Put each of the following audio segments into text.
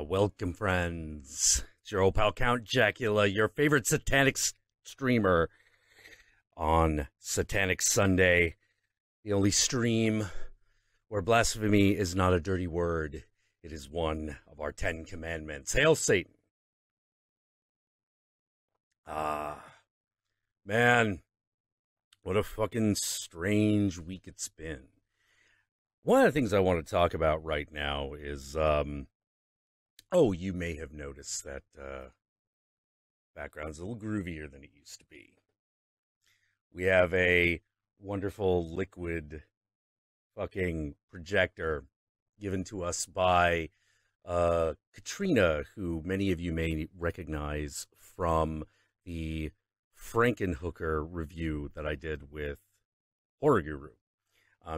Welcome, friends. It's your old pal Count Jackula, your favorite Satanic streamer on Satanic Sunday, the only stream where blasphemy is not a dirty word. It is one of our 10 commandments. Hail Satan. Man, what a fucking strange week it's been. One of the things I want to talk about right now is, you may have noticed that background's a little groovier than it used to be. We have a wonderful liquid fucking projector given to us by Katrina, who many of you may recognize from the Frankenhooker review that I did with Horror Guru.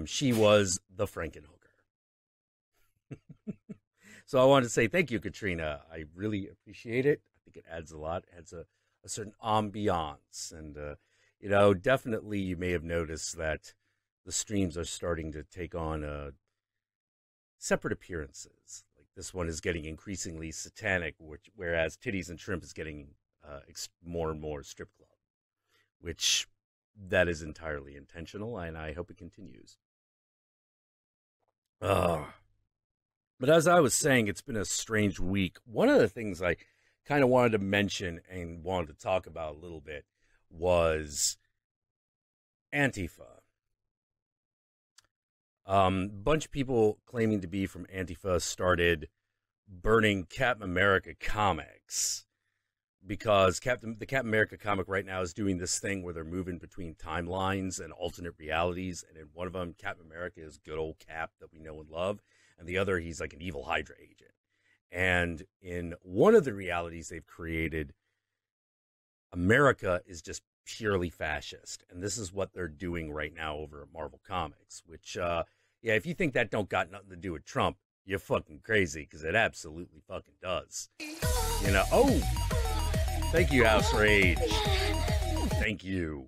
She was the Frankenhooker. So I wanted to say thank you, Katrina. I really appreciate it. I think it adds a lot. It adds a certain ambiance. And, definitely you may have noticed that the streams are starting to take on separate appearances. Like this one is getting increasingly satanic, whereas Titties and Shrimp is getting more and more strip club, which that is entirely intentional, and I hope it continues. But as I was saying, it's been a strange week. One of the things I kind of wanted to mention and wanted to talk about a little bit was Antifa. Bunch of people claiming to be from Antifa started burning Captain America comics because the Captain America comic right now is doing this thing where they're moving between timelines and alternate realities. And in one of them, Captain America is good old Cap that we know and love. And the other, he's like an evil Hydra agent. And in one of the realities they've created, America is just purely fascist. And this is what they're doing right now over at Marvel Comics, which, if you think that don't got nothing to do with Trump, you're fucking crazy, because it absolutely fucking does. Thank you, House Rage. Thank you.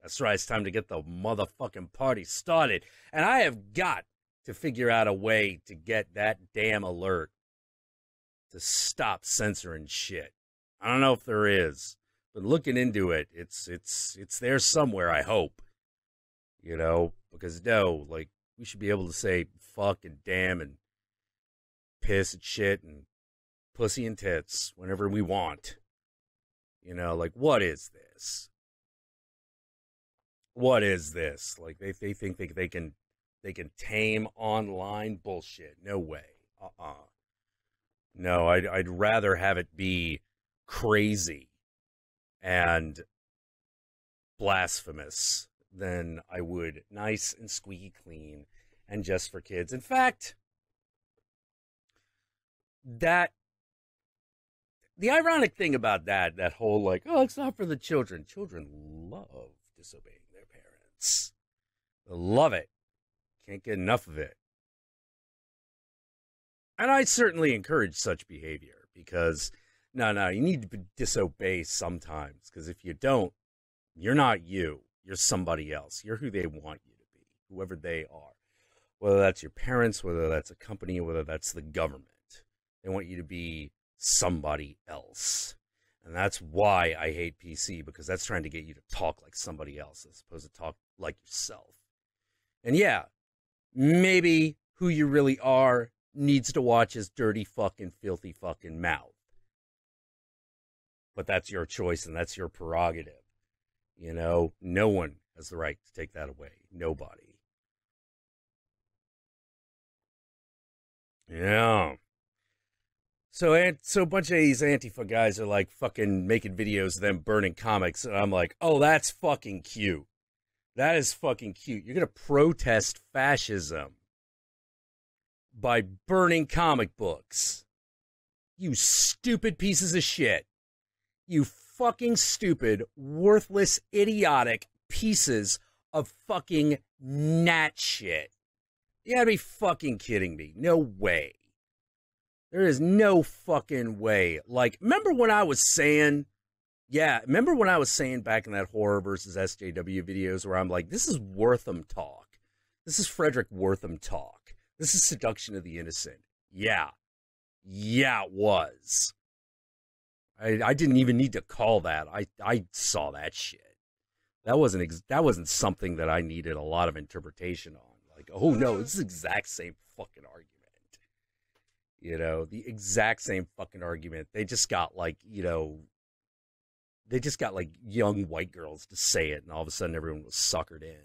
That's right, it's time to get the motherfucking party started. And I have got to figure out a way to get that damn alert to stop censoring shit. I don't know if there is, but looking into it, it's there somewhere, I hope. Because we should be able to say fuck and damn and piss and shit and pussy and tits whenever we want. What is this? What is this? They think they can tame online bullshit. No way. No, I'd rather have it be crazy and blasphemous than I would nice and squeaky clean and just for kids. In fact, the ironic thing about that whole it's not for the children. Children love disobeying their parents. They love it. Can't get enough of it. And I certainly encourage such behavior because, no, you need to disobey sometimes, because if you don't, you're not you. You're somebody else. You're who they want you to be, whoever they are. Whether that's your parents, whether that's a company, whether that's the government. They want you to be somebody else. And that's why I hate PC, because that's trying to get you to talk like somebody else as opposed to talk like yourself. And yeah, maybe who you really are needs to watch his dirty fucking filthy fucking mouth. But that's your choice and that's your prerogative. No one has the right to take that away. Nobody. Yeah. So a bunch of these Antifa guys are fucking making videos of them burning comics. And I'm like, oh, that's fucking cute. That is fucking cute. You're going to protest fascism by burning comic books. You stupid pieces of shit. You fucking stupid, worthless, idiotic pieces of fucking gnat shit. You gotta be fucking kidding me. No way. There is no fucking way. Remember when I was saying back in that horror versus SJW videos where I'm like, this is Wortham talk. This is Frederick Wortham talk. This is seduction of the innocent. Yeah. Yeah, it was. I didn't even need to call that. I saw that shit. That wasn't something that I needed a lot of interpretation on. Like, oh no, it's the exact same fucking argument. The exact same fucking argument. They just got like, they just got like young white girls to say it, and all of a sudden everyone was suckered in.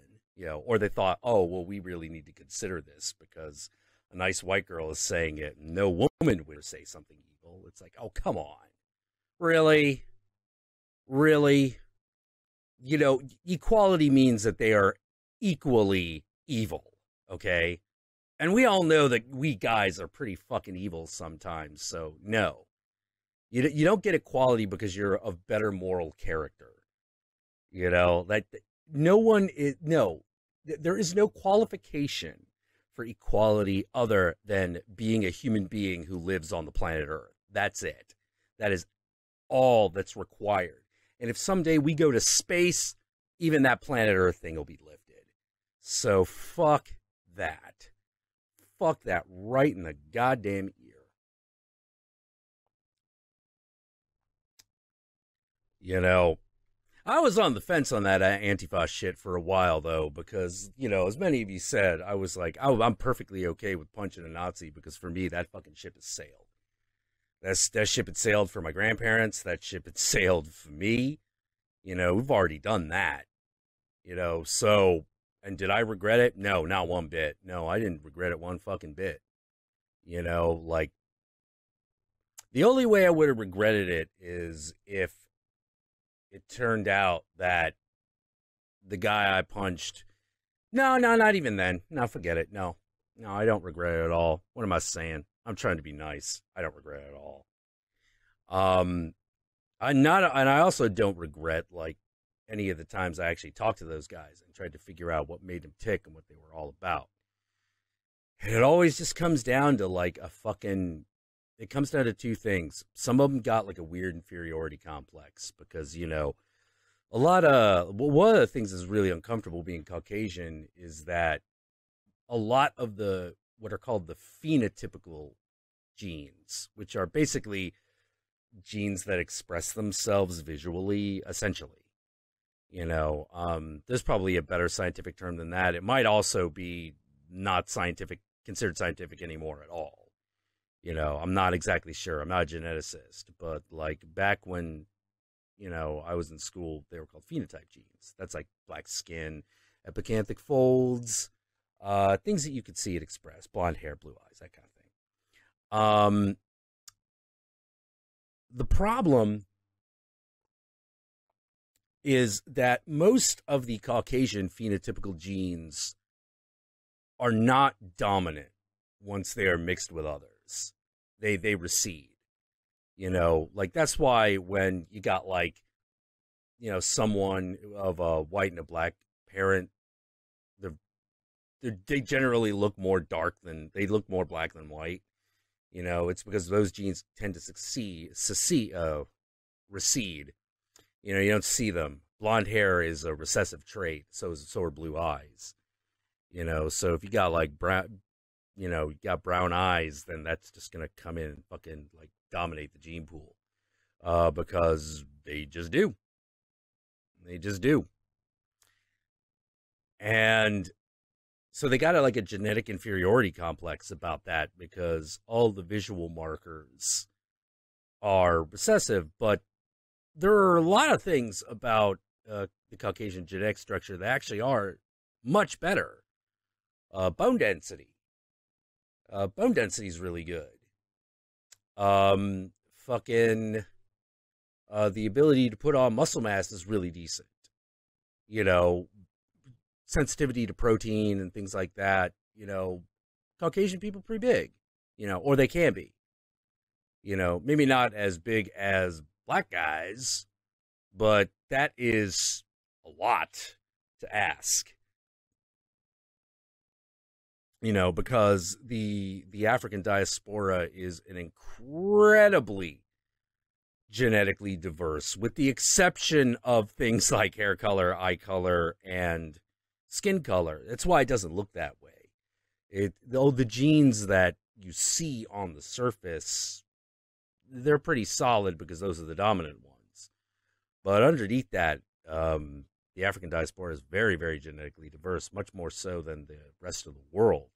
Or they thought, oh well, we really need to consider this because a nice white girl is saying it, and no woman would say something evil. It's like, oh come on, really, really. Equality means that they are equally evil, okay? And we all know that we guys are pretty fucking evil sometimes, so no. You don't get equality because you're of better moral character. That no one is, no, there is no qualification for equality other than being a human being who lives on the planet Earth. That's it. That is all that's required. And if someday we go to space, even that planet Earth thing will be lifted. So fuck that. Fuck that right in the goddamn ear. I was on the fence on that Antifa shit for a while, though, because, as many of you said, I was like, I'm perfectly okay with punching a Nazi because for me, that fucking ship has sailed. That ship had sailed for my grandparents. That ship had sailed for me. We've already done that. So, and did I regret it? No, not one bit. No, I didn't regret it one fucking bit. Like, the only way I would have regretted it is if it turned out that the guy I punched, no, not even then. No, forget it. No, I don't regret it at all. What am I saying? I'm trying to be nice. I don't regret it at all. And I also don't regret like any of the times I actually talked to those guys and tried to figure out what made them tick and what they were all about. And it always just comes down to like it comes down to two things. Some of them got like a weird inferiority complex because, one of the things that's really uncomfortable being Caucasian is that a lot of what are called the phenotypical genes, which are basically genes that express themselves visually, essentially. There's probably a better scientific term than that. It might also be not considered scientific anymore at all. I'm not exactly sure. I'm not a geneticist, but like back when, I was in school, they were called phenotype genes. That's like black skin, epicanthic folds, things that you could see it express, blonde hair, blue eyes, that kind of thing. The problem is that most of the Caucasian phenotypical genes are not dominant once they are mixed with others. They recede. Like that's why when you got like, someone of a white and a black parent, they generally look more black than white. It's because those genes tend to recede. You don't see them. Blonde hair is a recessive trait. So are blue eyes. So if you got like brown, you got brown eyes, then that's just going to come in and fucking like dominate the gene pool. Because they just do. They just do. And so they got like a genetic inferiority complex about that because all the visual markers are recessive, but there are a lot of things about the Caucasian genetic structure that actually are much better. Bone density. Bone density is really good. The ability to put on muscle mass is really decent. Sensitivity to protein and things like that. Caucasian people pretty big. Or they can be. Maybe not as big as black guys, but that is a lot to ask. Because the African diaspora is an incredibly genetically diverse, with the exception of things like hair color, eye color, and skin color. That's why it doesn't look that way. The genes that you see on the surface, they're pretty solid because those are the dominant ones. But underneath that, the African diaspora is very, very genetically diverse, much more so than the rest of the world.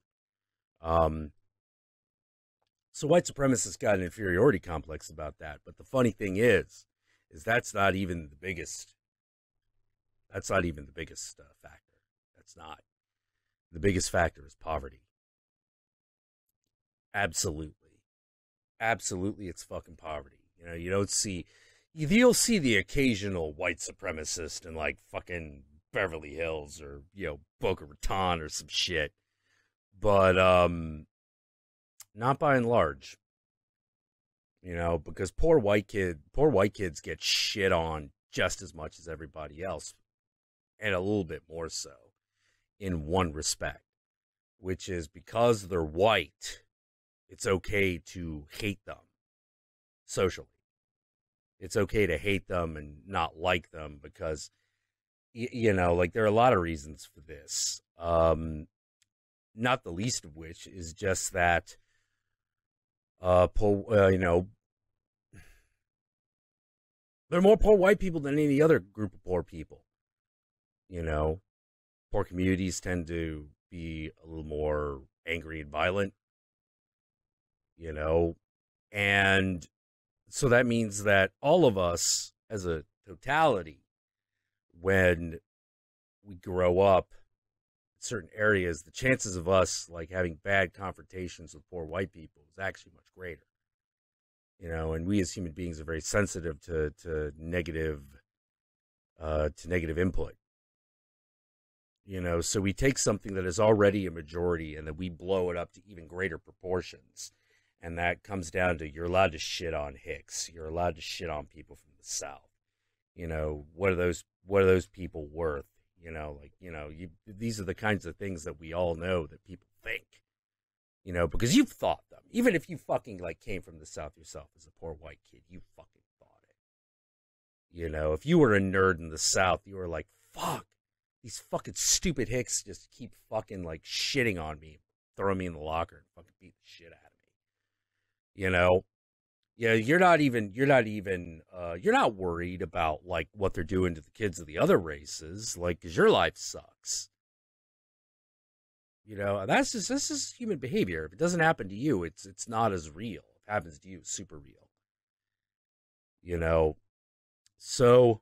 So white supremacists got an inferiority complex about that. But the funny thing is that's not even the biggest. That's not even the biggest factor. That's not. The biggest factor is poverty. Absolutely. Absolutely, it's fucking poverty. You know, you'll see the occasional white supremacist in like fucking Beverly Hills or, Boca Raton or some shit. But not by and large. Because poor white kids get shit on just as much as everybody else, and a little bit more so in one respect, which is because they're white, it's okay to hate them socially. It's okay to hate them and not like them because, like there are a lot of reasons for this. Not the least of which is just that, there are more poor white people than any other group of poor people. Poor communities tend to be a little more angry and violent, and so that means that all of us as a totality, when we grow up in certain areas, the chances of us like having bad confrontations with poor white people is actually much greater. And we as human beings are very sensitive to negative input. So we take something that is already a majority and then we blow it up to even greater proportions. And that comes down to, you're allowed to shit on Hicks. You're allowed to shit on people from the South. What are those people worth? These are the kinds of things that we all know that people think, because you've thought them. Even if you fucking like came from the South yourself as a poor white kid, you fucking thought it. If you were a nerd in the South, you were like, fuck, these fucking stupid Hicks just keep fucking like shitting on me, throwing me in the locker and fucking beat the shit out of me. Yeah, you're not worried about like what they're doing to the kids of the other races, like, because your life sucks. This is human behavior. If it doesn't happen to you, it's not as real. If it happens to you, it's super real. So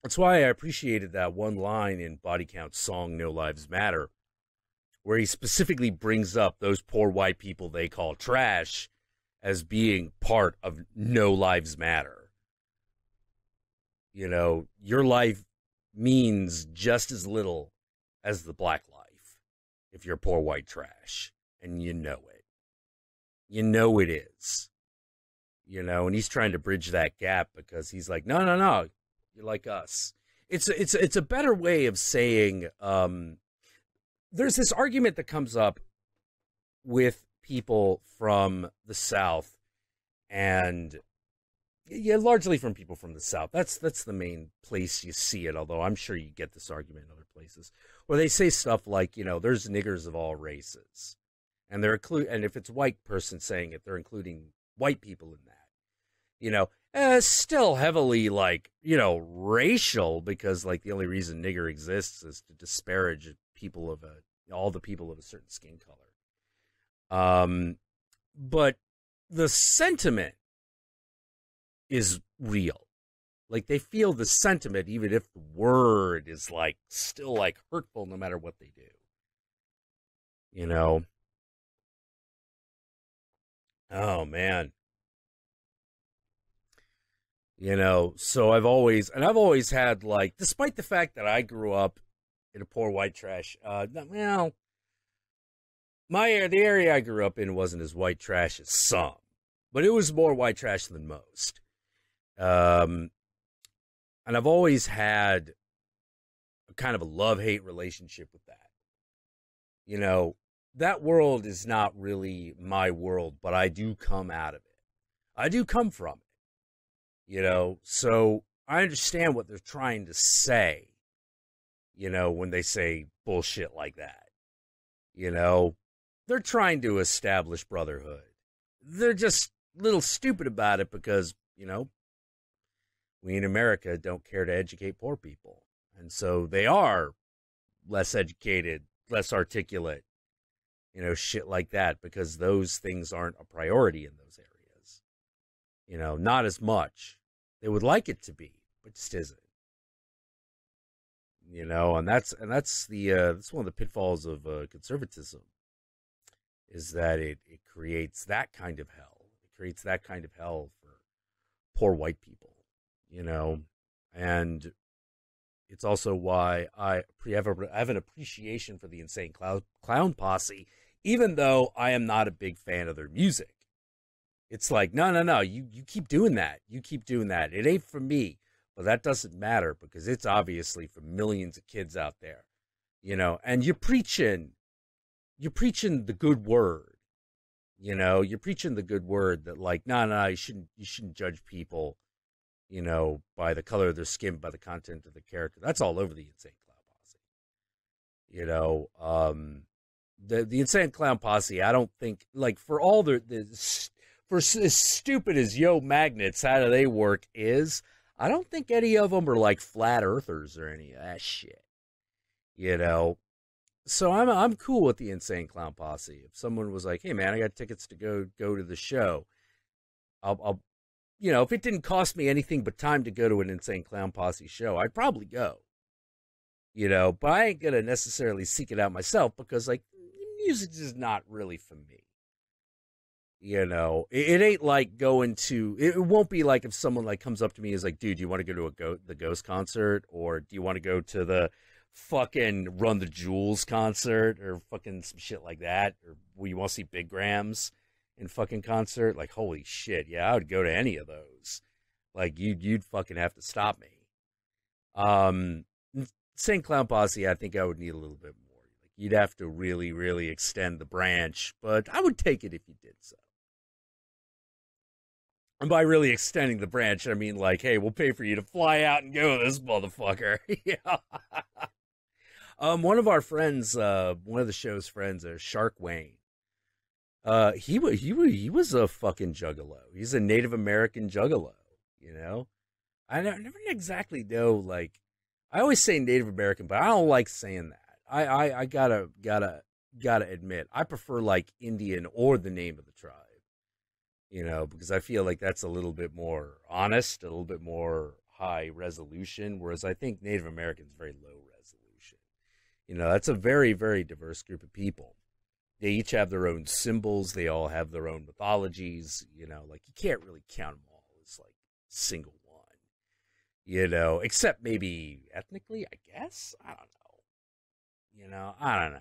that's why I appreciated that one line in Body Count's song "No Lives Matter," where he specifically brings up those poor white people they call trash as being part of No Lives Matter. Your life means just as little as the black life if you're poor white trash, and you know it. It is. And he's trying to bridge that gap because he's like, no, you're like us. It's a better way of saying, there's this argument that comes up with people from the South, and largely from people from the South. That's the main place you see it, although I'm sure you get this argument in other places, where they say stuff like, there's niggers of all races. And and if it's a white person saying it, they're including white people in that. Still heavily like, racial, because like the only reason nigger exists is to disparage people of all the people of a certain skin color. But the sentiment is real. Like, they feel the sentiment, even if the word is like still like hurtful, no matter what they do. Oh man. So I've always had like, despite the fact that I grew up in a poor white trash, the area I grew up in wasn't as white trash as some, but it was more white trash than most. And I've always had a kind of a love-hate relationship with that. That world is not really my world, but I do come out of it. I do come from it. So I understand what they're trying to say, when they say bullshit like that. they're trying to establish brotherhood. They're just a little stupid about it because, we in America don't care to educate poor people. And so they are less educated, less articulate, shit like that, because those things aren't a priority in those areas. Not as much. They would like it to be, but just isn't. And that's one of the pitfalls of conservatism, is that it creates that kind of hell. It creates that kind of hell for poor white people, and it's also why I have an appreciation for the Insane Clown Posse, even though I am not a big fan of their music. It's like, no, you keep doing that. You keep doing that. It ain't for me. But that doesn't matter, because it's obviously for millions of kids out there, and you're preaching the good word, you're preaching the good word that, like, no, you shouldn't judge people, by the color of their skin, by the content of the character. That's all over the Insane Clown Posse. The Insane Clown Posse, I don't think, like, for all for as stupid as Yo Magnets, how do they work is, I don't think any of them are like flat earthers or any of that shit, So I'm cool with the Insane Clown Posse. If someone was like, "Hey man, I got tickets to go to the show," I'll if it didn't cost me anything but time to go to an Insane Clown Posse show, I'd probably go. But I ain't gonna necessarily seek it out myself, because, like, music is not really for me. It ain't like going to. It won't be like if someone, like, comes up to me and is like, "Dude, do you want to go to the Ghost concert, or do you want to go to the fucking Run the Jewels concert, or fucking some shit like that, or you want to see Big Grams in fucking concert?" Like, holy shit, yeah, I would go to any of those. Like, you'd fucking have to stop me. Insane Clown Posse, I think I would need a little bit more. Like, you'd have to really, really extend the branch, but I would take it if you did so. And by really extending the branch, I mean, like, hey, we'll pay for you to fly out and go to this motherfucker. Yeah. One of our friends, one of the show's friends, Shark Wayne. He was a fucking juggalo. He's a Native American juggalo. I never exactly know. Like, I always say Native American, but I don't like saying that. I gotta admit, I prefer, like, Indian or the name of the tribe. Because I feel like that's a little bit more honest, a little bit more high resolution, whereas I think Native American is very low resolution. That's a very, very diverse group of people. They each have their own symbols. They all have their own mythologies. Like, you can't really count them all as, like, single one. Except maybe ethnically, I guess. I don't know. I don't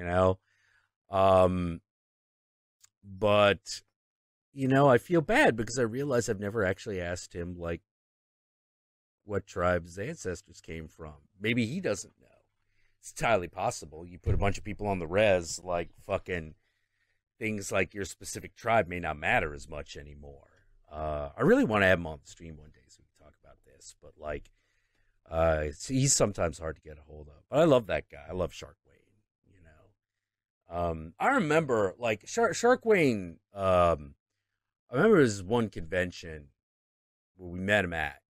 know. But I feel bad because I realize I've never actually asked him, like, what tribe his ancestors came from. Maybe he doesn't know. It's entirely possible. You put a bunch of people on the res, like, fucking things like your specific tribe may not matter as much anymore. I really want to have him on the stream one day so we can talk about this, but, like, he's sometimes hard to get a hold of. But I love that guy. I love Shark Wayne. I remember, like, Shark Wayne. I remember this one convention where we met him at.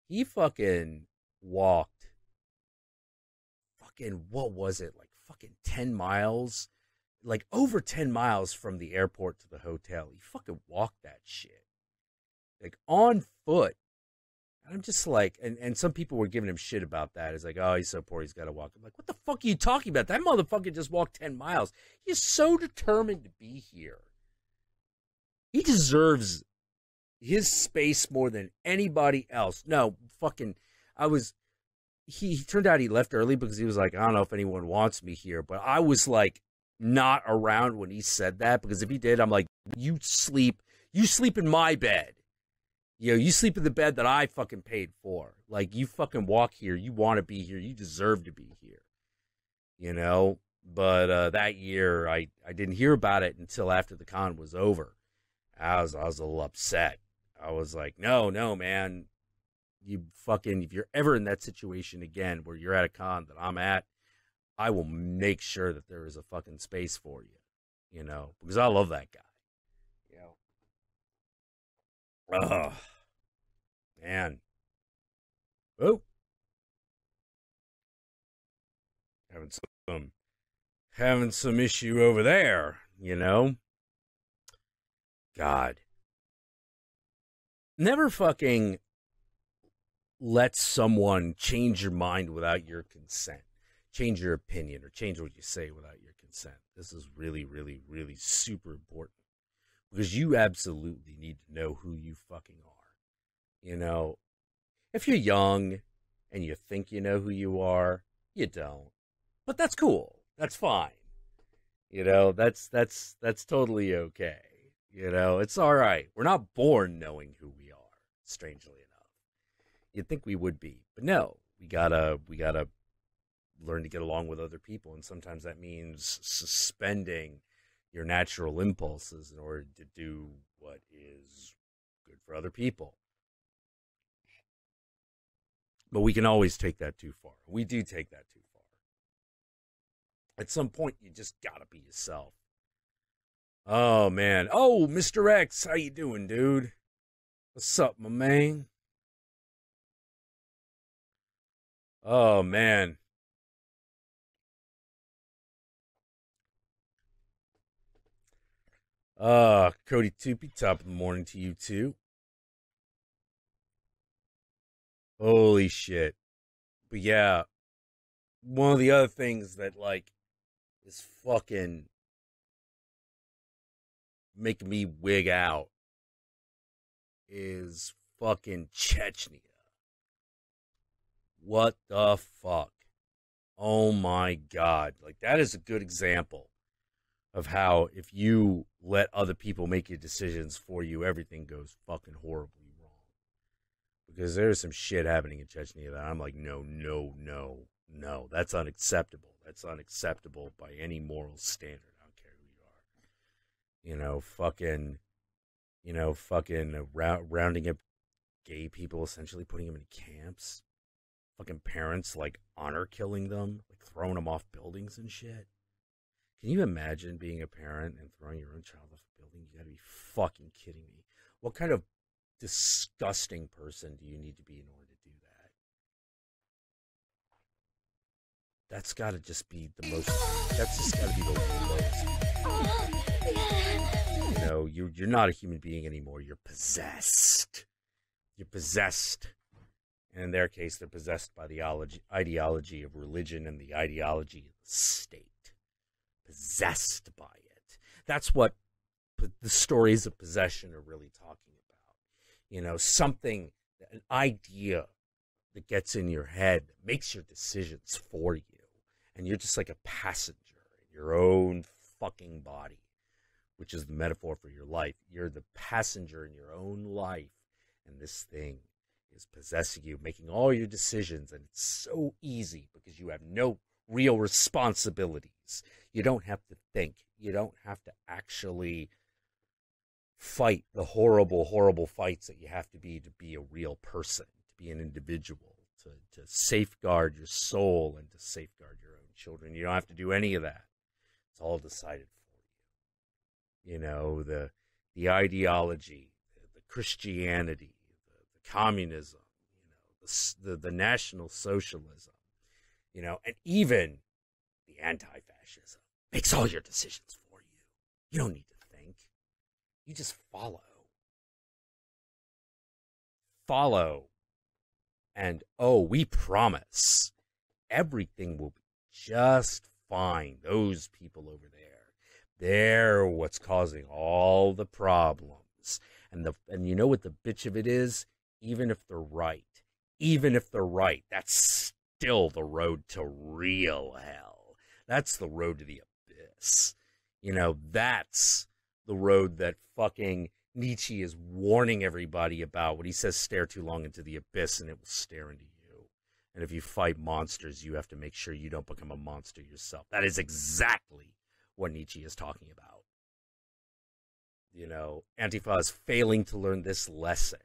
He fucking walked, what was it, like, fucking 10 miles? Like, over 10 miles from the airport to the hotel. He fucking walked that shit. Like, on foot. And I'm just like, and some people were giving him shit about that. It's like, oh, he's so poor, he's got to walk. I'm like, what the fuck are you talking about? That motherfucker just walked 10 miles. He's so determined to be here. He deserves his space more than anybody else. No, fucking, he turned out he left early because he was like, I don't know if anyone wants me here. But I was, like, not around when he said that, because if he did, I'm like, you sleep in my bed. You sleep in the bed that I fucking paid for. Like, you fucking walk here. You want to be here. You deserve to be here. But that year, I didn't hear about it until after the con was over. I was a little upset. I was like, no, man. You fucking, if you're ever in that situation again where you're at a con that I'm at, I will make sure that there is a fucking space for you, because I love that guy. Oh, man. Oh, having some issue over there, God. Never fucking let someone change your mind without your consent, change your opinion, or change what you say without your consent. This is really, really, really super important because you absolutely need to know who you fucking are. If you're young and you think you know who you are, you don't. But that's cool. That's fine. That's totally okay. It's all right. We're not born knowing who we are, strangely enough. You'd think we would be, but no. We gotta learn to get along with other people, and sometimes that means suspending your natural impulses in order to do what is good for other people. But we can always take that too far. We do take that too far. At some point, you just gotta be yourself. Oh, man. Oh, Mr. X, how you doing, dude? What's up, my man? Oh, man. Cody Toopy, top of the morning to you, too. Holy shit. But yeah, one of the other things that, is fucking making me wig out is fucking Chechnya. What the fuck? Oh my God. That is a good example of how if you let other people make your decisions for you, everything goes fucking horribly wrong. Because there's some shit happening in Chechnya that I'm like, no, no, no, no. That's unacceptable. That's unacceptable by any moral standard. I don't care who you are. Fucking rounding up gay people, essentially putting them in camps. Fucking parents, honor killing them, throwing them off buildings and shit. Can you imagine being a parent and throwing your own child off a building? You gotta be fucking kidding me. What kind of disgusting person do you need to be in order to do that? That's gotta just be the most, that's just gotta be the lowest. You're not a human being anymore. You're possessed. You're possessed. And in their case, they're possessed by the ideology of religion and the ideology of the state. Possessed by it. That's what the stories of possession are really talking about. Something, an idea that gets in your head, that makes your decisions for you. And you're just like a passenger in your own fucking body, which is the metaphor for your life. You're the passenger in your own life. And this thing is possessing you, making all your decisions. And it's so easy because you have no real responsibilities. You don't have to think. You don't have to actually fight the horrible, horrible fights that you have to be a real person, to be an individual, to safeguard your soul and to safeguard your own children. You don't have to do any of that. It's all decided for you. The ideology, the Christianity, the communism, the National Socialism, and even the anti-fascism makes all your decisions for you. You don't need to think. You just follow. Follow. And, we promise everything will be just fine. Those people over there, they're what's causing all the problems. And you know what the bitch of it is? Even if they're right, that's still the road to real hell. That's the road to the abyss. That's the road that fucking Nietzsche is warning everybody about when he says stare too long into the abyss and it will stare into you. And if you fight monsters, you have to make sure you don't become a monster yourself. That is exactly what Nietzsche is talking about. Antifa is failing to learn this lesson.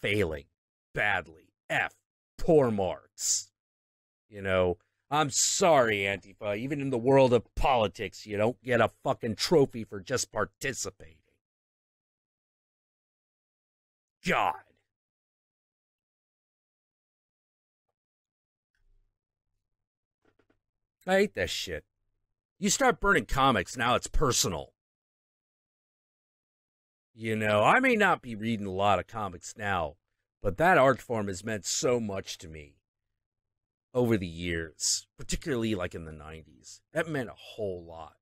Failing badly. Poor marks. I'm sorry, Antifa. Even in the world of politics, you don't get a fucking trophy for just participating. God. I hate that shit. You start burning comics, now it's personal. You know, I may not be reading a lot of comics now, but that art form has meant so much to me over the years, particularly like in the 90s. That meant a whole lot.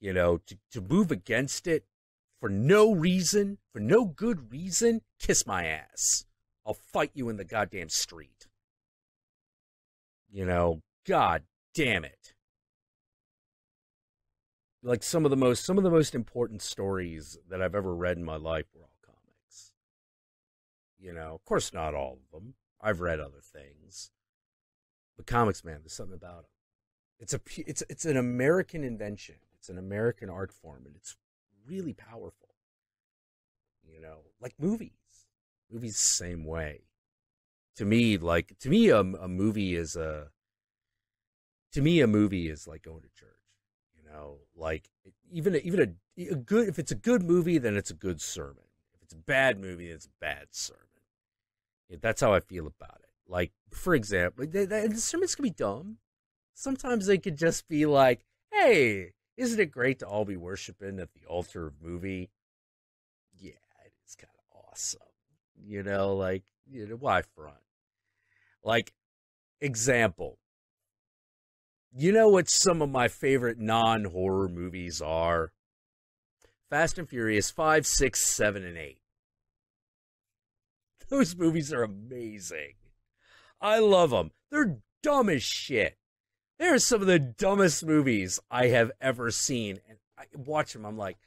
You know, to move against it for no reason, for no good reason, kiss my ass. I'll fight you in the goddamn street. You know, god damn it. Like some of the most important stories that I've ever read in my life were all comics. You know, of course not all of them. I've read other things. But comics, man, there's something about them. It's an American invention. It's an American art form, and it's really powerful. You know, like movies. Movies the same way. To me, a movie is a movie is like going to church. You know, like even a good, if it's a good movie, then it's a good sermon. If it's a bad movie, it's a bad sermon. Yeah, that's how I feel about it. Like, for example, the sermons can be dumb. Sometimes they could just be like, hey, isn't it great to all be worshiping at the altar of movie? Yeah, it is kind of awesome. You know, like, you know, why front? Like, example. You know what some of my favorite non-horror movies are? Fast and Furious 5, 6, 7, and 8. Those movies are amazing. I love them. They're dumb as shit. They're some of the dumbest movies I have ever seen. And I watch them, I'm like,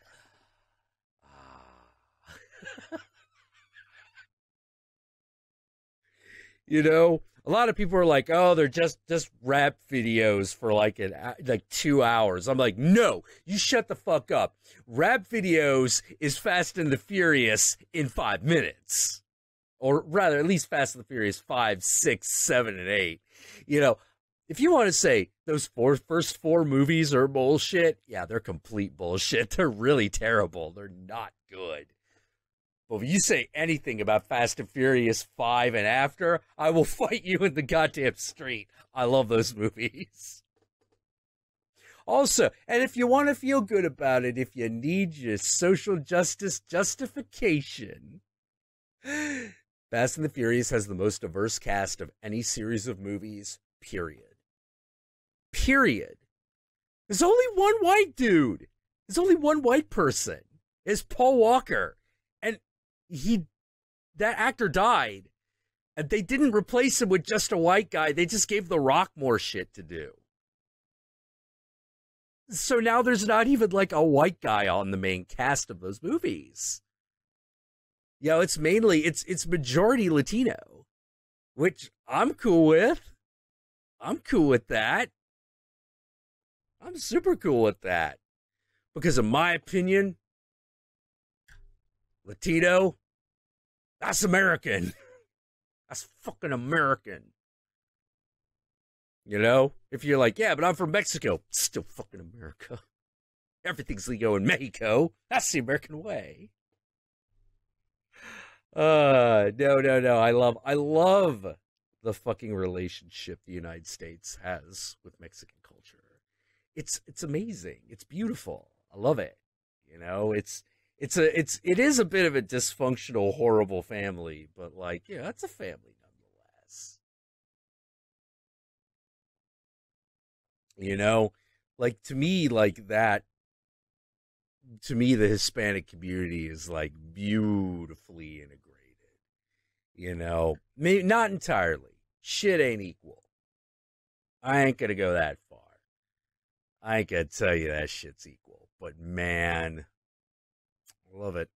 ah. You know, a lot of people are like, oh, they're just rap videos for like 2 hours. I'm like, no, you shut the fuck up. Rap videos is Fast and the Furious in 5 minutes. Or rather, at least Fast and the Furious 5, 6, 7, and 8. You know, if you want to say those first four movies are bullshit, yeah, they're complete bullshit. They're really terrible. They're not good. But if you say anything about Fast and Furious 5 and after, I will fight you in the goddamn street. I love those movies. Also, and if you want to feel good about it, if you need your social justice justification, Fast and the Furious has the most diverse cast of any series of movies, period. Period. There's only one white dude. There's only one white person. It's Paul Walker. And that actor died. And they didn't replace him with just a white guy. They just gave The Rock more shit to do. So now there's not even like a white guy on the main cast of those movies. You know, it's majority Latino, which I'm cool with. I'm cool with that. I'm super cool with that. Because in my opinion, Latino, that's American. That's fucking American. You know? If you're like, yeah, but I'm from Mexico, it's still fucking America. Everything's legal in Mexico. That's the American way. No. I love the fucking relationship the United States has with Mexican culture. It's amazing. It's beautiful. I love it. You know, it is a bit of a dysfunctional, horrible family, but like, yeah, it's a family nonetheless. You know, like to me, the Hispanic community is like beautifully integrated. You know, maybe not entirely. Shit ain't equal. I ain't gonna go that far. I ain't gonna tell you that shit's equal. But man, I love it.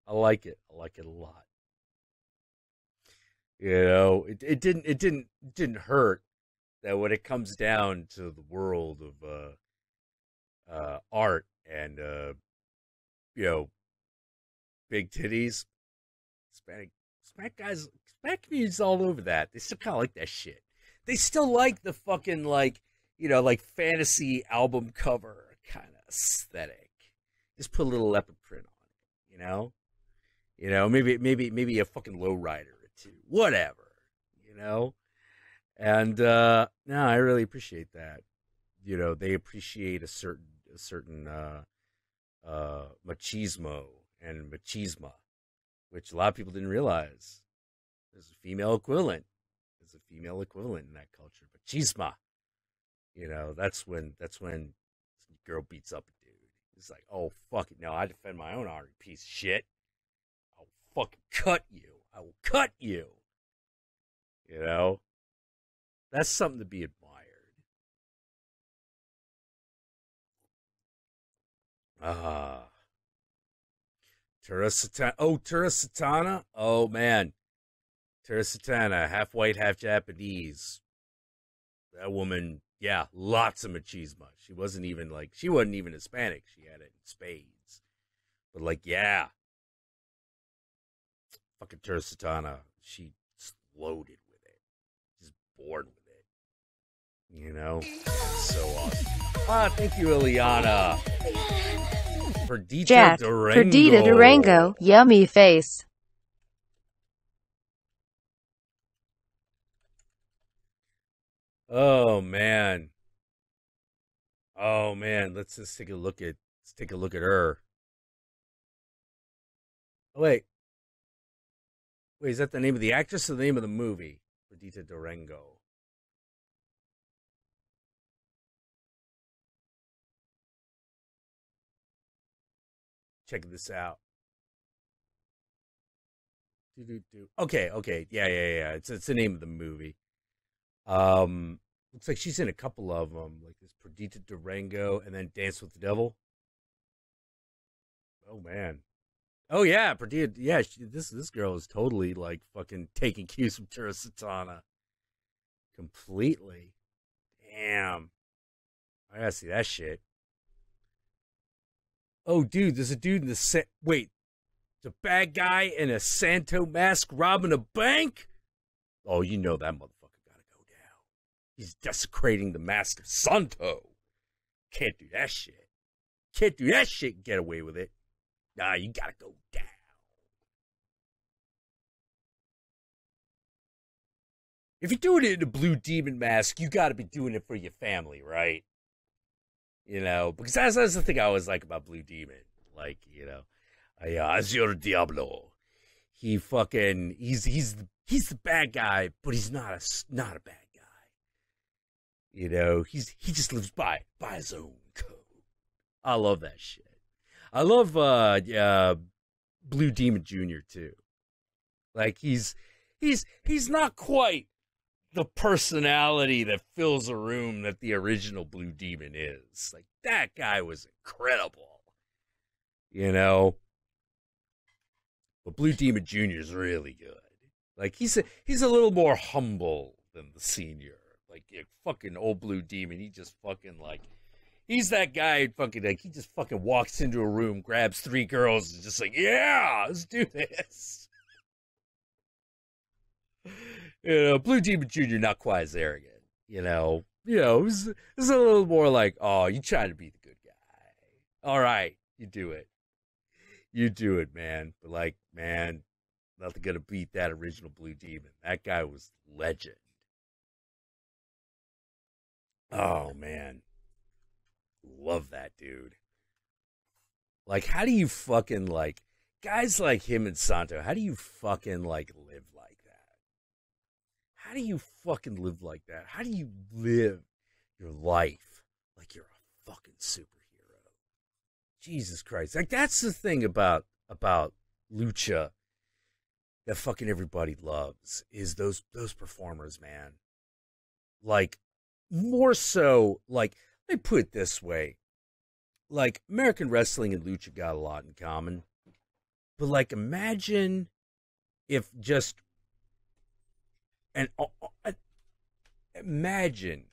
I like it. I like it a lot. You know, it didn't hurt that when it comes down to the world of art and you know, big titties, Hispanic guys, Hispanic communities all over that. They still kind of like that shit. they still like the fucking like, you know, like fantasy album cover kind of aesthetic. Just put a little leopard print on it, you know? You know, maybe a fucking lowrider or two, whatever, you know? And no, I really appreciate that. You know, they appreciate a certain machismo and machisma, which a lot of people didn't realize. There's a female equivalent. There's a female equivalent in that culture, machisma. You know, that's when a girl beats up a dude. It's like, oh fuck it, no, I defend my own honor, you piece of shit. I'll fucking cut you. I will cut you. You know, that's something to be admired. Ah, Satana. Oh, Satana. Oh man, Satana, half white, half Japanese. That woman, yeah, lots of machismo. She wasn't even Hispanic. She had it in spades. But like, yeah, fucking Satana. She's loaded with it. She's born with it. You know, so awesome. Ah, thank you, Ileana. Jack, Perdita Durango, yummy face. Oh man. Oh man. Let's take a look at her. Oh, wait, is that the name of the actress or the name of the movie? Perdita Durango. Check this out. Okay. Yeah. It's the name of the movie. Looks like she's in a couple of them, like this Perdita Durango and then Dance with the Devil. Oh man. Oh yeah, Perdita. Yeah, this girl is totally like fucking taking cues from Satana. Completely. Damn. I gotta see that shit. Oh, dude, there's a dude in the wait, the bad guy in a Santo mask robbing a bank? Oh, you know that motherfucker gotta go down. He's desecrating the mask of Santo. Can't do that shit. Can't do that shit and get away with it. Nah, you gotta go down. If you're doing it in a blue demon mask, you gotta be doing it for your family, right? You know, because that's the thing I always like about Blue Demon. Like, you know, Azure Diablo. He's the bad guy, but he's not a bad guy. You know, he just lives by his own code. I love that shit. I love Blue Demon Jr. too. Like he's not quite the personality that fills a room that the original Blue Demon is. Like, that guy was incredible. You know? But Blue Demon Jr. is really good. Like, he's a little more humble than the senior. Like, fucking old Blue Demon, he just fucking, like, he's that guy fucking, like, he just fucking walks into a room, grabs 3 girls, and just like, yeah, let's do this. You know, Blue Demon Jr. not quite as arrogant. You know, it's a little more like, oh, you try to be the good guy. All right, you do it. You do it, man. But like, man, nothing gonna beat that original Blue Demon. That guy was legend. Oh man, love that dude. Like, how do you fucking like guys like him and Santo? How do you fucking like live like that? How do you fucking live like that? How do you live your life like you're a fucking superhero? Jesus Christ. Like, that's the thing about Lucha that fucking everybody loves, is those performers, man. Like, more so, like, let me put it this way. Like, American wrestling and Lucha got a lot in common. But, like, imagine if just... And imagine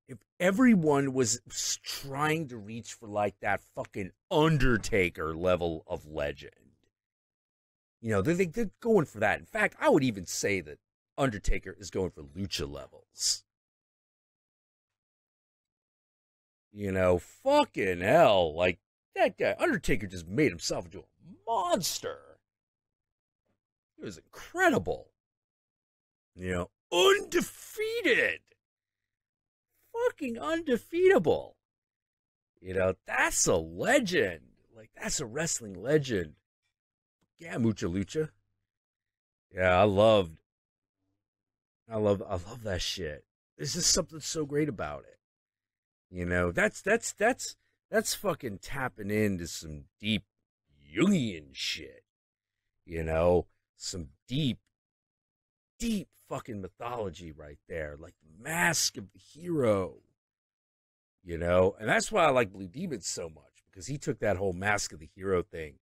if everyone was trying to reach for like that fucking Undertaker level of legend. You know, they're going for that. In fact, I would even say that Undertaker is going for lucha levels. You know, fucking hell. Like, that guy, Undertaker just made himself into a monster. It was incredible. You know, undefeated. Fucking undefeatable. You know, that's a legend. Like, that's a wrestling legend. Yeah, Mucha Lucha. Yeah, I love that shit. There's just something so great about it. You know, that's fucking tapping into some deep Jungian shit. You know, some deep fucking mythology right there. Like the mask of the hero. You know, and that's why I like Blue Demon so much, because he took that whole mask of the hero thing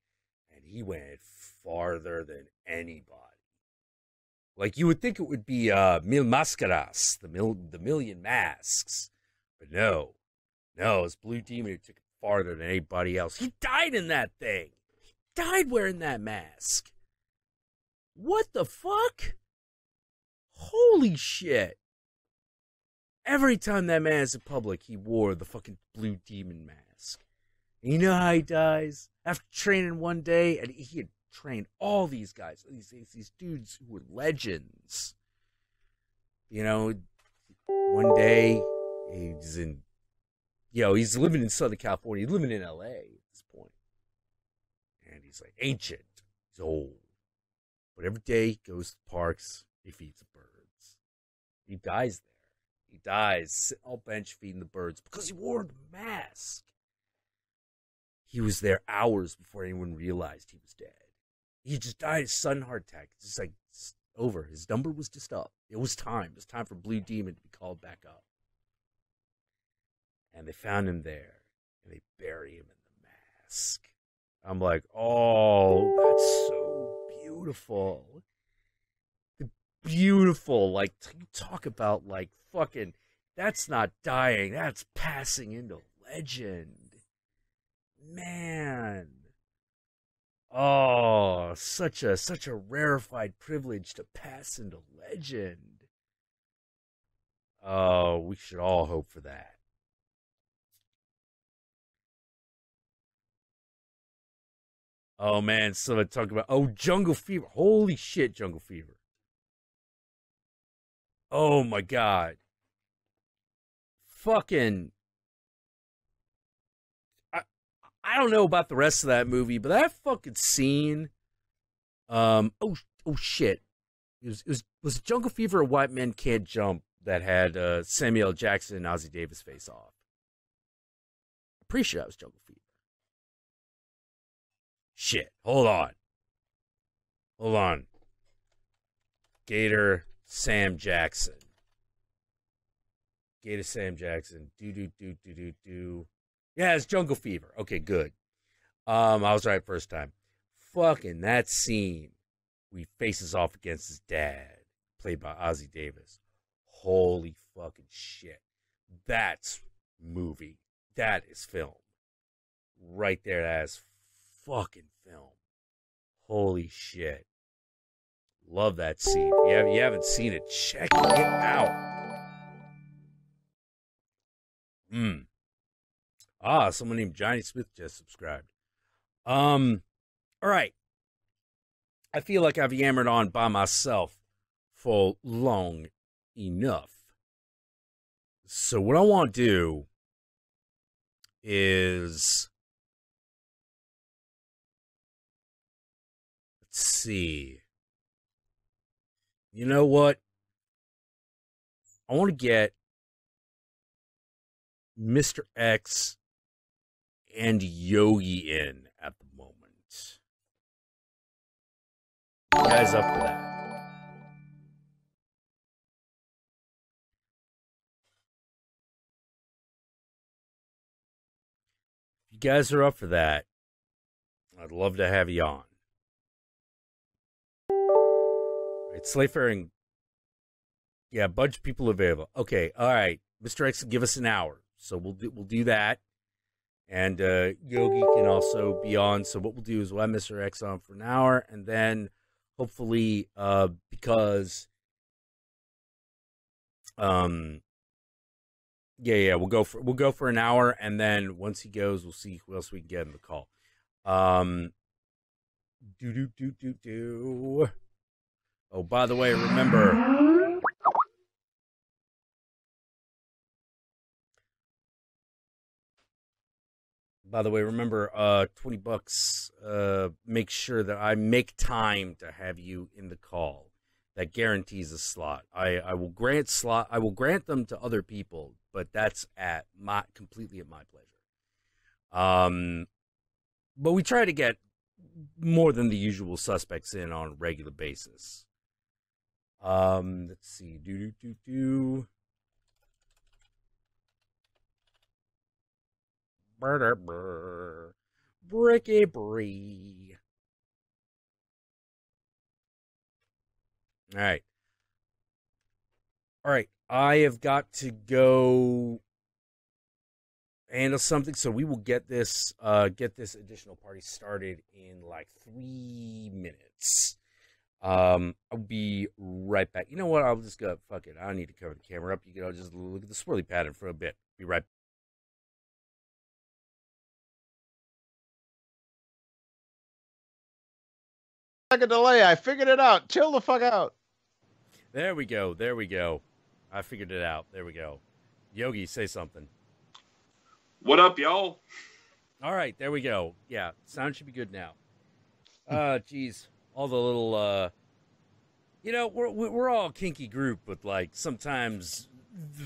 and he went farther than anybody. Like, you would think it would be Mil Máscaras, the million masks. But no, it's Blue Demon who took it farther than anybody else. He died in that thing. He died wearing that mask. What the fuck? Holy shit. Every time that man is in public, he wore the fucking Blue Demon mask. And you know how he dies? After training one day, and he had trained all these guys, these dudes who were legends. You know, one day he's in, he's living in Southern California. He's living in LA at this point. And he's like ancient. He's old. But every day he goes to the parks, he feeds the birds. He dies there. He dies sitting on a bench feeding the birds because he wore the mask. He was there hours before anyone realized he was dead. He just died of sudden heart attack. It's just like, it's over. His number was just up. It was time. It was time for Blue Demon to be called back up. And they found him there, and they bury him in the mask. I'm like, oh, that's so beautiful. Beautiful. Like, you talk about, like, fucking, that's not dying. That's passing into legend. Man. Oh, such a rarefied privilege to pass into legend. Oh, we should all hope for that. Oh man, so I talk about Jungle Fever. Holy shit, Jungle Fever. Oh my god. Fucking I don't know about the rest of that movie, but that fucking scene. Oh shit. Was Jungle Fever or White Men Can't Jump that had Samuel Jackson and Ozzie Davis face off? I'm pretty sure that was Jungle Fever. Shit. Hold on. Gator Sam Jackson. Do. Yeah, it's Jungle Fever. Okay, good. I was right first time. Fucking that scene. We faces off against his dad, played by Ozzie Davis. Holy fucking shit. That's movie. That is film. Right there, that is fucking film. Holy shit. Love that scene. If you haven't seen it, check it out. Someone named Johnny Smith just subscribed. All right. I feel like I've yammered on by myself for long enough. So what I want to do is, let's see. You know what? I want to get Mr. X and Yogi in at the moment. You guys up for that? If you guys are up for that, I'd love to have you on. It's Slayfaring. Yeah, a bunch of people available. Okay, all right. Mr. X will give us an hour, so we'll do that. And Yogi can also be on. So what we'll do is we'll have Mr. X on for an hour, and then hopefully, because Um, yeah, we'll go for an hour, and then once he goes, we'll see who else we can get in the call. Do. Oh, by the way, remember. $20. Make sure that I make time to have you in the call. That guarantees a slot. I will grant them to other people, but that's completely at my pleasure. But we try to get more than the usual suspects in on a regular basis. Let's see. Bricky Bree. All right. I have got to go handle something, so we will get this additional party started in like 3 minutes. I'll be right back. You know what? I'll just go. Fuck it. I don't need to cover the camera up. You can just look at the swirly pattern for a bit. Be right back. Second delay. I figured it out. Chill the fuck out. There we go. I figured it out. There we go. Yogi, say something. What up, y'all? All right, there we go. Yeah, sound should be good now. Geez, all the little, we're all a kinky group, but like sometimes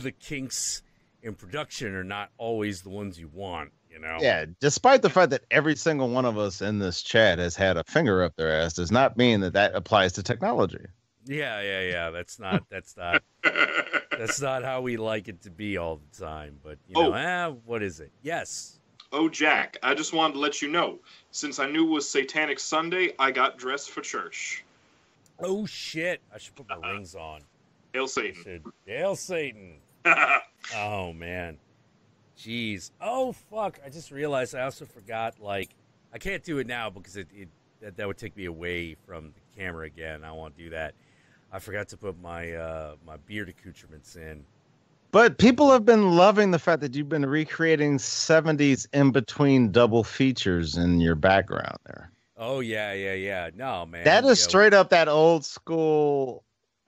the kinks in production are not always the ones you want. Yeah, despite the fact that every single one of us in this chat has had a finger up their ass, does not mean that applies to technology. Yeah. That's not how we like it to be all the time. But what is it? Yes. Oh, Jack, I just wanted to let you know, since I knew it was Satanic Sunday, I got dressed for church. Oh shit! I should put my rings on. Hail Satan! Hail Satan! Oh man. Jeez. Oh, fuck. I just realized I also forgot, I can't do it now because that would take me away from the camera again. I don't want to do that. I forgot to put my my beard accoutrements in. But people have been loving the fact that you've been recreating 70s in-between double features in your background there. Oh, yeah. No, man. That is straight up that old school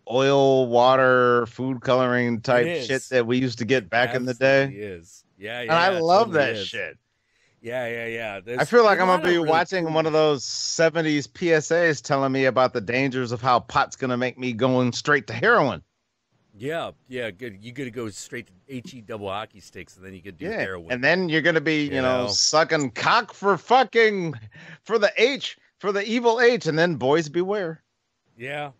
oil, water, food coloring type shit that we used to get back in the day. It is. Yeah, and I love that shit. Yeah. I feel like I'm going to be watching one of those 70s PSAs telling me about the dangers of how pot's going to make me going straight to heroin. Yeah, good. You got to go straight to HE double hockey sticks, and then you could do heroin. And then you're going to be, sucking cock for the evil H, and then boys beware. Yeah.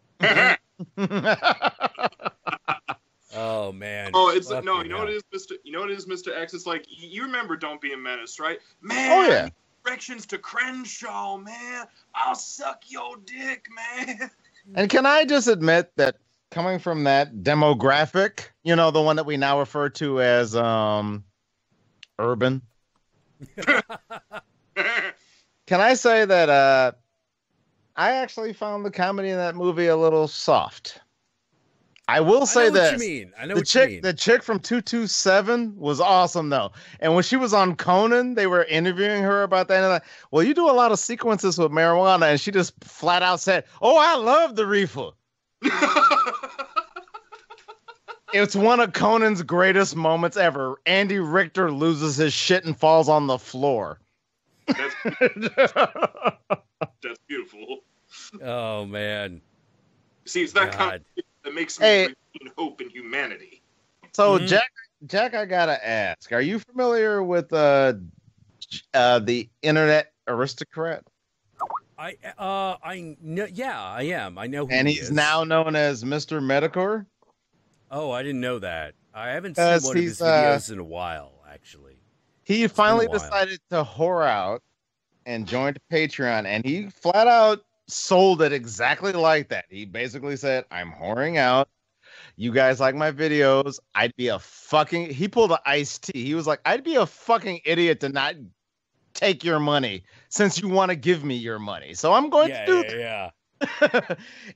Oh man. Oh, it's like, no. You know what it is, Mr. X. It's like, you remember "Don't Be a Menace," right? Man. Oh yeah. Directions to Crenshaw, man. I'll suck your dick, man. And can I just admit that coming from that demographic, the one that we now refer to as urban. Can I say that I actually found the comedy in that movie a little soft. I will say that I know what you mean. The chick from 227 was awesome though. And when she was on Conan, they were interviewing her about that. And like, well, you do a lot of sequences with marijuana, and she just flat out said, "Oh, I love the reefer." It's one of Conan's greatest moments ever. Andy Richter loses his shit and falls on the floor. That's beautiful. Oh man. See, it's that kind of thing that makes me believe in hope in humanity. So, Jack, I gotta ask: are you familiar with the Internet Aristocrat? I know. Yeah, I am. I know who and he he's is. now known as Mr. Medicor. Oh, I didn't know that. I haven't seen one of his videos in a while. Actually, he finally decided to whore out and joined Patreon, and he flat out sold it exactly like that. He basically said, "I'm whoring out. You guys like my videos. I'd be a fucking..." He pulled an Ice-T. He was like, "I'd be a fucking idiot to not take your money since you want to give me your money. So I'm going to do that." Yeah.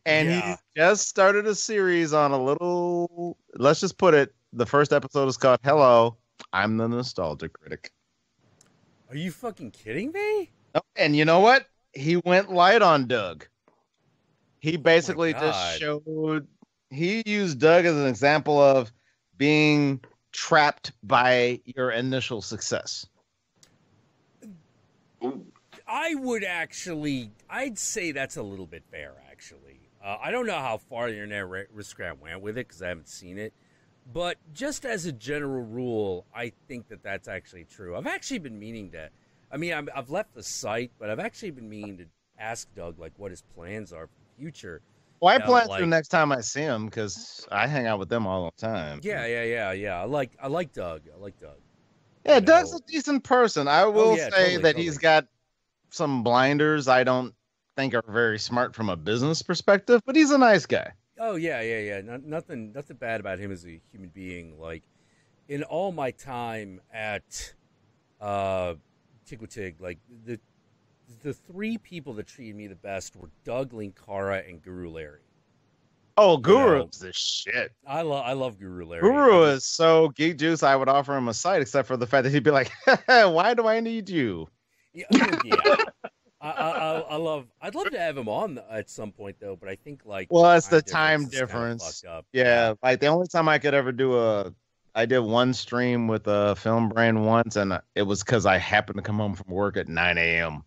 And he just started a series on a little, let's just put it, the first episode is called Hello, I'm the Nostalgia Critic. Are you fucking kidding me? And you know what? He went light on Doug. He basically just showed, he used Doug as an example of being trapped by your initial success. I'd say that's a little bit fair, actually. I don't know how far the Internet Aristocrat went with it because I haven't seen it. But just as a general rule, I think that that's actually true. I've actually been meaning to, I've left the site, but I've actually been meaning to ask Doug, like, what his plans are for the future. Well, I plan to next time I see him because I hang out with them all the time. Yeah. I like Doug. Yeah, Doug's a decent person. I will say that he's got some blinders I don't think are very smart from a business perspective, but he's a nice guy. Oh yeah. Nothing bad about him as a human being. Like, in all my time at Tigwatig, like the three people that treated me the best were Doug, Linkara, and Guru Larry. Oh, Guru's the shit. I love Guru Larry. Guru is so geek juice. I would offer him a site, except for the fact that he'd be like, "Why do I need you?" Yeah. I'd love to have him on at some point though, but I think it's the time difference. Yeah, like the only time I could ever I did one stream with a Film Brain once, and it was because I happened to come home from work at 9 a.m.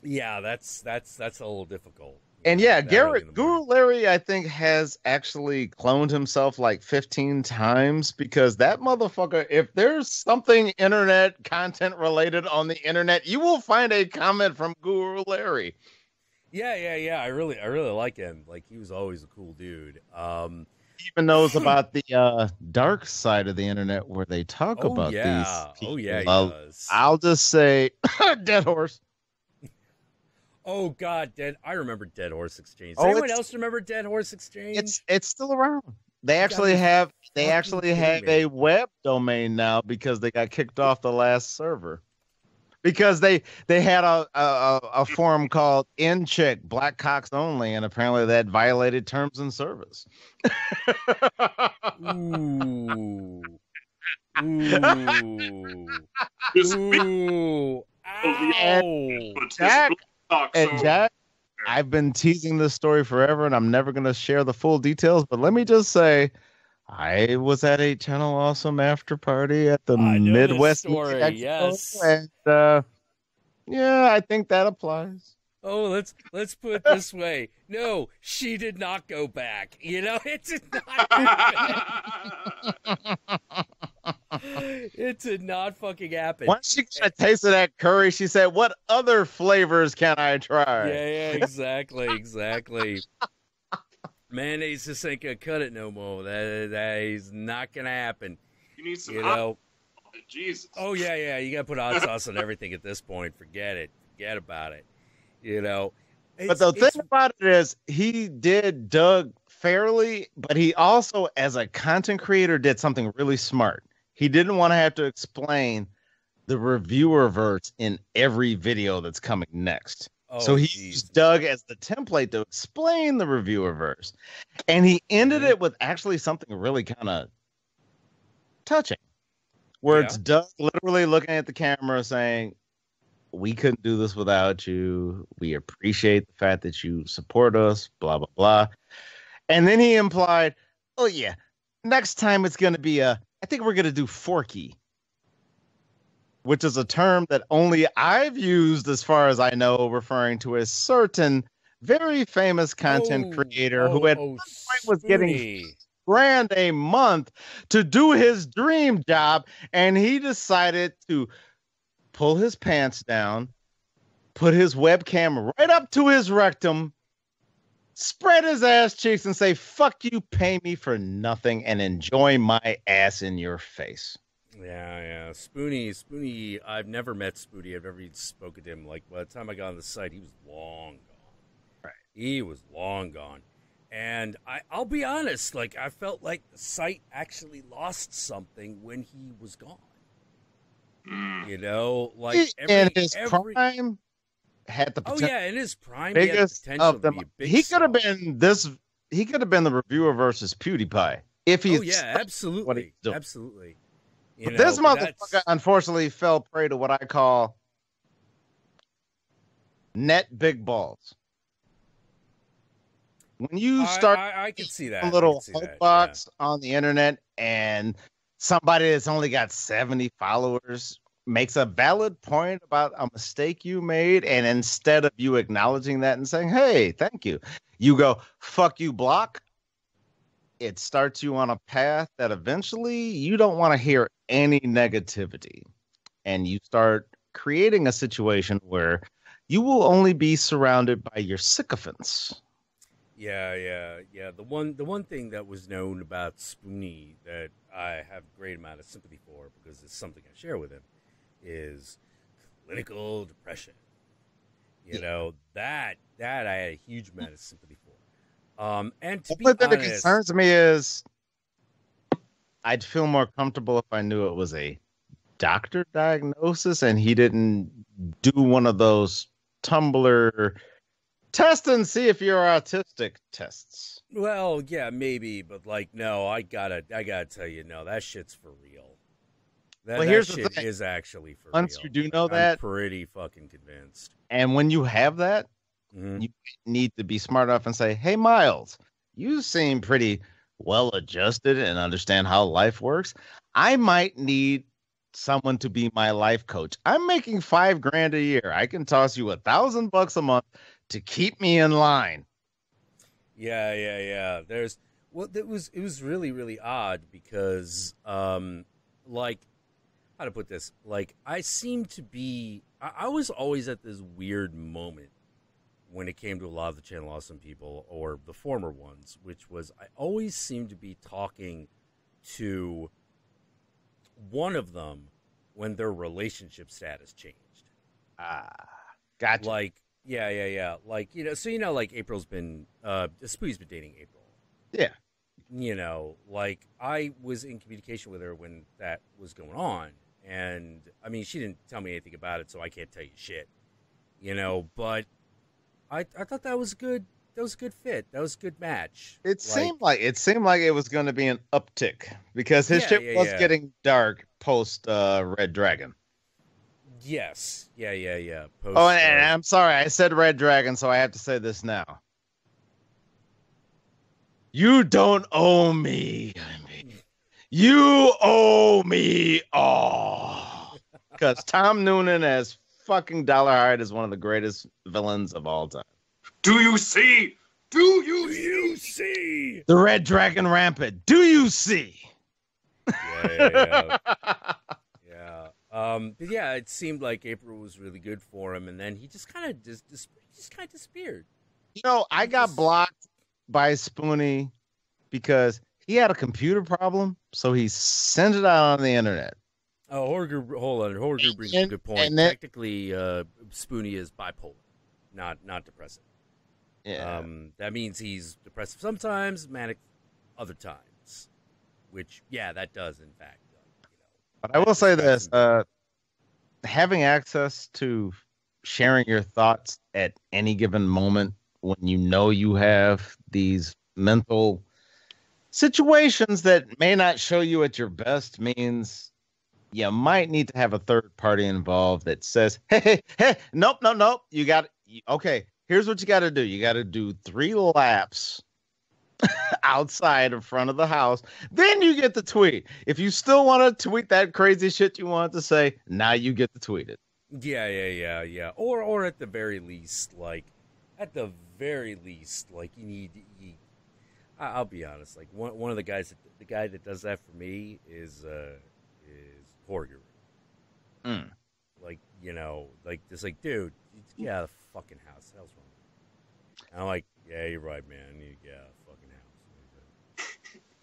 Yeah, that's a little difficult. And yeah, Guru Larry, I think, has actually cloned himself like 15 times because that motherfucker, if there's something internet content related on the internet, you will find a comment from Guru Larry. Yeah. I really like him. Like, he was always a cool dude. He even knows about the dark side of the internet where they talk about these people. Oh, yeah, he does. I'll just say, Dead Horse. Oh God, I remember Dead Horse Exchange. Does anyone else remember Dead Horse Exchange? It's still around. They actually have a web domain now because they got kicked off the last server. Because they had a forum called InChick, Black Cocks Only, and apparently that violated terms and service. Ooh. Ow. Jack, I've been teasing this story forever, and I'm never going to share the full details, but let me just say, I was at a Channel Awesome after party at the Midwest story, yes. And I think that applies. Oh, let's put it this way. No, she did not go back. It did not happen. It did not fucking happen. Once she got a taste of that curry, she said, "What other flavors can I try?" Yeah, exactly. Mayonnaise just ain't gonna cut it no more. That is not gonna happen. You need some hot Jesus. Oh yeah. You gotta put hot sauce on everything at this point. Forget about it. But the thing about it is, he did Doug fairly, but he also, as a content creator, did something really smart. He didn't want to have to explain the reviewer verse in every video that's coming next. So he used Doug as the template to explain the reviewer verse. And he ended it with actually something really kind of touching, where it's Doug literally looking at the camera saying, "We couldn't do this without you. We appreciate the fact that you support us, blah, blah, blah." And then he implied, "Oh, yeah, next time it's going to be I think we're going to do forky," which is a term that only I've used, as far as I know, referring to a certain very famous content creator who at one point was getting $1,000 a month to do his dream job, and he decided to pull his pants down, put his webcam right up to his rectum, spread his ass cheeks, and say, "Fuck you, pay me for nothing, and enjoy my ass in your face." Yeah. Spoonie, I've never met Spoonie. I've never even spoken to him. Like, by the time I got on the site, he was long gone. Right. He was long gone. And I'll be honest, like, I felt like the site actually lost something when he was gone. Like, in his prime, had the potential. Oh yeah, in his prime, biggest he had the potential of them. to be a big He could have been this. He could have been the reviewer versus PewDiePie if he. Oh yeah, absolutely, absolutely. But this motherfucker unfortunately fell prey to what I call net big balls. When you start, I can see that a little box on the internet, and somebody that's only got 70 followers makes a valid point about a mistake you made, and instead of you acknowledging that and saying, "Hey, thank you," you go, "Fuck you, block." It starts you on a path that eventually you don't want to hear any negativity, and you start creating a situation where you will only be surrounded by your sycophants. Yeah. The one thing that was known about Spoonie that I have a great amount of sympathy for, because it's something I share with him, is clinical depression. You know, that I had a huge amount of sympathy for. And to be honest, that concerns me is I'd feel more comfortable if I knew it was a doctor diagnosis and he didn't do one of those Tumblr test and see if you're autistic tests. Well, yeah, maybe, but like, no, I gotta tell you, no, that shit's for real. That shit is actually for real. Once you do know that, I'm pretty fucking convinced. And when you have that, you need to be smart enough and say, "Hey, Miles, you seem pretty well adjusted and understand how life works. I might need someone to be my life coach. I'm making $5,000 a year. I can toss you $1,000 a month to keep me in line." Yeah. It was really, really odd because, like, how to put this? Like, I seem to be, I was always at this weird moment when it came to a lot of the Channel Awesome people, or the former ones, which was I always seemed to be talking to one of them when their relationship status changed. Gotcha. Like, yeah. Like, like April's been, Spoonie's been dating April. Yeah. You know, like, I was in communication with her when that was going on. And, I mean, she didn't tell me anything about it, so I can't tell you shit. You know, but I thought that was good. That was a good fit. That was a good match. It seemed like it was going to be an uptick because his shit was getting dark post Red Dragon. Yes. Yeah. And I'm sorry, I said Red Dragon, so I have to say this now. You don't owe me. You owe me all. Because Tom Noonan as fucking Dollarhide is one of the greatest villains of all time. Do you see? Do you see? The Red Dragon rampant. Do you see? Yeah. But yeah, it seemed like April was really good for him, and then he just kind of disappeared. You know, I got blocked by Spoonie because he had a computer problem, so he sent it out on the internet. Oh, hold on. Horger brings a good point. Technically, Spoonie is bipolar, not depressive. Yeah. That means he's depressive sometimes, manic other times. Which, yeah, that does, in fact. But I will say this, having access to sharing your thoughts at any given moment when you know you have these mental situations that may not show you at your best means you might need to have a third party involved that says, hey, nope. You got, okay, here's what you got to do. You got to do 3 laps outside in front of the house. Then you get to tweet. If you still want to tweet that crazy shit you want to say, now you get to tweet it. Yeah. Or at the very least, you need. I'll be honest. Like one of the guys, the guy that does that for me is Horger. Like, just like, dude, get out of the fucking house. What the hell's wrong? And I'm like, yeah, you're right, man. You get out of the fucking house.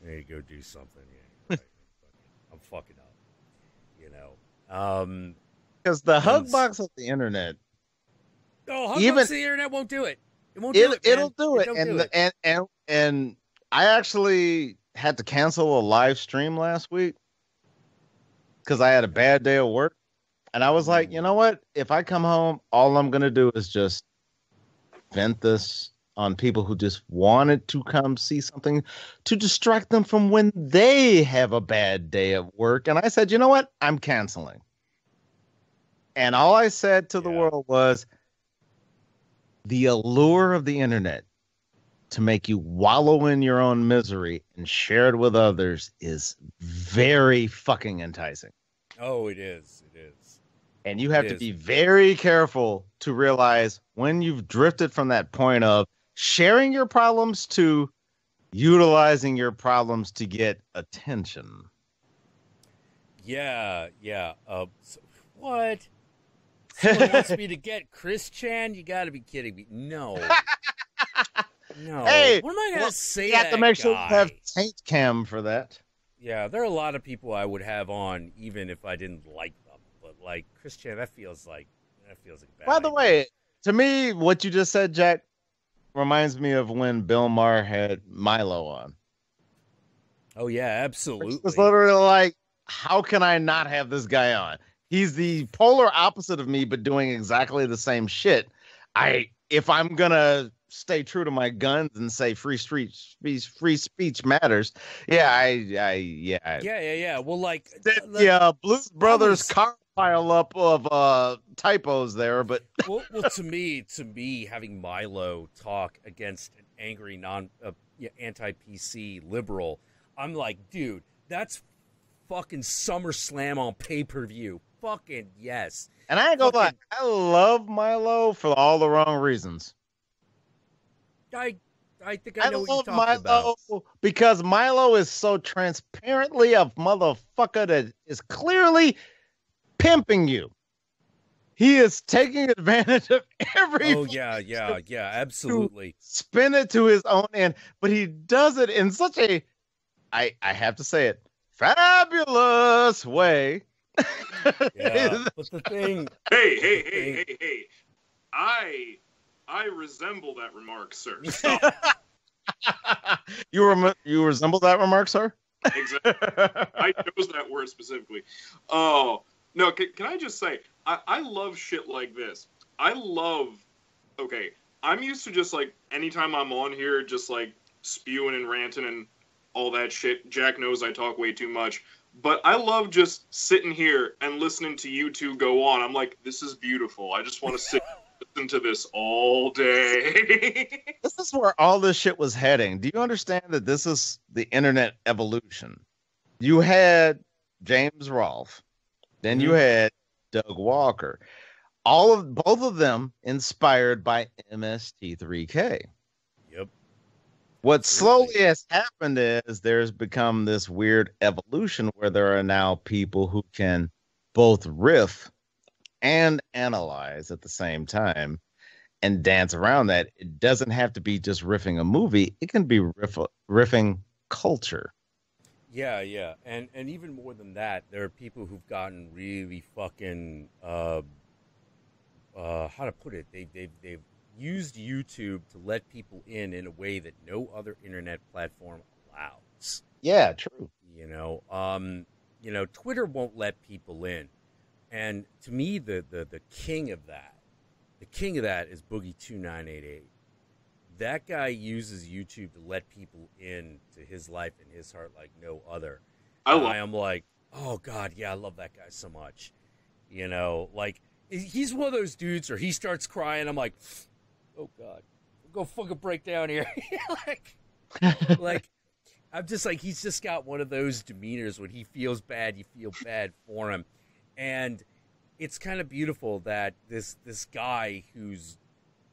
I need to go do something. Yeah, right. I'm fucking up. Because the hug box of the internet. Oh, hug box of the internet won't do it. It won't do it. It'll do it. And I actually had to cancel a live stream last week because I had a bad day at work. And I was like, you know what? If I come home, all I'm gonna do is just vent this on people who just wanted to come see something to distract them from when they have a bad day at work. And I said, you know what? I'm canceling. And all I said to the world was the allure of the internet to make you wallow in your own misery and share it with others is very fucking enticing. Oh, it is. It is. And you have to be very careful to realize when you've drifted from that point of sharing your problems to utilizing your problems to get attention. Yeah. What? Someone wants me to get Chris Chan? You got to be kidding me. No. No. Hey, what am I going to say? You have to make sure you have Taint Cam for that. Yeah, there are a lot of people I would have on even if I didn't like them. But like Chris Chan, that feels like a bad By the way, to me, what you just said, Jack, reminds me of when Bill Maher had Milo on. Oh yeah, absolutely. It was literally like, how can I not have this guy on? He's the polar opposite of me, but doing exactly the same shit. If I'm gonna stay true to my guns and say free speech matters. Yeah. Well, like Blues Brothers car pile up of typos there, but well, to me, having Milo talk against an angry anti-PC liberal, I'm like, dude, that's fucking SummerSlam on pay-per-view. Fucking yes. And I ain't gonna lie, I love Milo for all the wrong reasons. I think I know what you're talking Milo about. Because Milo is so transparently a motherfucker that is clearly pimping you. He is taking advantage of every. Oh yeah, absolutely. Spin it to his own end, but he does it in such a, I have to say it, fabulous way. Yeah, but the thing. Hey! I resemble that remark, sir. You resemble that remark, sir? Exactly. I chose that word specifically. Oh no! Can I just say I love shit like this. Okay, I'm used to just like anytime I'm on here, just like spewing and ranting and all that shit. Jack knows I talk way too much. But I love just sitting here and listening to you two go on. I'm like, this is beautiful. I just want to sit and listen to this all day. This is where all this shit was heading. Do you understand that this is the internet evolution? You had James Rolfe, then you had Doug Walker. Both of them inspired by MST3K. Yep. What slowly has happened is there's become this weird evolution where there are now people who can both riff and analyze at the same time and dance around that. It doesn't have to be just riffing a movie. It can be riffing culture. Yeah. And even more than that, there are people who've gotten really fucking, how to put it? They've used YouTube to let people in a way that no other internet platform allows. Yeah, true. Twitter won't let people in. And to me, the king of that is Boogie2988. That guy uses YouTube to let people in to his life and his heart like no other. I am like, oh God, yeah, I love that guy so much. Like he's one of those dudes where he starts crying. I'm like, oh God, go fucking break down here. like I'm just like, he's just got one of those demeanors when he feels bad, you feel bad for him. And it's kind of beautiful that this guy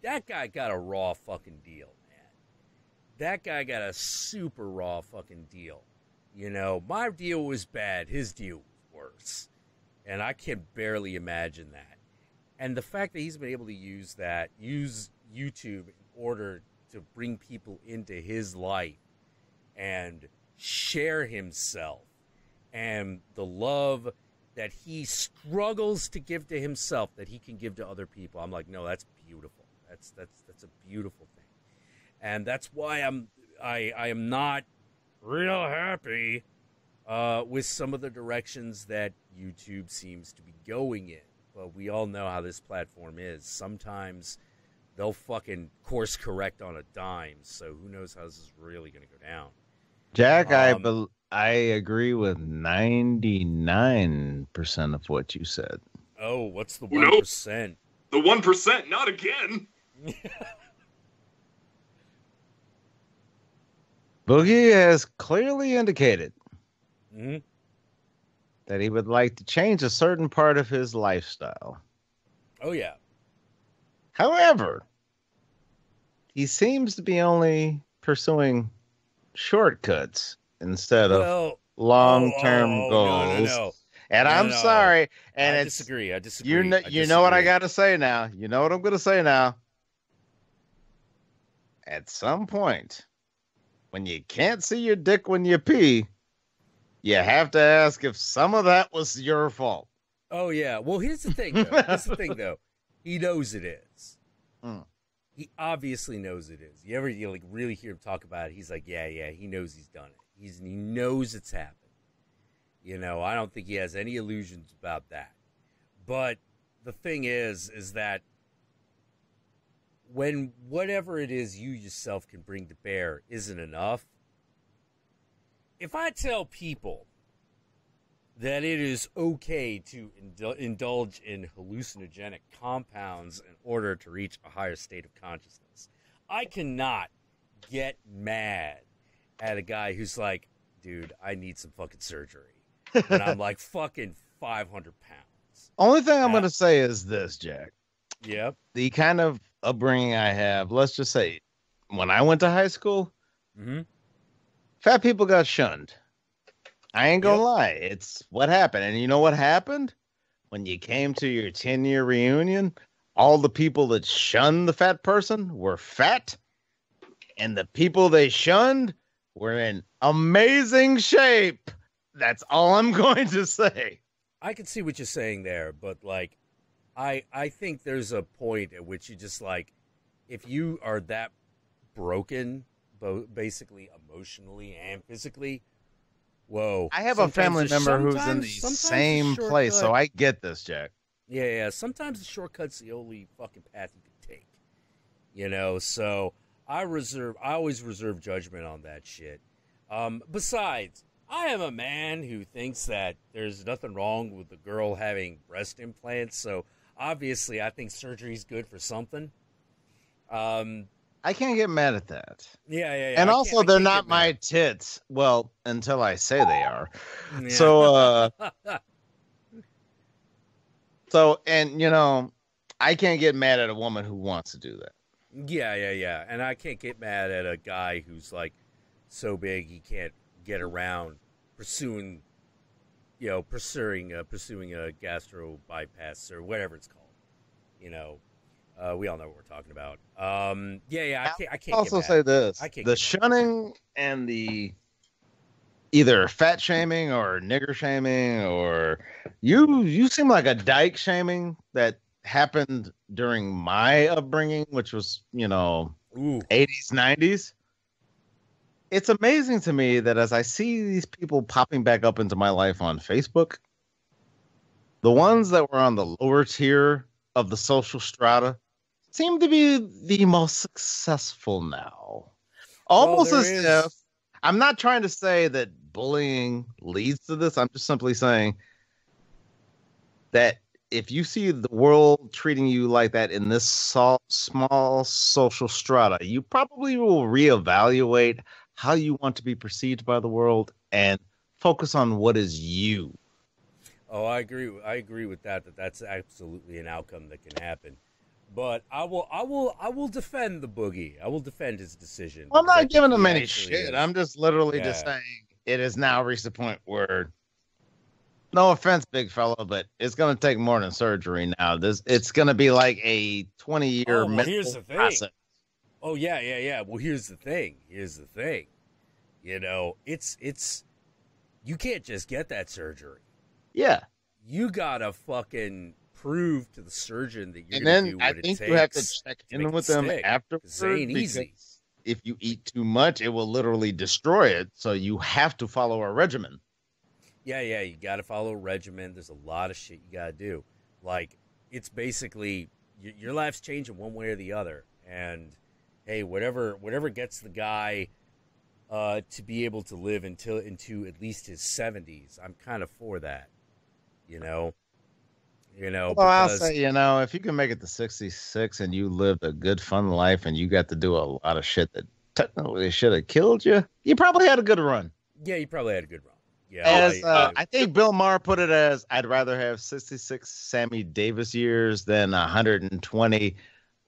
that guy got a raw fucking deal, man. That guy got a super raw fucking deal. My deal was bad. His deal was worse. And I can barely imagine that. And the fact that he's been able to use YouTube in order to bring people into his life and share himself and the love that he struggles to give to himself that he can give to other people. I'm like, no, that's beautiful. That's a beautiful thing. And that's why I am not real happy with some of the directions that YouTube seems to be going in. but we all know how this platform is. Sometimes they'll fucking course correct on a dime, so who knows how this is really going to go down. Jack, I agree with 99% of what you said. Oh, what's the 1%? The 1%, not again. Boogie has clearly indicated Mm-hmm. that he would like to change a certain part of his lifestyle. Oh, yeah. However, he seems to be only pursuing shortcuts instead of long-term goals. No. And I'm sorry. And I disagree. You know what I got to say now. You know what I'm going to say now. At some point, when you can't see your dick when you pee, you have to ask if some of that was your fault. Oh, yeah. Well, here's the thing, though. He knows it is. He obviously knows it is. You really hear him talk about it, he's like, yeah, he knows he's done it. He knows it's happened. You know, I don't think he has any illusions about that. But the thing is that when whatever it is you yourself can bring to bear isn't enough, if I tell people that it is okay to indulge in hallucinogenic compounds in order to reach a higher state of consciousness, I cannot get mad at a guy who's like, dude, I need some fucking surgery. And I'm like fucking 500 pounds. Only thing I'm going to say is this, Jack. Yep. The kind of upbringing I have, let's just say, when I went to high school, fat people got shunned. I ain't going to lie. It's what happened. And you know what happened? When you came to your 10-year reunion, all the people that shunned the fat person were fat. And the people they shunned were in amazing shape. That's all I'm going to say. I can see what you're saying there, but like, I think there's a point at which you just like, if you are that broken, basically emotionally and physically, whoa. I have a family member who's in the same place, so I get this, Jack. Yeah. Sometimes the shortcut's the only fucking path you can take. You know, so I always reserve judgment on that shit. Besides, I am a man who thinks that there's nothing wrong with the girl having breast implants, so obviously I think surgery's good for something. I can't get mad at that. Yeah. And also, they're not my tits. Well, until I say they are. Yeah. So, and you know, I can't get mad at a woman who wants to do that. Yeah. And I can't get mad at a guy who's like so big he can't get around pursuing a gastro bypass or whatever it's called. You know, we all know what we're talking about. I can't also say this: the shunning and the either fat shaming or nigger shaming, or you seem like a dyke shaming that happened during my upbringing, which was 80s, 90s. It's amazing to me that as I see these people popping back up into my life on Facebook, the ones that were on the lower tier of the social strata seem to be the most successful now. Almost as if, I'm not trying to say that bullying leads to this. I'm just simply saying that if you see the world treating you like that in this small social strata, you probably will reevaluate how you want to be perceived by the world and focus on what is you. Oh, I agree with that that's absolutely an outcome that can happen. But I will defend the boogie. I will defend his decision. I'm not giving him any shit. I'm just literally just saying it has now reached the point where, no offense, big fella, but it's going to take more than surgery now. It's going to be like a 20-year mental process. Oh, yeah. Well, here's the thing. You know, it's you can't just get that surgery. Yeah. You got to fucking prove to the surgeon that you're going to do what I it think takes. You have to check in with them afterwards. It ain't easy. If you eat too much, it will literally destroy it. So you have to follow a regimen. Yeah. You got to follow a regimen. There's a lot of shit you got to do. Like, it's basically your life's changing one way or the other, and hey, whatever gets the guy to be able to live into at least his 70s, I'm kind of for that. Well, I'll say, if you can make it to 66 and you lived a good, fun life and you got to do a lot of shit that technically should have killed you, you probably had a good run. Yeah, you probably had a good run. Yeah, I think Bill Maher put it as, I'd rather have 66 Sammy Davis years than 120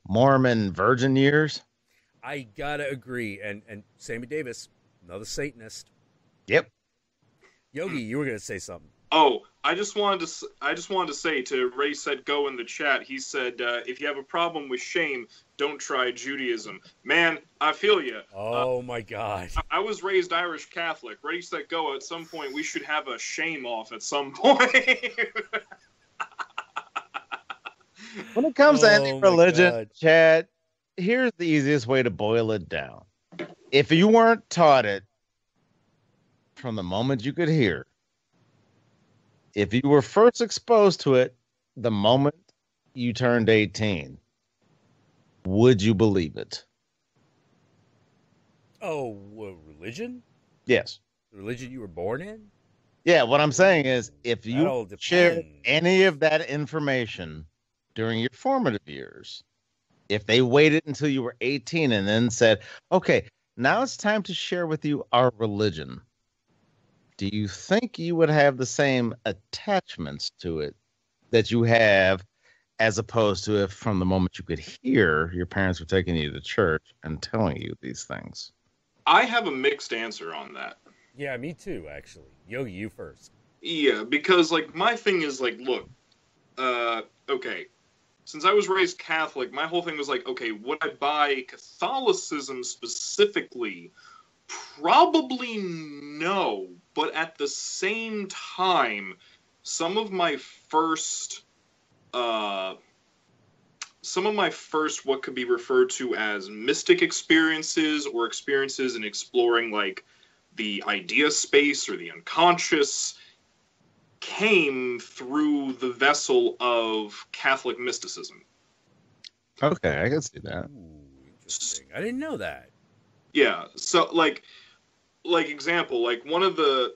Mormon virgin years. I gotta agree. And Sammy Davis, another Satanist. Yep. Yogi, you were gonna say something. Oh, I just wanted to say to Ray Set Go in the chat. He said, if you have a problem with shame, don't try Judaism. Man, I feel you. Oh my God. I was raised Irish Catholic. Ray Set Go. At some point, we should have a shame off. At some point. When it comes to any religion, Chad, here's the easiest way to boil it down. If you weren't taught it from the moment you could hear, if you were first exposed to it the moment you turned 18, would you believe it? Oh, religion? Yes. The religion you were born in? Yeah, what I'm saying is, if you shared any of that information during your formative years, if they waited until you were 18 and then said, okay, now it's time to share with you our religion, do you think you would have the same attachments to it that you have, as opposed to if from the moment you could hear your parents were taking you to church and telling you these things? I have a mixed answer on that. Yeah, me too, actually. Yogi, you first. Yeah, because, my thing is, look, okay, since I was raised Catholic, my whole thing was, okay, would I buy Catholicism specifically? Probably no, but at the same time, some of my first what could be referred to as mystic experiences or experiences in exploring the idea space or the unconscious came through the vessel of Catholic mysticism. Okay, I can see that. Ooh, interesting. I didn't know that. Yeah, so example, one of the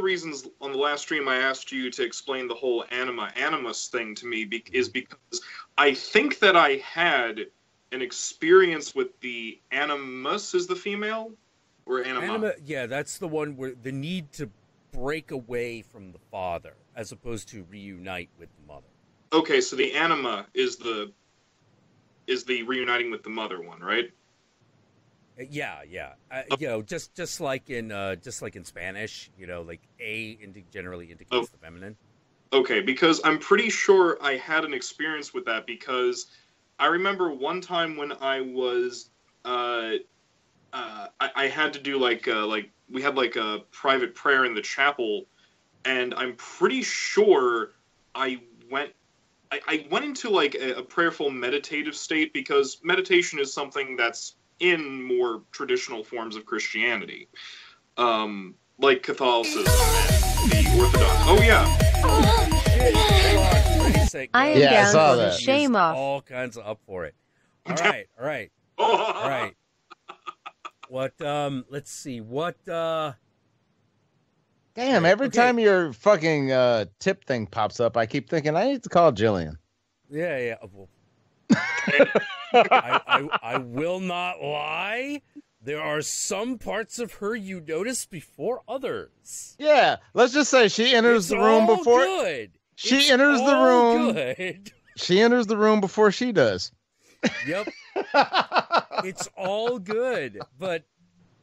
reasons on the last stream I asked you to explain the whole animus thing to me is because I think that I had an experience with the animus, is the female or anima? Yeah, that's the one where the need to break away from the father as opposed to reunite with the mother. Okay, so the anima is the reuniting with the mother one, right? Yeah. Just like in Spanish, a generally indicates the feminine. Okay, because I'm pretty sure I had an experience with that, because I remember one time when I was I had to do we had a private prayer in the chapel, and I'm pretty sure I went into a prayerful meditative state, because meditation is something that's in more traditional forms of Christianity, like Catholicism and the Orthodox. Oh yeah. I am down for the shame off. All kinds of up for it. All right. What? Let's see. What? Damn! Every time your fucking tip thing pops up, I keep thinking I need to call Jillian. Yeah. Well, I will not lie. There are some parts of her you notice before others. Yeah, let's just say she enters the room before. Good. She enters the room. Good. She enters the room before she does. Yep. It's all good, but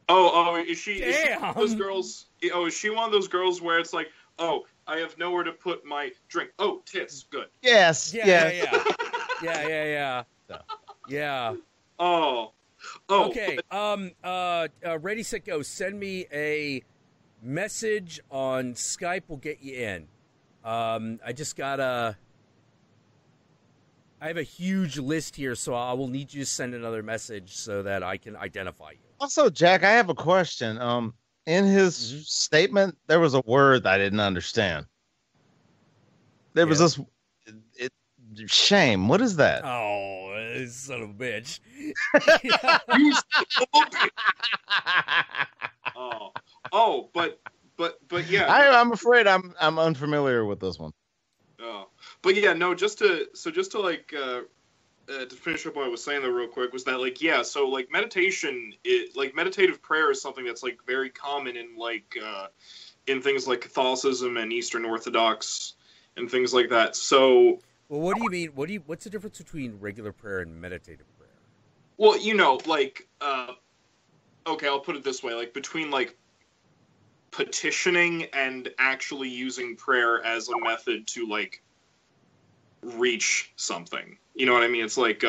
is she one of those girls? Oh, is she one of those girls where it's like, oh, I have nowhere to put my drink. Oh, tits, good. Yes. Yeah. Oh. Okay. Ready, set, go. Send me a message on Skype. We'll get you in. I have a huge list here, so I will need you to send another message so that I can identify you. Also, Jack, I have a question. In his statement, there was a word I didn't understand. There was Shame. What is that? Oh, son of a bitch. You son of a bitch. But yeah. I'm afraid I'm unfamiliar with this one. Oh, but yeah, no. Just to like to finish up what I was saying though, real quick, was that like so like meditation, meditative prayer is something that's like very common in like in things like Catholicism and Eastern Orthodox and things like that. So, well, what do you mean? What's the difference between regular prayer and meditative prayer? Well, like okay, I'll put it this way, like between like petitioning and actually using prayer as a method to like reach something. You know what I mean? It's like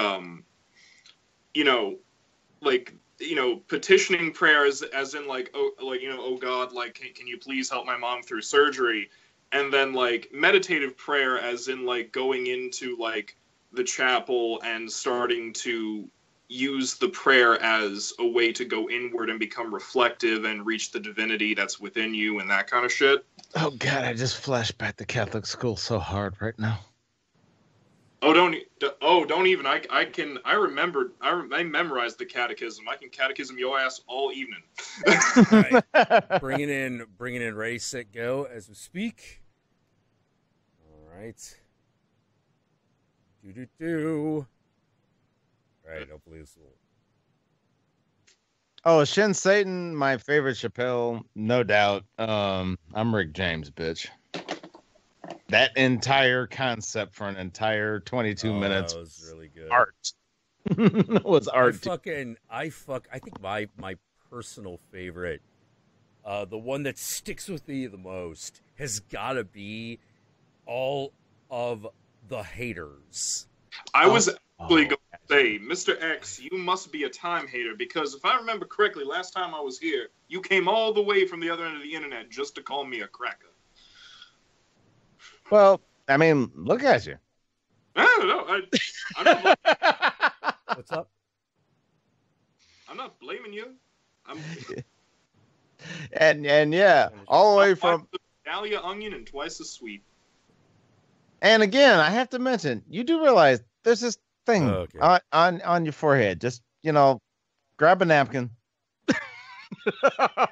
petitioning prayer as in like oh God, like can you please help my mom through surgery? And then like meditative prayer as in like going into like the chapel and starting to use the prayer as a way to go inward and become reflective and reach the divinity that's within you and that kind of shit. Oh God, I just flashed back to Catholic school so hard right now. Oh, don't even. I memorized the catechism. I can catechism your ass all evening. Right. Bringing in Ray, Set, Go as we speak. All right. Do. Right, hopefully this will. Oh, Shin Satan, my favorite Chappelle, no doubt. I'm Rick James, bitch. That entire concept for an entire 22 minutes was really good. Art. It was art. I think my personal favorite, the one that sticks with me the most, has got to be all of the haters. I was actually going to say, Mr. X, you must be a time hater, because if I remember correctly, last time I was here, you came all the way from the other end of the internet just to call me a cracker. Well, I mean, look at you. I don't know. I'm not What's up? I'm not blaming you. And yeah, all the way from Dahlia onion and twice as sweet. And again, I have to mention, you do realize there's this thing on your forehead. Just grab a napkin.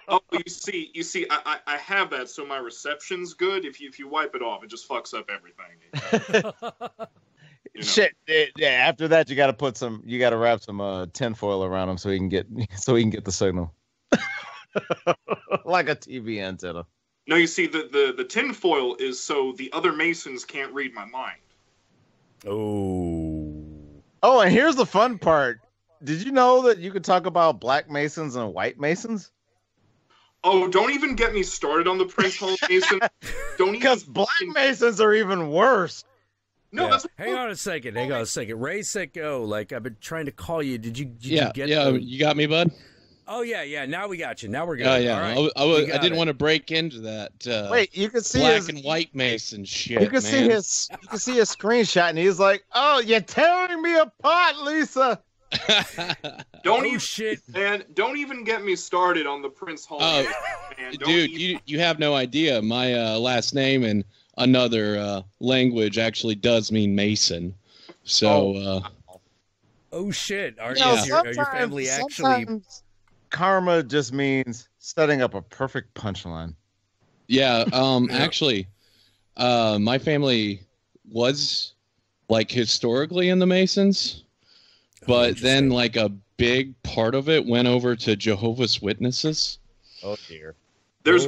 Oh, you see, I have that, so my reception's good. If you wipe it off, it just fucks up everything. Shit. Yeah. After that, you got to wrap some tinfoil around them so he can get the signal, like a TV antenna. No, you see, the tinfoil is so the other Masons can't read my mind. Oh, and here's the fun part. Did you know that you could talk about black Masons and white Masons? Oh, don't even get me started on the Prince Hall Mason. Because black Masons are even worse. No, that's Hang on a second. Ray, Set, Go. Like, I've been trying to call you. Did you get you got me, bud? Oh, yeah. Now we got you. Now we're good. Oh, yeah. All right. I didn't want to break into that. Wait, you can see black and white Mason shit. You can see his screenshot, and he's like, "Oh, you're tearing me apart, Lisa." Don't even get me started on the Prince Hall. Oh, man. Dude, you have no idea. My last name in another language actually does mean Mason. So. Oh shit! Are your family actually? Karma just means setting up a perfect punchline. Yeah. Actually, my family was like historically in the Masons. But then, like, a big part of it went over to Jehovah's Witnesses. Oh, dear. That's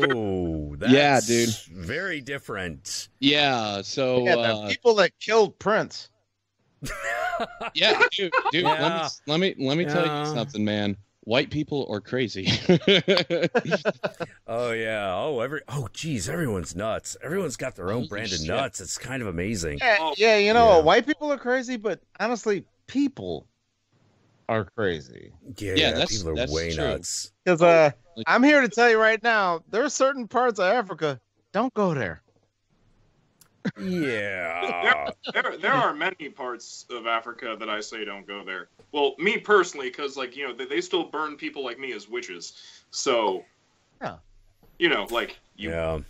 dude. Very different. Yeah, so... the people that killed Prince. Yeah, dude. Yeah. Let me tell you something, man. White people are crazy. Oh, yeah. Oh, geez, everyone's nuts. Everyone's got their own brand of nuts. It's kind of amazing. Yeah, white people are crazy, but honestly, people are crazy. Yeah, people are way true. nuts. Because I'm here to tell you right now, there are certain parts of Africa, don't go there. Yeah. There are many parts of Africa that I say don't go there. Well, me personally, because they still burn people like me as witches. So, yeah. like you. Yeah.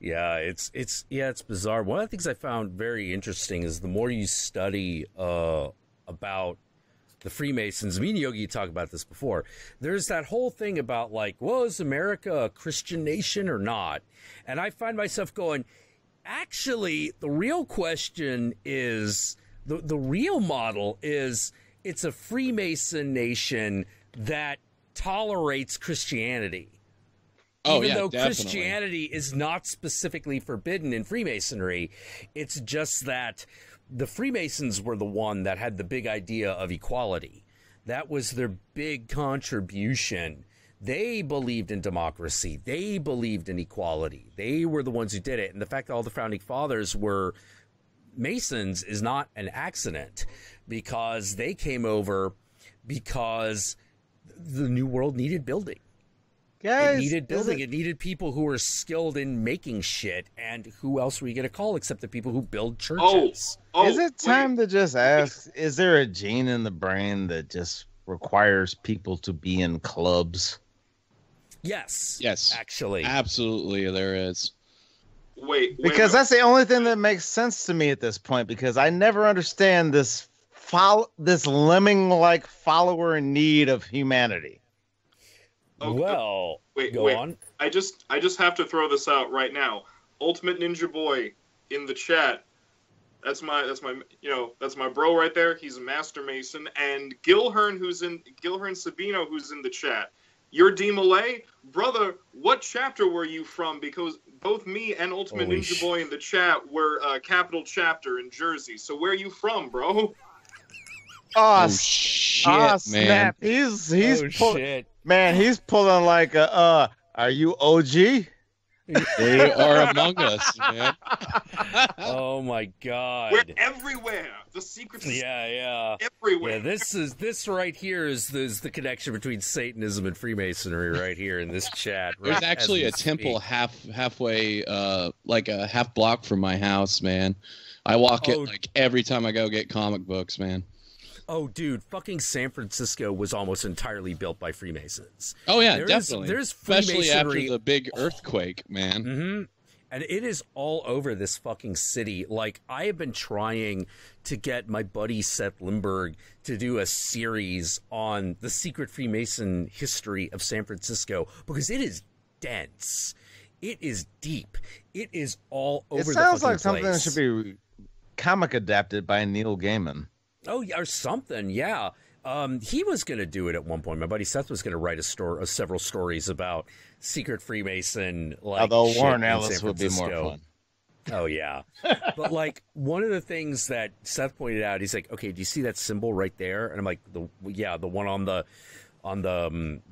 Yeah, it's bizarre. One of the things I found very interesting is the more you study about the Freemasons. Me and Yogi talked about this before. There's that whole thing about like, well, is America a Christian nation or not? And I find myself going, actually, the real question is, the real model is, it's a Freemason nation that tolerates Christianity. Even though definitely. Christianity is not specifically forbidden in Freemasonry, it's just that the Freemasons were the one that had the big idea of equality. That was their big contribution. They believed in democracy. They believed in equality. They were the ones who did it. And the fact that all the founding fathers were Masons is not an accident, because they came over because the New World needed building. Guys, it needed building. It needed people who were skilled in making shit. And who else were you going to call except the people who build churches? Is it time to just ask, is there a gene in the brain that just requires people to be in clubs? Yes. Actually. Absolutely, there is. Because that's the only thing that makes sense to me at this point, because I never understand this lemming-like follower in need of humanity. Okay. Well, go on. I just have to throw this out right now. Ultimate Ninja Boy in the chat. That's my bro right there. He's a master mason. And Gilhern Sabino, who's in the chat. You're D Malay, brother. What chapter were you from? Because both me and Ultimate Ninja Boy in the chat were Capital Chapter in Jersey. So where are you from, bro? Oh shit, man! Shit. Man, he's pulling like a. Are you OG? They are among us, man. Oh my god! We're everywhere. The secret is everywhere. Yeah, this right here is the connection between Satanism and Freemasonry right here in this chat. Right, there's actually a temple halfway, like a half block from my house, man. I walk it like every time I go get comic books, man. Oh, dude, fucking San Francisco was almost entirely built by Freemasons. Oh, yeah, definitely. There's especially after the big earthquake, man. Mm-hmm. And it is all over this fucking city. Like, I have been trying to get my buddy Seth Lindbergh to do a series on the secret Freemason history of San Francisco, because it is dense. It is deep. It is all over the fucking place. It sounds like something that should be comic adapted by Neil Gaiman. Oh, or something, yeah. He was going to do it at one point. My buddy Seth was going to write several stories about secret Freemason. Although Warren Ellis would be more fun. Oh, yeah. But, like, one of the things that Seth pointed out, he's like, okay, do you see that symbol right there? And I'm like, the one on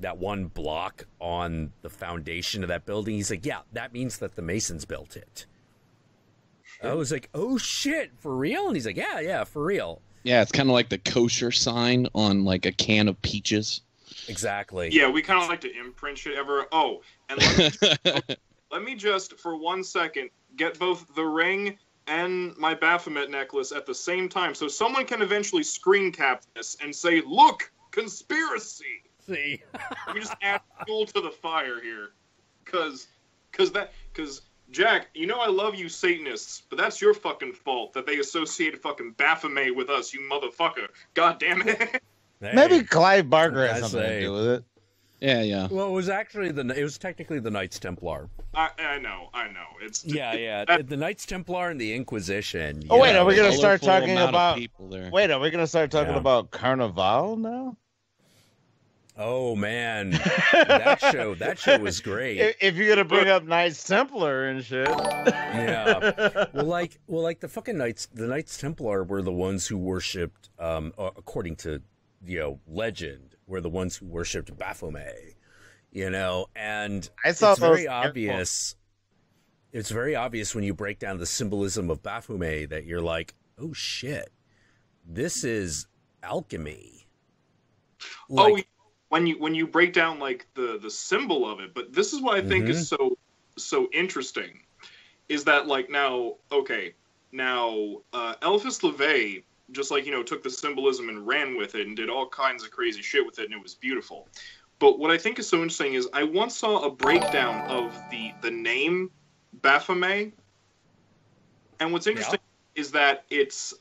that one block on the foundation of that building. He's like, yeah, that means that the Masons built it. I was like, oh, shit, for real? And he's like, yeah, for real. Yeah, it's kind of like the kosher sign on like a can of peaches. Exactly. Yeah, we kind of like to imprint shit ever. Oh, and let me just for 1 second get both the ring and my Baphomet necklace at the same time, so someone can eventually screen cap this and say, "Look, conspiracy." See, let me just add fuel to the fire here, because Jack, you know I love you Satanists, but that's your fucking fault that they associated fucking Baphomet with us, you motherfucker. God damn it. Hey, maybe Clive Barker has something to do with it. Yeah. Well, it was technically the Knights Templar. I know. It's the Knights Templar and the Inquisition. Oh wait, are we gonna start talking about? Wait, are we gonna start talking about Carnival now? Oh man, that show was great. If you're gonna bring up Knights Templar and shit, yeah. Well, like the fucking the Knights Templar were the ones who worshipped, according to legend, were the ones who worshipped Baphomet. And it's very obvious. It's very obvious when you break down the symbolism of Baphomet that you're like, oh shit, this is alchemy. When you break down like the symbol of it, but this is what I think is so interesting, is that like now Eliphas LeVay just took the symbolism and ran with it and did all kinds of crazy shit with it, and it was beautiful. But what I think is so interesting is I once saw a breakdown of the name Baphomet. And what's interesting is that it's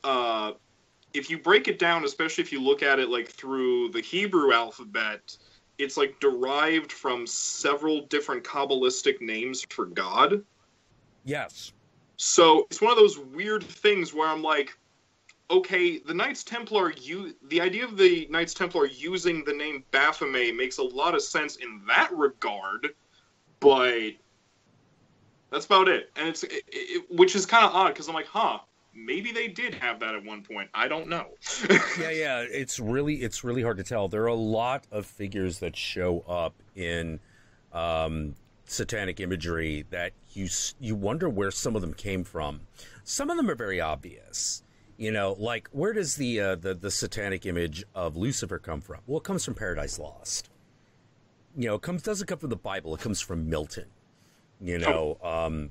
if you break it down, especially if you look at it like through the Hebrew alphabet, it's like derived from several different Kabbalistic names for God. Yes. So it's one of those weird things where I'm like, okay, the Knights Templar, the idea of the Knights Templar using the name Baphomet makes a lot of sense in that regard, but that's about it. And which is kind of odd, because I'm like, maybe they did have that at one point. I don't know. yeah. It's really hard to tell. There are a lot of figures that show up in satanic imagery that you wonder where some of them came from. Some of them are very obvious. You know, like, where does the satanic image of Lucifer come from? Well, it comes from Paradise Lost. You know, it doesn't come from the Bible. It comes from Milton. You know,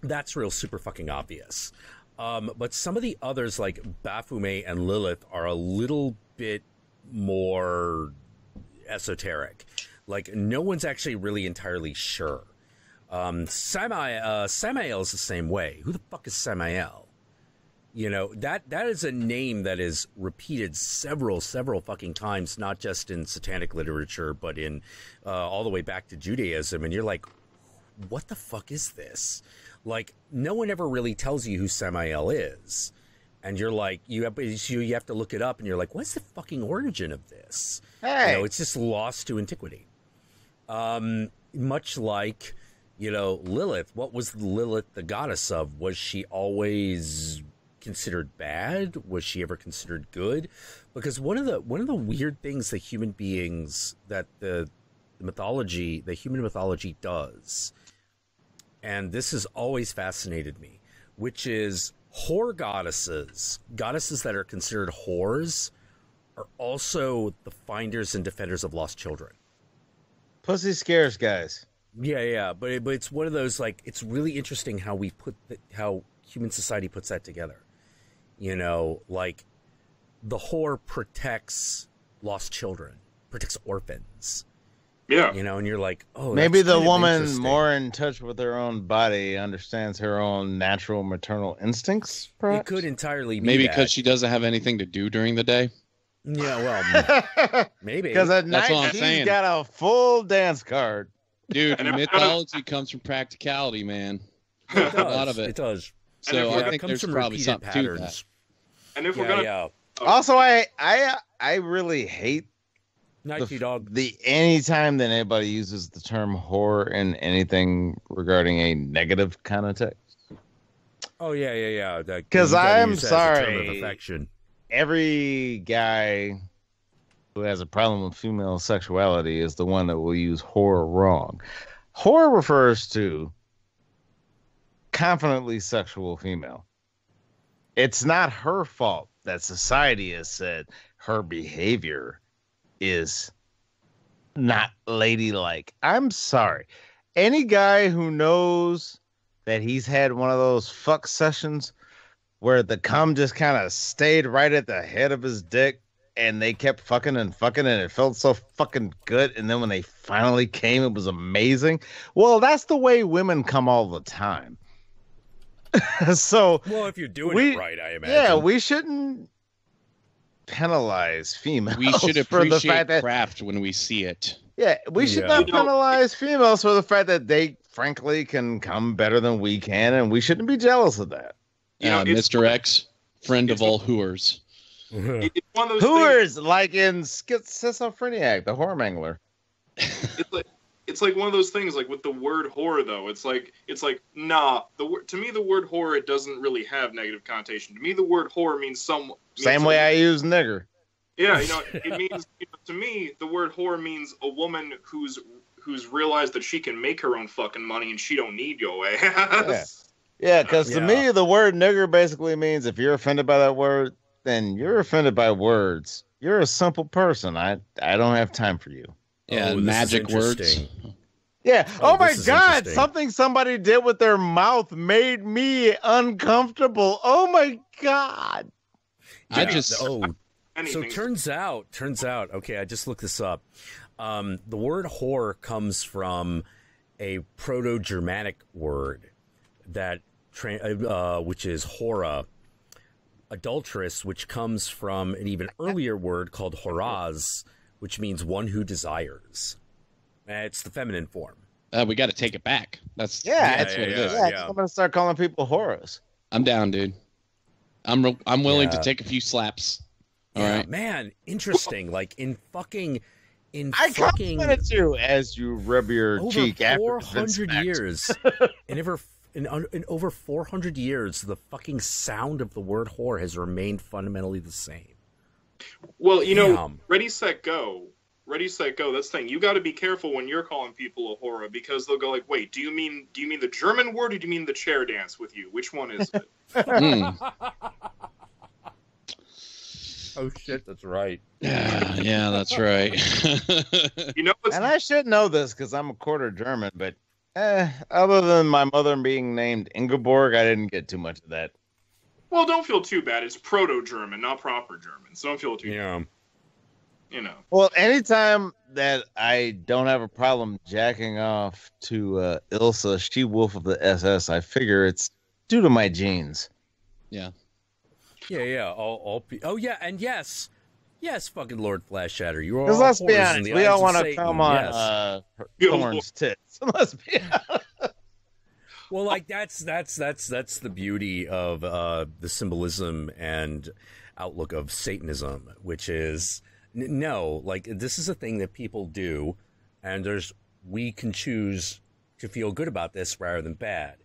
that's real super fucking obvious. But some of the others, like Baphomet and Lilith, are a little bit more esoteric. Like, no one's actually really entirely sure. Samael is the same way. Who the fuck is Samael? You know, that is a name that is repeated several fucking times, not just in satanic literature, but in all the way back to Judaism. And you're like, what the fuck is this? Like, no one ever really tells you who Samael is. And you're like, you have to look it up, and you're like, what's the fucking origin of this? Hey. You know, it's just lost to antiquity. Much like, you know, Lilith. What was Lilith the goddess of? Was she always considered bad? Was she ever considered good? Because one of the weird things that human beings, that the human mythology does, and this has always fascinated me, which is whore goddesses that are considered whores, are also the finders and defenders of lost children. Pussy scares, guys. Yeah, but it's one of those, like, it's really interesting how how human society puts that together. You know, like, the whore protects lost children, protects orphans. Yeah. You know, and you're like, oh, maybe the woman more in touch with her own body understands her own natural maternal instincts, perhaps? It could entirely be maybe because she doesn't have anything to do during the day. Yeah, well, maybe. Because at night she's got a full dance card. Dude, mythology comes from practicality, man. It does. A lot of it. It does. So I think there's probably something to that. And if we're gonna, also, I really hate anytime that anybody uses the term whore in anything regarding a negative context. Oh yeah. Because I'm sorry, term of affection. Every guy who has a problem with female sexuality is the one that will use whore wrong. Whore refers to confidently sexual female. It's not her fault that society has said her behavior is not ladylike. I'm sorry. Any guy who knows that he's had one of those fuck sessions where the cum just kind of stayed right at the head of his dick and they kept fucking and it felt so fucking good, and then when they finally came, it was amazing. Well, that's the way women come all the time. So, well, if you're doing it right, I imagine. Yeah, we shouldn't penalize females. We should appreciate craft when we see it. Yeah, we should not penalize females for the fact that they, frankly, can come better than we can, and we shouldn't be jealous of that. Mr. X, friend of all whores. It's one of those whores, like in Schizophreniac, the whore mangler. It's like one of those things, like with the word whore, though. It's like nah. To me, the word whore, it doesn't really have negative connotation. To me, the word whore means same way I use nigger. Yeah, it means to me, the word whore means a woman who's realized that she can make her own fucking money and she don't need your ass. Yeah, because to me, the word nigger basically means if you're offended by that word, then you're offended by words. You're a simple person. I don't have time for you. Yeah, magic words. Yeah. Oh my God! Something somebody did with their mouth made me uncomfortable. Oh my God! So turns out. Okay, I just looked this up. The word whore comes from a Proto-Germanic word which is hora, adulteress, which comes from an even earlier word called horaz, which means one who desires. It's the feminine form. We got to take it back. That's what it is. Yeah, I'm gonna start calling people horas. I'm down, dude. I'm willing to take a few slaps. All right, man. Interesting. Like in fucking. I complimented you as you rub your cheek after 400 years. In over 400 years, the fucking sound of the word whore has remained fundamentally the same. Well, you know, Ready, Set, Go. That's the thing. You got to be careful when you're calling people a whore, because they'll go like, "Wait, do you mean the German word, or do you mean the chair dance with you? Which one is it?" Oh shit, that's right. Yeah, that's right. You know, and I should know this because I'm a quarter German, but other than my mother being named Ingeborg, I didn't get too much of that. Well, don't feel too bad. It's Proto-German, not proper German, so don't feel too bad. You know. Well, anytime that I don't have a problem jacking off to Ilsa, She-Wolf of the SS, I figure it's due to my genes. Yeah. Yeah. Oh yeah, and yes, fucking Lord Flash Shatter. You are. Because let's be honest, we don't want to come on Thorn's tits. Let's be honest. Well, like that's the beauty of the symbolism and outlook of Satanism, which is no, like this is a thing that people do, and we can choose to feel good about this rather than bad.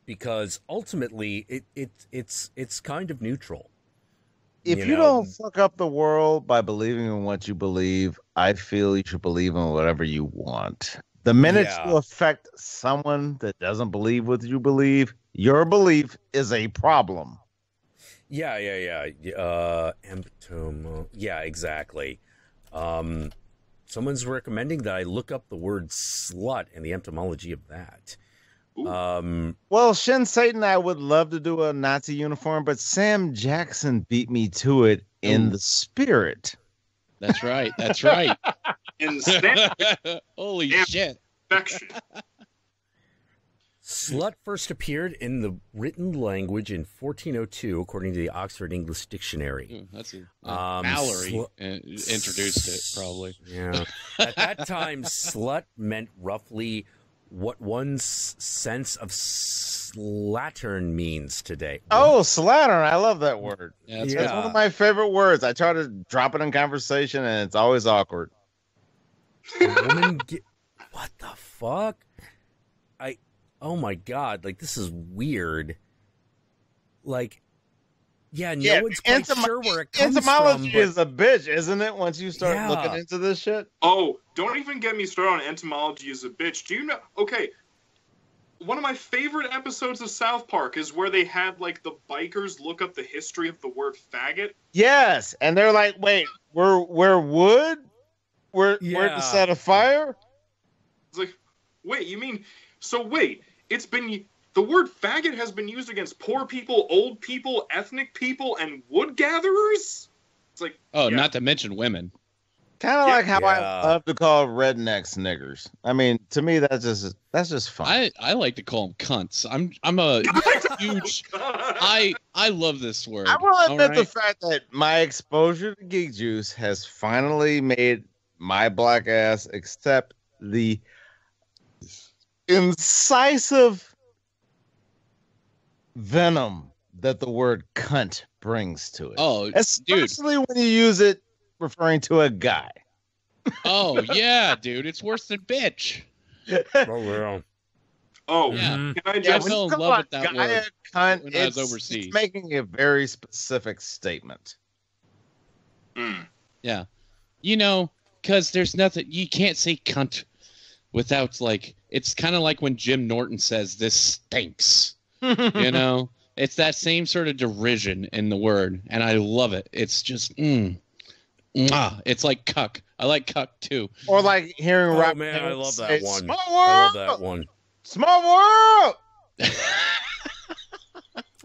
Because ultimately, it's kind of neutral. If you don't fuck up the world by believing in what you believe, I feel you should believe in whatever you want. The minute you affect someone that doesn't believe what you believe, your belief is a problem. Yeah. Yeah, exactly. Someone's recommending that I look up the word slut and the etymology of that. Well, Shin Satan, I would love to do a Nazi uniform, but Sam Jackson beat me to it in the spirit. That's right. Holy shit. Perfection. Slut first appeared in the written language in 1402, according to the Oxford English Dictionary. That's Mallory introduced it, probably. Yeah. At that time, slut meant roughly what one's sense of slattern means today. Oh, slattern. I love that word. Yeah, it's one of my favorite words. I try to drop it in conversation, and it's always awkward. What the fuck? Oh my god, like this is weird. Like, no one's quite sure where it comes entomology from. Is a bitch, isn't it? Once you start looking into this shit. Oh, don't even get me started on entomology is a bitch. Do you know? Okay, one of my favorite episodes of South Park is where they had like the bikers look up the history of the word faggot. Yes, and they're like, "Wait, we're wood? We're to set a fire?" It's like, wait, you mean? So wait, the word faggot has been used against poor people, old people, ethnic people, and wood gatherers? It's like... not to mention women. Kind of like how I love to call rednecks niggers. I mean, to me, that's just fun. I like to call them cunts. I'm a huge... I love this word. I will admit the fact that my exposure to Geek Juice has finally made my black ass accept the incisive venom that the word cunt brings to it. Oh, especially when you use it referring to a guy. Oh, yeah, dude. It's worse than bitch. Oh, well. Oh, yeah. Can I just... I fell in love with that word cunt, when I was overseas. It's making a very specific statement. Yeah. Because there's nothing... You can't say cunt without, like... It's kind of like when Jim Norton says, "This stinks." It's that same sort of derision in the word, and I love it. It's just, it's like cuck. I like cuck, too. Or like hearing Rock. Oh, man, I love that one. Small world! I love that one. Small world!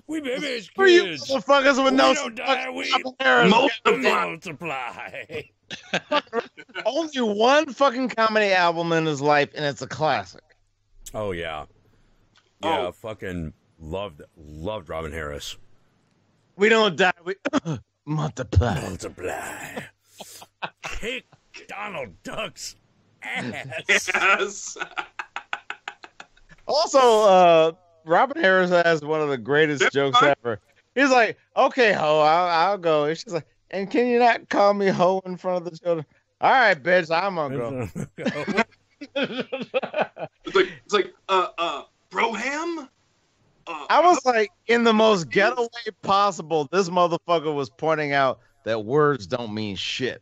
We babies, kids. For you motherfuckers with no... don't die, we multiply. Only one fucking comedy album in his life, and it's a classic. Oh, yeah. Yeah, fucking loved Robin Harris. We don't die. We multiply. Multiply. Kick Donald Duck's ass. Yes. Also, Robin Harris has one of the greatest jokes ever. He's like, "Okay, ho, I'll go." And she's like, "And can you not call me ho in front of the children?" All right, bitch, I'm gonna go. It's like, Broham? I was like, in the most ghetto way possible, this motherfucker was pointing out that words don't mean shit.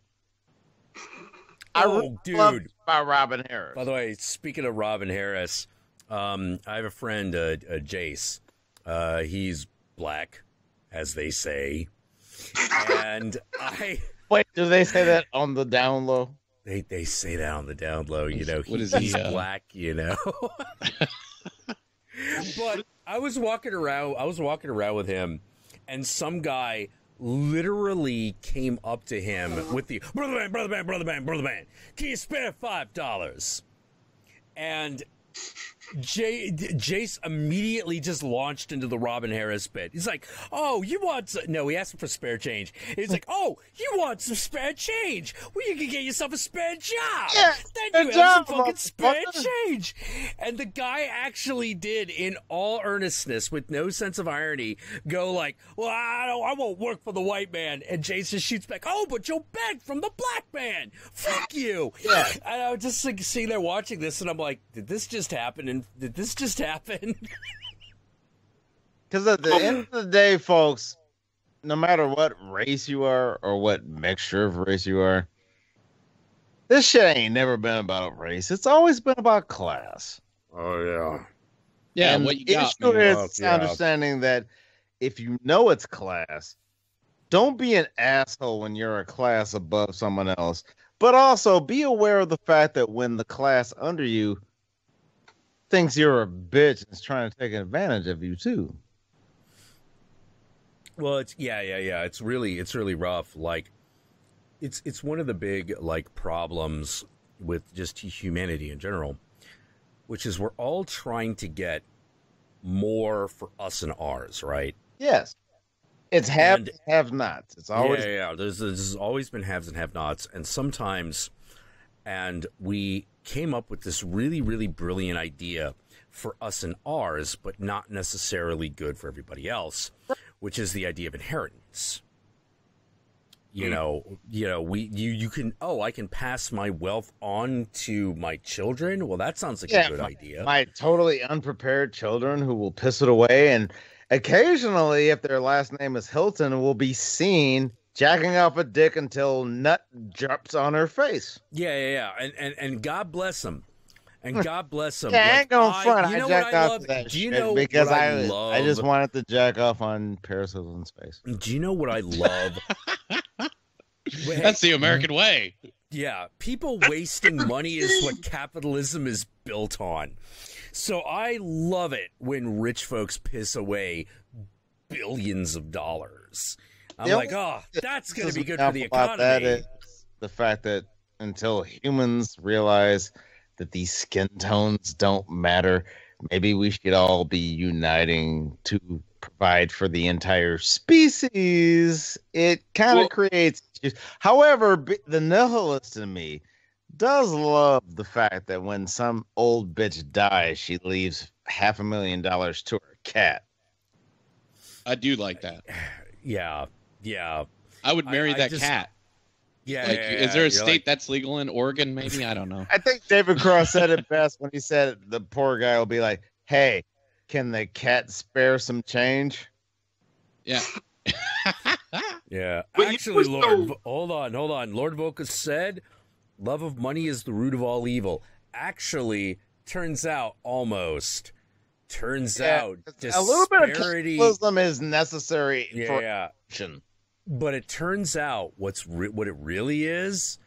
Dude. About Robin Harris. By the way, speaking of Robin Harris, I have a friend, Jace. He's black, as they say. And Wait, do they say that on the down low? They say that on the down low, you know. He's black, you know. But I was walking around with him, and some guy literally came up to him with the brother man, can you spare $5? And Jace immediately just launched into the Robin Harris bit. He's like, "Oh, you want some?" No, he asked him for spare change. He's like, "Oh, you want some spare change? Well, you can get yourself a spare job. Yeah, then you have some fucking spare change." And the guy actually did, in all earnestness, with no sense of irony, go like, "Well, I won't work for the white man." And Jace just shoots back, "Oh, but you'll beg from the black man. Fuck you." Yeah. And I was just like sitting there watching this, and I'm like, did this just happen? And did this just happen? Because at the end of the day, folks, no matter what race you are or what mixture of race you are, this shit ain't never been about race. It's always been about class. Oh, yeah. Yeah, and what you the got, issue man. is understanding that if you know it's class, don't be an asshole when you're a class above someone else. But also be aware of the fact that when the class under you thinks you're a bitch and is trying to take advantage of you too. Well, it's yeah. It's really rough. Like, it's one of the big like problems with just humanity in general, which is we're all trying to get more for us and ours, right? Yes, it's have nots. It's always There's always been haves and have nots, and sometimes, and we came up with this really, really brilliant idea for us and ours, but not necessarily good for everybody else, which is the idea of inheritance. You can, I can pass my wealth on to my children. Well, that sounds like a good idea. My totally unprepared children who will piss it away, and occasionally, if their last name is Hilton, will be seen jacking off a dick until nut drops on her face. Yeah. And God bless them. And God bless them. Yeah, I ain't going front. I jacked off to that shit because I just wanted to jack off on Paris Hilton's face. Do you know what I love? That's the American way. Yeah, people wasting money is what capitalism is built on. So I love it when rich folks piss away billions of dollars. I'm like, oh, that's going to be good for the economy. That is the fact that until humans realize that these skin tones don't matter, maybe we should all be uniting to provide for the entire species. It kind of creates issues. However, the nihilist in me does love the fact that when some old bitch dies, she leaves $500,000 to her cat. I do like that. Yeah. I would marry that cat. Yeah. Is there a state that's legal in Oregon? Maybe, I don't know. I think David Cross said it best when he said the poor guy will be like, "Hey, can the cat spare some change?" Yeah. Yeah. Actually, hold on. Lord Voca said, "Love of money is the root of all evil." Actually, turns out disparity. A little bit of capitalism is necessary for action. But it turns out what it really is,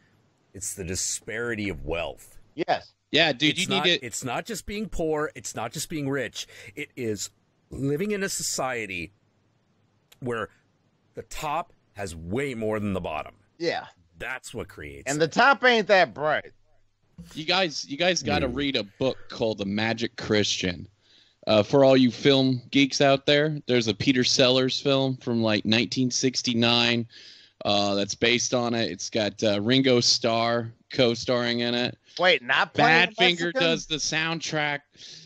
it's the disparity of wealth. Yes. Yeah, dude, It's not just being poor. It's not just being rich. It is living in a society where the top has way more than the bottom. Yeah. That's what creates. And the top ain't that bright. You guys got to read a book called The Magic Christian. For all you film geeks out there, there's a Peter Sellers film from like 1969 that's based on it. It's got Ringo Starr co-starring in it. Wait, not playing Badfinger does the soundtrack.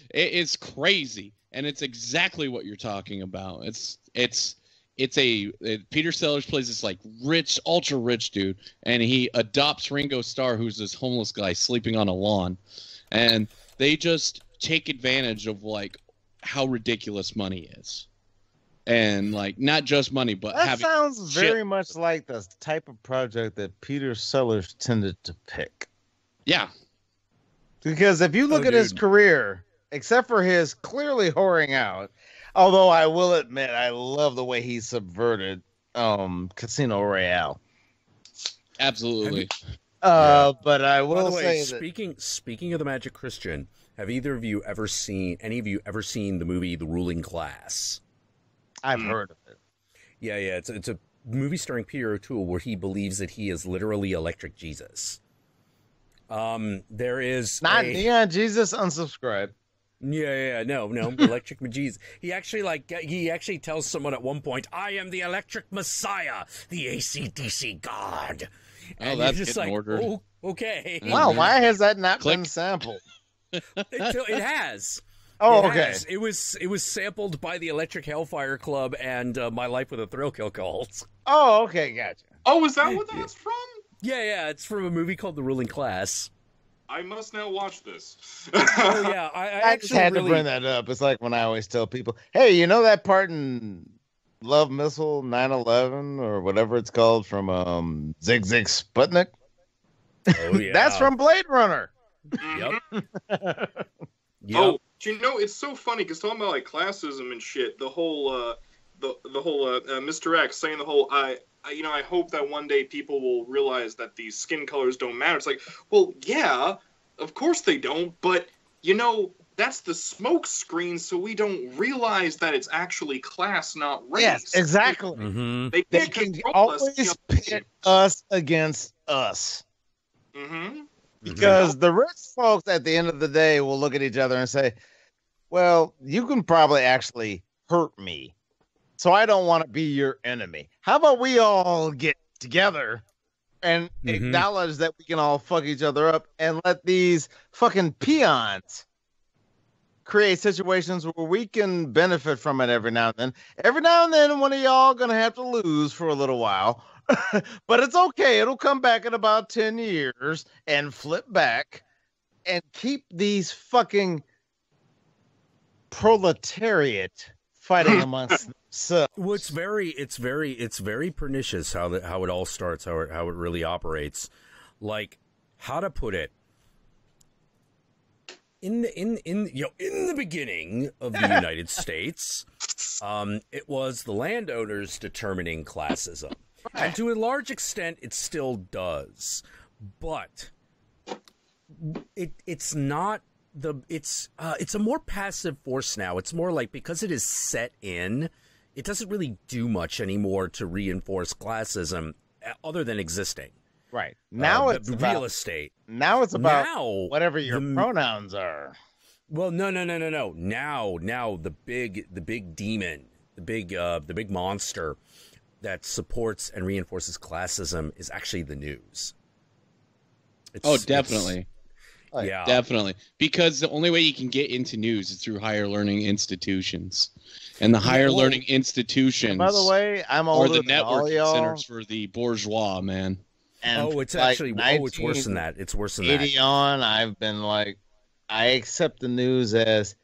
It is crazy, and it's exactly what you're talking about. Peter Sellers plays this like rich, ultra rich dude, and he adopts Ringo Starr, who's this homeless guy sleeping on a lawn, and they just take advantage of like how ridiculous money is, and like not just money, but that sounds very much like the type of project that Peter Sellers tended to pick. Yeah, because if you look at his career, except for his clearly whoring out, although I will admit I love the way he subverted Casino Royale. Absolutely. But I will say speaking of the Magic Christian, have either of you ever seen the movie The Ruling Class? I've heard of it. Yeah, it's a movie starring Peter O'Toole where he believes that he is literally Electric Jesus. There is not Neon Jesus. Unsubscribe. Yeah, no, Electric Jesus. He actually tells someone at one point, "I am the Electric Messiah, the AC/DC God." And that's just like, ordered. Oh, okay. Wow, why has that not been sampled? It has. Oh, okay. It was sampled by the Electric Hellfire Club and My Life with a Thrill Kill Cult. Oh, okay, gotcha. Oh, is that what that's from? Yeah, it's from a movie called The Ruling Class. I must now watch this. Oh yeah, I just had to bring that up. It's like when I always tell people, "Hey, you know that part in Love Missile 9/11 or whatever it's called from Zig Zig Sputnik?" Oh yeah, that's from Blade Runner. Yep. Oh, you know, it's so funny because talking about like classism and shit. The whole Mr. X saying the whole I hope that one day people will realize that these skin colors don't matter. It's like, well, yeah, of course they don't, but, you know, that's the smoke screen, so we don't realize that it's actually class, not race. Yes, exactly. Mm-hmm. They can always pit us against us. Mm-hmm. Because the rich folks at the end of the day will look at each other and say, well, you can probably actually hurt me, so I don't want to be your enemy. How about we all get together and acknowledge that we can all fuck each other up and let these fucking peons create situations where we can benefit from it every now and then. Every now and then, one of y'all gonna have to lose for a little while, but it's okay. It'll come back in about 10 years and flip back and keep these fucking proletariat fighting amongst themselves. Well, it's very pernicious how it all starts, how it really operates. Like, how to put it? In the beginning of the United States, it was the landowners determining classism, and to a large extent, it still does. But it's not it's a more passive force now. It's more like, because it is set in, it doesn't really do much anymore to reinforce classism other than existing. Right. Now it's about real estate. Now it's about whatever your pronouns are. Well, no. Now the big demon, the big monster that supports and reinforces classism is actually the news. Definitely. Yeah, definitely. Because the only way you can get into news is through higher learning institutions, and the higher learning institutions. By the way, I'm older the than all y'all. Centers for the bourgeois, man. And it's actually it's worse than that. It's worse than that. 80 on, I've been like, I accept the news as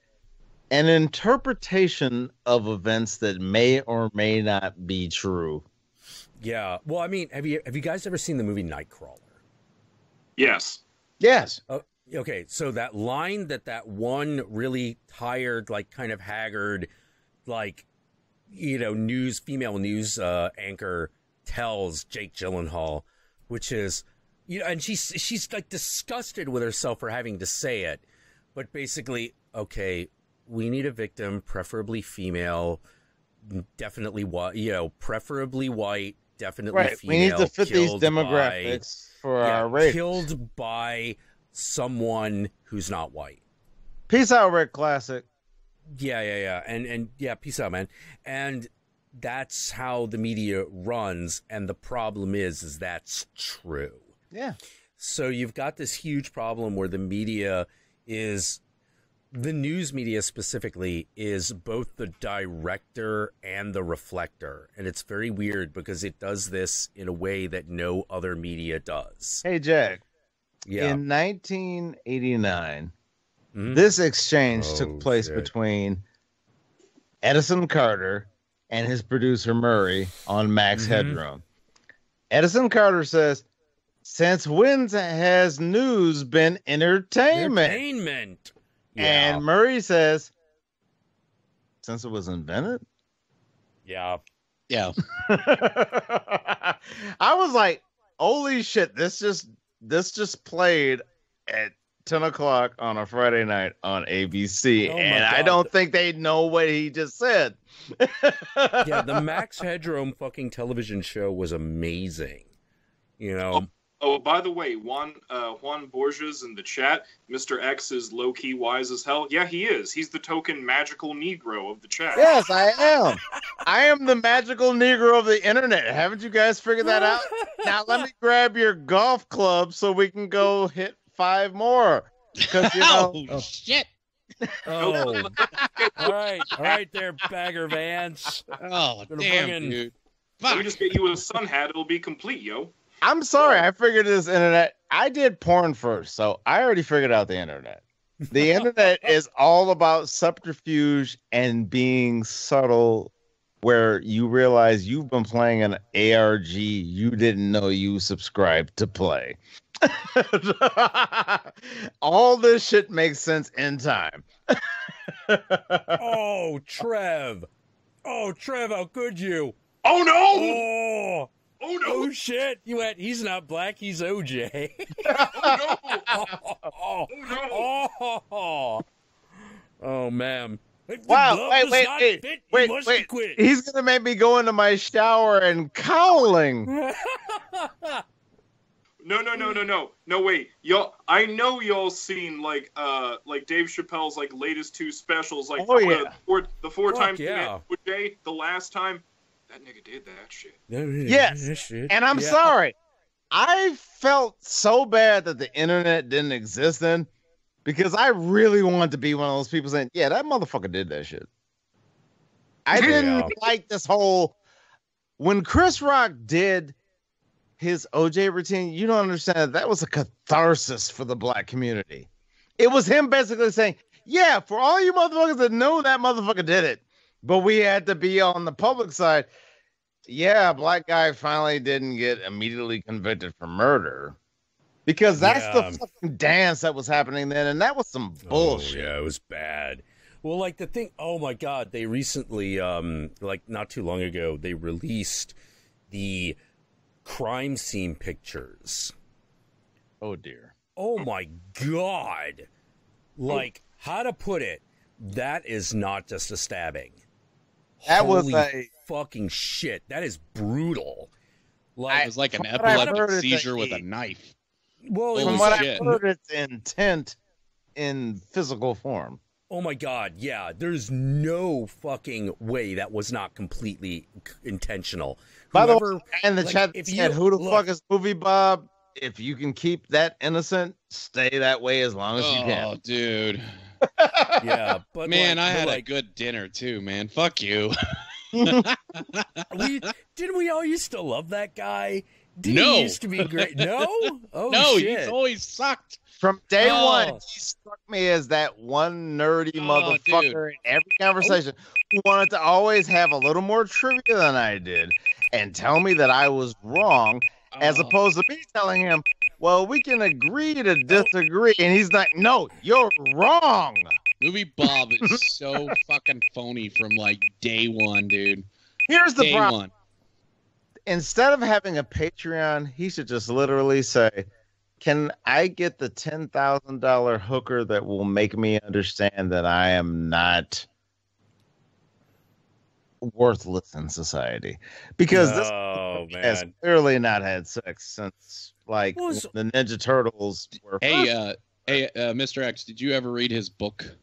an interpretation of events that may or may not be true. Yeah. Well, I mean, have you guys ever seen the movie Nightcrawler? Yes. Yes. Okay, so that line that one really tired, like kind of haggard, like, you know, female news anchor tells Jake Gyllenhaal, which is, you know, and she's like disgusted with herself for having to say it, but basically, okay, we need a victim, preferably female, definitely white, you know, preferably white, definitely female. We need to fit these demographics for our race. Killed by someone who's not white. Peace out, Rick Classic. Yeah. And yeah, peace out, man. And that's how the media runs. And the problem is that's true. Yeah. So you've got this huge problem where the media is, the news media specifically, is both the director and the reflector. And it's very weird because it does this in a way that no other media does. Hey, Jack. Yeah. In 1989, this exchange took place between Edison Carter and his producer Murray on Max Headroom. Edison Carter says, "Since when has news been entertainment?" Yeah. And Murray says, "Since it was invented." Yeah. I was like, "Holy shit! This just played at 10 o'clock on a Friday night on ABC," and I don't think they know what he just said. Yeah, the Max Headroom fucking television show was amazing. You know. Oh, by the way, Juan Borges in the chat, Mr. X is low-key wise as hell. Yeah, he is. He's the token magical Negro of the chat. Yes, I am. I am the magical Negro of the internet. Haven't you guys figured that out? Now let me grab your golf club so we can go hit 5 more. Because, you know... Oh, shit. Oh. All right there, Bagger Vance. Oh, damn, dude. Fuck. Let me just get you a sun hat. It'll be complete, yo. I'm sorry, I figured this internet. I did porn first, so I already figured out the internet. The internet is all about subterfuge and being subtle, where you realize you've been playing an ARG you didn't know you subscribed to play. All this shit makes sense in time. Oh, Trev, how could you? Oh, no! Oh! Oh, no! Oh, shit! You went, he's not black, he's OJ. Oh, no! Oh, no! Oh, man. Wow, wait. He's going to make me go into my shower and cowling. No, wait. Y'all, I know y'all seen, like Dave Chappelle's, like, latest 2 specials. Like, the 4 times OJ, the last time. That nigga did that shit. Yes, and I'm sorry. I felt so bad that the internet didn't exist then, because I really wanted to be one of those people saying, yeah, that motherfucker did that shit. I didn't like this whole... When Chris Rock did his OJ routine, you don't understand that was a catharsis for the black community. It was him basically saying, yeah, for all you motherfuckers that know that motherfucker did it, but we had to be on the public side. Yeah, black guy finally didn't get immediately convicted for murder. Because that's the fucking dance that was happening then, and that was some bullshit. Oh, yeah, it was bad. Well, like the thing, oh my God, they recently, like not too long ago, they released the crime scene pictures. Oh, dear. Oh my God. Like, how to put it, that is not just a stabbing. That Holy was a fucking shit. That is brutal. Like, it was like an epileptic seizure with a knife. Well, from what I heard, it's intent in physical form. Oh my God, yeah. There's no fucking way that was not completely intentional. By the way, in the chat said, who the fuck is Movie Bob? If you can keep that innocent, stay that way as long as you can. Oh, dude. Yeah, but man, I had a good dinner too, man. Fuck you. Didn't we all used to love that guy? He used to be great. No? Oh, no, shit. He's always sucked. From day one, he struck me as that one nerdy motherfucker in every conversation who wanted to always have a little more trivia than I did and tell me that I was wrong, as opposed to me telling him, well, we can agree to disagree. And he's like, no, you're wrong. Movie Bob is so fucking phony from like day one, dude. Here's the problem. Instead of having a Patreon, he should just literally say, can I get the $10,000 hooker that will make me understand that I am not worthless in society? Because this has clearly not had sex since like the Ninja Turtles were. Hey, Mr. X, did you ever read his book?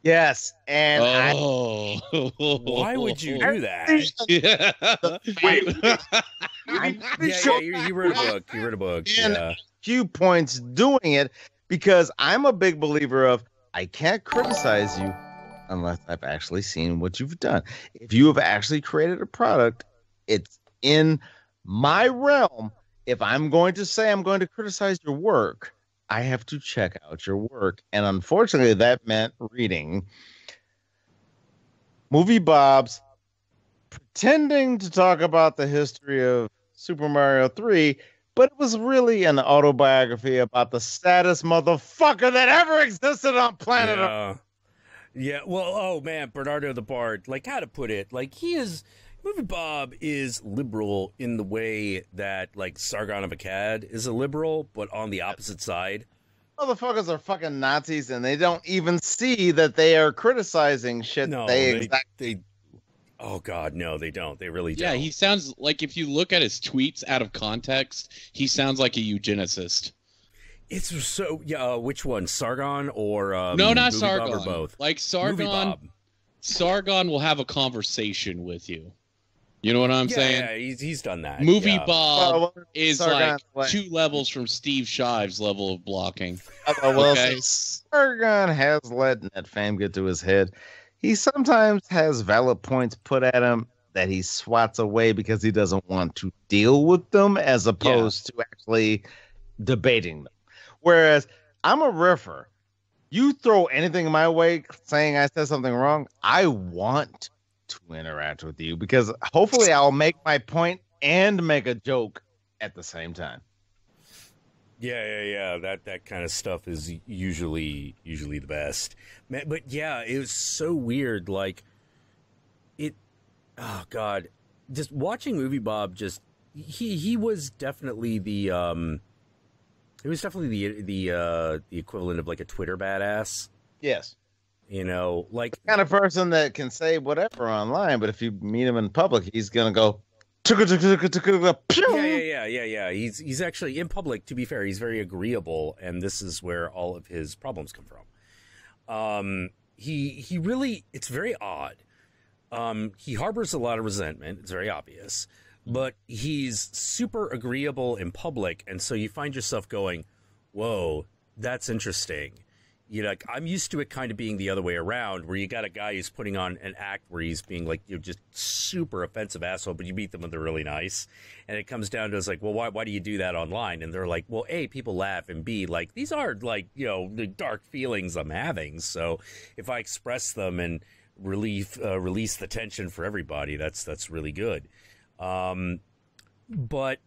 Yes, and why would you do that? Wait. You read a book. You read a book. And Q points doing it because I'm a big believer of I can't criticize you unless I've actually seen what you've done. If you have actually created a product, it's in my realm. If I'm going to say I'm going to criticize your work, I have to check out your work. And unfortunately, that meant reading Movie Bob's pretending to talk about the history of Super Mario 3, but it was really an autobiography about the saddest motherfucker that ever existed on planet Earth. Yeah, well, oh man, Bernardo the Bard, like how to put it, like Movie Bob is liberal in the way that like Sargon of Akkad is a liberal, but on the opposite side. Motherfuckers are fucking Nazis, and they don't even see that they are criticizing shit. No, oh god, no, they don't. They really don't. Yeah, he sounds like, if you look at his tweets out of context, he sounds like a eugenicist. It's so which one, Sargon or no, not Movie Sargon, Bob, or both? Like Sargon will have a conversation with you. You know what I'm saying? Yeah, he's done that. Movie Bob is Sargon's like 2 levels from Steve Shive's level of blocking. Okay. Sargon has let NetFam get to his head. He sometimes has valid points put at him that he swats away because he doesn't want to deal with them, as opposed to actually debating them. Whereas I'm a riffer. You throw anything my way saying I said something wrong, I want to interact with you because hopefully I'll make my point and make a joke at the same time. Yeah. That kind of stuff is usually the best. But yeah, it was so weird. Like it. Oh God, just watching Movie Bob. Just he was definitely the It was definitely the equivalent of like a Twitter badass. Yes. You know, like the kind of person that can say whatever online, but if you meet him in public, he's gonna go. Yeah. He's actually in public. To be fair, he's very agreeable, and this is where all of his problems come from. He really, it's very odd. He harbors a lot of resentment. It's very obvious, but he's super agreeable in public, and so you find yourself going, "Whoa, that's interesting." You're like, I'm used to it kind of being the other way around, where you got a guy who's putting on an act where he's being like, you're just super offensive asshole, but you meet them when they're really nice. And it comes down to, it's like, well, why do you do that online? And they're like, well, A, people laugh, and B, like, these are like, you know, the dark feelings I'm having. So if I express them and release the tension for everybody, that's really good. But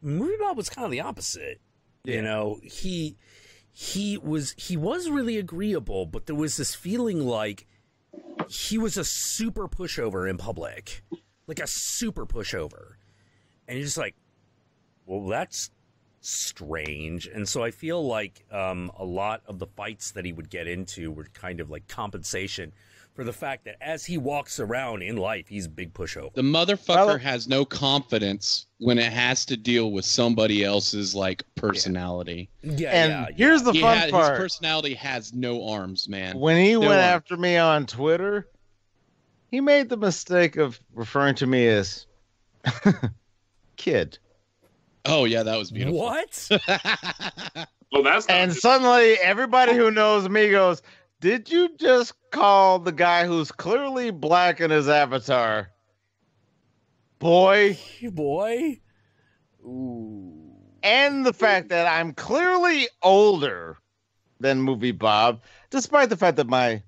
Movie Bob was kind of the opposite. Yeah. You know, he was really agreeable, but there was this feeling like he was a super pushover in public, like a super pushover. And you're just like, well, that's strange. And so I feel like a lot of the fights that he would get into were kind of like compensation for the fact that as he walks around in life, he's a big pushover. The motherfucker has no confidence when it has to deal with somebody else's like personality. Here's the fun part. His personality has no arms, man. When he went after me on Twitter, he made the mistake of referring to me as kid. Oh yeah, that was beautiful. What? Well, that's and suddenly everybody who knows me goes, did you just call the guy who's clearly black in his avatar boy? Boy? Ooh. And the fact that I'm clearly older than Movie Bob, despite the fact that my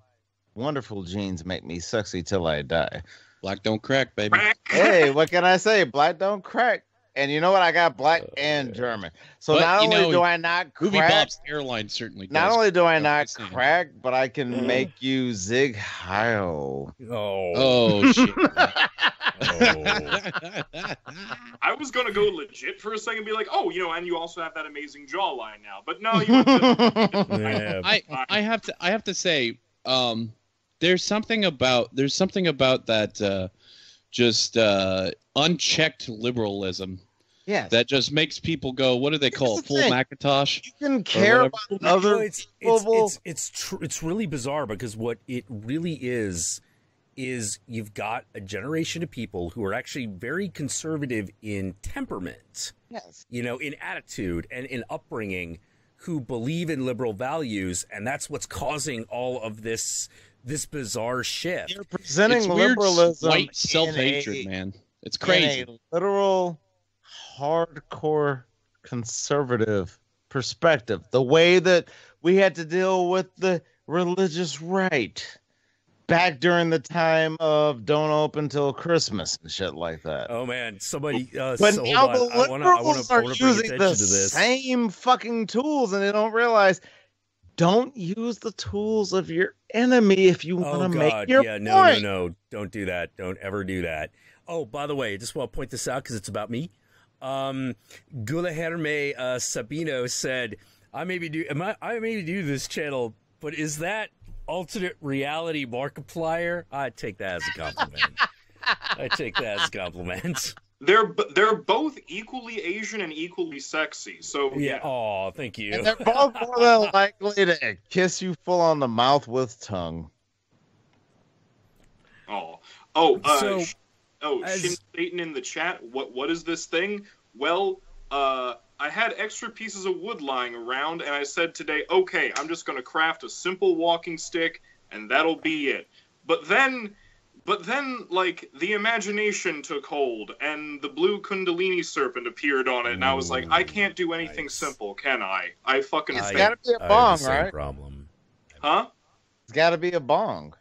wonderful genes make me sexy till I die. Black don't crack, baby. Hey, what can I say? Black don't crack. And you know what? I got black and German. So but, not only do I not crack, Movie Bob's airline certainly does. Not only do I not crack, but I can make you zig heil. Oh shit. I was gonna go legit for a second and be like, oh, you know, and you also have that amazing jawline now. But no, you I have to say, there's something about that just unchecked liberalism Yes. That just makes people go, what do they call it? Full Macintosh? You can care about other people. It's really bizarre because what it really is you've got a generation of people who are actually very conservative in temperament, yes, you know, in attitude and in upbringing, who believe in liberal values, and that's what's causing all of this bizarre shift. You're presenting it's liberalism, white self-hatred, man. It's crazy. In a literal, hardcore conservative perspective. The way that we had to deal with the religious right back during the time of don't open till Christmas and shit like that. Oh man, somebody. But so now the liberals are bring using the this. same fucking tools, and they don't realize. Don't use the tools of your enemy if you want to make your point. No, don't do that. Don't ever do that. Oh, by the way, I just want to point this out because it's about me. Guilherme Sabino said, I maybe do this channel, but is that alternate reality Markiplier? I take that as a compliment. They're both equally Asian and equally sexy. So yeah. Oh, thank you. And they're both more than likely to kiss you full on the mouth with tongue. Shin Satan in the chat. What is this thing? Well, I had extra pieces of wood lying around, and I said today, okay, I'm just going to craft a simple walking stick, and that'll be it. But then, like, the imagination took hold, and the blue Kundalini serpent appeared on it, and I was like, I can't do anything simple, can I? It's got to be a bong, right? Problem. Huh? It's got to be a bong.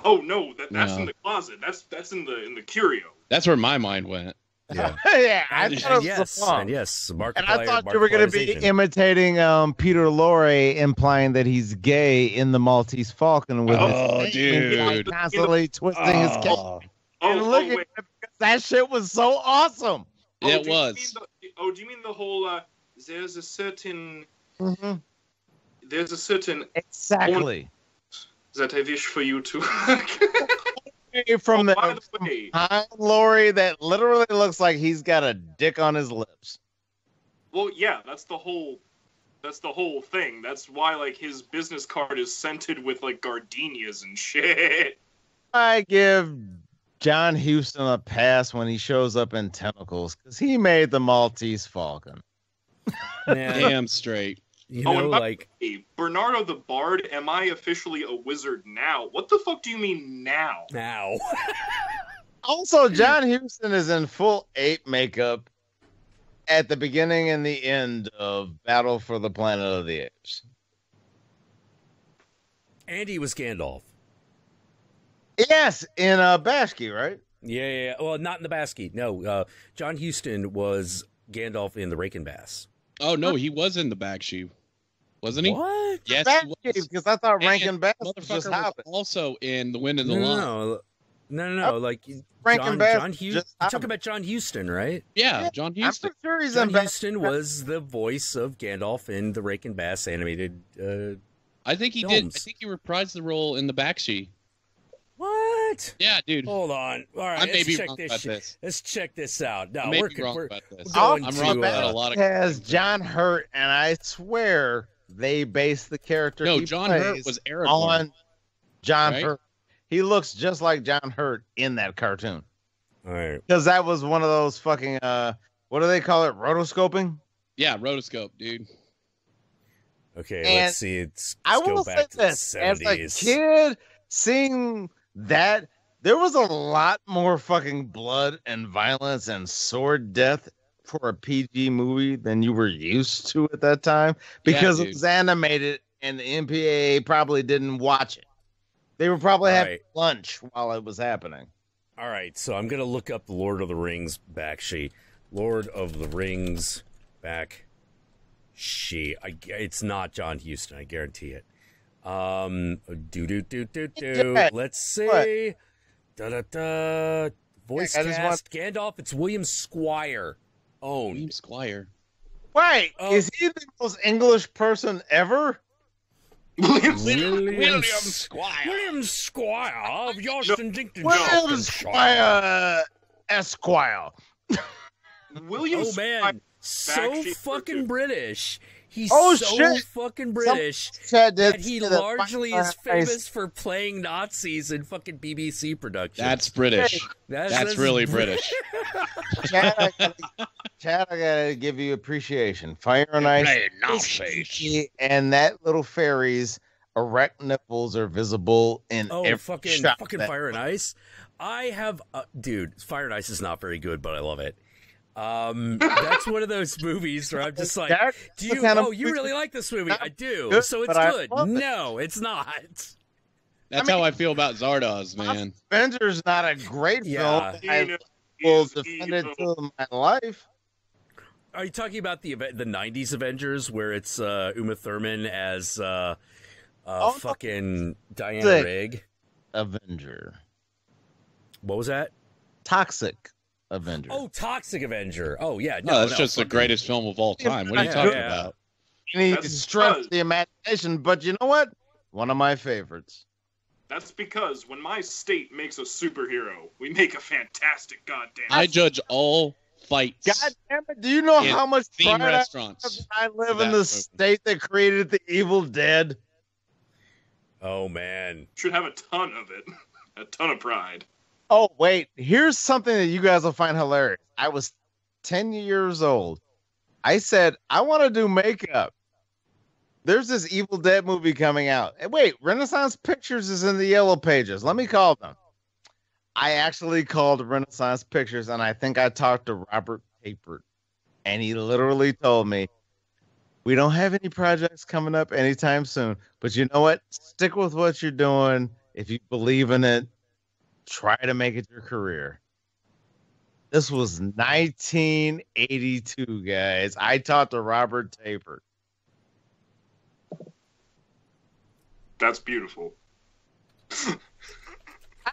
Oh no, that's in the closet. That's in the curio. That's where my mind went. Yeah, yeah. I thought it was a bong. And I thought you were going to be imitating Peter Lorre, implying that he's gay in the Maltese Falcon with dude, constantly twisting his cane. And look at it, because that shit was so awesome. It was. Do you mean the whole? There's a certain. Mm-hmm. There's a certain. Exactly. That I wish for you to. From Laurie, that literally looks like he's got a dick on his lips. Well, yeah, that's the whole thing. That's why, like, his business card is scented with, like, gardenias and shit. I give John Huston a pass when he shows up in tentacles, because he made the Maltese Falcon. Damn straight. You know, like Bernardo the Bard, am I officially a wizard now? What the fuck do you mean now? Now. Also, John Huston is in full ape makeup at the beginning and the end of Battle for the Planet of the Apes. And he was Gandalf. Yes, in Bashki, right? Yeah. Well, not in the Bashki. No, John Huston was Gandalf in the Raken Bass. Oh, no, he was in the Bakshi. Wasn't he? What? Yes, he was. Because I thought Rankin Bass was just Hobbit. Also in The Wind and the Line. No. Like Rankin Bass. John Huston. You're talking about John Huston, right? Yeah, John Huston. I'm sure he's John Huston was the voice of Gandalf in the Raken Bass animated I think he films. did. I think he reprised the role in the Bakshi. What? Yeah, dude. Hold on. All right, let's check this out. No, we're wrong about this. I'm wrong about a lot of. Has John Hurt, and I swear they based the character. No, John Hurt was Aragorn. On John Hurt. He looks just like John Hurt in that cartoon. All right. Because that was one of those fucking what do they call it? Rotoscoping? Yeah, rotoscope, dude. Okay, and let's see. I will say this: as a kid, seeing that, there was a lot more fucking blood and violence and sword death for a PG movie than you were used to at that time, because it was animated and the MPAA probably didn't watch it. They were probably having lunch while it was happening. All right, so I'm going to look up the Lord of the Rings back sheet. Lord of the Rings back sheet. It's not John Huston, I guarantee it. Let's see. Voice cast Gandalf. It's William Squire. William Squire. Wait, is he the most English person ever? William Squire. William Squire of Yorston Dinkton. William Squire Esquire. William. Oh man, so fucking British. He's shit. fucking British that he largely is famous for playing Nazis in fucking BBC productions. That's British. That's really British. Chad, I gotta give you appreciation. Fire and Ice, and that little fairy's erect nipples are visible in every fucking shot. Fire and Ice. I have, dude. Fire and Ice is not very good, but I love it. That's one of those movies where I'm just like, do you? You really like this movie? I do. Good, so it's good. No, it's not. That's how I feel about Zardoz, man. Avengers not a great film. I will defend it till my life. Are you talking about the '90s Avengers where it's Uma Thurman as fucking Diana Rigg? Avenger. What was that? Toxic Avenger. Oh, Toxic Avenger. Oh, yeah. No, that's just the greatest film of all time. What are you talking about? And he stretched the imagination, but you know what? One of my favorites. That's because when my state makes a superhero, we make a fantastic goddamn. I judge all fights. God damn it! Do you know how much pride restaurants I live in the state that created the Evil Dead? Oh man, should have a ton of it, a ton of pride. Oh, wait. Here's something that you guys will find hilarious. I was 10 years old. I said, I want to do makeup. There's this Evil Dead movie coming out. And wait, Renaissance Pictures is in the Yellow Pages. Let me call them. I actually called Renaissance Pictures, and I think I talked to Robert Tapert. And he literally told me, we don't have any projects coming up anytime soon. But you know what? Stick with what you're doing. If you believe in it, try to make it your career. This was 1982, guys. I talked to Robert Tapert. That's beautiful. I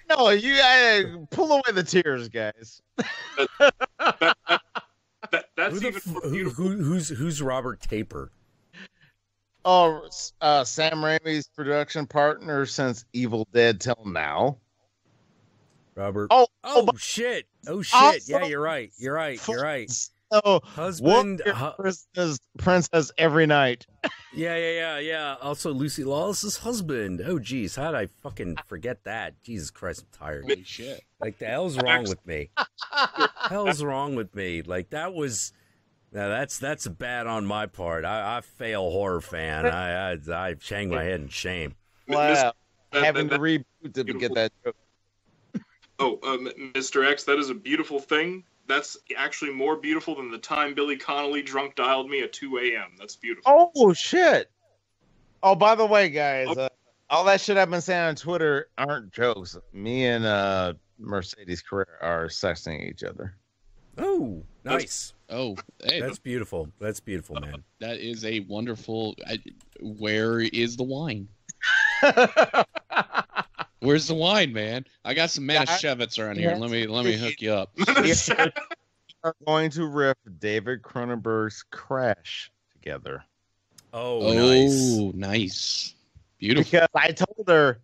know. You pull away the tears, guys. That's even more beautiful. Who's Robert Tapert? Oh, Sam Raimi's production partner since Evil Dead till now. Robert. Oh, shit. Oh, shit. Yeah, you're right. So, husband. Princess every night. Yeah. Also, Lucy Lawless's husband. Oh, geez. How did I fucking forget that? Jesus Christ, I'm tired. Holy shit. Like, the hell's wrong with me? Hell's wrong with me? Like, that was... Now, that's bad on my part. I fail horror fan. I hang my head in shame. Wow. Having to reboot to get that joke. Oh, Mr. X, that is a beautiful thing. That's actually more beautiful than the time Billy Connolly drunk dialed me at 2 a.m. That's beautiful. Oh, shit. Oh, by the way, guys, all that shit I've been saying on Twitter aren't jokes. Me and Mercedes Carrera are sexting each other. Oh, nice. Hey, that's beautiful. That's beautiful, man. That is a wonderful... where is the wine? Where's the wine, man? I got some Manischewitz around here. Let me hook you up. We are going to riff David Cronenberg's Crash together. Oh, nice. Beautiful. Because I told her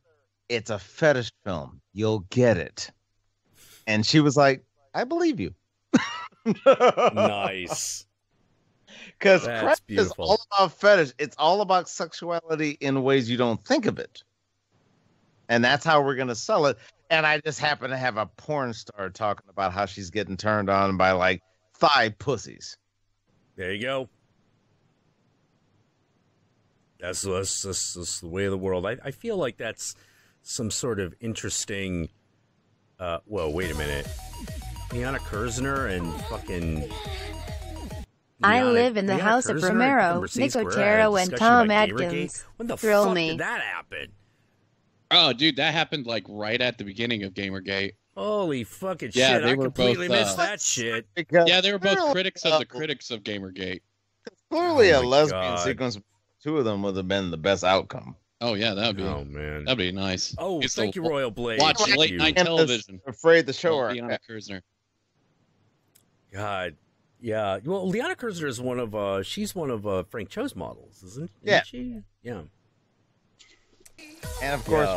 it's a fetish film. You'll get it. And she was like, I believe you. Nice. Because Crash is all about fetish. It's all about sexuality in ways you don't think of it. And that's how we're going to sell it. And I just happen to have a porn star talking about how she's getting turned on by like 5 pussies. There you go. That's the way of the world. I feel like that's some sort of interesting... well, wait a minute. Liana Kersner and fucking... I live in the house of Romero, Nicotero, and Tom Atkins. When the Thrill fuck me. did that happen? Oh, dude, that happened like right at the beginning of Gamergate. Holy fucking Yeah, shit. they I were completely both, missed that shit. Yeah, they were both critics of the critics of Gamergate. Clearly Oh a my lesbian God. sequence. 2 of them would have been the best outcome. Oh, yeah, that'd be man. that'd be nice. Oh, It's thank the- you, Royal Blade. Watch Thank late you. night television. Afraid to show her. Liana Kersner. God. Yeah. Well, Liana Kersner is one of, she's one of Frank Cho's models, isn't Yeah. she? Yeah. And of course,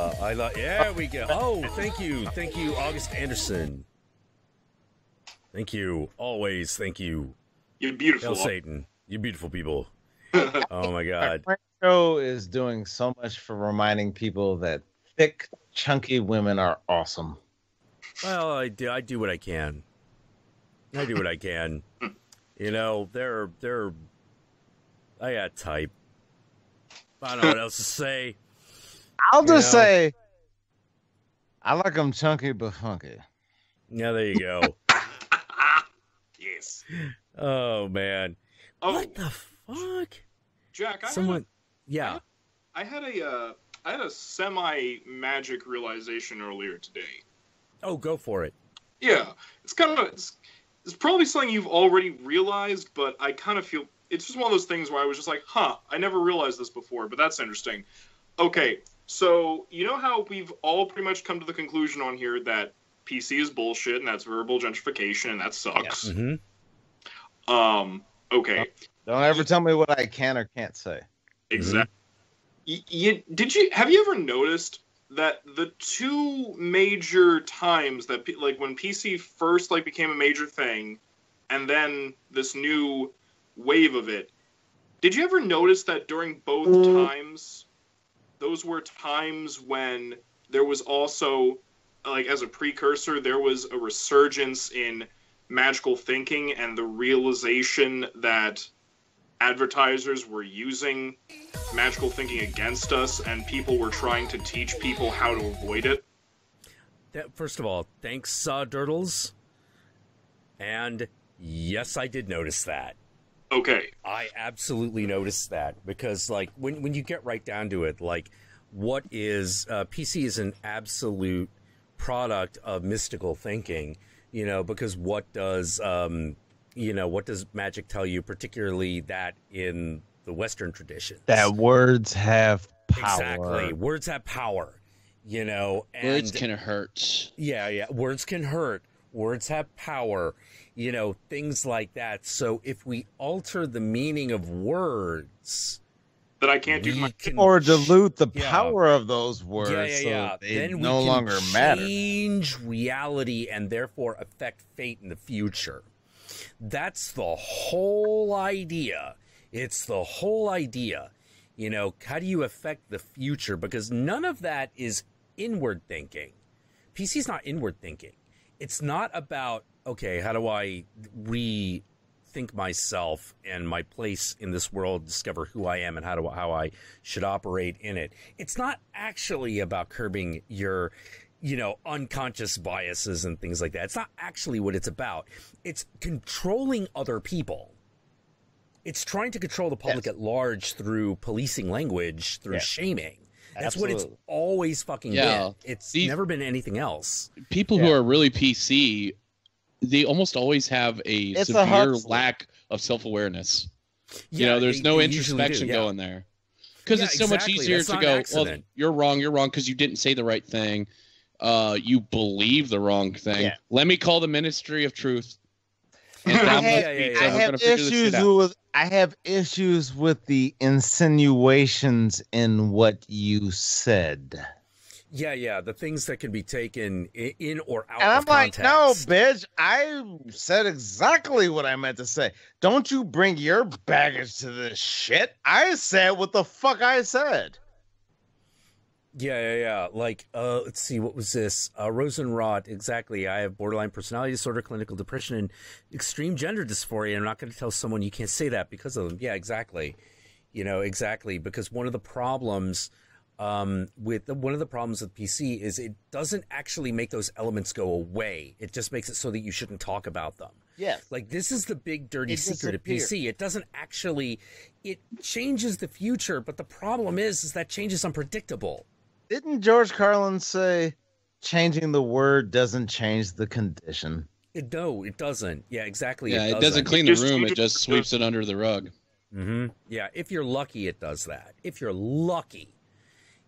There we go. Oh, thank you. Thank you, August Anderson. Thank you. Always thank you. You're beautiful. Hail Satan. You beautiful people. Oh my God. My show is doing so much for reminding people that thick, chunky women are awesome. Well, I do what I can. I do what I can. You know, they're I got type. I don't know what else to say. I'll just say I like them chunky but funky. Yeah, there you go. Yes. Oh man. Oh, what the fuck? Jack, I had a semi-magic realization earlier today. Oh, go for it. Yeah, it's probably something you've already realized, but I kind of feel it's just one of those things where I was just like, I never realized this before, but that's interesting. Okay, so you know how we've all pretty much come to the conclusion on here that PC is bullshit and that's verbal gentrification and that sucks. Yeah. Mm-hmm. Okay. Don't ever tell me what I can or can't say. Exactly. Mm-hmm. Have you ever noticed that the two major times that when PC first became a major thing, and then this new wave of it, did you ever notice that during both times, those were times when there was also as a precursor, there was a resurgence in magical thinking and the realization that advertisers were using magical thinking against us and people were trying to teach people how to avoid it? First of all, thanks, Durdles. And yes, I did notice that. Okay. I absolutely noticed that because, when you get right down to it, what is PC is an absolute product of mystical thinking, because what does magic tell you, particularly that in the Western traditions? That words have power. Exactly. Words have power, and words can hurt. Yeah. Words can hurt. Words have power, things like that. So if we alter the meaning of words, that I can't do or dilute the power of those words, so they then no longer matter. Change reality and therefore affect fate in the future. That's the whole idea. It's the whole idea. How do you affect the future? Because none of that is inward thinking. PC's not inward thinking. It's not about, okay, how do I rethink myself and my place in this world, discover who I am and how I should operate in it. It's not actually about curbing your unconscious biases and things like that. It's not actually what it's about. It's controlling other people. It's trying to control the public at large through policing language, through shaming. That's what it's always fucking been. It's never been anything else. People who are really PC, they almost always have a severe lack of self-awareness. There's no introspection going there. Because it's so much easier to go, well, you're wrong because you didn't say the right thing. You believe the wrong thing. Yeah. Let me call the Ministry of Truth. And I have issues with the insinuations in what you said. Yeah, the things that can be taken in or out and of context. And I'm like, no, bitch, I said exactly what I meant to say. Don't you bring your baggage to this shit. I said what the fuck I said. Yeah. Let's see, what was this? Rosenrod, exactly. I have borderline personality disorder, clinical depression, and extreme gender dysphoria. I'm not going to tell someone you can't say that because of them. Yeah, exactly. Exactly. Because one of the problems with PC is it doesn't actually make those elements go away. It just makes it so that you shouldn't talk about them. Yes. This is the big dirty secret of PC. It doesn't actually, it changes the future, but the problem is that change is unpredictable. Didn't George Carlin say changing the word doesn't change the condition? No, it doesn't. Yeah, exactly. Yeah, it doesn't clean the room. It just sweeps it under the rug. Mm-hmm. Yeah, if you're lucky, it does that. If you're lucky.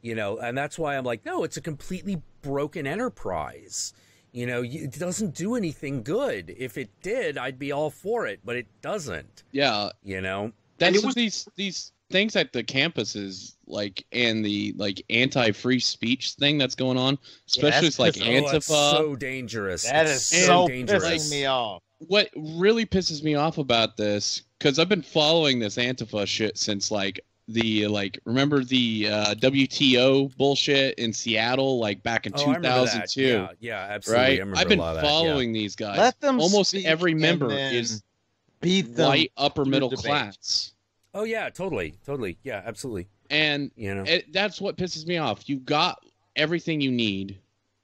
And that's why I'm like, no, it's a completely broken enterprise. It doesn't do anything good. If it did, I'd be all for it, but it doesn't. Yeah. That's what these things at the campuses, and the anti-free speech thing that's going on, especially Antifa. That's so dangerous. That is so dangerous. Pissing me off. what really pisses me off about this, because I've been following this Antifa shit since remember the WTO bullshit in Seattle, like back in 2002. Yeah, absolutely. Right? I've been following these guys. Let them almost every member is beat them white upper middle class. Oh yeah, totally. Yeah, absolutely. And that's what pisses me off. You got everything you need,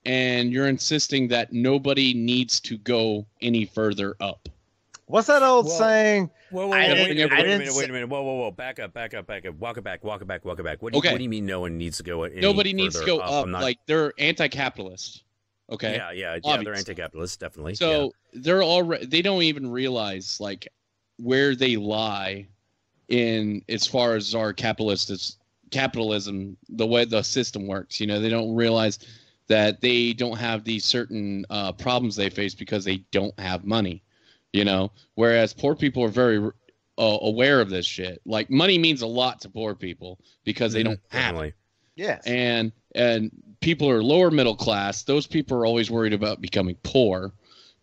and you're insisting that nobody needs to go any further up. What's that old saying? Wait a minute. Whoa. Back up. Walk it back. What do you mean no one needs to go any Nobody needs to go up. Not... Like, they're anti-capitalist. Okay. Yeah, they're anti-capitalist, definitely. So they're already, they don't even realize like where they lie in as far as our capitalism, the way the system works. They don't realize that they don't have these certain problems they face because they don't have money. Whereas poor people are very aware of this shit. Like, money means a lot to poor people because they don't have it. Yes. And people are lower middle class. Those people are always worried about becoming poor.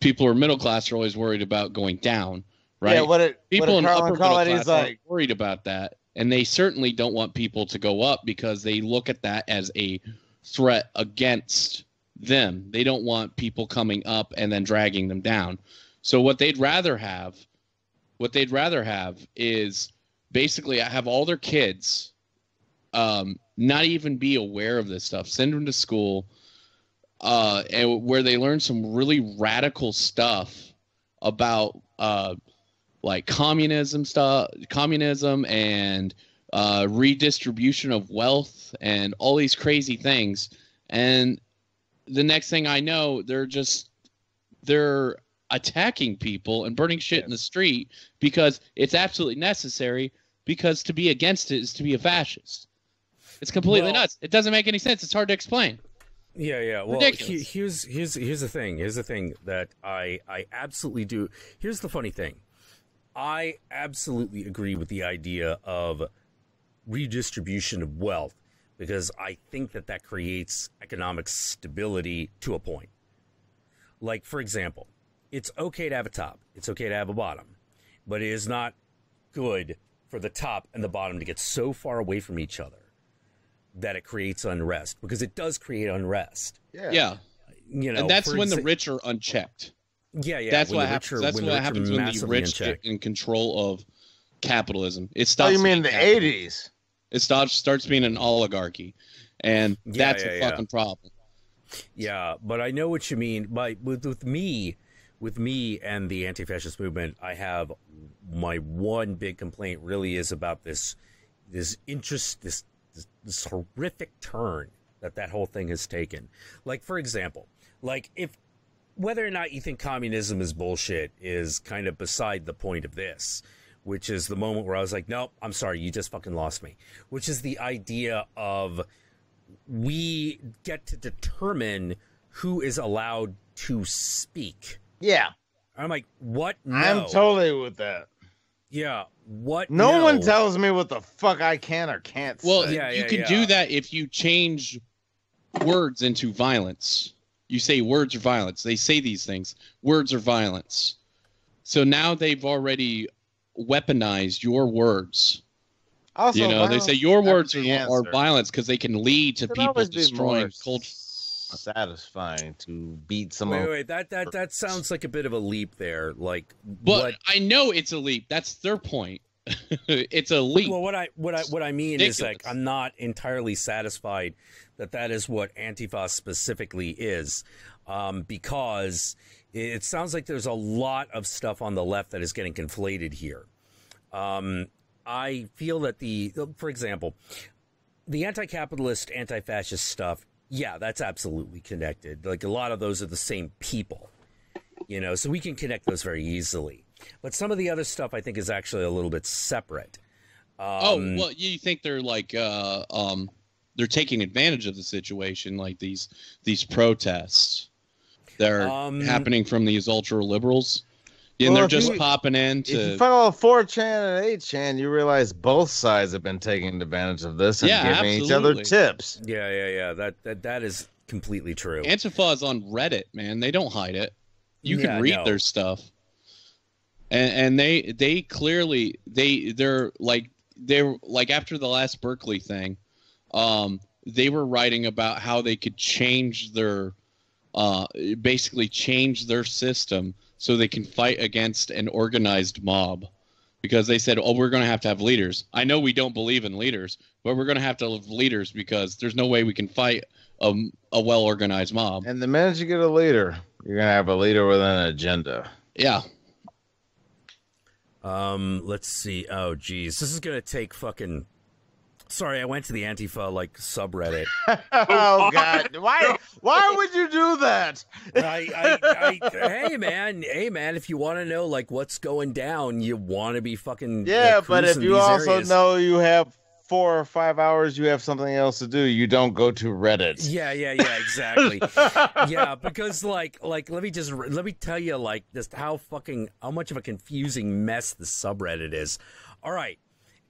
People who are middle class are always worried about going down. Right? Yeah, people in upper middle class are worried about that. And they certainly don't want people to go up because they look at that as a threat against them. They don't want people coming up and then dragging them down. So what they'd rather have is basically have all their kids not even be aware of this stuff. Send them to school and where they learn some really radical stuff about like communism and redistribution of wealth and all these crazy things. And the next thing I know, they're attacking people and burning shit in the street because it's absolutely necessary, because to be against it is to be a fascist. It's completely nuts. It doesn't make any sense. It's hard to explain. Yeah. Well, here's the thing. Here's the thing that I absolutely do. Here's the funny thing. I absolutely agree with the idea of redistribution of wealth, because I think that creates economic stability to a point. Like, for example, it's okay to have a top. It's okay to have a bottom. But it is not good for the top and the bottom to get so far away from each other that it creates unrest, because it does create unrest. Yeah. And that's when the rich are unchecked. Yeah. That's what happens. That's what happens when the rich get in control of capitalism. It stops. Oh, you mean the 80s? It starts being an oligarchy, and that's a fucking problem. Yeah, but I know what you mean. With me and the anti-fascist movement, I have my one big complaint really is about this horrific turn that whole thing has taken. Like, for example, like, if whether or not you think communism is bullshit is kind of beside the point of this, which is the moment where I was like, nope, I'm sorry, you just fucking lost me. Which is the idea of we get to determine who is allowed to speak. Yeah. I'm like, what? No. I'm totally with that. Yeah. What? No one tells me what the fuck I can or can't say. Well, you can do that if you change words into violence. You say words are violence. They say these things. Words are violence. So now they've already weaponized your words. Also, they say your words are violence because they can lead to people destroying culture. Satisfying to beat someone. Wait, that sounds like a bit of a leap there. Like, but I know it's a leap. That's their point. It's a leap. Well, what I mean is, like, I'm not entirely satisfied that is what Antifa specifically is, because it sounds like there's a lot of stuff on the left that is getting conflated here. I feel that for example, the anti-capitalist, anti-fascist stuff, yeah, that's absolutely connected. Like, a lot of those are the same people, so we can connect those very easily. But some of the other stuff I think is actually a little bit separate. Well, you think they're like they're taking advantage of the situation, like these protests that are happening from these ultra liberals, and they're just popping in to. If you follow 4chan and 8chan, you realize both sides have been taking advantage of this and giving each other tips. Yeah. That is completely true. Antifa is on Reddit, man. They don't hide it. You can read their stuff. and they clearly they're like after the last Berkeley thing, they were writing about how they could change their basically change their system so they can fight against an organized mob, because they said, oh, we're going to have leaders. I know we don't believe in leaders, but we're going to have leaders because there's no way we can fight a well-organized mob. And the minute you get a leader, you're going to have a leader with an agenda. Yeah. Let's see. Oh, geez. This is going to take fucking... Sorry, I went to the Antifa, subreddit. Oh, God. Why would you do that? Hey, man, if you want to know, what's going down, you want to be fucking... Yeah, but if you also areas. know you have 4 or 5 hours, you have something else to do, you don't go to Reddit. Yeah, exactly. Yeah, because, let me tell you, just how much of a confusing mess the subreddit is. All right.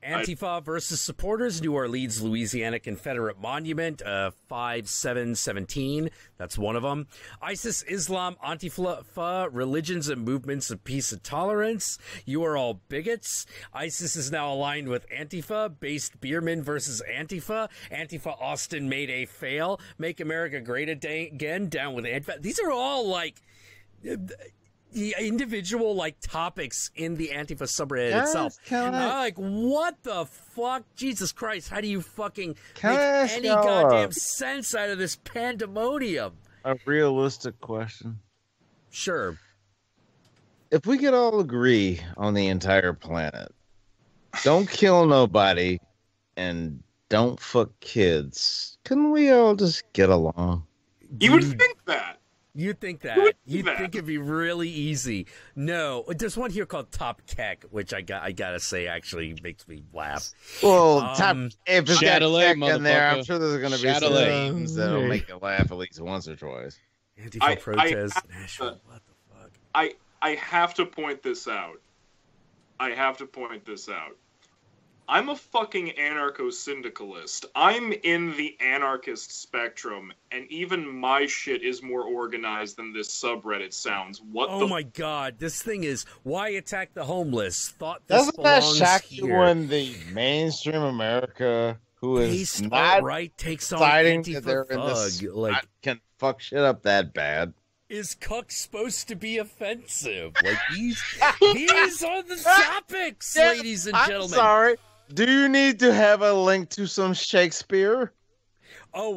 Antifa versus supporters, New Orleans, Louisiana Confederate Monument, 5717. That's one of them. ISIS, Islam, Antifa, religions and movements of peace and tolerance. You are all bigots. ISIS is now aligned with Antifa. Based Bierman versus Antifa. Antifa Austin made a fail. Make America Great Again. Down with Antifa. These are all the individual topics in the Antifa subreddit itself. What the fuck? Jesus Christ, how do you fucking make any goddamn sense out of this pandemonium? A realistic question. Sure. If we could all agree on the entire planet, don't kill nobody and don't fuck kids, couldn't we all just get along? You would think that. You'd think that. You'd think it'd be really easy. No, there's one here called Top Keck, which I gotta say actually makes me laugh. Well, if it's got Keck in there, I'm motherfucker. sure there's gonna be some names that'll make you laugh at least once or twice. Antifa protest, Nashville. What the fuck? I have to point this out. I'm a fucking anarcho-syndicalist. I'm in the anarchist spectrum, and even my shit is more organized than this subreddit sounds. My god, this thing is why attack the homeless? Thought this Doesn't that belongs shock here. you when the mainstream America, who is not right, takes on deciding Antifa that they're in this, thug, can fuck shit up that bad? Is cuck supposed to be offensive? These are the topics, ladies and gentlemen. I'm sorry. Do you need to have a link to some Shakespeare? Oh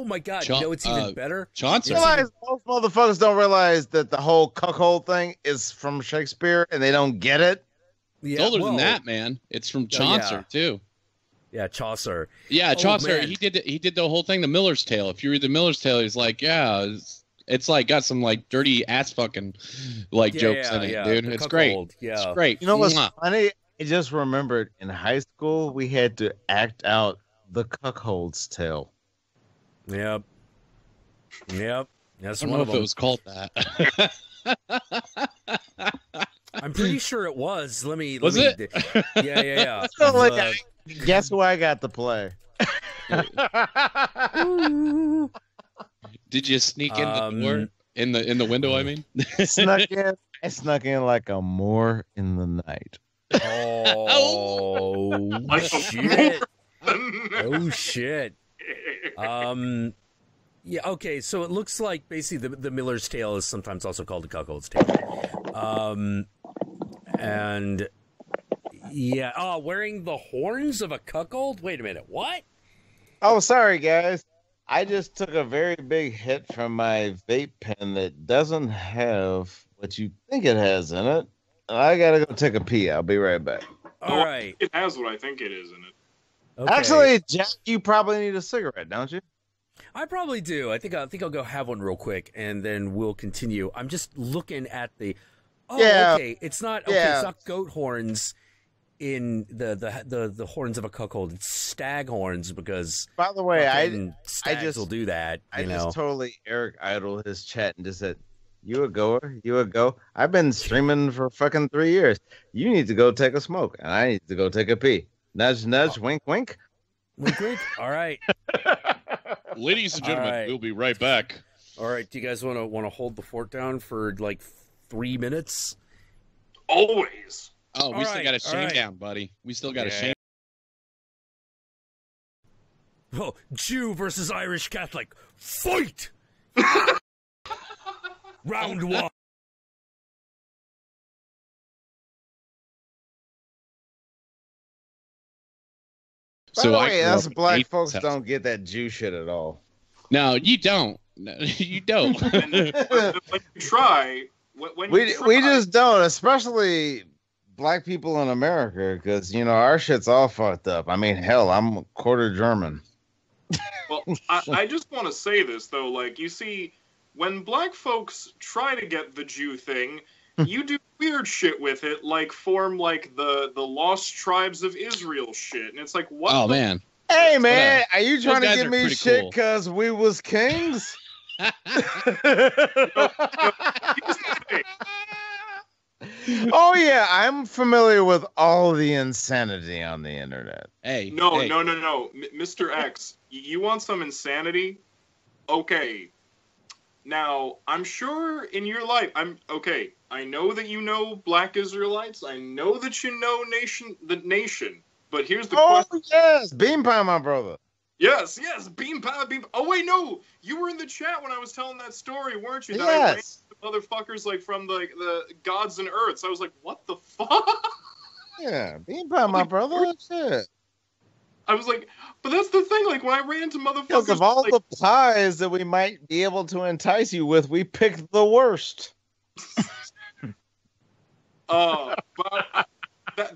my god, you know it's even better? Chaucer. Most motherfuckers don't realize that the whole cuckold thing is from Shakespeare and they don't get it. Yeah, it's older than that, man. It's from Chaucer, too. Yeah, Chaucer. Yeah, Chaucer, he did the whole thing, the Miller's Tale. If you read the Miller's Tale, he's like, it's got some dirty ass fucking jokes in it, dude. It's great. Yeah. It's great. You know what's funny? I just remembered in high school we had to act out the cuckold's tale. Yep. That's I don't one know of if them. it was called that. I'm pretty sure it was. Was it? Yeah. Guess who I got to play? Did you sneak in the door? In the window, I mean? I snuck in like a Moor in the night. Oh shit! Oh shit! Yeah. Okay. So it looks like basically the Miller's Tale is sometimes also called the Cuckold's Tale. And yeah. Oh, wearing the horns of a cuckold. Wait a minute. What? Oh, sorry, guys. I just took a very big hit from my vape pen that doesn't have what you think it has in it. I gotta go take a pee. I'll be right back. All right. It has what I think it is in it. Okay. Actually, Jack, you probably need a cigarette, don't you? I probably do. I think I'll go have one real quick, and then we'll continue. I'm just looking at the. Oh, yeah. Okay. It's not. Okay. Yeah. It's not goat horns in the horns of a cuckold. It's stag horns because. By the way, stags will do that. I just totally Eric Idle his chat and just said, "You a goer? You a go? I've been streaming for fucking 3 years. You need to go take a smoke, and I need to go take a pee. Nudge, nudge, wink, wink." Wink, wink. All right. Ladies and gentlemen, we'll be right back. All right. Do you guys want to hold the fort down for 3 minutes? Always. Oh, we still got a shame down, buddy. We still got a shame. Oh, Jew versus Irish Catholic. Fight! Round one. So by the way, us black folks don't get that Jew shit at all. No, you don't. No, you don't. When you try, we just don't, especially black people in America, because you know our shit's all fucked up. I mean, hell, I'm quarter German. Well, I just want to say this though, like you see, when black folks try to get the Jew thing, you do weird shit with it, like form like the Lost Tribes of Israel shit, and it's like, what? Oh man! Hey man, are you trying to give me shit because we was kings? Oh yeah, I'm familiar with all the insanity on the internet. Hey, no, Mr. X, you want some insanity? Okay. Now, I'm sure in your life, I know that you know Black Israelites. I know that you know the nation. But here's the question. Oh yes, Bean Pie, my brother. Yes, Bean Pie. Oh wait, no, you were in the chat when I was telling that story, weren't you? That yes. I ran motherfuckers like from the gods and earths. I was like, what the fuck? Yeah, Bean Pie, my brother. Shit. I was like, but that's the thing. Like when I ran into motherfuckers, because of all the pies that we might be able to entice you with, we picked the worst. But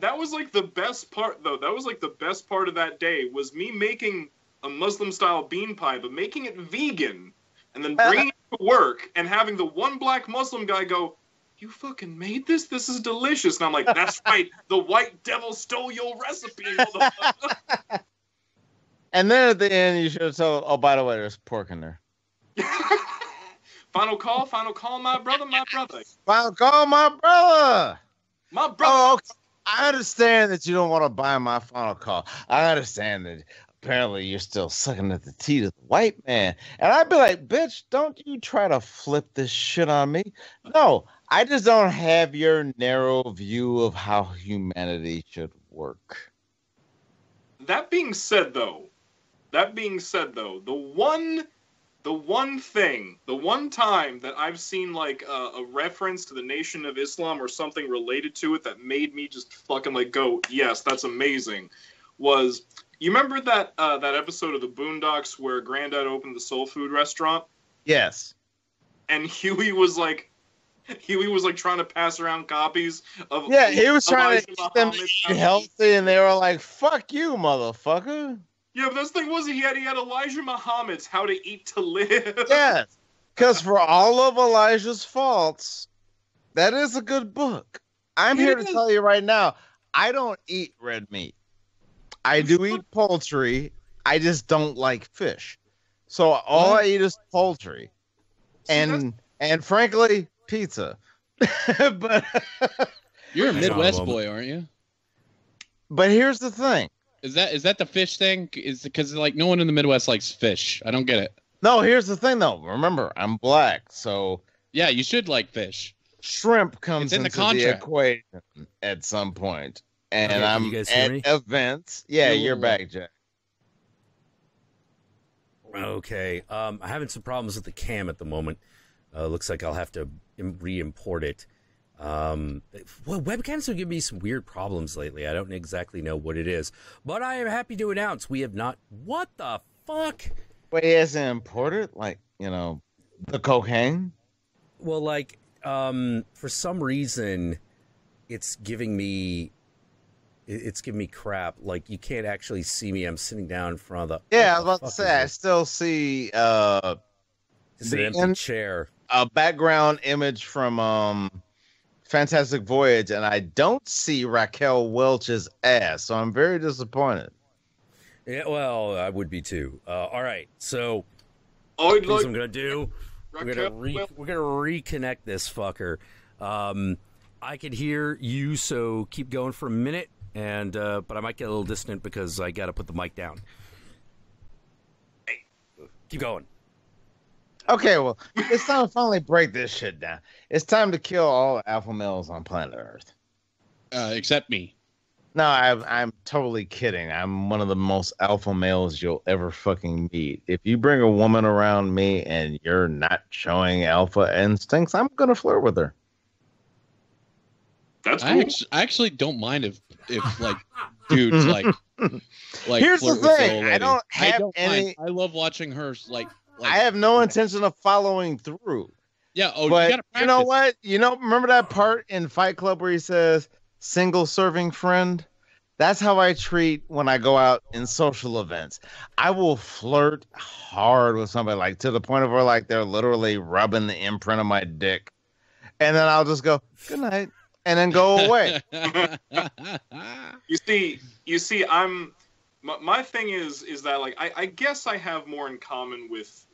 that was like the best part, though. That was like the best part of that day was me making a Muslim-style bean pie, but making it vegan, and then bringing it to work and having the one black Muslim guy go, "You fucking made this? This is delicious." And I'm like, "That's right. The white devil stole your recipe, motherfucker." And then at the end, you should have told, "Oh, by the way, there's pork in there." Final call, my brother. Final call, my brother. My brother. Oh, okay. I understand that you don't want to buy my final call. I understand that apparently you're still sucking at the teat of the white man. And I'd be like, bitch, don't you try to flip this shit on me. No, I just don't have your narrow view of how humanity should work. That being said, though, the one time that I've seen like a reference to the Nation of Islam or something related to it that made me just fucking like go, yes, that's amazing, was, you remember that that episode of the Boondocks where Granddad opened the soul food restaurant? Yes. And Huey was like trying to pass around copies of he was trying to keep them healthy, and they were like, "Fuck you, motherfucker." Yeah, but this thing was he had Elijah Muhammad's How to Eat to Live. Yes, because for all of Elijah's faults, that is a good book. I'm here to tell you right now, I don't eat red meat. I do eat poultry. I just don't like fish. So all I eat is poultry. And frankly, pizza. But you're a Midwest boy, aren't you? But here's the thing. Is that the fish thing? Is because like no one in the Midwest likes fish. I don't get it. No, here's the thing though. Remember, I'm black, so yeah, you should like fish. Shrimp comes into the equation at some point, and I'm at events. Yeah, you're back, Jack. Okay, I'm having some problems with the cam at the moment. Looks like I'll have to re-import it. Webcams have given me some weird problems lately. I don't exactly know what it is, but I am happy to announce we have not. What the fuck? Wait, is it imported? Like, you know, the cocaine? Well, like, for some reason, it's giving me crap. Like, you can't actually see me. I'm sitting down in front of the. Yeah, I was about to say, I still see it's an empty chair. A background image from Fantastic Voyage, and I don't see Raquel Welch's ass, so I'm very disappointed. Yeah, well, I would be too. All right, so what I'm gonna do, we're gonna reconnect this fucker. I can hear you, so keep going for a minute, and but I might get a little distant because I gotta put the mic down. Hey, keep going. Okay, well, it's time to finally break this shit down. It's time to kill all alpha males on planet Earth. except me. No, I'm totally kidding. I'm one of the most alpha males you'll ever fucking meet. If you bring a woman around me and you're not showing alpha instincts, I'm gonna flirt with her. That's cool. I actually don't mind if like dudes like Here's the thing. I don't have any. Mind. I love watching her like I have no intention of following through. Yeah. Oh, but you know what? Remember that part in Fight Club where he says single serving friend? That's how I treat when I go out in social events. I will flirt hard with somebody, like to the point of where like they're literally rubbing the imprint of my dick. And then I'll just go, good night, and then go away. You see, my thing is that like I guess I have more in common with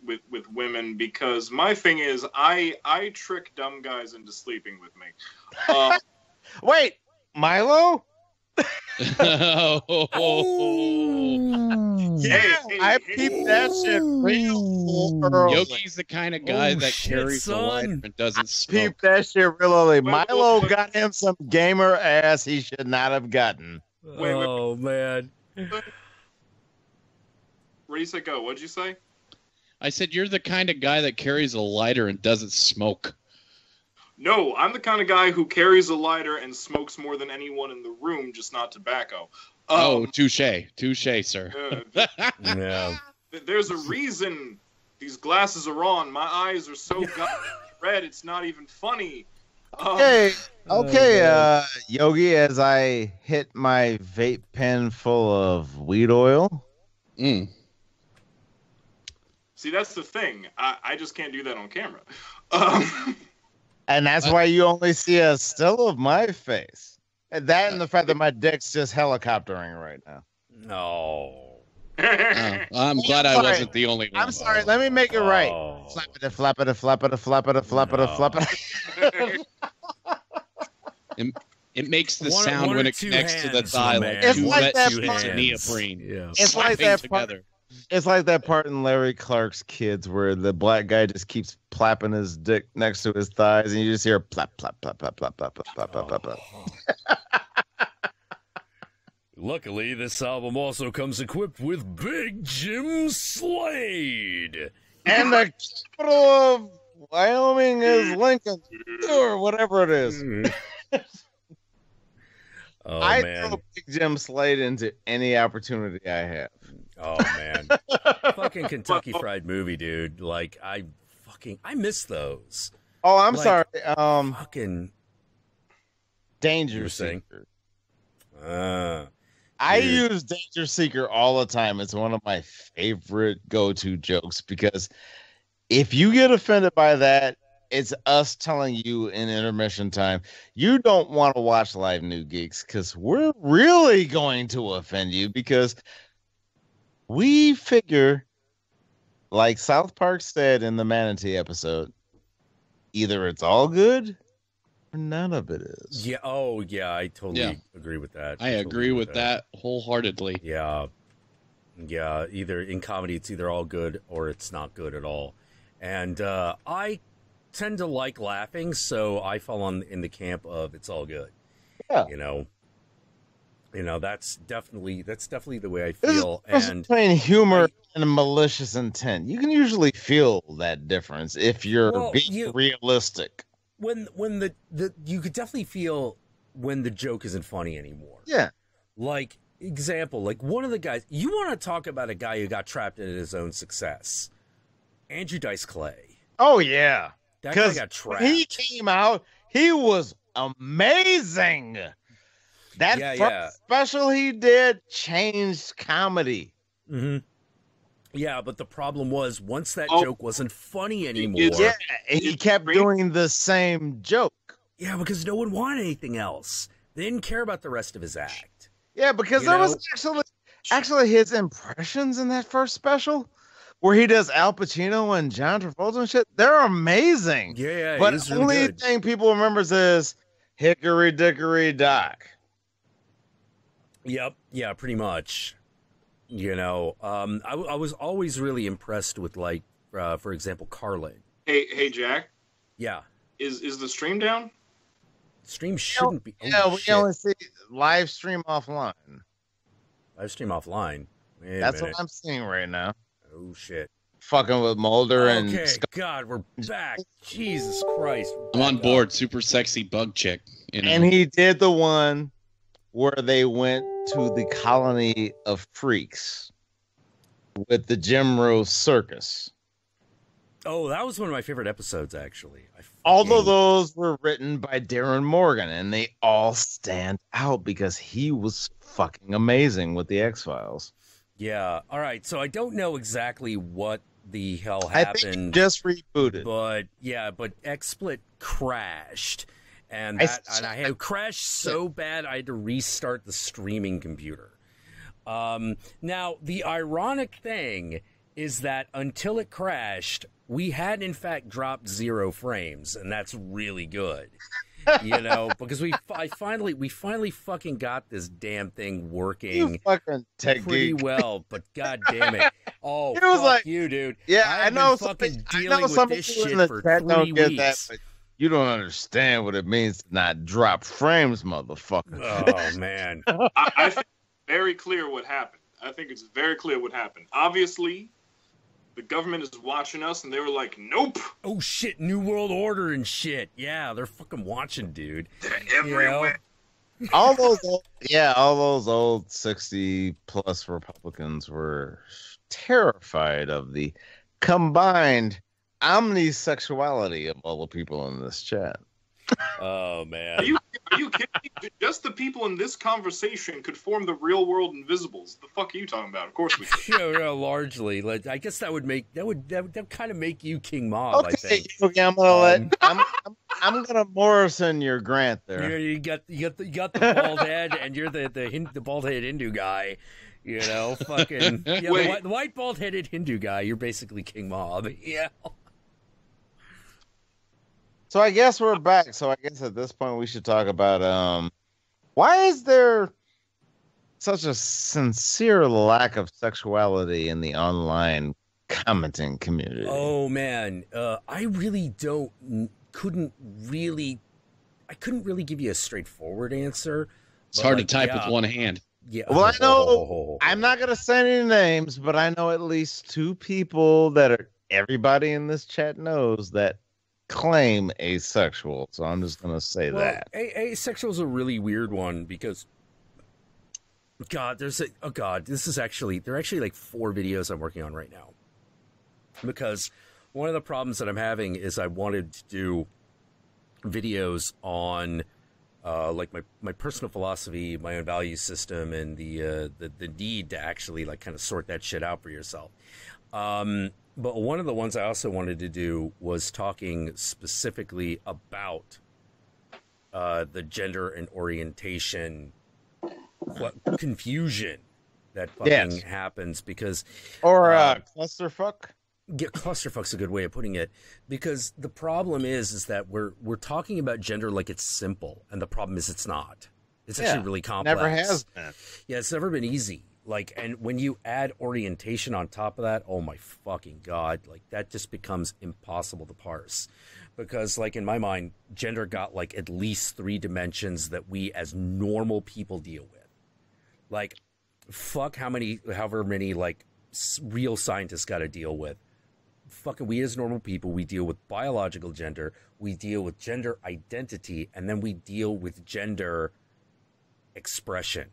women, because my thing is I trick dumb guys into sleeping with me. Wait, Milo? Oh. Yeah, I peeped that shit real early. Yogi's the kind of guy that carries a lighter and doesn't smoke. Peeped that shit real early. Milo got him some gamer ass he should not have gotten. Oh, man. Ready, set, go. What'd you say? I said you're the kind of guy that carries a lighter and doesn't smoke. No, I'm the kind of guy who carries a lighter and smokes more than anyone in the room, just not tobacco. Touche, sir. Yeah. There's a reason these glasses are on. My eyes are so red, it's not even funny. Okay, Yogi, as I hit my vape pen full of weed oil. Mm. See, that's the thing. I just can't do that on camera. And that's why you only see a still of my face. And that and the fact that my dick's just helicoptering right now. No. I'm glad I wasn't the only one. I'm sorry. Let me make it right. Flappity, flappity, flappity, flappity, flappity, flappity. It makes the sound when it connects to the thigh. It's like that part. Neoprene. Yeah. It's like that part. It's like that part in Larry Clark's Kids where the black guy just keeps plapping his dick next to his thighs, and you just hear plap, plap, plap, plap, plap, plap, plap, plap, plap, plap. Luckily, this album also comes equipped with Big Jim Slade. And the capital of Wyoming is Lincoln, or whatever it is. I throw Big Jim Slade into any opportunity I have. Oh, man. Fucking Kentucky Fried Movie, dude. Like, I miss those. Oh, I'm sorry. Fucking Danger Seeker. I Dude. use Danger Seeker all the time. It's one of my favorite go-to jokes, because if you get offended by that, it's us telling you in intermission time, you don't want to watch Live New Geeks, because we're really going to offend you, because we figure, like South Park said in the Manatee episode, either it's all good or none of it is. Yeah. Oh, yeah. I totally agree with that. I agree with that wholeheartedly. Yeah. Yeah. Either in comedy, it's either all good or it's not good at all. And I tend to like laughing, so I fall in the camp of it's all good. Yeah. You know, that's definitely the way I feel. And between humor and malicious intent, you can usually feel that difference if you're being realistic. When the you could definitely feel when the joke isn't funny anymore. Yeah. Like, example, like one of the guys, you want to talk about a guy who got trapped in his own success. Andrew Dice Clay. Oh yeah. That guy got trapped. When he came out, he was amazing. That first special he did changed comedy. Mm-hmm. Yeah, but the problem was once that joke wasn't funny anymore. Yeah, he kept doing the same joke. Yeah, because no one wanted anything else. They didn't care about the rest of his act. Yeah, because there was actually his impressions in that first special, where he does Al Pacino and John Travolta and shit. They're amazing. Yeah, but the only thing people remembers is Hickory Dickory Dock. Yep. Yeah, pretty much. I was always really impressed with, like, for example, Carlin. Hey, Jack. Yeah. Is the stream down? Stream shouldn't be. Oh, yeah, we shit. only see live stream offline. Live stream offline. That's what I'm seeing right now. Oh shit. Fucking with Mulder and. Okay, God, we're back. Jesus Christ. I'm on board. Super sexy bug chick. You know? And he did the one where they went to the colony of freaks with the Jim Rose circus. Oh, that was one of my favorite episodes, actually. All of those were written by Darren Morgan, and they all stand out because he was fucking amazing with the X-Files. Yeah. All right. So I don't know exactly what the hell happened. I think just rebooted. But yeah, XSplit crashed. And I had crashed so bad I had to restart the streaming computer. Now, the ironic thing is that until it crashed, we had in fact dropped 0 frames, and that's really good. You know, because we finally fucking got this damn thing working pretty well, but god damn it. Oh, it was like you, dude. Yeah, I know fucking dealing with this shit for 3 weeks. But you don't understand what it means to not drop frames, motherfucker. Oh man. I think it's very clear what happened. I think it's very clear what happened. Obviously, the government is watching us, and they were like, nope. Oh, shit, New World Order and shit. Yeah, they're fucking watching, dude. They're everywhere. You know? all those old 60-plus Republicans were terrified of the combined omnisexuality of all the people in this chat. Oh, man. Are you kidding me? Just the people in this conversation could form the real world Invisibles. The fuck are you talking about? Of course we could. Yeah, largely. I guess that would kind of make you King Mob, okay, I think. Okay, I'm gonna I'm gonna Morrison your Grant there. You got the bald head, and you're the bald headed Hindu guy. You know, fucking the white bald headed Hindu guy. You're basically King Mob. Yeah. So I guess we're back. So I guess at this point we should talk about why is there such a sincere lack of sexuality in the online commenting community? Oh man, I really couldn't really give you a straightforward answer. It's hard to type with one hand. Yeah. Well, I know I'm not gonna say any names, but I know at least 2 people that everybody in this chat knows that claim asexual, so I'm just gonna say that asexual is a really weird one because there are actually like 4 videos I'm working on right now, because one of the problems that I'm having is I wanted to do videos on like my personal philosophy, my own value system, and the need to actually like kind of sort that shit out for yourself. But one of the ones I also wanted to do was talking specifically about the gender and orientation confusion that fucking happens because... Or clusterfuck? Yeah, clusterfuck's a good way of putting it, because the problem is that we're talking about gender like it's simple, and the problem is it's not. It's actually really complex. Never has been. Yeah, it's never been easy. Like, and when you add orientation on top of that, oh my fucking God, like that just becomes impossible to parse. Because like in my mind, gender got like at least 3 dimensions that we as normal people deal with. Like, fuck however many like real scientists got to deal with. Fucking we as normal people, we deal with biological gender, we deal with gender identity, and then we deal with gender expression.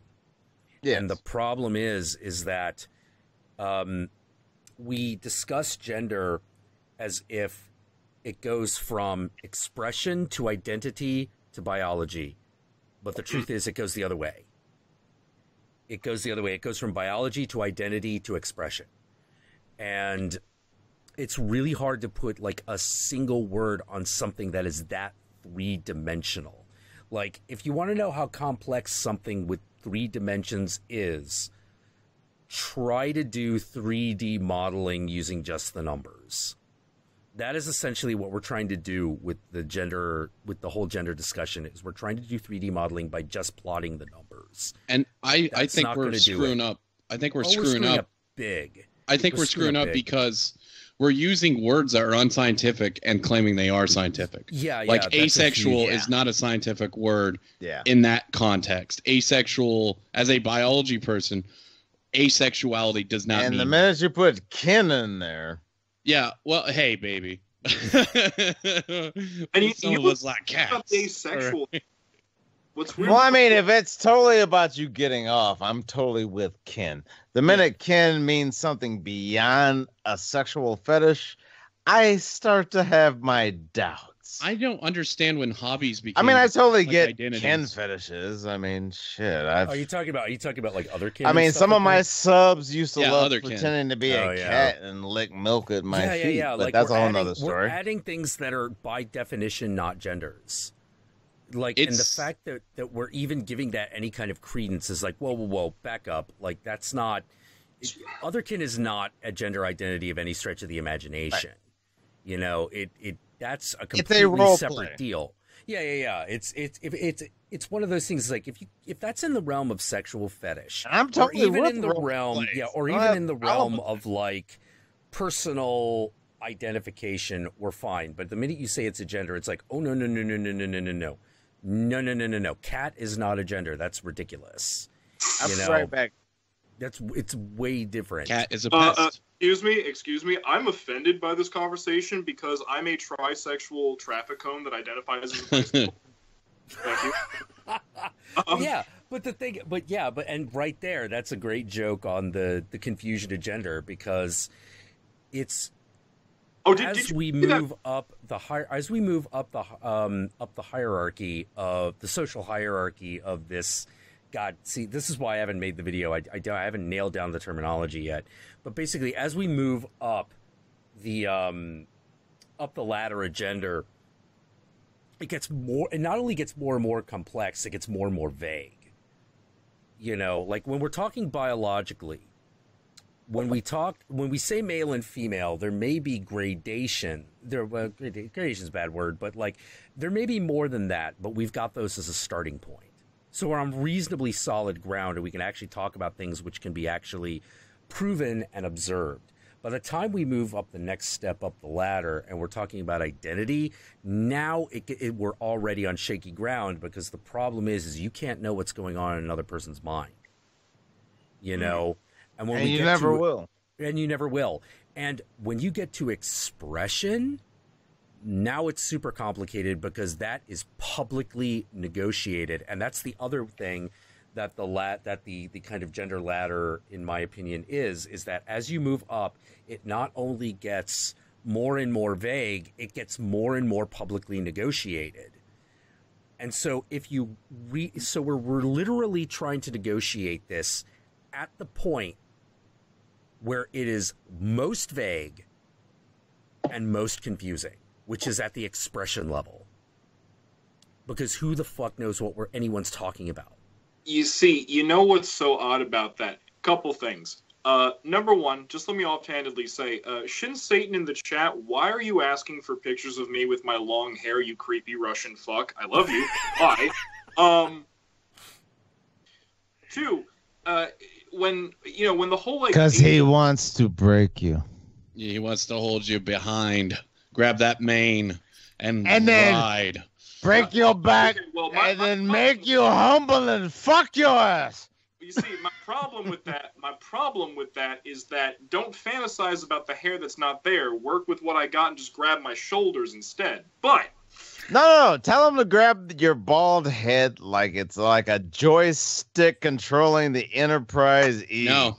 Yes. And the problem is that we discuss gender as if it goes from expression to identity to biology. But the truth is it goes the other way. It goes the other way. It goes from biology to identity to expression. And it's really hard to put like a single word on something that is that 3-dimensional. Like, if you want to know how complex something with 3 dimensions is, try to do 3D modeling using just the numbers. That is essentially what we're trying to do with the whole gender discussion. Is we're trying to do 3D modeling by just plotting the numbers. And I think we're screwing up. I think we're screwing up big. I think we're screwing up because we're using words that are unscientific and claiming they are scientific. Yeah, like asexual is not a scientific word in that context. Asexual, as a biology person, asexuality does not mean. And the minute you put kin in there. Yeah, well, hey, baby. And some of us like cats. Asexual. What's weird? Well, I mean, if it's totally about you getting off, I'm totally with kin. The minute kin means something beyond a sexual fetish, I start to have my doubts. I don't understand when hobbies become. I mean, I totally get identities. kin fetishes. I mean, shit. Are you talking about like other kin? I mean, some of my subs used to love other pretending to be a cat and lick milk at my feet. But like, that's a whole nother story. We're adding things that are by definition not genders. Like, and the fact that we're even giving that any kind of credence is like, whoa, back up. Like, that's not. Otherkin is not a gender identity of any stretch of the imagination. Right. You know, that's a completely separate deal. Yeah. It's one of those things. Like, if that's in the realm of sexual fetish, I'm totally or even in the realm, or even in the realm of like personal identification, we're fine. But the minute you say it's a gender, it's like, oh no. No. Cat is not a gender. That's ridiculous. I'm right back. It's way different. Cat is a pest. Excuse me. I'm offended by this conversation because I'm a trisexual traffic cone that identifies as a bisexual. Thank you. And right there, that's a great joke on the confusion of gender, because it's as we move up the hierarchy of the social hierarchy of this. God, see, this is why I haven't made the video. I haven't nailed down the terminology yet. But basically, as we move up the ladder of gender, it gets more. It not only gets more and more complex, it gets more and more vague. You know, like when we're talking biologically, when we say male and female, there may be gradation. Gradation is a bad word, but like there may be more than that. But we've got those as a starting point. So we're on reasonably solid ground, and we can actually talk about things which can be actually proven and observed. By the time we move up the next step up the ladder and we're talking about identity, now we're already on shaky ground, because the problem is you can't know what's going on in another person's mind. You know? And you never will. And you never will. And when you get to expression, now it's super complicated, because that is publicly negotiated, and that's the other thing that the kind of gender ladder, in my opinion, is that as you move up, it not only gets more and more vague, it gets more and more publicly negotiated. And so we're literally trying to negotiate this at the point where it is most vague and most confusing, which is at the expression level. Because who the fuck knows what anyone's talking about? You see, you know what's so odd about that? Couple things. Number one, just let me offhandedly say, Shin Satan in the chat, why are you asking for pictures of me with my long hair, you creepy Russian fuck? I love you. Bye. Two, when the whole like... Because he wants to break you. Yeah, he wants to hold you behind. Grab that mane and then ride. Break your back, and then make you humble and fuck your ass. You see, my problem with that is that don't fantasize about the hair that's not there. Work with what I got and just grab my shoulders instead. But no. Tell him to grab your bald head like it's like a joystick controlling the Enterprise E. No.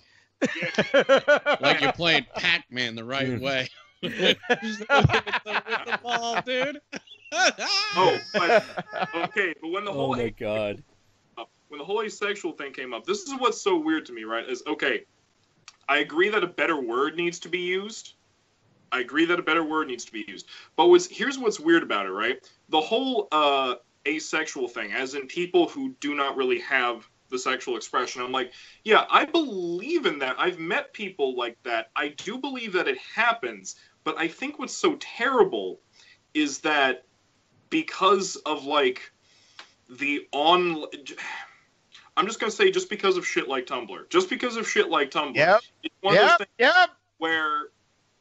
Like you're playing Pac-Man the right way. with the ball, dude. But when the whole my God. When the whole asexual thing came up, this is what's so weird to me, right? Is I agree that a better word needs to be used. But here's what's weird about it, right? The whole asexual thing, as in people who do not really have the sexual expression. I'm like, yeah, I believe in that. I've met people like that. I do believe that it happens. But I think what's so terrible is that because of like I'm just going to say just because of shit like Tumblr. It's one of those things where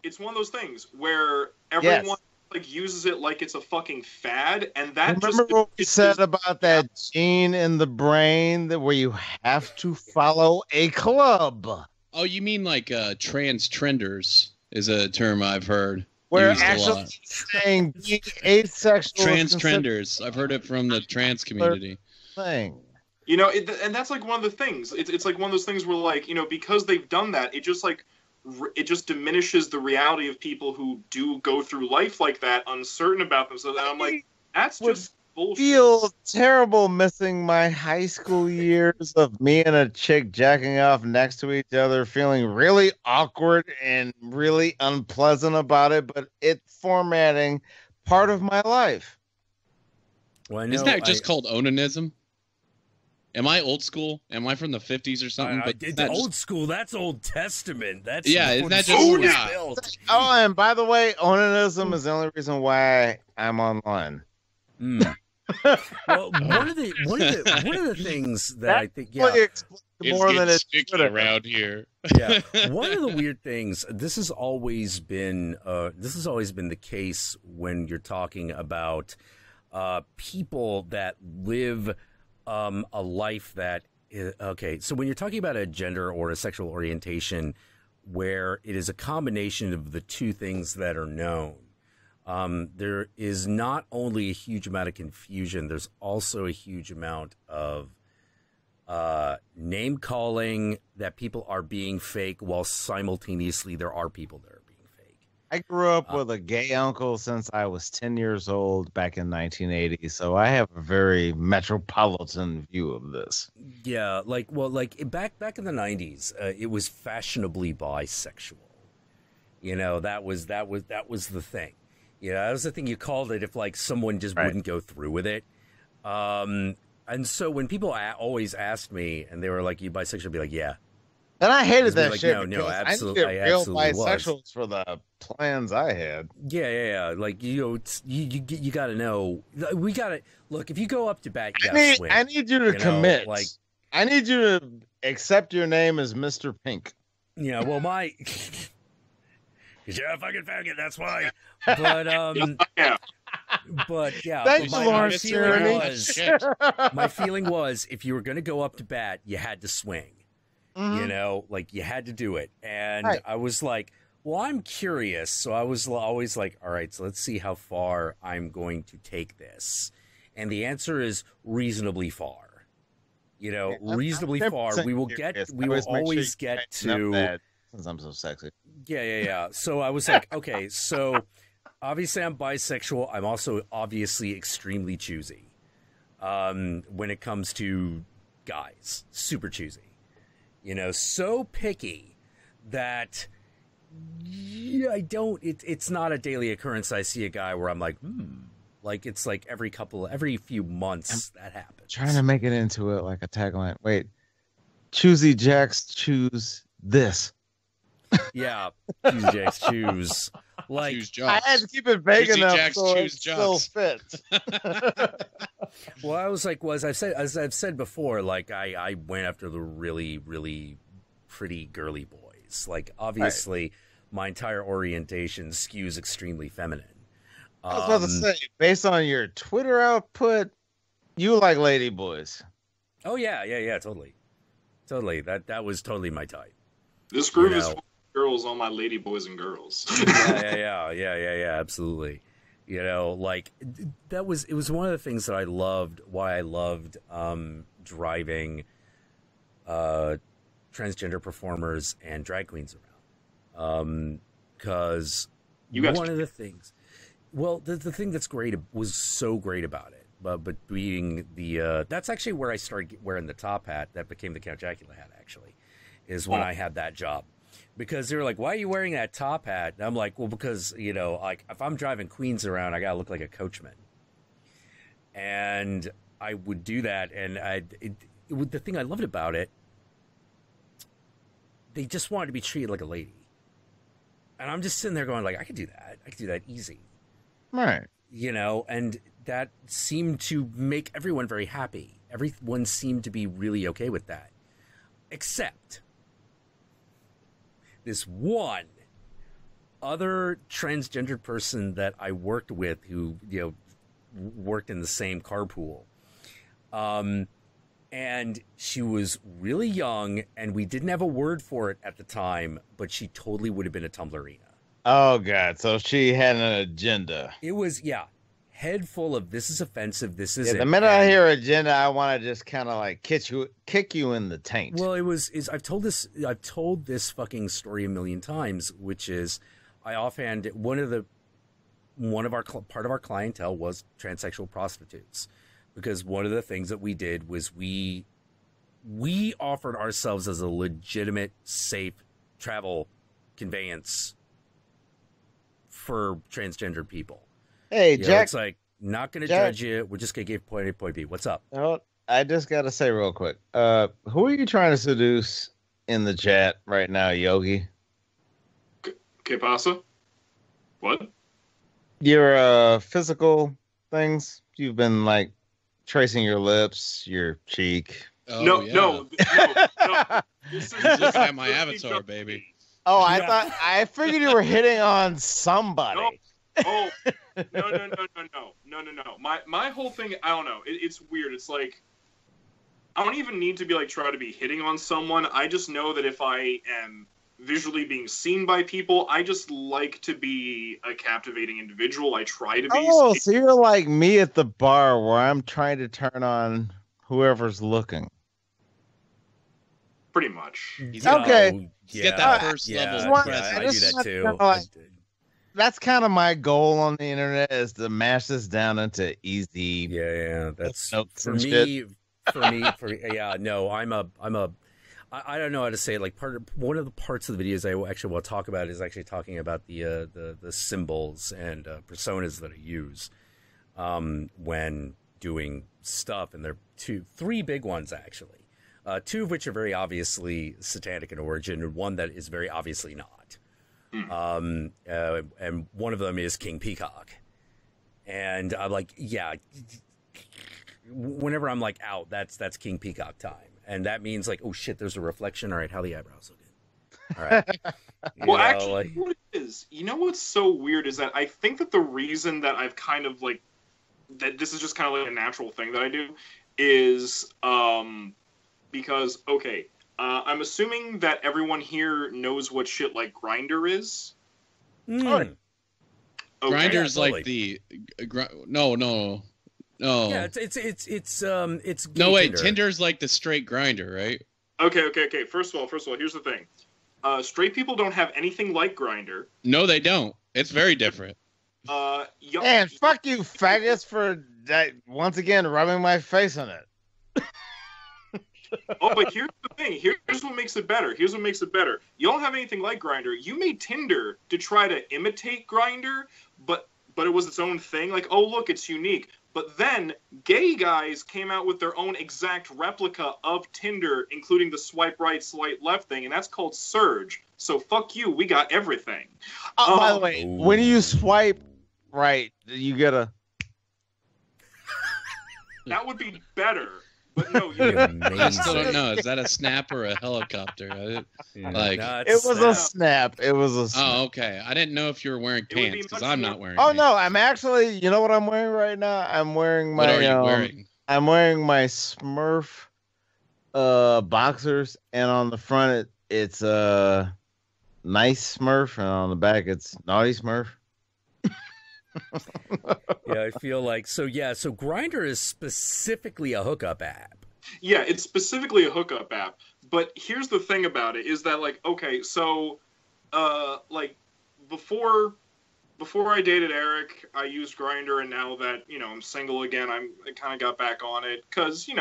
it's one of those things where everyone like uses it like it's a fucking fad, and that remember what we said about that gene in the brain that where you have to follow a club. Oh, you mean like trans trenders is a term I've heard. Where actually saying being asexual. Trans trenders. I've heard it from the trans community. Thing. You know, and that's like one of the things. It's like one of those things where, like, you know, because they've done that, it just like it just diminishes the reality of people who do go through life like that, uncertain about themselves. And I'm like, that's just bullshit. I feel terrible missing my high school years of me and a chick jacking off next to each other, feeling really awkward and really unpleasant about it, but it's formatting part of my life. Well, isn't that just called onanism? Am I old school? Am I from the 50s or something? Old school, that's Old Testament. That's isn't that just built? Oh, and by the way, onanism is the only reason why I'm online. Well, one of the things that I think more than it's around here. Yeah, one of the weird things. This has always been the case when you're talking about people that live a life that okay. So when you're talking about a gender or a sexual orientation where it is a combination of the two things that are known, there is not only a huge amount of confusion, there's also a huge amount of name calling that people are being fake while simultaneously there are people that are being fake. I grew up with a gay uncle since I was 10 years old back in 1980, so I have a very metropolitan view of this. Yeah, like back in the 90s, it was fashionably bisexual. You know, that was the thing. Yeah, that was the thing you called it if like someone just wouldn't go through with it. And so when people always asked me and they were like, "You bisexual?" I'd be like, "Yeah." And I hated that like, shit. No, absolutely. I real bisexuals for the plans I had. Yeah. Like you got to know. We got to look. If you go up to bat, you got to swing. I need you to commit. Like I need you to accept your name as Mr. Pink. Yeah. Well, my. Cause you're a fucking faggot, that's why. But but yeah. Thanks, my feeling was if you were going to go up to bat, you had to swing. Mm-hmm. You know, like you had to do it. And I was like, well, I'm curious. So I was always like, all right, so let's see how far I'm going to take this. And the answer is reasonably far. You know, reasonably far. We will always get to. Since I'm so sexy. Yeah. So I was like, okay, so obviously I'm bisexual. I'm also obviously extremely choosy when it comes to guys. Super choosy. You know, so picky that it's not a daily occurrence. I see a guy where I'm like, like it's like every few months that happens. Trying to make it into it like a tagline. Wait, choosy jacks choose this. Yeah, choose Jacks, choose. Like choose I had to keep it vague enough Jacks, so it still fits. Well, I was like, as I've said before, like I went after the really, really pretty girly boys. Like obviously, my entire orientation skews extremely feminine. I was about to say, based on your Twitter output, you like lady boys. Oh yeah, totally. That was totally my type. This group is girls, all my lady boys and girls. yeah, absolutely. You know, like it was one of the things that I loved. Why I loved driving transgender performers and drag queens around, because one of the things. Well, the thing that's great was so great about it, but being the that's actually where I started wearing the top hat that became the Count Jackula hat. Actually, is when I had that job. Because they were like, why are you wearing that top hat? And I'm like, well, because, you know, like if I'm driving queens around, I got to look like a coachman. And I would do that. And the thing I loved about it, they just wanted to be treated like a lady. And I'm just sitting there going like, I could do that. I could do that easy. Right. You know, and that seemed to make everyone very happy. Everyone seemed to be really okay with that. Except this one other transgendered person that I worked with who, worked in the same carpool. And she was really young, and we didn't have a word for it at the time, but she totally would have been a Tumblrina. Oh, God. So she had an agenda. It was, head full of this is offensive, this isn't. The minute I hear agenda, I want to just kind of like kick you in the taint. Well, I've told this fucking story a million times, which is I offhand part of our clientele was transsexual prostitutes. Because one of the things that we did was we offered ourselves as a legitimate, safe travel conveyance for transgender people. Hey, Jack. It's like, not going to judge you. We're just going to give point A, point B. What's up? I just got to say real quick. Who are you trying to seduce in the chat right now, Yogi? ¿Qué pasa? What? Your physical things. You've been like tracing your lips, your cheek. Oh, no. This is looking at my avatar, baby. Oh, I figured you were hitting on somebody. No. Oh, no. My whole thing, I don't know. It's weird. It's like, I don't even need to be like, try to be hitting on someone. I just know that if I am visually being seen by people, I just like to be a captivating individual. I try to be. Oh, so you're like me at the bar where I'm trying to turn on whoever's looking. Pretty much. Okay. Get that first level. I do that too. That's kind of my goal on the internet, is to mash this down into easy. Yeah. That's for me. No, I don't know how to say it. Like one of the parts of the videos I actually want to talk about is actually talking about the symbols and personas that I use when doing stuff, and there are three big ones actually. Two of which are very obviously satanic in origin, and one that is very obviously not. And one of them is King Peacock. And I'm like, whenever I'm like out, that's King Peacock time. And that means like, oh shit, there's a reflection. All right, how the eyebrows looking? All right. Well, actually, what it is, you know what's so weird is that I think that the reason that I've kind of like, that this is just kind of like a natural thing that I do is because, okay, I'm assuming that everyone here knows what shit like Grindr is. Okay. Grinder's like the no. Yeah, it's no wait, Tinder. Tinder's like the straight grinder, right? Okay. First of all, here's the thing. Straight people don't have anything like Grindr. No, they don't. It's very different. And fuck you, faggots, for that once again rubbing my face on it. Oh, but here's the thing. Here's what makes it better. You don't have anything like Grindr. You made Tinder to try to imitate Grindr, but it was its own thing. Like, oh, look, it's unique. But then gay guys came out with their own exact replica of Tinder, including the swipe right, swipe left thing, and that's called Surge. So fuck you, we got everything. By the way, when you swipe right, you get a... That would be better. But no, I still don't know. Is that a snap or a helicopter? It was a snap. Oh, okay. I didn't know if you were wearing pants because I'm not wearing. Oh pants. no, I'm actually. You know what I'm wearing right now? I'm wearing my. What are you wearing? I'm wearing my Smurf boxers, and on the front it's nice Smurf, and on the back it's naughty Smurf. Yeah, I feel like so. Yeah, so Grindr is specifically a hookup app. Yeah, it's specifically a hookup app. But here's the thing about it: is that like, okay, so, like before I dated Eric, I used Grindr, and now that I'm single again, I kind of got back on it because you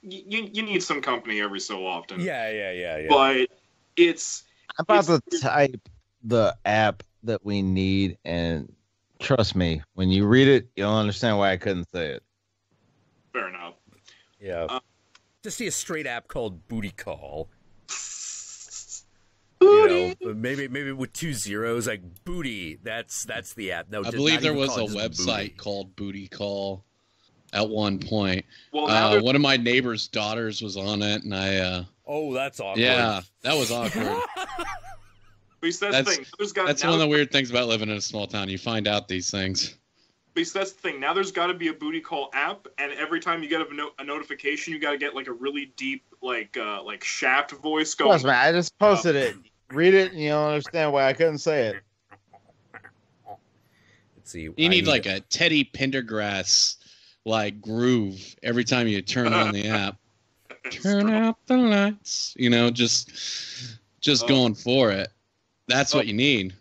need some company every so often. Yeah. But it's I'm about to type the app that we need and. Trust me, when you read it, you'll understand why I couldn't say it. Fair enough. Yeah. Just see a straight app called Booty Call. Booty. Maybe with 2 zeros, like Booty. That's the app. No, I believe there was a website called Booty Call at one point. Well, one of my neighbor's daughters was on it, and I. Oh, that's awkward. Yeah, that was awkward. But that's the thing. That's one of the weird things about living in a small town. You find out these things. But that's the thing. Now there's got to be a booty call app, and every time you get a notification, you got to get like a really deep, like shaft voice going. Trust me, I just posted it. Read it, and you'll understand why I couldn't say it. Let's see. You need like a Teddy Pendergrass like groove every time you turn on the app. Turn out the lights. You know, just going for it. That's what you need.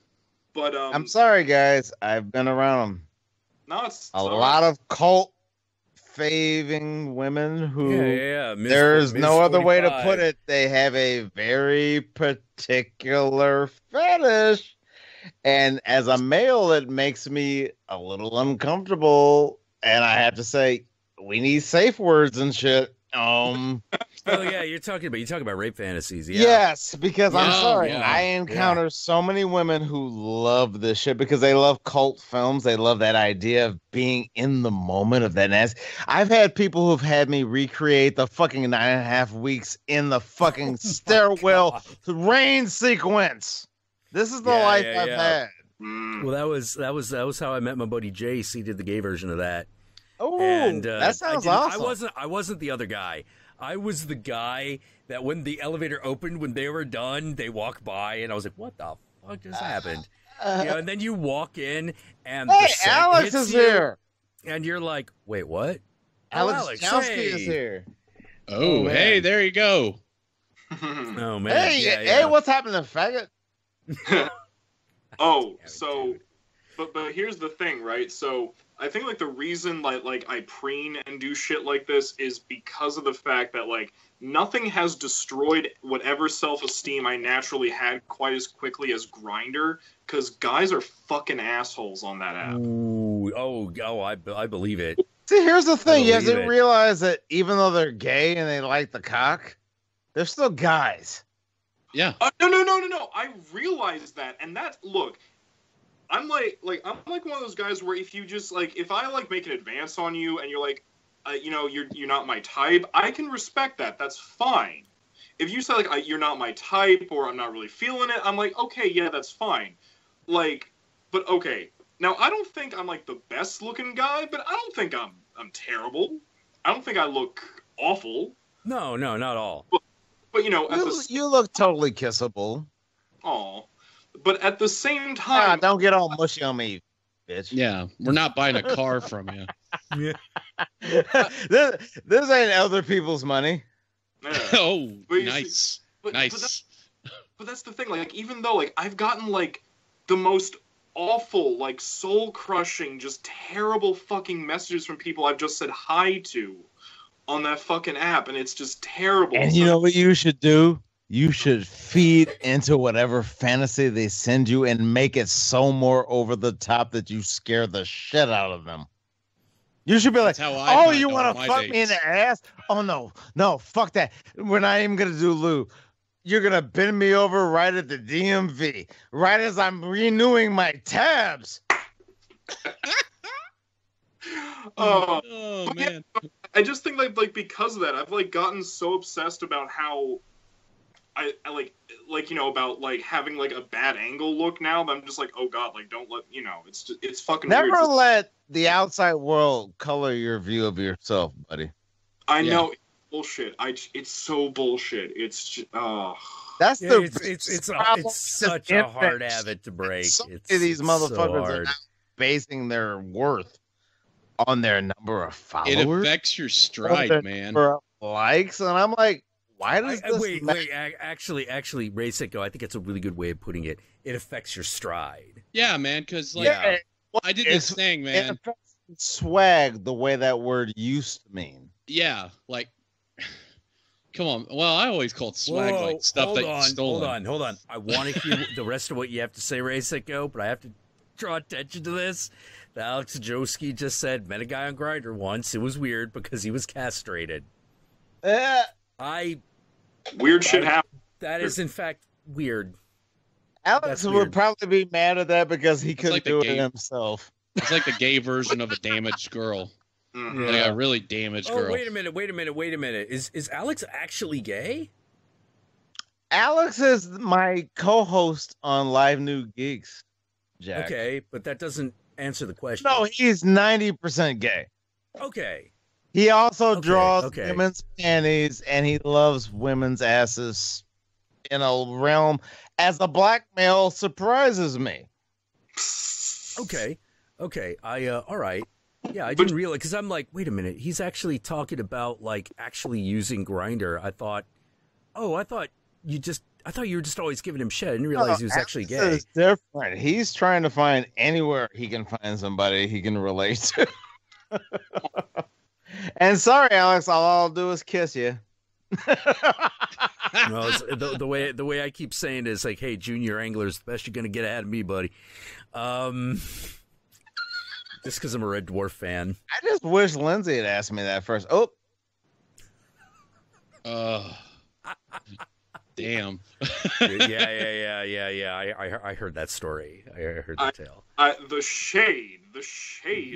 But I'm sorry, guys. I've been around. No, it's a lot of cult faving women who there's no other way to put it. They have a very particular fetish. And as a male, it makes me a little uncomfortable. And I have to say, we need safe words and shit. Oh yeah, you're talking about rape fantasies. Yeah. Yes, because I'm sorry, I encounter so many women who love this shit because they love cult films. They love that idea of being in the moment of that nasty. I've had people who've had me recreate the fucking 9.5 weeks in the fucking stairwell rain sequence. This is the life I've had. Well, that was how I met my buddy Jace. He did the gay version of that. Oh, and that sounds awesome. I wasn't the other guy. I was the guy that when the elevator opened, when they were done, they walked by, and I was like, "What the fuck just happened?" And then you walk in, and hey, Alex is here, and you're like, "Wait, what?" Alex Chelsky is here. Oh, hey, there you go. Oh man, hey, what's happening, faggot? But here's the thing, right? So I think like the reason like I preen and do shit like this is because of the fact that like nothing has destroyed whatever self-esteem I naturally had quite as quickly as Grindr, because guys are fucking assholes on that app. I believe it. See, here's the thing: you have to realize that even though they're gay and they like the cock, they're still guys. Yeah. No. I realize that, and look. I'm like one of those guys where if you just like, if I like make an advance on you and you're like, you're not my type, I can respect that. That's fine. If you say like you're not my type or I'm not really feeling it, I'm like, okay, yeah, that's fine. Like, but okay. Now I don't think I'm like the best looking guy, but I don't think I'm terrible. I don't think I look awful. No, not at all. But you look totally kissable. Aw. But at the same time... don't get all mushy on me, bitch. Yeah, we're not buying a car from you. Yeah. this ain't other people's money. Yeah. Oh, nice. Nice. But that's the thing. Like, even though like I've gotten like the most awful, like soul-crushing, just terrible fucking messages from people I've just said hi to on that fucking app, and it's just terrible. And you know what you should do? You should feed into whatever fantasy they send you and make it so more over the top that you scare the shit out of them. You should be like, oh, you want to fuck me in the ass? Oh, no, fuck that. We're not even going to do lube. You're going to bend me over right at the DMV, right as I'm renewing my tabs. Oh man. I just think like because of that, I've like gotten so obsessed about how I like about like having like a bad angle look now that I'm just like, oh god, like don't let it's fucking never weird. Let the outside world color your view of yourself, buddy. I know it's bullshit. It's so bullshit. It's just, that's it's such a hard habit to break. These motherfuckers are now basing their worth on their number of followers. It affects your stride, man. Likes, and I'm like, why does this wait? Actually, Raceko, I think it's a really good way of putting it. It affects your stride. Yeah, man. Because I did this thing, man. It affects swag the way that word used to mean. Yeah, like, come on. Well, I always called swag like stuff that you stole. Hold on. I want to hear the rest of what you have to say, Raceko, but I have to draw attention to this. Alex Joski just said, met a guy on Grindr once. It was weird because he was castrated. Weird shit happened. That is, in fact, weird. Alex would probably be mad at that because he couldn't do it himself. It's like the gay version of a damaged girl. Mm-hmm. Like a really damaged girl. Wait a minute. Is Alex actually gay? Alex is my co-host on Live New Geeks, Jack. Okay, but that doesn't answer the question. No, he's 90% gay. Okay. He also draws women's panties, and he loves women's asses in a realm as a black male surprises me. Okay. All right. Yeah, I didn't realize, because I'm like, wait a minute, he's actually talking about like actually using Grindr. I thought you were just always giving him shit. I didn't realize he was actually gay. It's different. He's trying to find anywhere he can find somebody he can relate to. And sorry, Alex, all I'll do is kiss you. No, the way I keep saying is like, hey, junior angler's the best you're gonna get out of me, buddy. Just because I'm a Red Dwarf fan. I just wish Lindsay had asked me that first. Damn. Yeah. I heard that story. I heard the tale. The shade.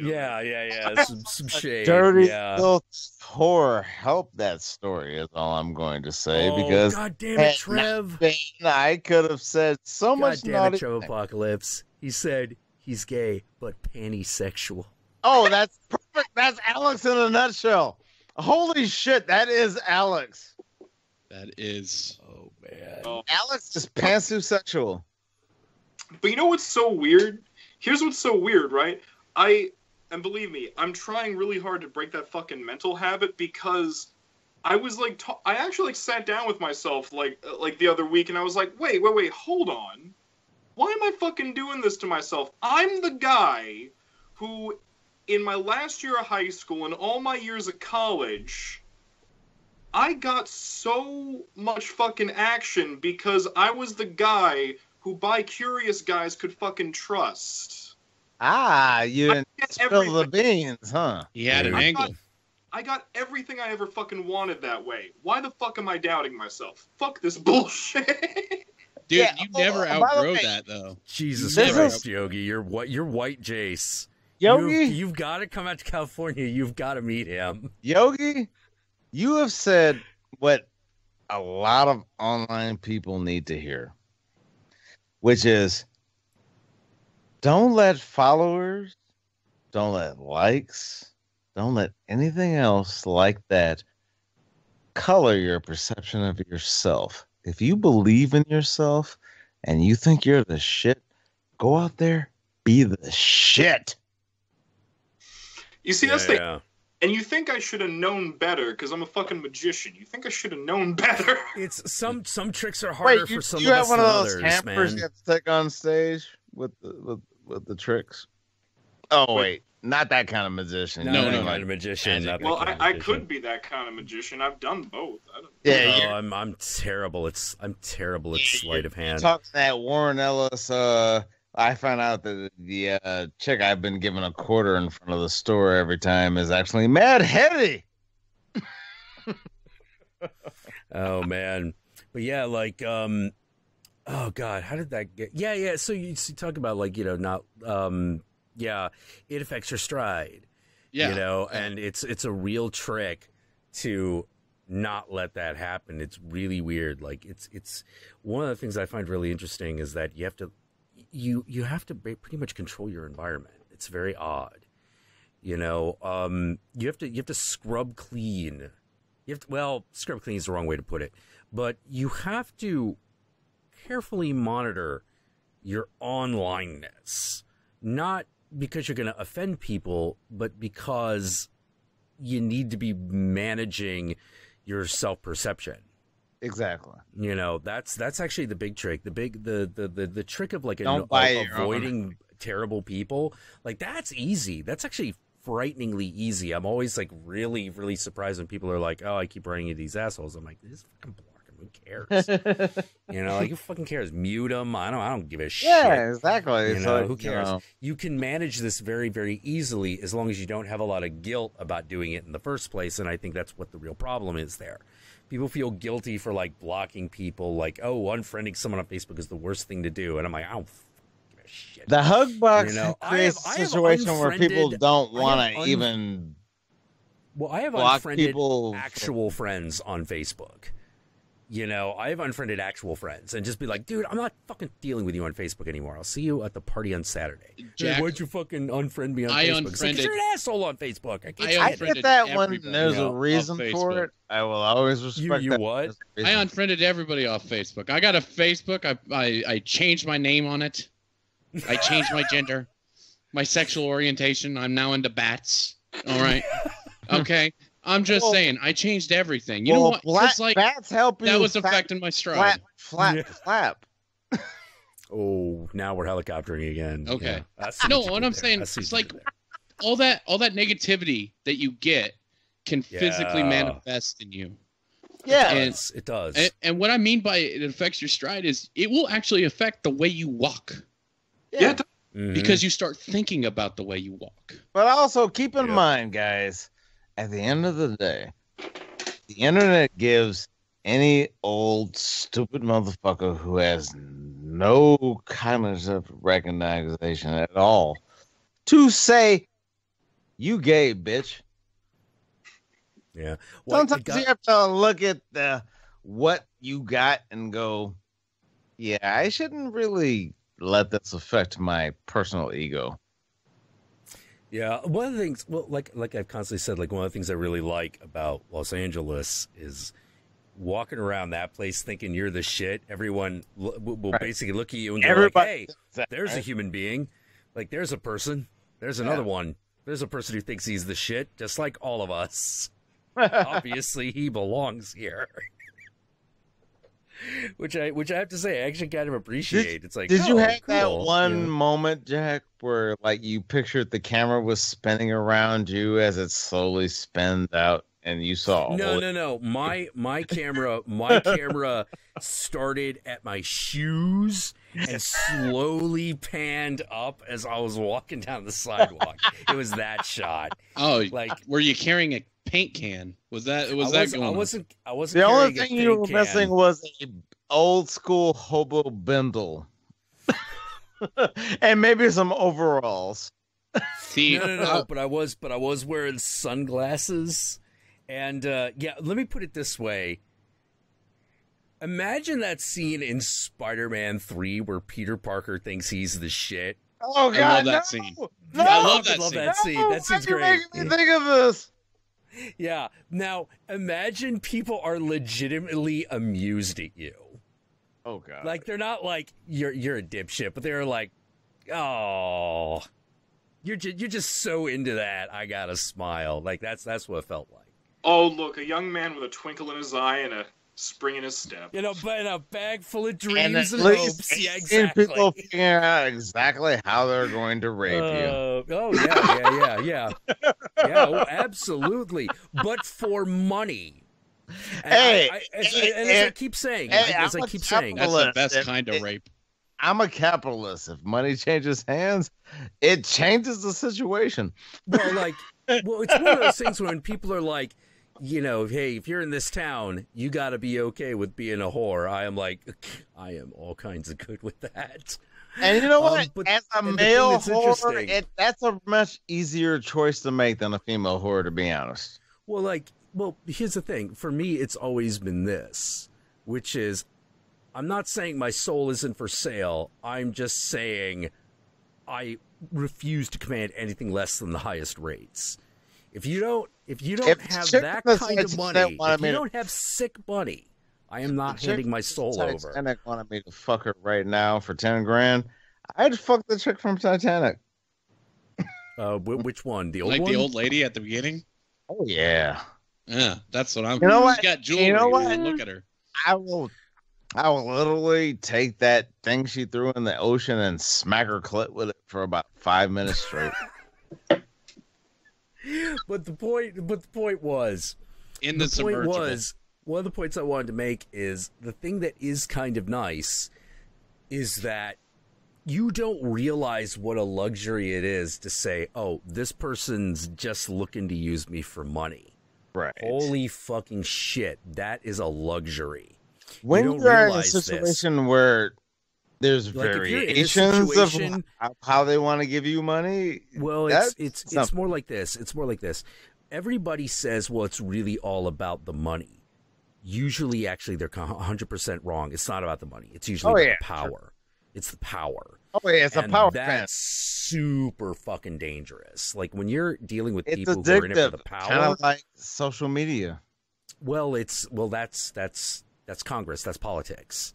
Yeah. Some shade. Dirty little whore. Help that story is all I'm going to say. Because God damn it, Trev. I could have said so much. God damn it, Trev Apocalypse. He said he's gay, but pansexual. Oh, that's perfect. That's Alex in a nutshell. Holy shit, that is Alex. That is. Oh, man. Alex is pansexual. But you know what's so weird? Here's what's so weird, right? And believe me, I'm trying really hard to break that fucking mental habit, because I was like, I actually like sat down with myself like the other week, and I was like, wait, hold on. Why am I fucking doing this to myself? I'm the guy who, in my last year of high school and all my years of college, I got so much fucking action because I was the guy who bi-curious guys could fucking trust. You didn't spill the beans, huh? He had an angle. I got everything I ever fucking wanted that way. Why the fuck am I doubting myself? Fuck this bullshit. Dude, you never outgrow that, though. Jesus Christ, Yogi. You're white Jace. Yogi? You've got to come out to California. You've got to meet him. Yogi, you have said what a lot of online people need to hear, which is, don't let followers, don't let likes, don't let anything else like that color your perception of yourself. If you believe in yourself and you think you're the shit, go out there, be the shit. You see, that's the... And you think I should have known better because I'm a fucking magician. You think I should have known better? It's some tricks are harder for some of us than others, man. You have one of those hampers you have to take on stage with the tricks? Oh, wait. Not that kind of magician. No, not a magician. Well, I could be that kind of magician. I've done both. I'm terrible. I'm terrible at sleight of hand. Talking that Warren Ellis. I found out that the chick I've been giving a quarter in front of the store every time is actually Mad Hetty. Oh man, but yeah, like oh god, how did that get? Yeah. So you talk about like not it affects your stride. Yeah, and it's a real trick to not let that happen. It's really weird. Like it's one of the things I find really interesting is that you have to. You have to pretty much control your environment. It's very odd, you have to scrub clean. Scrub clean is the wrong way to put it, but you have to carefully monitor your onlineness, not because you're going to offend people, but because you need to be managing your self-perception. Exactly. That's actually the big trick. The trick of like avoiding terrible people. Like that's easy. That's actually frighteningly easy. I'm always like really, really surprised when people are like, "Oh, I keep running into these assholes." I'm like, "This fucking block them. Who cares?" Like who fucking cares? Mute them. I don't give a shit. Yeah, exactly. Who cares? You can manage this very, very easily as long as you don't have a lot of guilt about doing it in the first place. And I think that's what the real problem is there. People feel guilty for like blocking people, like, oh, unfriending someone on Facebook is the worst thing to do. And I'm like, I don't give a shit. The hug box creates a situation where people don't want to even. Well, I have unfriended actual friends on Facebook. You know, I've unfriended actual friends and just be like, dude, I'm not fucking dealing with you on Facebook anymore. I'll see you at the party on Saturday. Jack, why'd you fucking unfriend me on I Facebook? Unfriended, you're an asshole on Facebook. I get that when there's a reason for it. I will always respect you that. What? I unfriended everybody off Facebook. I got a Facebook. I changed my name on it. I changed my gender, my sexual orientation. I'm now into bats. All right. Okay. I'm just saying, I changed everything. You know what? Like, bats help you. That was affecting my stride. Flap. Oh, now we're helicoptering again. Okay. Yeah. No, what I'm saying is like all that negativity that you get can physically manifest in you. Yeah, it does. And what I mean by it affects your stride is it will actually affect the way you walk. Yeah. Because you start thinking about the way you walk. But also keep in mind, guys, at the end of the day, the internet gives any old stupid motherfucker who has no cognitive recognition at all to say, you gay, bitch. Yeah. Well, sometimes you have to look at what you got and go, yeah, I shouldn't really let this affect my personal ego. Yeah, one of the things, well, like I've constantly said, like one of the things I really like about Los Angeles is walking around that place thinking you're the shit. Everyone will basically look at you and go like, hey, there's a human being. Like, there's a person. There's another one. There's a person who thinks he's the shit, just like all of us. Obviously, he belongs here. Which I have to say, I actually kind of appreciate. It's like, did you have that one moment, Jack, where like you pictured the camera was spinning around you as it slowly spins out, and you saw? No. My camera started at my shoes and slowly panned up as I was walking down the sidewalk. It was that shot. Oh, like, were you carrying a paint can? Was that going on? I wasn't. The only thing you were missing was a old school hobo bindle, and maybe some overalls. See, no. But I was wearing sunglasses, and let me put it this way. Imagine that scene in Spider-Man 3 where Peter Parker thinks he's the shit. Oh God, I love that scene. No, I love that scene. That scene's great. You're making me think of this. Yeah. Now, imagine people are legitimately amused at you. Oh God. Like, they're not like, you're a dipshit, but they're like, oh, you're just so into that, I gotta smile. Like, that's what it felt like. Oh, look, a young man with a twinkle in his eye and a spring in his step. You know, but in a bag full of dreams and hopes. Yeah, exactly. People figuring out exactly how they're going to rape you. Oh, yeah. Yeah, absolutely. But for money. And as I keep saying, that's the best kind of rape. I'm a capitalist. If money changes hands, it changes the situation. Well, it's one of those things when people are like, you know, hey, if you're in this town, you got to be okay with being a whore. I am like, I am all kinds of good with that. And you know what? As a male whore, that's a much easier choice to make than a female whore, to be honest. Well, here's the thing. For me, it's always been this, which is, I'm not saying my soul isn't for sale. I'm just saying I refuse to command anything less than the highest rates. If you don't have that kind of money, if you don't have sick money, I am not handing my soul over. Titanic wanted me to fuck her right now for 10 grand. I'd fuck the chick from Titanic. Which one? The old one? Like the old lady at the beginning? Oh yeah. Yeah, that's what I'm. You know what? She's got jewelry. You know what? Look at her. I will literally take that thing she threw in the ocean and smack her clit with it for about 5 minutes straight. But the point was, one of the points I wanted to make is the thing that is kind of nice is that you don't realize what a luxury it is to say, oh, this person's just looking to use me for money. Right. Holy fucking shit. That is a luxury. When you're in a situation where there's variations of how they want to give you money. Well, it's more like this. It's more like this. Everybody says, well, it's really all about the money. usually actually they're 100% wrong. It's not about the money. It's usually about the power. Sure. It's the power. Oh yeah, it's a power. That's super fucking dangerous. Like when you're dealing with people who are in it for the power, kind of like social media. Well, that's Congress. That's politics.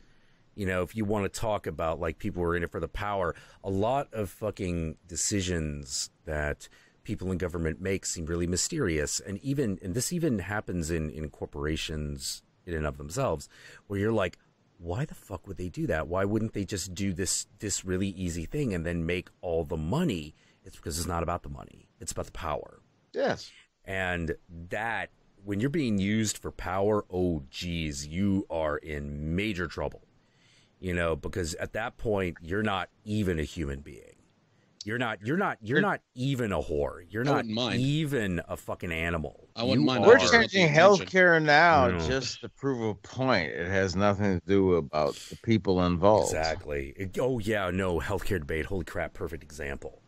You know, if you want to talk about like people who are in it for the power, a lot of fucking decisions that people in government make seem really mysterious, and this even happens in corporations in and of themselves, where you're like, why the fuck would they do that? Why wouldn't they just do this really easy thing and then make all the money? It's because it's not about the money. It's about the power. Yes. And that, when you're being used for power, oh geez, you are in major trouble. You know, because at that point you're not even a human being. You're not even a whore. You're not even a fucking animal. I wouldn't mind. We're changing healthcare now just to prove a point. It has nothing to do about the people involved. Exactly. Healthcare debate. Holy crap! Perfect example.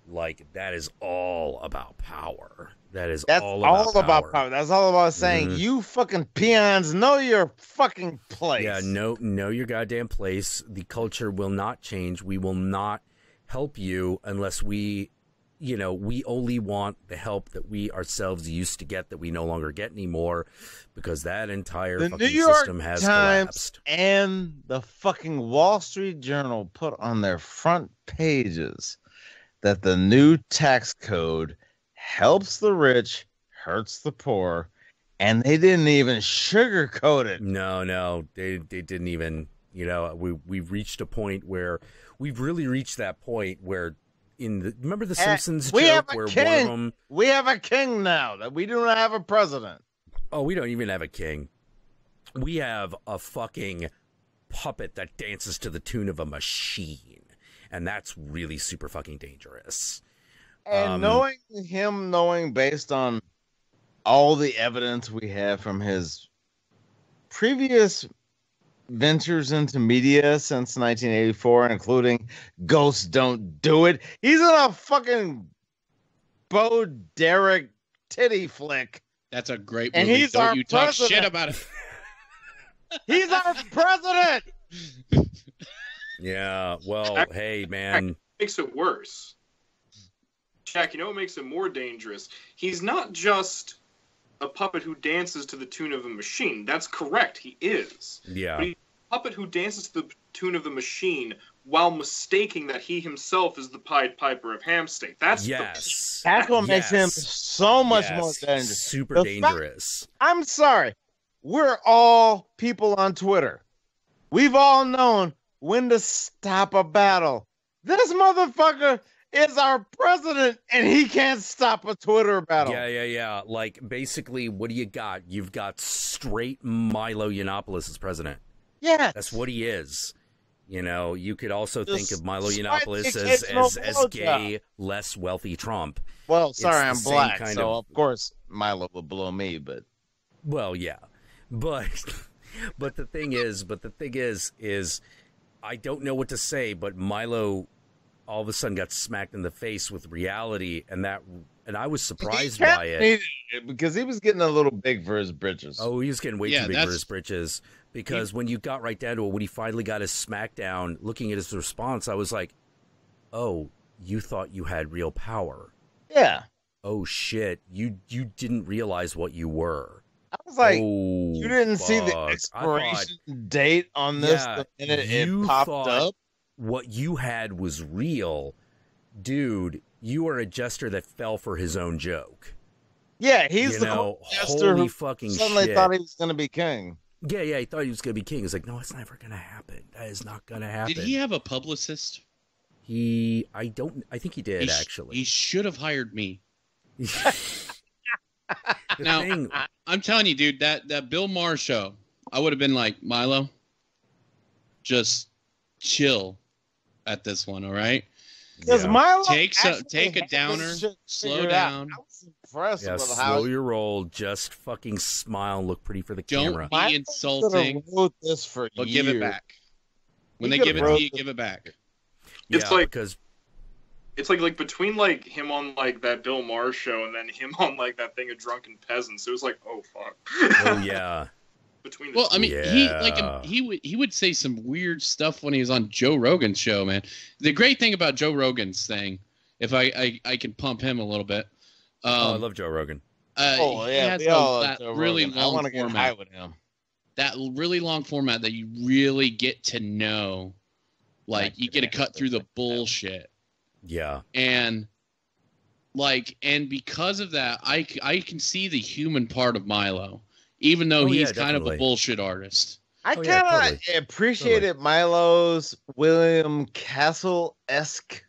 Like that is all about power. That's all about power. That's all about saying you fucking peons know your fucking place. Yeah, know your goddamn place. The culture will not change. We will not help you unless we only want the help that we ourselves used to get that we no longer get anymore, because that entire fucking system has collapsed. And the fucking Wall Street Journal put on their front pages that the new tax code helps the rich, hurts the poor, and they didn't even sugarcoat it. No, they didn't even. You know, we've reached a point where we've really reached that point where remember the Simpsons joke where one of them... We have a king now. That we do not have a president. Oh, we don't even have a king. We have a fucking puppet that dances to the tune of a machine. And that's really super fucking dangerous. And knowing based on all the evidence we have from his previous ventures into media since 1984, including Ghosts Don't Do It. He's in a fucking Bo Derek titty flick. That's a great movie. And he's Don't you talk shit about it. He's our president. Yeah, well, hey, man. Makes it worse. Jack, you know what makes it more dangerous? He's not just a puppet who dances to the tune of a machine. That's correct. He is. Yeah. But he's a puppet who dances to the tune of the machine while mistaking that he himself is the Pied Piper of Hamstead. That's what makes him so much more dangerous. Super dangerous. I'm sorry. We're all people on Twitter. We've all known when to stop a battle. This motherfucker is our president, and he can't stop a Twitter battle. Yeah. Like, basically, what do you got? You've got straight Milo Yiannopoulos as president. Yeah. That's what he is. You know, you could also think of Milo Yiannopoulos as gay, less wealthy Trump. Well, sorry, I'm black, so of course Milo will blow me, but... Well, yeah. But the thing is, I don't know what to say, but Milo all of a sudden got smacked in the face with reality, and I was surprised by it. Because he was getting a little big for his britches. Oh, he was getting way too big for his britches. Because when you got right down to it, when he finally got his smackdown, looking at his response, I was like, oh, you thought you had real power. Yeah. Oh, shit. You didn't realize what you were. I was like, you didn't see the expiration date on this the minute it popped up? What you had was real. Dude, you are a jester that fell for his own joke. Yeah, he's the jester holy who suddenly shit. Thought he was going to be king. Yeah, he thought he was going to be king. He's like, no, it's never going to happen. That is not going to happen. Did he have a publicist? I think he did, actually. He should have hired me. Now, I'm telling you, dude, that Bill Maher show, I would have been like, Milo, just chill at this one, all right? Because Milo take a downer, slow down. I was impressed with slow your roll, just fucking smile and look pretty for the camera. Don't be insulting. Wrote this for years. Give it back. When they give it to you, give it back. It's like because it's like between like him on like that Bill Maher show and then him on like that thing of Drunken Peasants. It was like, oh fuck. Oh yeah. between the well, two. I mean, he would say some weird stuff when he was on Joe Rogan's show, man. The great thing about Joe Rogan's thing, if I can pump him a little bit. I love Joe Rogan. He has that really long I want to get high format. with him. That really long format that you really get to know, like you get to cut through the bullshit. Yeah. And because of that, I can see the human part of Milo, even though he's kind of a bullshit artist. I kind of appreciated Milo's William Castle-esque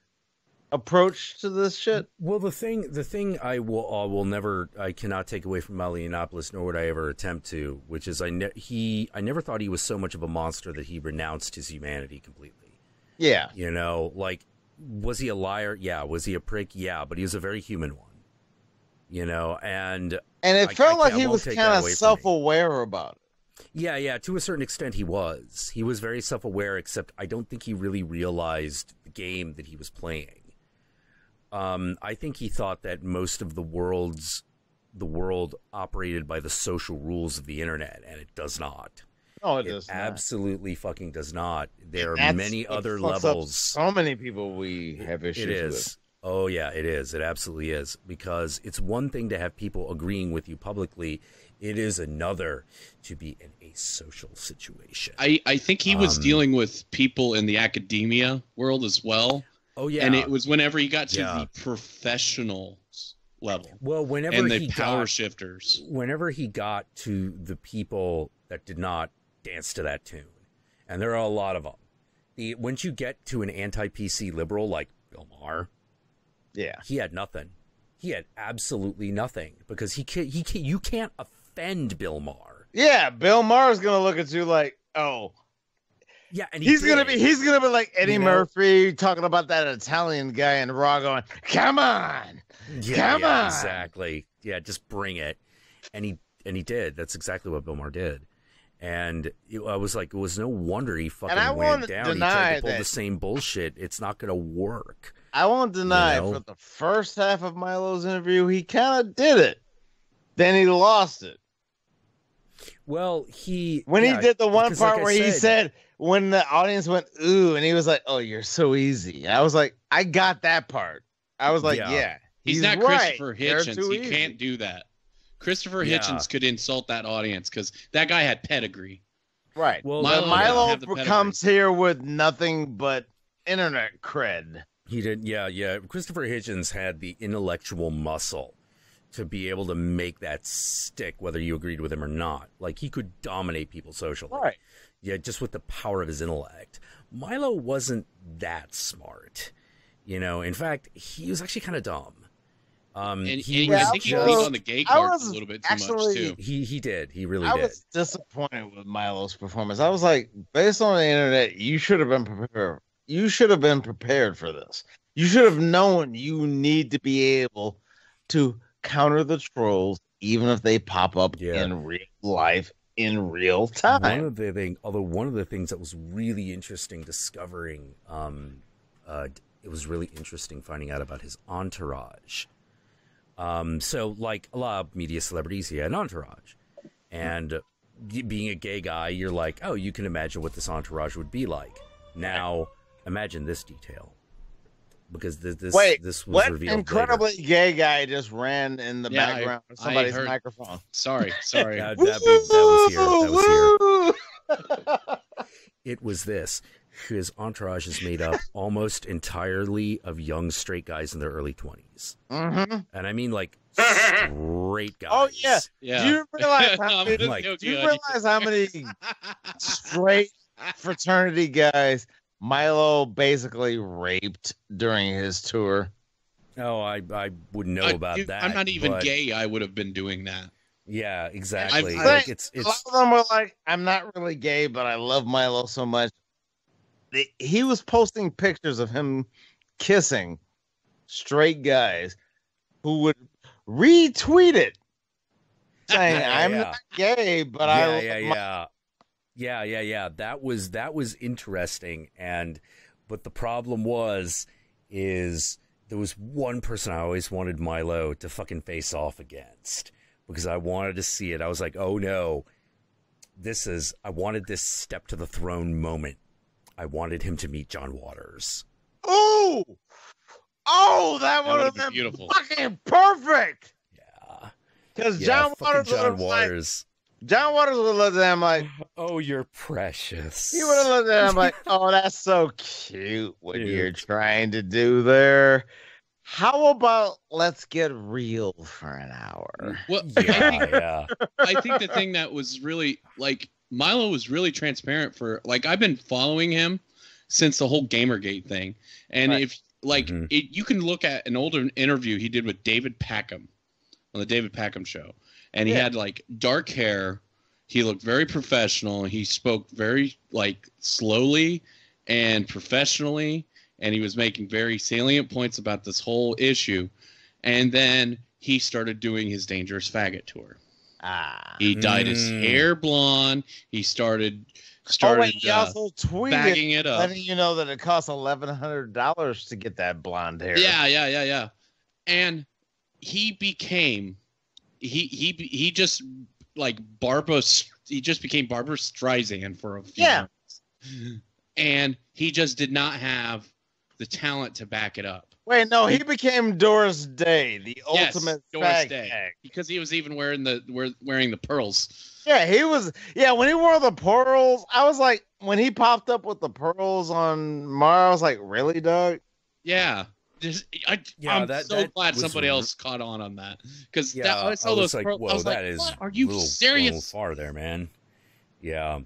approach to this shit. Well, the thing I cannot take away from Milo Yiannopoulos, nor would I ever attempt to, which is I never thought he was so much of a monster that he renounced his humanity completely. Yeah. You know, like, was he a liar? Yeah. Was he a prick? Yeah. But he was a very human one. You know, and it felt like he was kind of self-aware about it. Yeah. To a certain extent, he was. He was very self-aware, except I don't think he really realized the game that he was playing. I think he thought that most of the world operated by the social rules of the internet, and it does not. No, it does not. Absolutely fucking does not. There are many other levels. So many people we have issues with. Oh, yeah, it is. It absolutely is. Because it's one thing to have people agreeing with you publicly. It is another to be in a social situation. I think he was dealing with people in the academia world as well. Oh, yeah. And it was whenever he got to the professional level. Well, whenever and the power shifters. Whenever he got to the people that did not dance to that tune, and there are a lot of them. Once you get to an anti-PC liberal like Bill Maher, he had nothing. He had absolutely nothing because you can't offend Bill Maher. Yeah, Bill Maher's gonna look at you like, oh. Yeah, and he's gonna be like Eddie Murphy talking about that Italian guy in Raw, going, "Come on, come on." Exactly. Yeah, just bring it. And he did. That's exactly what Bill Maher did. And I was like, it was no wonder he fucking went down. He tried to pull the same bullshit. It's not gonna work. I won't deny for the first half of Milo's interview, he kind of did it. Then he lost it. Well, when he did the one part where he said, when the audience went, ooh, and he was like, oh, you're so easy. I was like, I got that part. I was like, he's not Christopher Hitchens. He can't do that. Christopher Hitchens could insult that audience because that guy had pedigree. Right. Well, Milo comes here with nothing but internet cred. He did. Yeah. Christopher Hitchens had the intellectual muscle to be able to make that stick, whether you agreed with him or not. Like, he could dominate people socially. Right. Yeah, just with the power of his intellect. Milo wasn't that smart. You know, in fact, he was actually kind of dumb. I think he leaned on the gay card a little bit too much, too. He did. He really did. I was disappointed with Milo's performance. I was like, based on the internet, you should have been prepared. You should have been prepared for this. You should have known you need to be able to counter the trolls, even if they pop up in real life, in real time. One of the things that was really interesting discovering, it was really interesting finding out about his entourage. So, like a lot of media celebrities, he had an entourage. And being a gay guy, you're like, oh, you can imagine what this entourage would be like. Now, imagine this detail. Because this was revealed. What incredibly later. Gay guy just ran in the background of somebody's microphone? Sorry. that was here. It was this. His entourage is made up almost entirely of young straight guys in their early 20s. Mm-hmm. And I mean, like, straight guys. Oh, yeah. Do you realize how many straight fraternity guys Milo basically raped during his tour? Oh, I wouldn't know about that. I'm not even gay. I would have been doing that. Yeah, exactly. It's a lot of them were like, I'm not really gay, but I love Milo so much. He was posting pictures of him kissing straight guys who would retweet it, saying, I'm not gay, but Yeah. That was interesting. But the problem is there was one person I always wanted Milo to fucking face off against because I wanted to see it. I was like, oh no, I wanted this step to the throne moment. I wanted him to meet John Waters. Oh, that would have been beautiful, fucking perfect. Yeah, because John Waters would have looked at him like, "Oh, you're precious." He would have looked at him like, "Oh, that's so cute what you're trying to do there. How about let's get real for an hour?" Well, I think the thing that was really like Milo was really transparent for like I've been following him since the whole Gamergate thing, and if like you can look at an older interview he did with David Packham on the David Packham show, and he had like dark hair. He looked very professional. He spoke very like slowly and professionally. And he was making very salient points about this whole issue. And then he started doing his Dangerous Faggot tour. He dyed his hair blonde. He started he also tweeted bagging it up, letting you know that it costs $1,100 to get that blonde hair. Yeah. And he became he just like he just became Barbra Streisand for a few months. And he just did not have the talent to back it up. Wait, no, he became Doris Day, the ultimate Doris Day, because he was even wearing the pearls. Yeah, he was. Yeah, when he wore the pearls, I was like, when he popped up with the pearls on Mars, I was like, really, Doug? Yeah. I'm so glad somebody else caught on that, because I saw those pearls. I was like, what? Are you serious? A little far there, man. Yeah.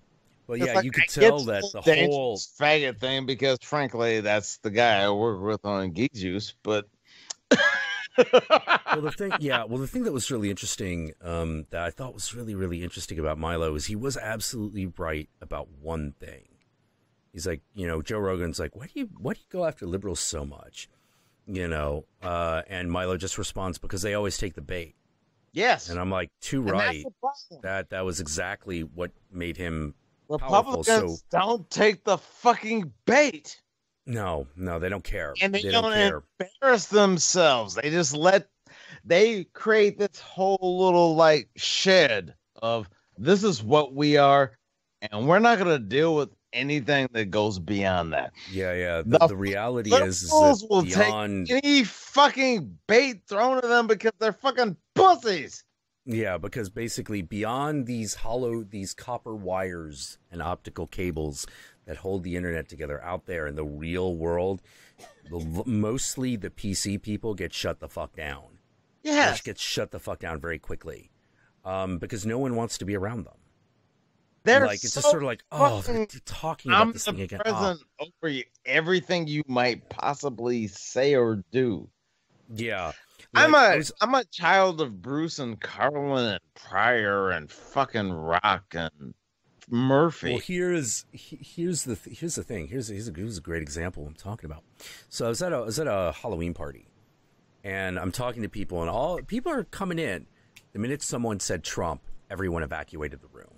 Well, yeah, you could tell that the whole faggot thing, because frankly, that's the guy I work with on Geek Juice. But the thing that was really interesting, that I thought was really, really interesting about Milo is he was absolutely right about one thing. He's like, Joe Rogan's like, why do you go after liberals so much? And Milo just responds, because they always take the bait. Yes, and I'm like, too right. That was exactly what made him. Republicans don't take the fucking bait. No, they don't care. And they don't embarrass themselves. They just they create this whole little like shed of this is what we are, and we're not going to deal with anything that goes beyond that. Yeah. The reality is that will take any fucking bait thrown at them because they're fucking pussies. Yeah, because basically beyond these copper wires and optical cables that hold the internet together out there in the real world, mostly the PC people get shut the fuck down. Yeah, they just get shut the fuck down very quickly, because no one wants to be around them. They're like it's just sort of like, they're talking about this thing again. Present over everything you might possibly say or do. Yeah. I'm a child of Bruce and Carlin and Pryor and fucking Rock and Murphy. Well, here's the thing. Here's a great example I'm talking about. So I was at a Halloween party, and I'm talking to people, and all people are coming in. The minute someone said Trump, everyone evacuated the room.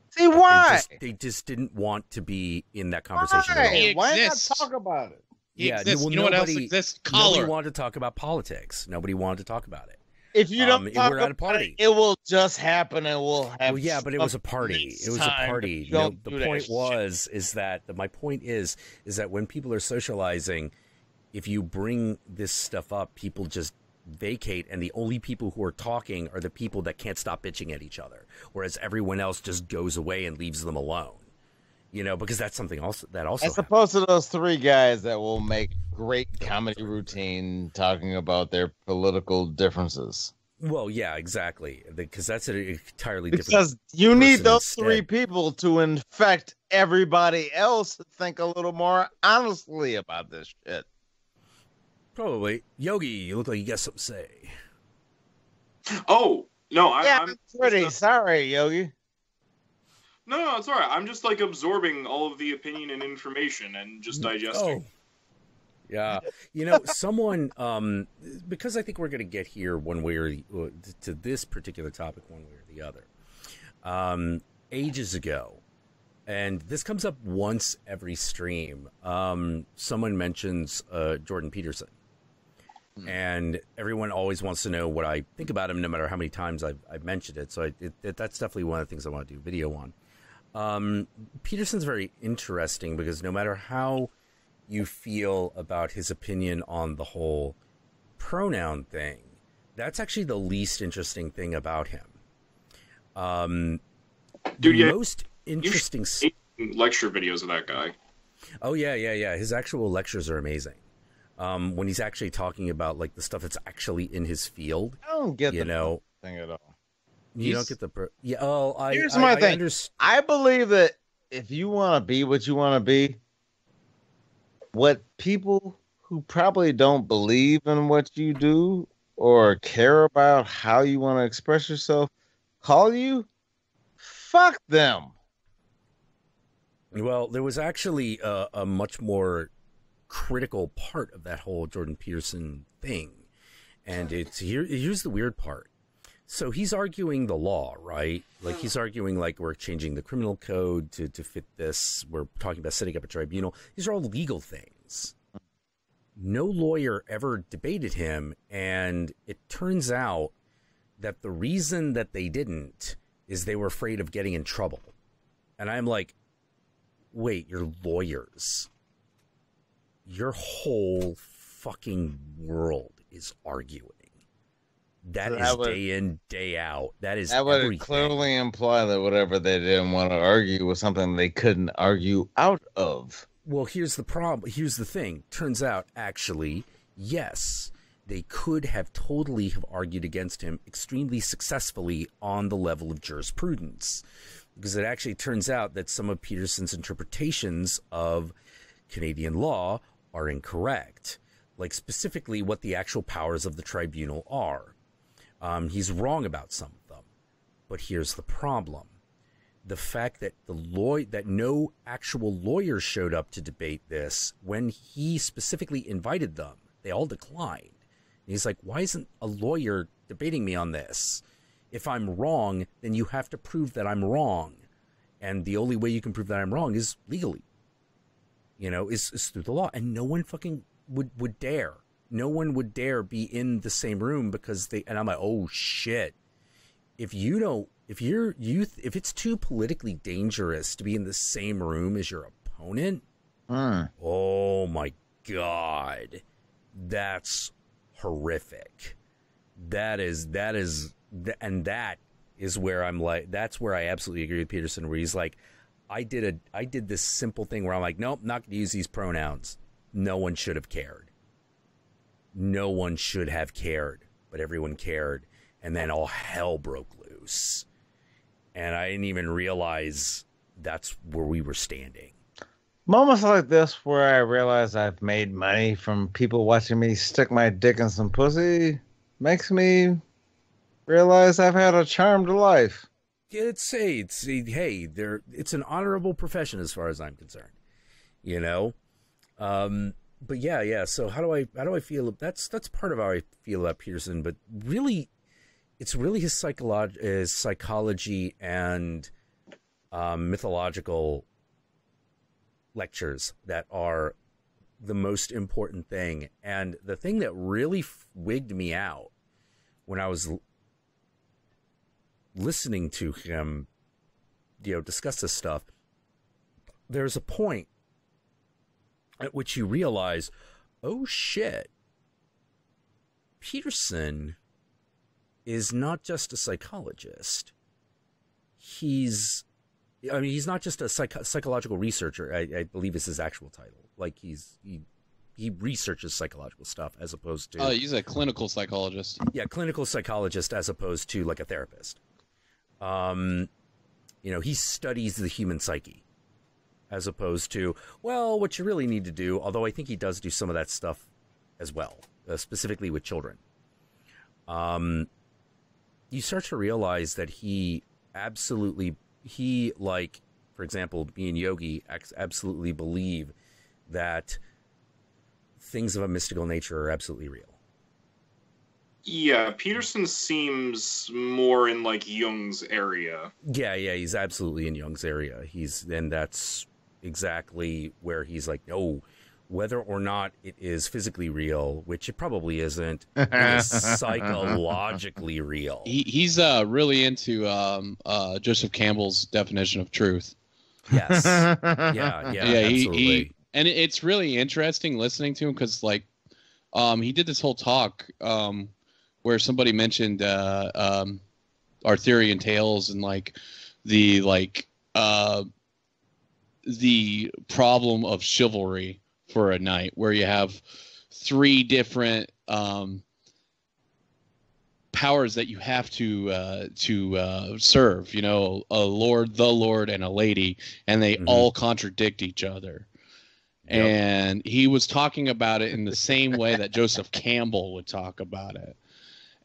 See why? They just didn't want to be in that conversation at all. Why not talk about it? What else exists? Nobody wanted to talk about politics. Nobody wanted to talk about it. If you don't talk about a party, it will just happen, and we'll have. Well, yeah, but it was a party. It was a party. The point my point is that when people are socializing, if you bring this stuff up, people just vacate, and the only people who are talking are the people that can't stop bitching at each other, whereas everyone else just goes away and leaves them alone. Because that's something else that also. As opposed to those three guys that will make great comedy routine talking about their political differences. Well, yeah, exactly. Because that's an entirely different. Because you need those three people to infect everybody else to think a little more honestly about this shit. Probably. Yogi, you look like you got something to say. Oh, no. I'm pretty sorry, Yogi. No, it's all right. I'm just like absorbing all of the opinion and information and just digesting. Oh. Yeah. Someone, because I think we're going to get here one way or to this particular topic one way or the other. Ages ago, and this comes up once every stream, someone mentions Jordan Peterson. And everyone always wants to know what I think about him, no matter how many times I've mentioned it. So that's definitely one of the things I want to do a video on. Peterson's very interesting because no matter how you feel about his opinion on the whole pronoun thing, that's actually the least interesting thing about him. Dude, the most interesting lecture videos of that guy. Oh yeah. His actual lectures are amazing. When he's actually talking about like the stuff that's actually in his field. I don't get the thing at all. You don't get the here's my thing. I believe that if you want to be what you want to be, what people who probably don't believe in what you do or care about how you want to express yourself call you, fuck them. Well, there was actually a much more critical part of that whole Jordan Peterson thing, and here's the weird part. So he's arguing the law, right? Like he's arguing like we're changing the criminal code to fit this. We're talking about setting up a tribunal. These are all legal things. No lawyer ever debated him, and it turns out that the reason that they didn't is they were afraid of getting in trouble. And I'm like, wait, you're lawyers. Your whole fucking world is arguing. That is day in, day out. That would everything. Clearly imply that whatever they didn't want to argue was something they couldn't argue out of. Well, here's the problem. Here's the thing. Turns out, actually, yes, they could have totally have argued against him extremely successfully on the level of jurisprudence. Because it actually turns out that some of Peterson's interpretations of Canadian law are incorrect. Like specifically what the actual powers of the tribunal are. He's wrong about some of them. But here's the problem. The fact that that no actual lawyers showed up to debate this when he specifically invited them, they all declined. And he's like, why isn't a lawyer debating me on this? If I'm wrong, then you have to prove that I'm wrong. And the only way you can prove that I'm wrong is legally. Is through the law. And no one fucking would dare. No one would dare be in the same room because and I'm like, oh shit. If it's too politically dangerous to be in the same room as your opponent, oh my God, that's horrific. That is where I'm like, that's where I absolutely agree with Peterson, where he's like, I did this simple thing where I'm like, nope, not going to use these pronouns. No one should have cared. No one should have cared, but everyone cared. And then all hell broke loose. And I didn't even realize that's where we were standing. Moments like this where I realize I've made money from people watching me stick my dick in some pussy makes me realize I've had a charmed life. It's an honorable profession as far as I'm concerned, But yeah. So how do I feel? That's part of how I feel about Peterson. But really, it's really his psychology and mythological lectures that are the most important thing. And the thing that really wigged me out when I was listening to him, discuss this stuff, there's a point at which you realize, oh shit, Peterson is not just a psychologist. He's not just a psychological researcher. I believe is his actual title. Like he researches psychological stuff as opposed to. He's a clinical psychologist. Yeah, clinical psychologist as opposed to like a therapist. He studies the human psyche as opposed to, well, what you really need to do, although I think he does do some of that stuff as well, specifically with children. You start to realize that for example, me and Yogi absolutely believe that things of a mystical nature are absolutely real. Yeah, Peterson seems more in like Jung's area. Yeah, he's absolutely in Jung's area. And that's exactly where he's like, no, whether or not it is physically real, which it probably isn't, it is psychologically real. He's really into Joseph Campbell's definition of truth. Yes. Yeah, absolutely. And it's really interesting listening to him because, like, he did this whole talk where somebody mentioned Arthurian tales and like the problem of chivalry for a knight, where you have 3 different powers that you have to serve. You know, a lord, the lord, and a lady, and they all contradict each other. Yep. And he was talking about it in the same way that Joseph Campbell would talk about it.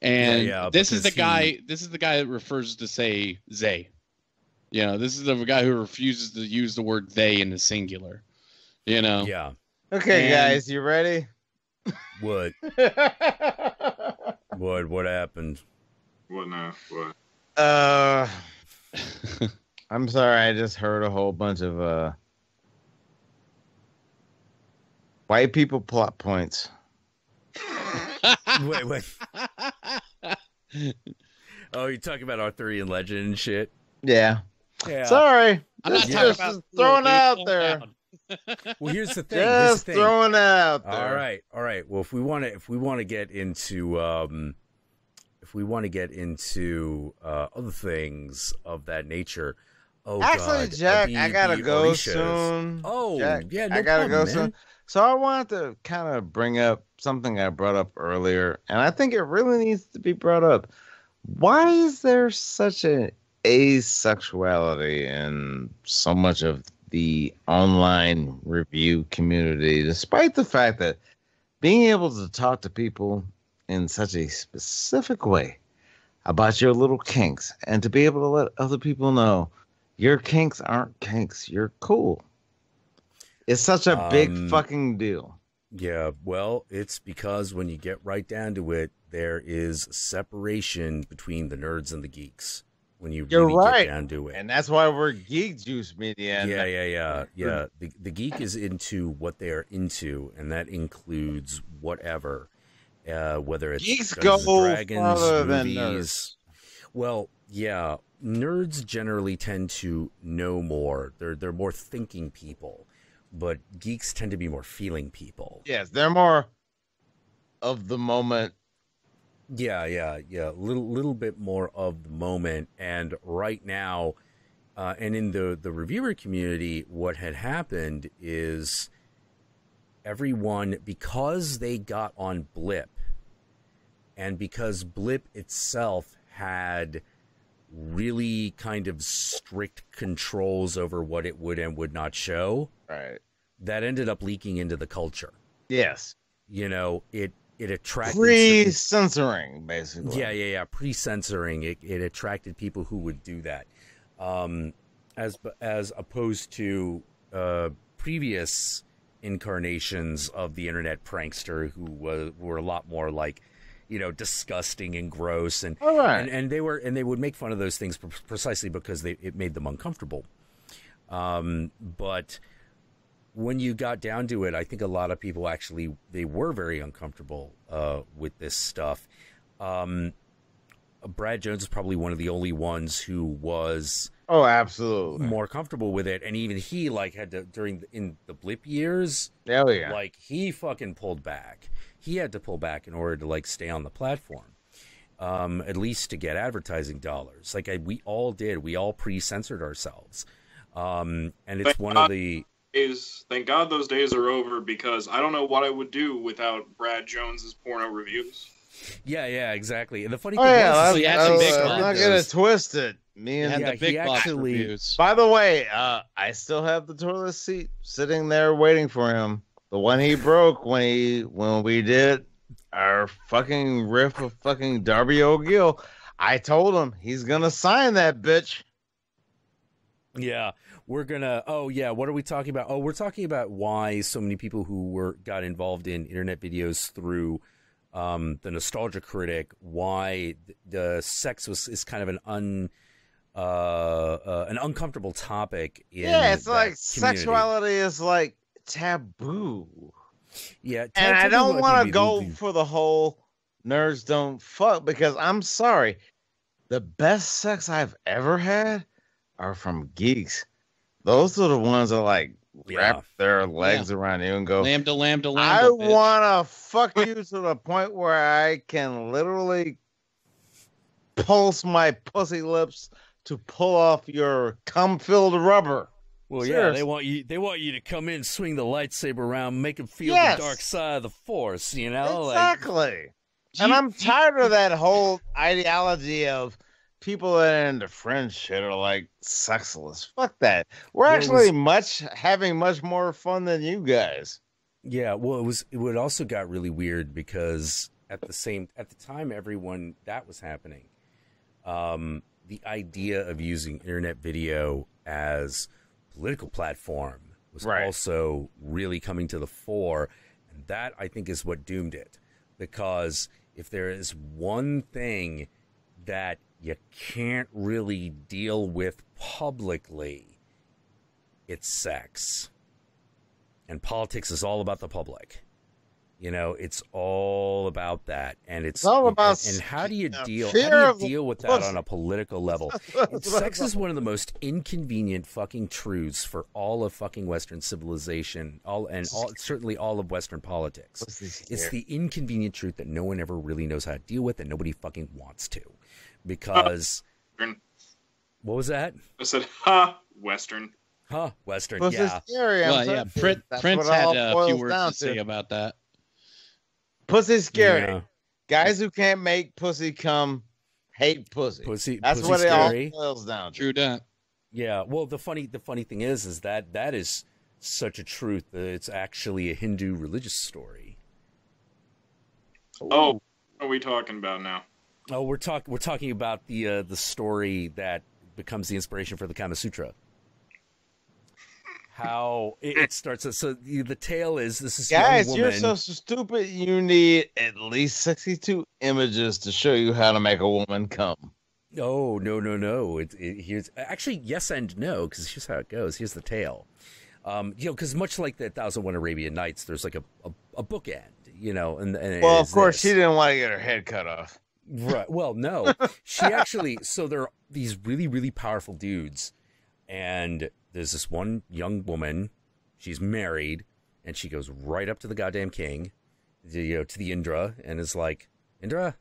And this is the guy that refers to say they. You know, this is the guy who refuses to use the word they in the singular. You know? Yeah. Okay, guys, you ready? What? What happened? What now? What? I'm sorry, I just heard a whole bunch of white people plot points. Wait. Oh, you're talking about Arthurian legend and shit? Yeah. Sorry. I'm not talking about throwing it out there. Well, here's the thing. Just throwing it out there. All right. Well, if we want to get into other things of that nature. Oh, actually, God, Jack, I gotta go soon. Oh, Jack, yeah, I gotta go soon. So I wanted to kind of bring up something I brought up earlier, and I think it really needs to be brought up. Why is there such an asexuality in so much of the online review community, despite the fact that being able to talk to people in such a specific way about your little kinks and to be able to let other people know your kinks aren't kinks, you're cool. It's such a big fucking deal. Yeah, well, it's because when you get right down to it, there is separation between the nerds and the geeks. When you really get down to it. And that's why we're Geek Juice Media. Yeah. The geek is into what they are into, and that includes whatever. Whether it's Geeks Dungeons go and Dragons, farther movies. than nerds. Well, yeah. Nerds generally tend to know more. They're more thinking people. But geeks tend to be more feeling people. Yes, they're more of the moment. Yeah. Little bit more of the moment. And right now, and in the reviewer community, what had happened is everyone, because they got on Blip, and because Blip itself had really kind of strict controls over what it would and would not show, right, that ended up leaking into the culture. Yes. You know, it attracted pre-censoring, basically. Yeah. Pre-censoring. It attracted people who would do that, as opposed to previous incarnations of the internet prankster who were a lot more like, you know, disgusting and gross, and and they would make fun of those things precisely because it made them uncomfortable. But when you got down to it, I think a lot of people actually, they were very uncomfortable with this stuff. Brad Jones is probably one of the only ones who was absolutely more comfortable with it, and even he had to in the Blip years. Oh yeah, he fucking pulled back. He had to pull back in order to stay on the platform, at least to get advertising dollars. We all did. We all pre-censored ourselves, and it's one of the. Thank God those days are over, because I don't know what I would do without Brad Jones's porno reviews. Yeah, exactly. And the funny thing was, I'm not gonna twist it. Me and the big box reviews. By the way, I still have the toilet seat sitting there waiting for him. The one he broke when we did our fucking riff of fucking Darby O'Gill. I told him he's gonna sign that bitch. Yeah. We're gonna. Oh yeah, what are we talking about? Oh, we're talking about why so many people who got involved in internet videos through the Nostalgia Critic. Why the sex is kind of an uncomfortable topic. It's like community. Sexuality is taboo. Yeah, and I don't want to go for the whole nerds don't fuck, because I'm sorry, the best sex I've ever had are from geeks. Those are the ones that like wrap their legs around you and go, lambda, lambda, I want to fuck you to the point where I can literally pulse my pussy lips to pull off your cum-filled rubber. Well, seriously. They want you to come in, swing the lightsaber around, make them feel the dark side of the Force, you know? Exactly. And I'm tired of that whole ideology of people that are into French shit are like sexless. Fuck that. We're actually having much more fun than you guys. Yeah, well, it also got really weird because at the time everyone that was happening, the idea of using internet video as political platform was also really coming to the fore, and that I think is what doomed it. Because if there is one thing that you can't really deal with publicly, it's sex. And politics is all about the public. You know, it's all about that, and it's all about. And how do you deal with that on a political level? Sex is one of the most inconvenient fucking truths for all of fucking Western civilization, certainly all of Western politics. It's the inconvenient truth that no one ever really knows how to deal with, and nobody fucking wants to, because. What was that? I said, Western. Western. Pussy yeah. Scary, well, yeah. Prince had a few words to say about that. Pussy scary. Yeah. Guys who can't make pussy come hate pussy. That's what scary. It all boils down to. True that. Yeah. Well, the funny thing is that is such a truth that it's actually a Hindu religious story. Oh, what are we talking about now? Oh, we're talking about the story that becomes the inspiration for the Kama Sutra. How it starts. So the tale is this is guys. Young You're woman. so stupid. You need at least 62 images to show you how to make a woman come. Oh no! Here's actually yes and no, because here's how it goes. Here's the tale. Because much like the 1001 Arabian Nights, there's like a bookend. And well, of course, she didn't want to get her head cut off. Right. Well, no, she actually. So there are these really, really powerful dudes, and there's this one young woman. She's married, and she goes right up to the goddamn king, to the Indra, and is like, Indra,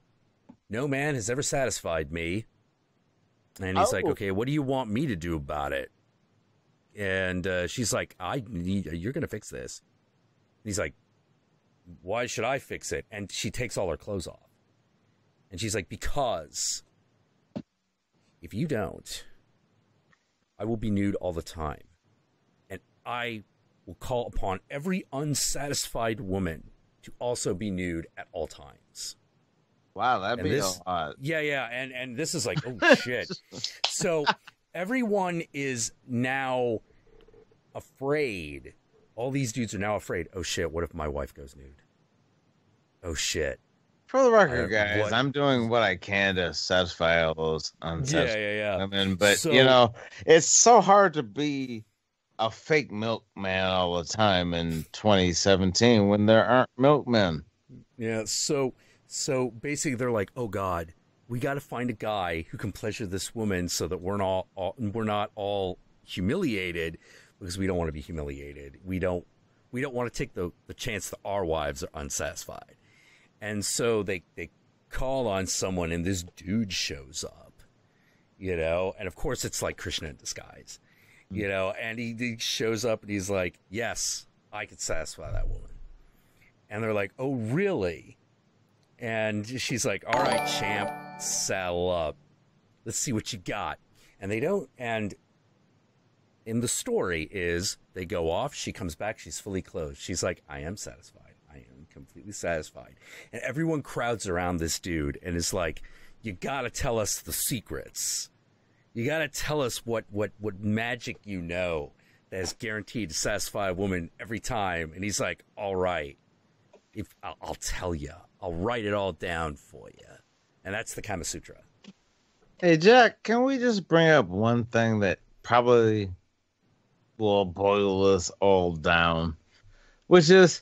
no man has ever satisfied me. And he's like, okay, what do you want me to do about it? And she's like, you're going to fix this. And he's like, why should I fix it? And she takes all her clothes off. And she's like, because if you don't, I will be nude all the time. And I will call upon every unsatisfied woman to also be nude at all times. Wow, that'd be a lot. Yeah. And this is like, oh, shit. So everyone is now afraid. All these dudes are now afraid. Oh, shit, what if my wife goes nude? Oh, shit. For the record, guys, I'm doing what I can to satisfy all those unsatisfied women. But, it's so hard to be a fake milkman all the time in 2017 when there aren't milkmen. Yeah, so basically they're like, oh, God, we got to find a guy who can pleasure this woman so that we're not all humiliated, because we don't want to be humiliated. We don't want to take the chance that our wives are unsatisfied. And so they call on someone, and this dude shows up, and of course it's like Krishna in disguise, and he shows up and he's like, yes, I could satisfy that woman. And they're like, oh, really? And she's like, all right, champ, saddle up. Let's see what you got. And they don't. And in the story is they go off. She comes back. She's fully clothed. She's like, I am satisfied. I am completely satisfied. And everyone crowds around this dude and is like, you got to tell us the secrets. You got to tell us what magic that is guaranteed to satisfy a woman every time. And he's like, all right, I'll tell you. I'll write it all down for you. And that's the Kama Sutra. Hey, Jack, can we just bring up one thing that probably will boil us all down? which is,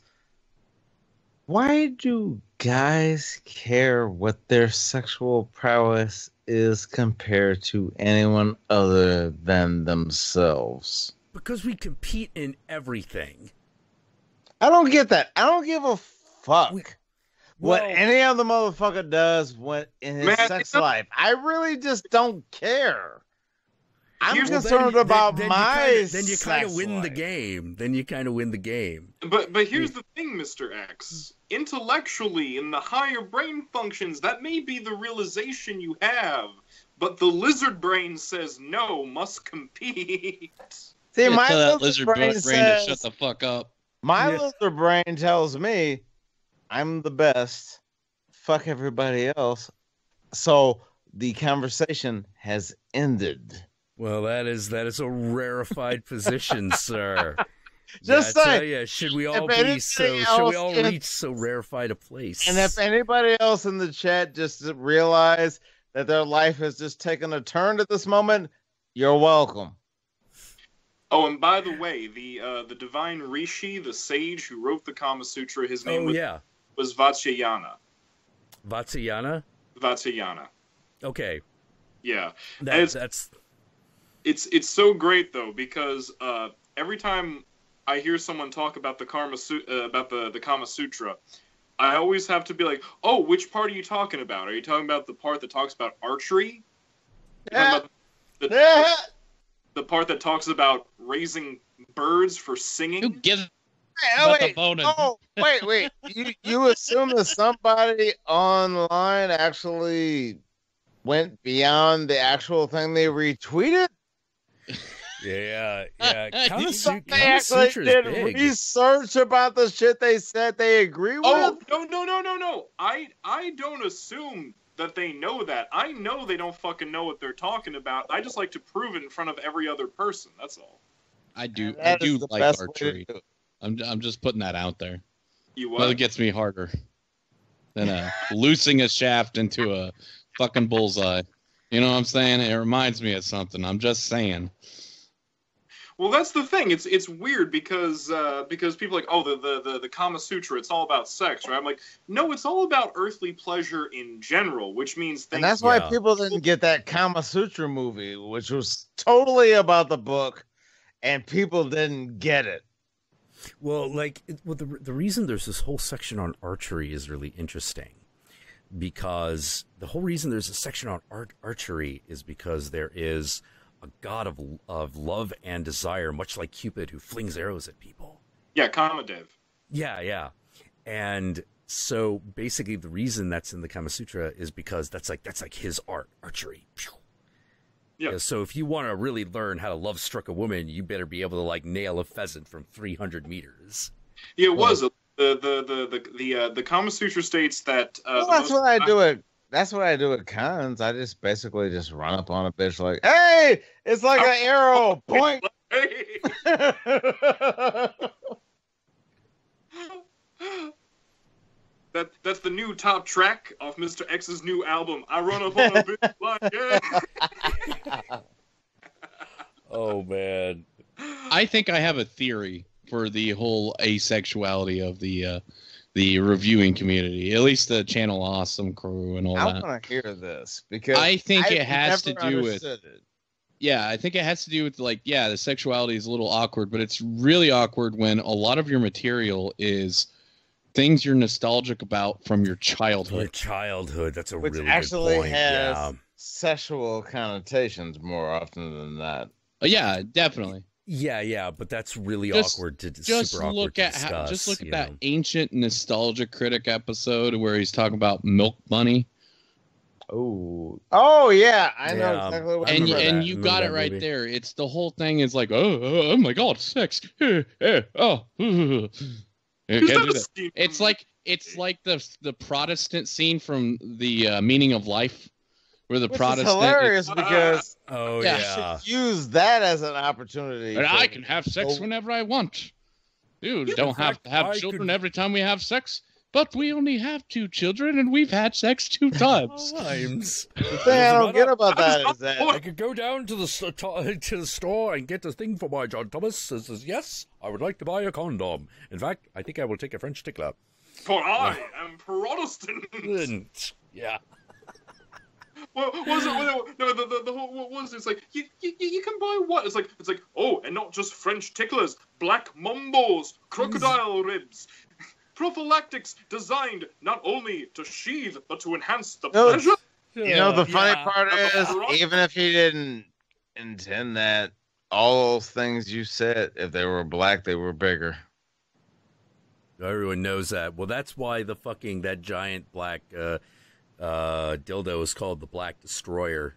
why do guys care what their sexual prowess is compared to anyone other than themselves? Because we compete in everything. I don't get that. I don't give a fuck what any other motherfucker does in his sex life. I really just don't care. I'm concerned about my then you kind of win the game. Then you kind of win the game. But here's the thing, Mr. X. Intellectually, in the higher brain functions, that may be the realization you have. But the lizard brain says no, must compete. See, my lizard brain says, to shut the fuck up. My lizard brain tells me I'm the best. Fuck everybody else. So the conversation has ended. Well, that is a rarefied position, sir. Just say, should we all reach so rarefied a place? And if anybody else in the chat just realize that their life has just taken a turn at this moment, you're welcome. Oh, and by the way, the divine Rishi, the sage who wrote the Kama Sutra, his name was Vatsyayana. Vatsyayana? Vatsyayana. Okay. Yeah. It's so great though, because every time I hear someone talk about the Kama Sutra, I always have to be like, "Oh, which part are you talking about? Are you talking about the part that talks about archery? The part that talks about raising birds for singing?" Who gives wait. You assume that somebody online actually went beyond the actual thing they retweeted? Yeah. They actually did research about the shit they said they agree with? Oh, no. I don't assume that they know that. I know they don't fucking know what they're talking about. I just like to prove it in front of every other person. That's all. I do like archery. I'm just putting that out there. You what? Nothing gets me harder than loosing a shaft into a fucking bullseye. You know what I'm saying? It reminds me of something. I'm just saying. Well, that's the thing. It's weird because people are like, oh, the Kama Sutra, it's all about sex, right? I'm like, no, it's all about earthly pleasure in general, which means things. And that's why people didn't get that Kama Sutra movie, which was totally about the book, and people didn't get it. Well, the reason there's this whole section on archery is really interesting, because the whole reason there's a section on archery is because there is a god of love and desire, much like Cupid, who flings arrows at people. Yeah, Kamadev. Yeah. And so basically the reason that's in the Kama Sutra is because that's like his art, archery. Yeah. So if you want to really learn how to love struck a woman, you better be able to nail a pheasant from 300 meters. Yeah, it was the Kama Sutra states that. That's what I do at. That's what I do at cons. I just basically just run up on a bitch like, "Hey, it's like an arrow, point." That's the new top track off Mr. X's new album. I run up on a bitch like, yeah. Oh man, I think I have a theory for the whole asexuality of the reviewing community, at least the Channel Awesome crew and all that. I want to hear this because I think it has to do with. It. Yeah, I think it has to do with the sexuality is a little awkward, but it's really awkward when a lot of your material is things you're nostalgic about from your childhood. That's a Which really actually good point. Has sexual connotations more often than that. Yeah, definitely. Yeah, but that's really awkward to just super look awkward at to discuss, just look at that ancient nostalgia critic episode where he's talking about Milk Bunny. Oh yeah, I know exactly what. And you got it right there. It's the whole thing is like, oh my god, sex. It's like the Protestant scene from the Meaning of Life, where the Protestant is hilarious because you should use that as an opportunity. And I can have sex whenever I want. Dude, don't have to have children every time we have sex. But we only have 2 children, and we've had sex 2 times. The thing I don't get about that is that I could go down to the store and get a thing for my John Thomas. Says, yes, I would like to buy a condom. In fact, I think I will take a French tickler. For I am Protestant. Yeah. What was it? No, the whole, what was it? It's like, you can buy what? It's like, oh, and not just French ticklers, black mumbos, crocodile ribs, prophylactics designed not only to sheathe, but to enhance the pleasure. You know, the funny part is, even if he didn't intend that, all those things you said, if they were black, they were bigger. Everyone knows that. Well, that's why that giant black dildo is called the Black Destroyer.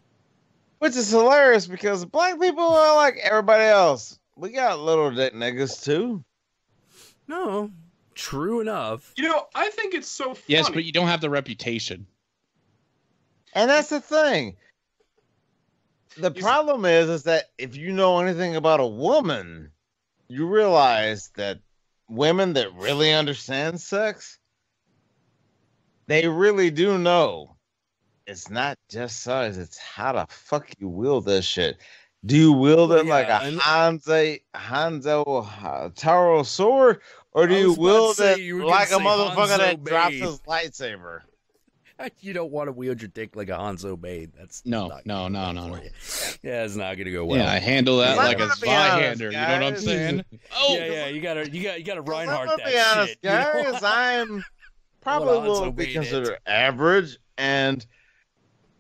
Which is hilarious because black people are like everybody else. We got little dick niggas too. No, true enough. You know, I think it's so funny. Yes, but you don't have the reputation. And that's the thing. The problem is that if you know anything about a woman, you realize that women that really understand sex, they really do know it's not just size, it's how the fuck you wield this shit. Do you wield it like a Hanzo Taro sword, or do you wield it like a motherfucker that drops his lightsaber? You don't want to wield your dick like a Hanzo Bane. That's no. Yeah, it's not gonna go well. Yeah, I handle that like a Zweihander. You know what I'm saying? Yeah. You gotta Reinhardt that be honest, shit. Guys, I'm probably will be considered average, and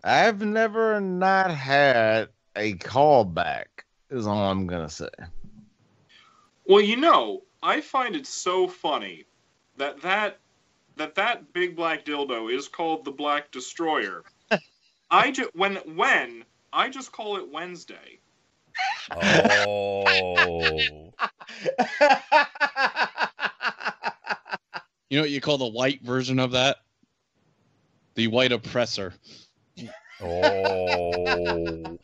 I've never not had a callback. Is all I'm gonna say. Well, you know, I find it so funny that big black dildo is called the Black Destroyer. I just call it Wednesday. Oh. You know what you call the white version of that? The white oppressor. Oh.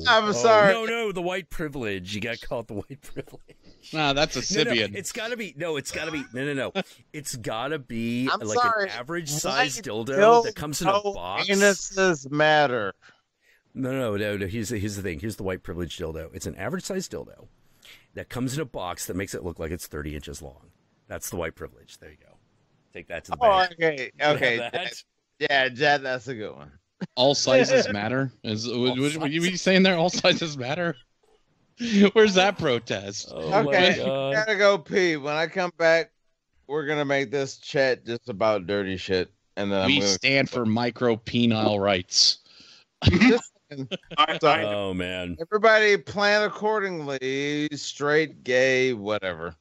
I'm sorry. No, the white privilege. You got called the white privilege. Nah, that's a Sibian. No, it's gotta be. No. It's gotta be I'm like sorry. an average size dildo that comes in a box. Penises matter. No. Here's the thing. Here's the white privilege dildo. It's an average size dildo that comes in a box that makes it look like it's 30 inches long. That's the white privilege. There you go. Take that to the bank. Okay. Yeah, Jed, that's a good one. All sizes matter? What you saying there? All sizes matter? Where's that protest? Okay, gotta go pee. When I come back, we're gonna make this chat just about dirty shit, and then we stand for micro penile rights. Oh man! Everybody plan accordingly. Straight, gay, whatever.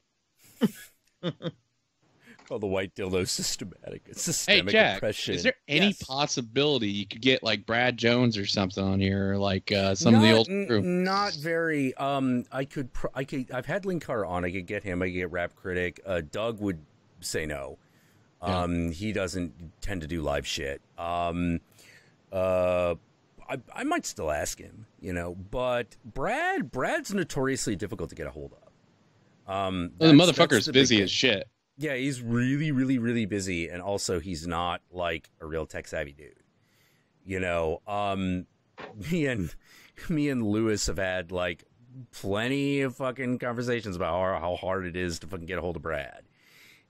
Oh, the white dildo systemic Jack, oppression. Is there any possibility you could get like Brad Jones or something on here, or like some of the old crew? Not very. I could. I've had Linkar on. I could get him. I could get Rap Critic. Doug would say no. He doesn't tend to do live shit. I might still ask him, but Brad's notoriously difficult to get a hold of. The motherfucker's busy as shit. Yeah, he's really, really, really busy, and also he's not like a real tech savvy dude. Me and Lewis have had like plenty of fucking conversations about how hard it is to fucking get a hold of Brad.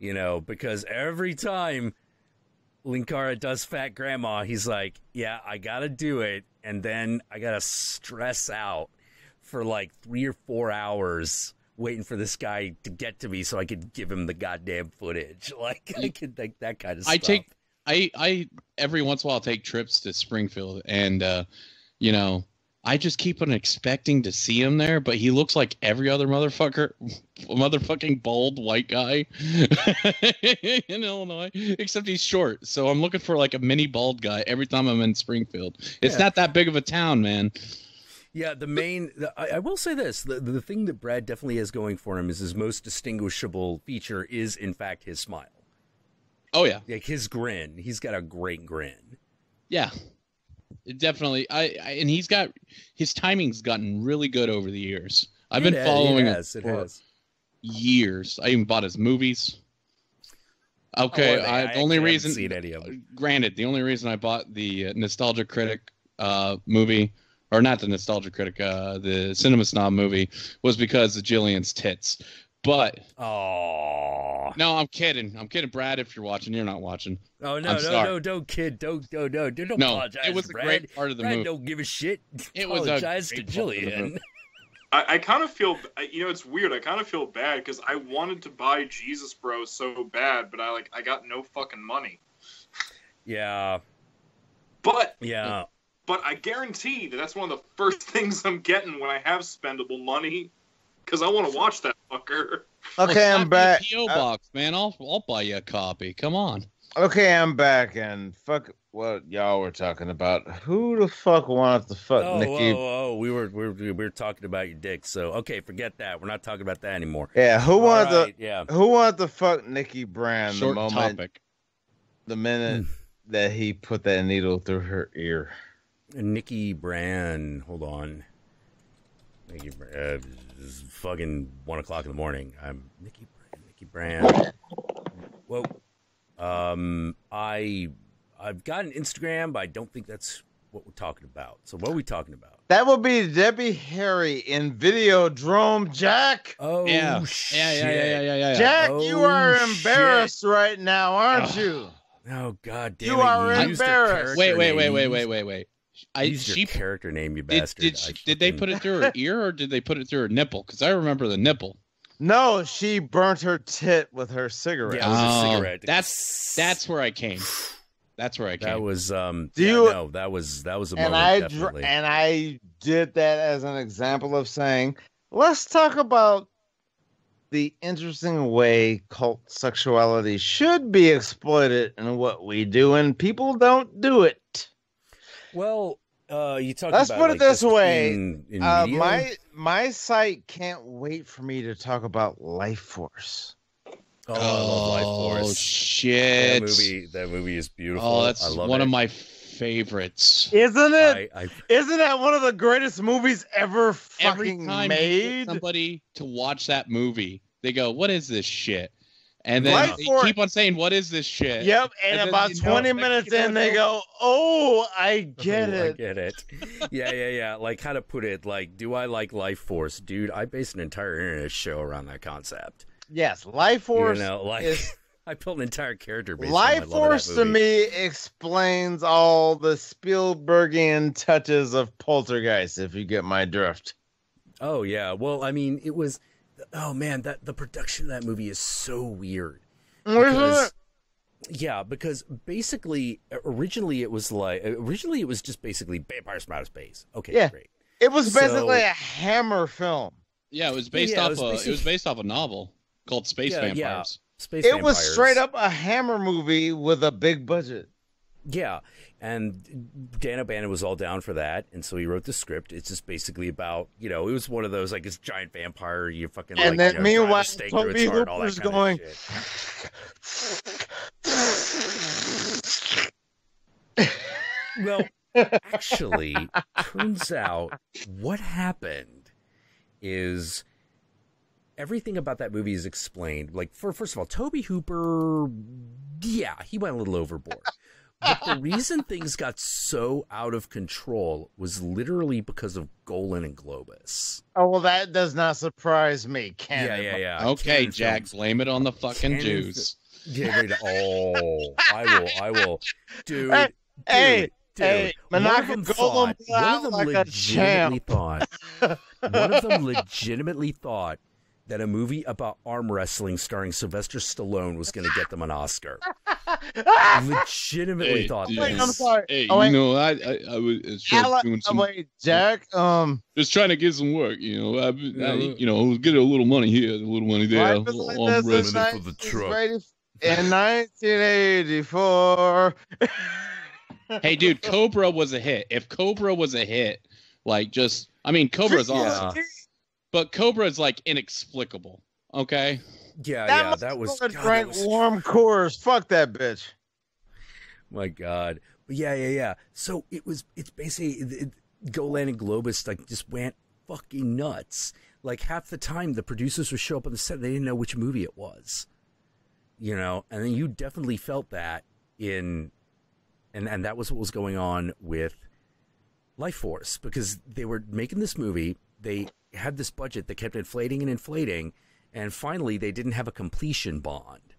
Because every time Linkara does Fat Grandma, he's like, yeah, I gotta do it, and then I gotta stress out for like 3 or 4 hours waiting for this guy to get to me so I could give him the goddamn footage. Like, I could like that kind of stuff. I every once in a while take trips to Springfield, and I just keep on expecting to see him there, but he looks like every other motherfucking bald white guy in Illinois, except he's short. So I'm looking for like a mini bald guy every time I'm in Springfield. It's not that big of a town, man. Yeah, I will say this. The thing that Brad definitely has going for him is his most distinguishable feature is, in fact, his smile. Oh, yeah. Like his grin. He's got a great grin. Yeah. It definitely. And his timing's gotten really good over the years. I've been following him for years. I even bought his movies. Okay, the only reason. Seen any of them. Granted, the only reason I bought the Nostalgia Critic movie, or not the Nostalgia Critic, the Cinema Snob movie, was because of Jillian's tits. But oh no, I'm kidding. I'm kidding, Brad. If you're watching, you're not watching. Oh no, don't kid, don't apologize. It was to a Brad. great part of the Brad movie. Don't give a shit. It was apologize to Jillian. I kind of feel, it's weird. I kind of feel bad because I wanted to buy Jesus Bro so bad, but I got no fucking money. Yeah. But yeah. But I guarantee that's one of the first things I'm getting when I have spendable money, because I want to watch that fucker. Okay, I'm back. PO box, man. I'll buy you a copy. Come on. Okay, I'm back, and fuck what y'all were talking about. Who the fuck wants to fuck Nikki? We were talking about your dick. So okay, forget that. We're not talking about that anymore. Yeah, who wanted to fuck Nikki Brand Short the moment? Topic. The minute that he put that needle through her ear. Nikki Brand, hold on. Nikki Brand, it's fucking 1 o'clock in the morning. I'm Nikki Brand. Whoa. I've got an Instagram, but I don't think that's what we're talking about. So what are we talking about? That would be Debbie Harry in Videodrome, Jack. Oh, yeah. Shit. Yeah. Jack, you are embarrassed right now, aren't you? Oh, God damn it. You are embarrassed. Wait. She character name, you bastard. Did they put it through her ear or did they put it through her nipple? Because I remember the nipple. No, she burnt her tit with her cigarette. Yeah, it was a cigarette. That's where I came. That's where I came. That was that was a and moment, definitely. And I did that as an example of saying, let's talk about the interesting way cult sexuality should be exploited in what we do, and people don't do it. Well, you talk Let's about, put it this way. in media? My site can't wait for me to talk about Life Force. Oh, I love Life Force. Shit. That movie is beautiful. Oh, that's one of my favorites. Isn't it? Isn't that one of the greatest movies ever fucking made? Somebody to watch that movie, they go, "What is this shit?" And then they keep on saying, "What is this shit?" Yep, and about 20 minutes in, they go, "Oh, I get it. I get it." Yeah. Like, how to put it? Like, do I like Life Force, dude? I based an entire internet show around that concept. Yes, Life Force. You know, like I built an entire character. Based Life on my love Force of that movie. to me explains all the Spielbergian touches of Poltergeist. If you get my drift. Oh yeah. Well, I mean, it was. Oh man, the production of that movie is so weird. Because, because basically, originally it was just basically vampires from outer space. Okay, great. It was basically a Hammer film. Yeah, it was based off. It was based off a novel called Space Vampires. Yeah, Space It Vampires. was straight up a Hammer movie with a big budget. Yeah, and Dan O'Bannon was all down for that, and so he wrote the script. It's just basically about, it was one of those, like, this giant vampire, you fucking, and then meanwhile, Toby Hooper's going, well, actually, turns out what happened is everything about that movie is explained. Like, first of all, Toby Hooper, yeah, he went a little overboard. But the reason things got so out of control was literally because of Golan and Globus. Oh, well, that does not surprise me. Yeah. Okay, Jack, blame it on the fucking Jews. I will. Dude. Hey, one of them legitimately thought that a movie about arm wrestling starring Sylvester Stallone was going to get them an Oscar. Legitimately thought this. Wait, I'm sorry. Hey, I was just doing some. Wait, Jack. Just trying to get some work. I get a little money here, a little money there. Arm wrestling for the truck. In 1984. Hey, dude, Cobra was a hit. If Cobra was a hit, Cobra's awesome. But Cobra is like inexplicable. Okay. Yeah, that was. Drank warm Coors. Fuck that bitch. My God. But yeah. So it's basically Golan and Globus just went fucking nuts. Like half the time, the producers would show up on the set, they didn't know which movie it was. you know, and then you definitely felt that and that was what was going on with Life Force, because they were making this movie. They had this budget that kept inflating and inflating, and finally they didn't have a completion bond.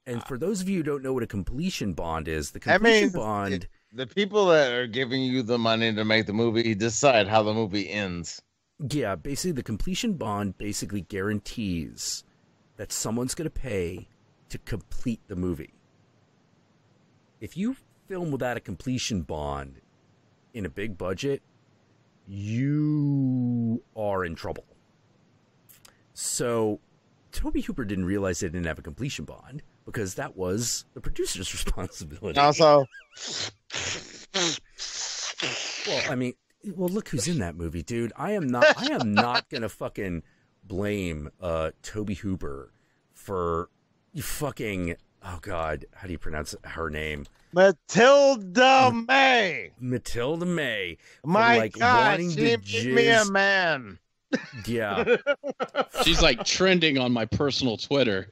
And for those of you who don't know what a completion bond is, the completion bond... The people that are giving you the money to make the movie decide how the movie ends. Yeah, basically the completion bond basically guarantees that someone's going to pay to complete the movie. If you film without a completion bond in a big budget, you are in trouble. So Tobe Hooper didn't realize they didn't have a completion bond because that was the producer's responsibility. Also, well, look who's in that movie, dude. I am not gonna fucking blame Tobe Hooper for fucking, oh god, how do you pronounce her name? Matilda May. Matilda May. My God, she made me a man. Yeah. She's like trending on my personal Twitter.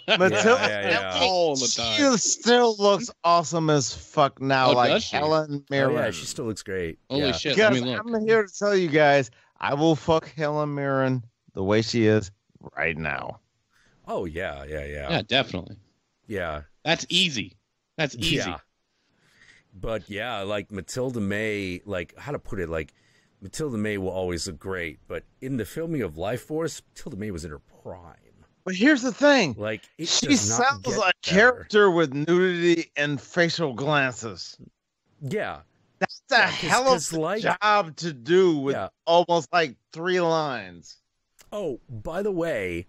Matilda all the time. She still looks awesome as fuck now, like Helen Mirren. Oh, yeah, she still looks great. Holy shit! Because I'm here to tell you guys, I will fuck Helen Mirren the way she is right now. Oh yeah. Yeah, definitely. Yeah, that's easy. That's easy. Yeah. But yeah, like Matilda May, like how to put it, like Matilda May will always look great, but in the filming of Life Force, Matilda May was in her prime. But here's the thing. Like, she sounds like a character with nudity and facial glances. Yeah. That's a hell of a job to do with almost like 3 lines. Oh, by the way,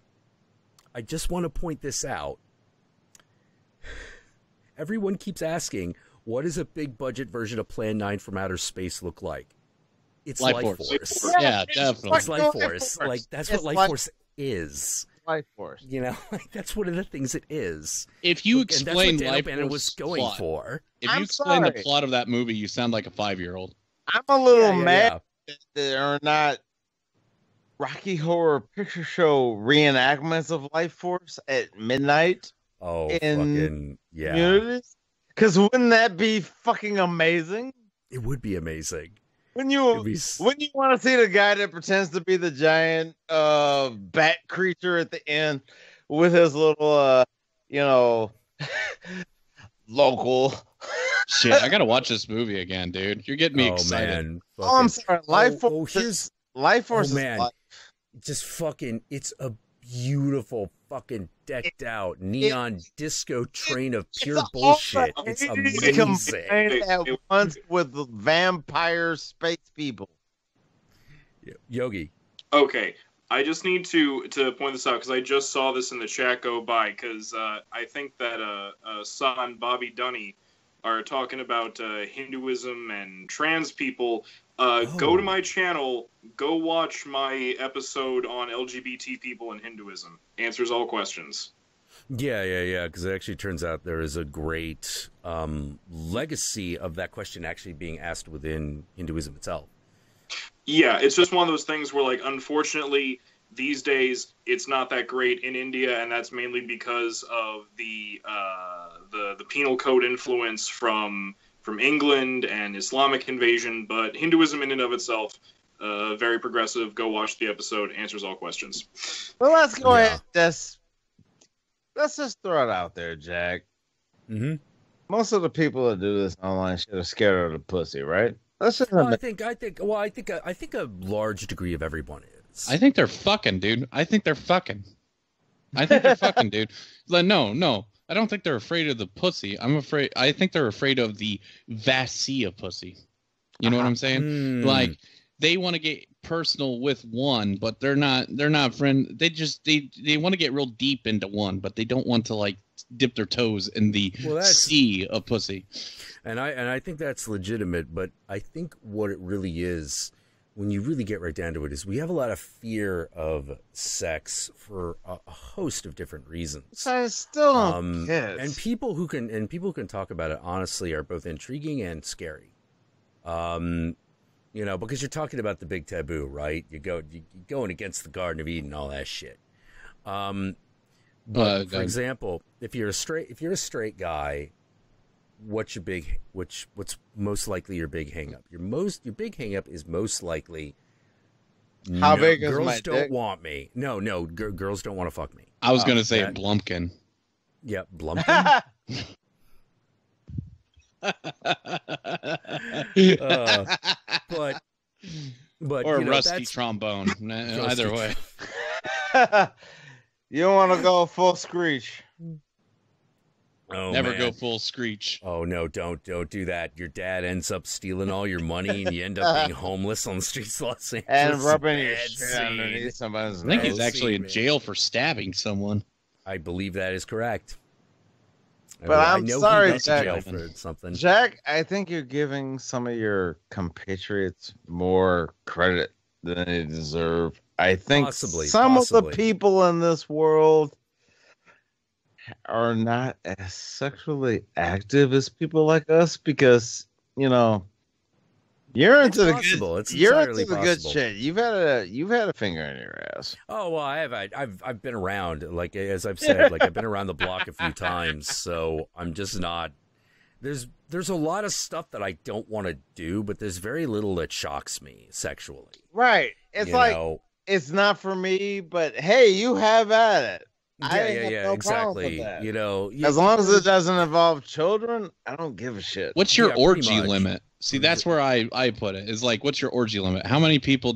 I just want to point this out. Everyone keeps asking, what does a big budget version of Plan 9 from Outer Space look like? It's Life Force. Yeah, definitely. It's Life Force. Like, that's what Life Force is. Life Force. You know, like that's one of the things it is. If you explain Life Force was going plot, for, if you explain the plot of that movie, you sound like a 5-year-old. I'm a little mad that there are not Rocky Horror Picture Show reenactments of Life Force at midnight. Oh, fucking yeah! Communities. Because wouldn't that be fucking amazing? It would be amazing. When you want to see the guy that pretends to be the giant bat creature at the end with his little local shit. I gotta watch this movie again, dude. You're getting me excited. Man. I'm sorry. Life Force. Life Force. Man. Just fucking. It's a beautiful fucking decked out neon disco train of pure bullshit. It's amazing. At once with the vampire space people. Yogi. Okay, I just need to point this out because I just saw this in the chat go by because I think that Son Bobby Dunny are talking about Hinduism and trans people. Go to my channel. Go watch my episode on LGBT people and Hinduism. Answers all questions. Yeah. Because it actually turns out there is a great legacy of that question actually being asked within Hinduism itself. Yeah, it's just one of those things where, like, unfortunately, these days it's not that great in India, and that's mainly because of the penal code influence from England and Islamic invasion. But Hinduism in and of itself, very progressive. Go watch the episode. Answers all questions. Well, let's go ahead. Let's just throw it out there, Jack. Mm-hmm. Most of the people that do this online shit are scared of the pussy, right? I think a large degree of everyone is. I think they're fucking, dude. I think they're fucking, dude. No. I don't think they're afraid of the pussy. I think they're afraid of the vassia pussy. You know what I'm saying? Like, they want to get personal with one, but they're not friend. They want to get real deep into one, but they don't want to, like, dip their toes in the sea of pussy. And I think that's legitimate, but I think what it really is, when you really get right down to it, is we have a lot of fear of sex for a host of different reasons. I still don't get it. And people who can talk about it honestly are both intriguing and scary. You know, because you're talking about the big taboo, right? You're going against the Garden of Eden, all that shit. But for example, if you're a straight guy, what's most likely your big hang up? Your big hang up is most likely how big is girls my don't dick? want me. No, girls don't want to fuck me. I was gonna say Blumpkin. Yeah, Blumpkin. But or you know, rusty trombone. Either way. You don't want to go full screech. Oh, Never man. go full screech. Oh no, don't do that. Your dad ends up stealing all your money and you end up being homeless on the streets of Los Angeles. And rubbing your shit underneath somebody's I think nose. he's actually in jail for stabbing someone. I believe that is correct. But I I'm know sorry, he went to jail Jack. for something. Jack, I think you're giving some of your compatriots more credit than they deserve. I think some of the people in this world are not as sexually active as people like us because, you know, you're into the good. You're into the good shit. You've had a finger in your ass. Oh well, I have. I've been around. Like as I've said, like I've been around the block a few times. So I'm just not. There's a lot of stuff that I don't want to do, but there's very little that shocks me sexually. Right. It's it's not for me, but hey, you have at it. Yeah, exactly. You know, as long as it doesn't involve children, I don't give a shit. What's your orgy limit? See, that's where I put it. Is like, what's your orgy limit? How many people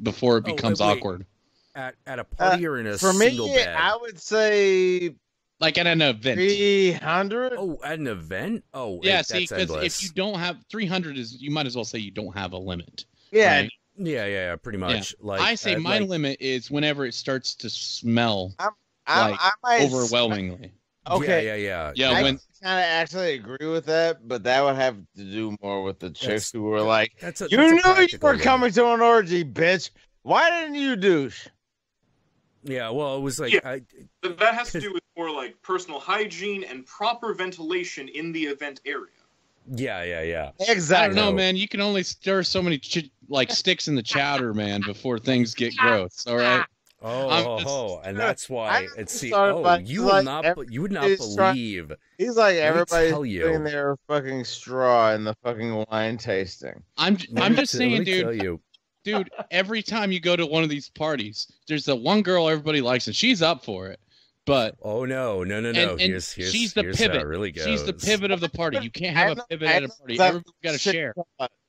before it becomes awkward? At a party or in a for single me, bed? I would say like at an event. 300. Oh, at an event? Oh, yeah. See, because if you don't have 300, you might as well say you don't have a limit. Yeah. Right? Yeah, pretty much. Yeah. Like I say, my limit is whenever it starts to smell I might overwhelmingly. Okay. Yeah. I kind of actually agree with that, but that would have to do more with the chicks who were like, "You knew you were coming to an orgy, bitch. Why didn't you douche?" Yeah, well, it was like that has to do with more like personal hygiene and proper ventilation in the event area. Yeah. Exactly. I don't know, man. You can only stir so many sticks in the chowder, man, before things get gross. All right. And that's why it's you would not believe. He's like everybody's putting their fucking straw in the fucking wine tasting. I'm just saying, dude. Every time you go to one of these parties, there's the one girl everybody likes, and she's up for it. But no. And she's the pivot. How it really goes. She's the pivot of the party. You can't have a pivot at a party. Everybody's got to share.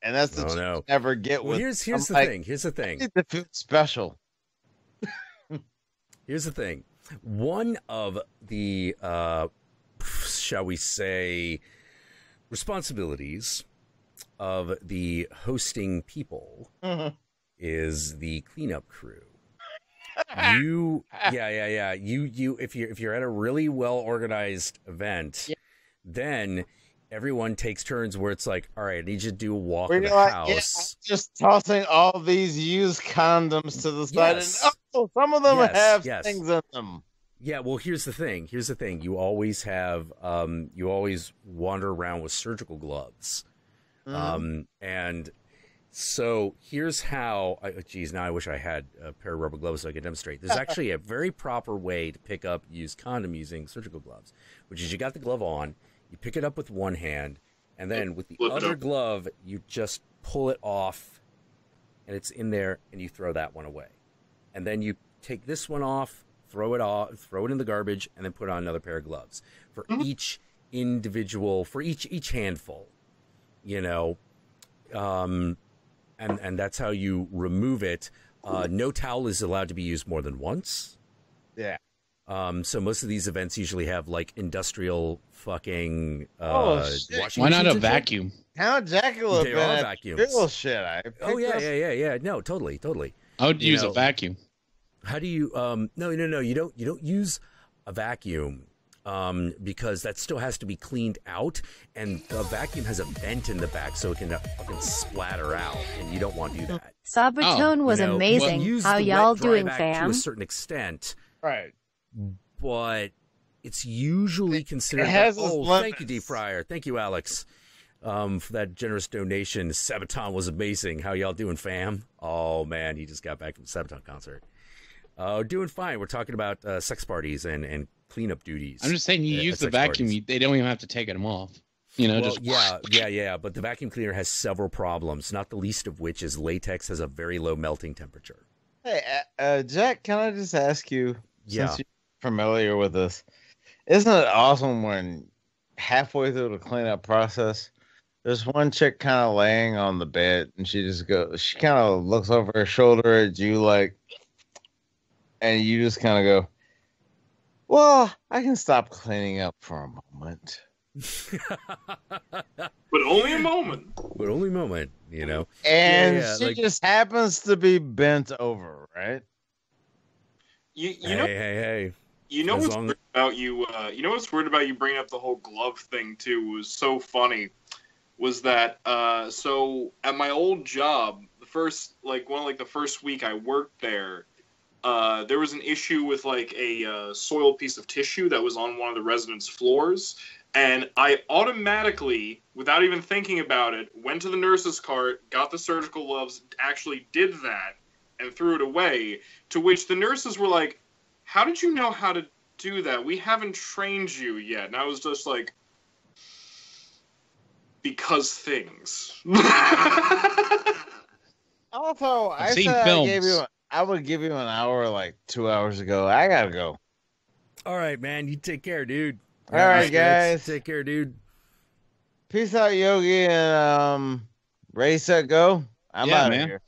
And that's the you never get with. Here's the thing. Here's the thing. I need to feel special. Here's the thing. One of the, shall we say, responsibilities of the hosting people is the cleanup crew. You if you're at a really well organized event, then everyone takes turns where it's like, all right, I need you to do a walk of the house. Just tossing all these used condoms to the side, and some of them have things in them. Yeah, well, here's the thing. You always have, you always wander around with surgical gloves, and so here's how. Now I wish I had a pair of rubber gloves so I could demonstrate. There's actually a very proper way to pick up used condom using surgical gloves, which is you got the glove on, you pick it up with one hand, and then with the other glove, you just pull it off, and it's in there, and you throw that one away, and then you take this one off, throw it in the garbage, and then put on another pair of gloves for each individual, for each handful, you know. And that's how you remove it. No towel is allowed to be used more than once. Yeah. So most of these events usually have like industrial fucking washing. Why not a vacuum? How Jackula They are vacuums. Real shit. Yeah. No, totally. I would use a vacuum. How do you? No. You don't use a vacuum. Because that still has to be cleaned out, and the vacuum has a vent in the back so it can fucking splatter out, and you don't want to do that. Sabatone was amazing. How y'all doing, fam? To a certain extent, right? But it's usually considered. Thank you, Deep Fryer. Thank you, Alex, for that generous donation. Sabaton was amazing. How y'all doing, fam? Oh man, he just got back from the Sabaton concert. Doing fine. We're talking about sex parties and cleanup duties. I'm just saying, you use the vacuum. They don't even have to take them off. Yeah. But the vacuum cleaner has several problems, not the least of which is latex has a very low melting temperature. Hey, Jack, can I just ask you, since you're familiar with this, isn't it awesome when halfway through the cleanup process, there's one chick kind of laying on the bed, and she kind of looks over her shoulder at you like, and you just kind of go, well, I can stop cleaning up for a moment. But only a moment. You know. And she just happens to be bent over, right? Hey. You know what's weird about you? You know what's weird about you bringing up the whole glove thing too? Was so funny. Was that so at my old job, the first week I worked there, there was an issue with like a soiled piece of tissue that was on one of the residents' floors, and I automatically, without even thinking about it, went to the nurse's cart, got the surgical gloves, actually did that, and threw it away. To which the nurses were like, "How did you know how to do that? We haven't trained you yet." And I was just like, because things. Also, I said I would give you an hour like 2 hours ago. I gotta go. All right, man. You take care, dude. All right, guys. Take care, dude. Peace out, Yogi, and ready, set, go. I'm out of here.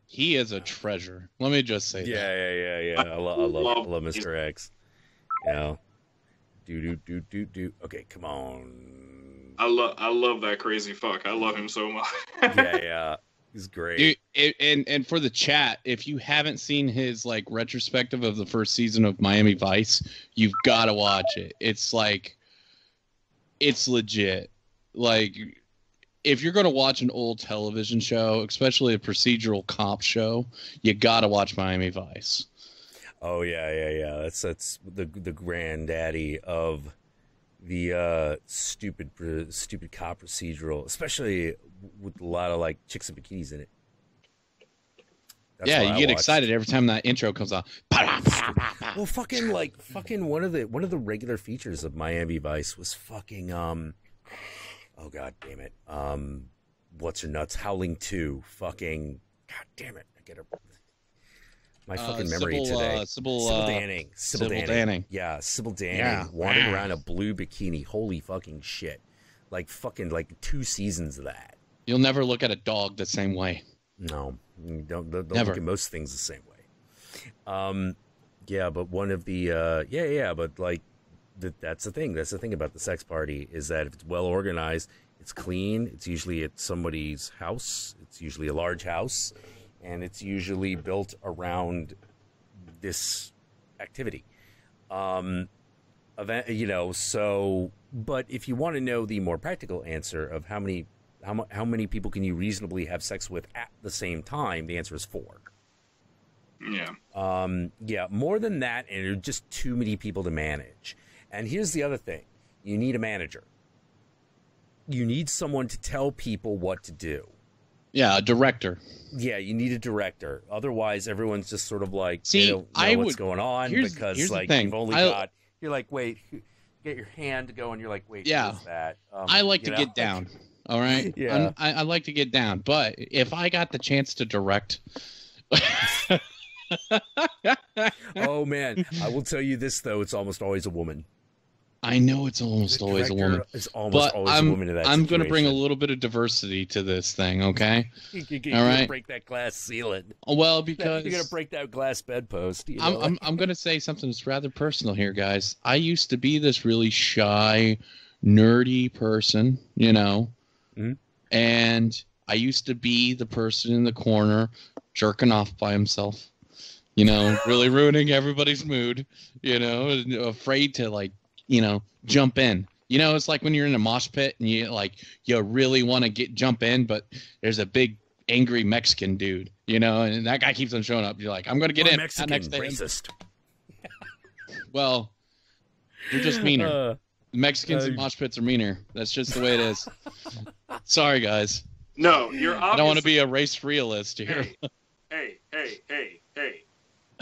He is a treasure. Let me just say that. Yeah. I love Mr. X. You know. Do. Okay, come on. I love that crazy fuck. I love him so much. Yeah. He's great. Dude, and for the chat, if you haven't seen his like retrospective of the first season of Miami Vice, you've got to watch it. It's like, it's legit. Like, if you're going to watch an old television show, especially a procedural cop show, you got to watch Miami Vice. Oh yeah. That's the granddaddy of the stupid cop procedural, especially with a lot of like chicks in bikinis in it. That's you get excited every time that intro comes on. Well, fucking one of the regular features of Miami Vice was fucking oh god damn it, what's her nuts, Howling 2, fucking god damn it, I get her. My fucking memory today. Sybil Danning. Yeah, Sybil Danning wandering around a blue bikini. Holy fucking shit. Like 2 seasons of that. You'll never look at a dog the same way. No. Don't look at most things the same way. Yeah, but one of the but like that's the thing. That's the thing about the sex party is that if it's well organized, it's clean, it's usually at somebody's house, it's usually a large house. And it's usually built around this activity. But if you want to know the more practical answer of how many people can you reasonably have sex with at the same time, the answer is 4. Yeah. More than that, and there are just too many people to manage. And here's the other thing. You need a manager. You need someone to tell people what to do. Yeah, a director. Yeah, you need a director. Otherwise, everyone's just sort of like, see, don't know what's going on because like you've only got. You're like, wait, get your hand going. You're like, wait, what's that? I like to get down. All right. Yeah, I like to get down. But if I got the chance to direct, oh man, I will tell you this though: it's almost always a woman. I know it's almost always a woman, but I'm going to bring a little bit of diversity to this thing, okay? You're going to break that glass ceiling. Well, because you're going to break that glass bedpost. You know? I'm going to say something that's rather personal here, guys. I used to be this really shy, nerdy person, you know, and I used to be the person in the corner jerking off by himself, you know, really ruining everybody's mood, you know, afraid to like, you know, jump in. You know, it's like when you're in a mosh pit and you really want to jump in, but there's a big angry Mexican dude, you know, and that guy keeps on showing up. You're like, I'm going to get in. Mexican, next to racist. Well, you're just meaner. Mexicans in mosh pits are meaner. That's just the way it is. Sorry, guys. No, you're obviously... I don't want to be a race realist here. Hey, hey.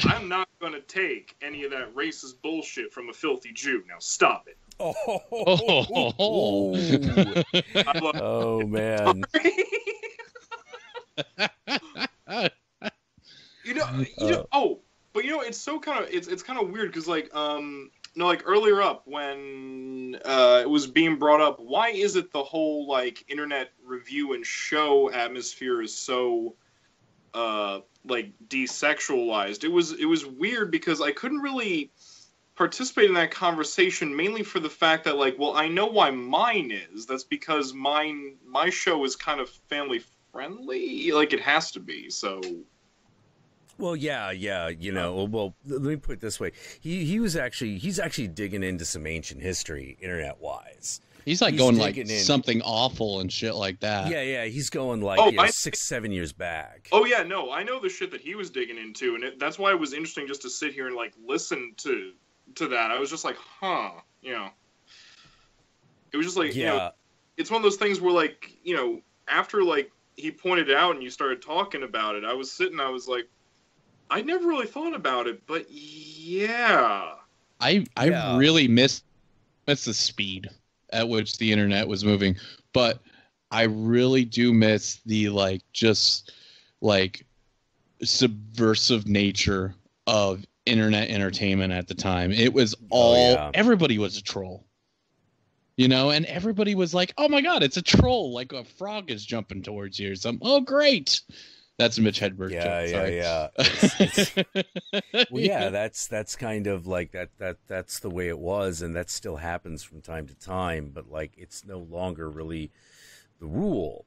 I'm not going to take any of that racist bullshit from a filthy Jew. Now stop it. Oh man. But it's so kind of it's kind of weird because like like earlier up when it was being brought up, why is it the whole like internet review and show atmosphere is so like desexualized? It was weird because I couldn't really participate in that conversation mainly for the fact that like, well, I know why mine is. That's because my show is kind of family friendly, like it has to be. So well, yeah, well, let me put it this way. He's actually digging into some ancient history internet wise. He's going like something awful and shit like that. Yeah, he's going like 6-7 years back. Oh yeah, no, I know the shit that he was digging into, and that's why it was interesting just to sit here and like listen to that. I was just like, huh, it was just like, it's one of those things where like, after like he pointed it out and you started talking about it, I was like, I never really thought about it, but yeah. I really missed the speed at which the internet was moving, but I really do miss the like just like subversive nature of internet entertainment at the time. It was everybody was a troll. And everybody was like, "Oh my god, it's a troll! Like a frog is jumping towards you or something." Oh, great! That's a Mitch Hedberg joke. Well, yeah, that's kind of like that's the way it was, and that still happens from time to time. But like, it's no longer really the rule.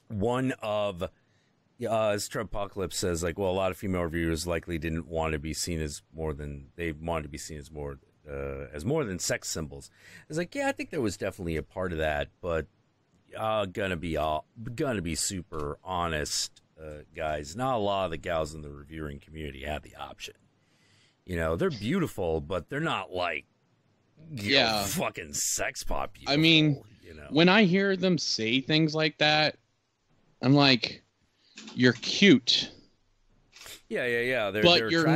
One of as Trumpocalypse says, like, well, a lot of female reviewers likely didn't want to be seen as more than they wanted to be seen as more than sex symbols. It's like, yeah, I think there was definitely a part of that, but gonna be super honest, guys. Not a lot of the gals in the reviewing community have the option. They're beautiful, but they're not like fucking sex pop beautiful. I mean, when I hear them say things like that, I'm like, you're cute. Yeah. But you're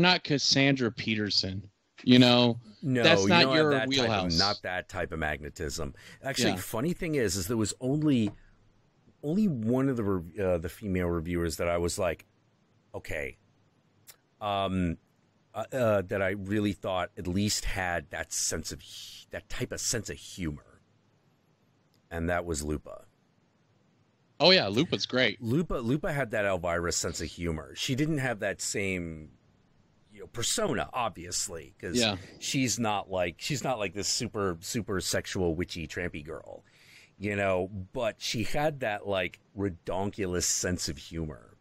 not Cassandra Peterson. No, that's not your wheelhouse. Not that type of magnetism. Actually, funny thing is there was only one of the female reviewers that I was like, okay, that I really thought at least had that type of sense of humor, and that was Lupa. Oh yeah, Lupa's great. Lupa had that Elvira sense of humor. She didn't have that same persona, obviously, because she's not like this super sexual witchy trampy girl, but she had that like redonkulous sense of humor.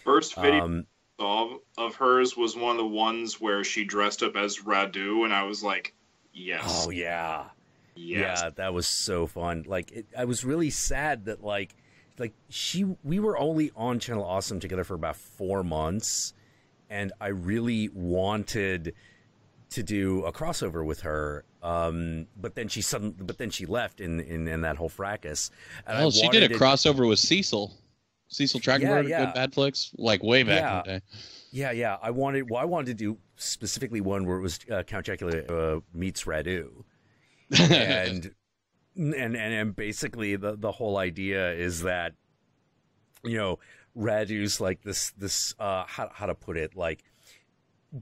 First video of hers was one of the ones where she dressed up as Radu, and I was like, yes. Oh yeah. Yes. Yeah, that was so fun. Like I was really sad that like we were only on Channel Awesome together for about 4 months. And I really wanted to do a crossover with her, but then she left in that whole fracas. And she did a crossover with Cecil Trachtenberg, Good Bad Flicks, like way back in the day. Yeah. I wanted to do specifically one where it was Count Jackula meets Radu, and basically the whole idea is that Radu's like this how to put it, like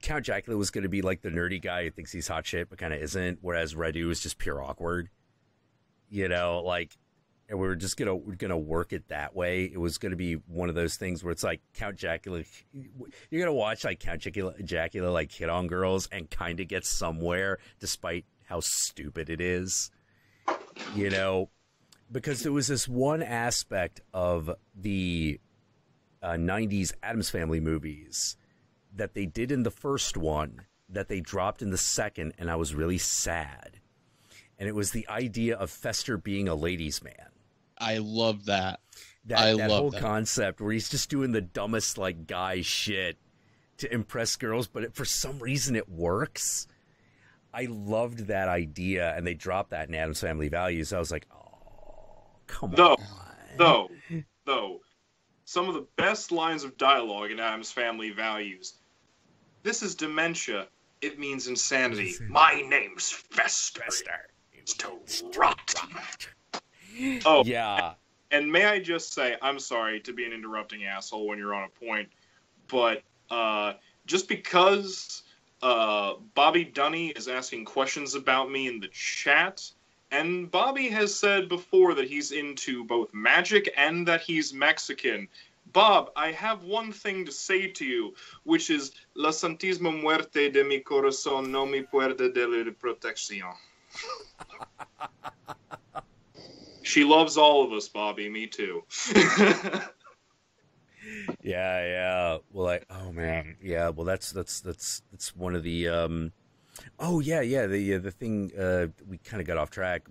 Count Jackula was going to be like the nerdy guy who thinks he's hot shit but kind of isn't, whereas Radu is just pure awkward, like, and we're just gonna work it that way. It was going to be one of those things where it's like Count Jackula, you're gonna watch like Count Jackula like hit on girls and kind of get somewhere despite how stupid it is, because there was this one aspect of the 90s Addams Family movies that they did in the first one that they dropped in the second, and I was really sad. And it was the idea of Fester being a ladies' man. I love that. That whole concept where he's just doing the dumbest like guy shit to impress girls, but for some reason it works. I loved that idea, and they dropped that in Addams Family Values. I was like, oh, come on. Though, though, some of the best lines of dialogue in Addams Family Values. This is dementia. It means insanity. My name's Fester. It's to rot. Oh, yeah. And may I just say, I'm sorry to be an interrupting asshole when you're on a point, but just because Bobby Dunny is asking questions about me in the chat, and Bobby has said before that he's into both magic and that he's Mexican. Bob, I have one thing to say to you, which is La Santísima Muerte de mi corazón no me puede de la protección. She loves all of us, Bobby. Me too. Yeah. Well, oh man, yeah. Well, that's one of the. Oh yeah. The thing we kind of got off track,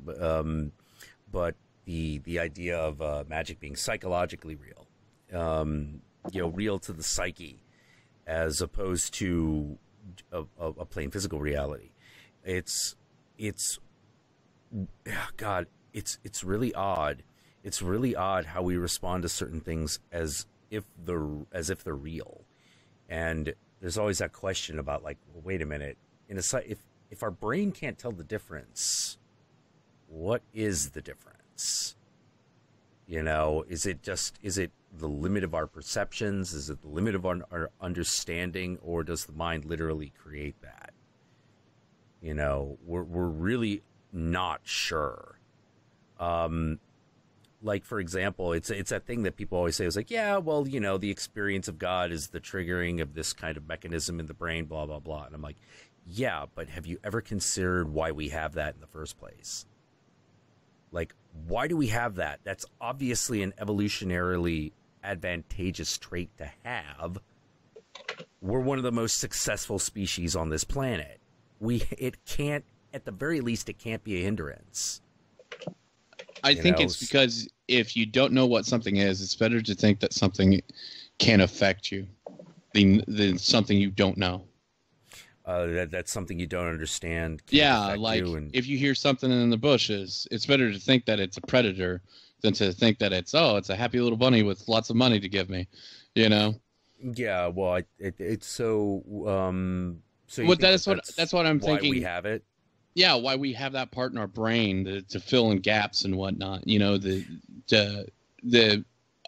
but the idea of magic being psychologically real, real to the psyche, as opposed to a plain physical reality. It's God. It's really odd. It's really odd how we respond to certain things as if they're real, and there's always that question about like, well, wait a minute, if our brain can't tell the difference, what is the difference? Is it the limit of our perceptions? Is it the limit of our understanding, or does the mind literally create that? We're really not sure. Like, for example, it's that thing that people always say is like, yeah, well, the experience of God is the triggering of this kind of mechanism in the brain, blah, blah, blah. And I'm like, yeah, but have you ever considered why we have that in the first place? Like, why do we have that? That's obviously an evolutionarily advantageous trait to have. We're one of the most successful species on this planet. At the very least, it can't be a hindrance. I think it's because if you don't know what something is, it's better to think that something can affect you than something you don't know. That's something you don't understand. Yeah, like if you hear something in the bushes, it's better to think that it's a predator than to think that it's a happy little bunny with lots of money to give me, Yeah, well, it's so. So well, that's what I'm thinking. Why we have it. Yeah, why we have that part in our brain to fill in gaps and whatnot.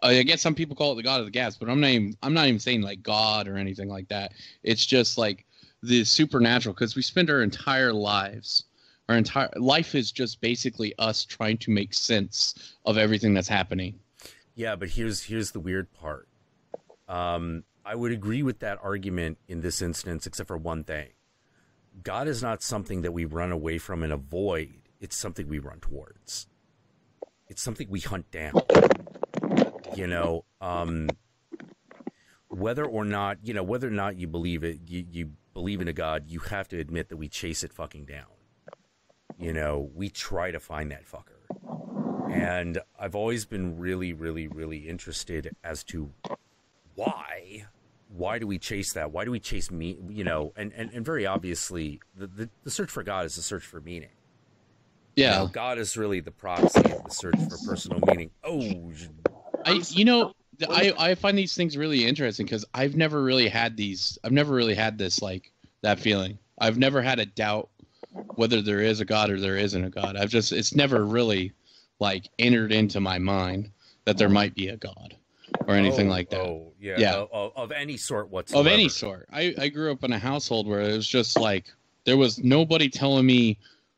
I guess some people call it the god of the gaps, but I'm not even saying like God or anything like that. It's just like the supernatural, because we spend our entire lives, our entire life is just basically us trying to make sense of everything that's happening. Yeah, but here's the weird part. I would agree with that argument in this instance, except for one thing. God is not something that we run away from and avoid. It's something we run towards. It's something we hunt down. Whether or not you believe it, you believe in a God, you have to admit that we chase it fucking down. We try to find that fucker. And I've always been really, really, really interested as to why. Why do we chase that? Why do we chase me? And very obviously, the search for God is a search for meaning. Yeah, God is really the proxy of the search for personal meaning. I find these things really interesting because I've never really had this like that feeling. I've never had a doubt whether there is a God or there isn't a God. It's never really like entered into my mind that there might be a God or anything like that. Oh, yeah. Of any sort whatsoever. Of any sort. I grew up in a household where it was just like there was nobody telling me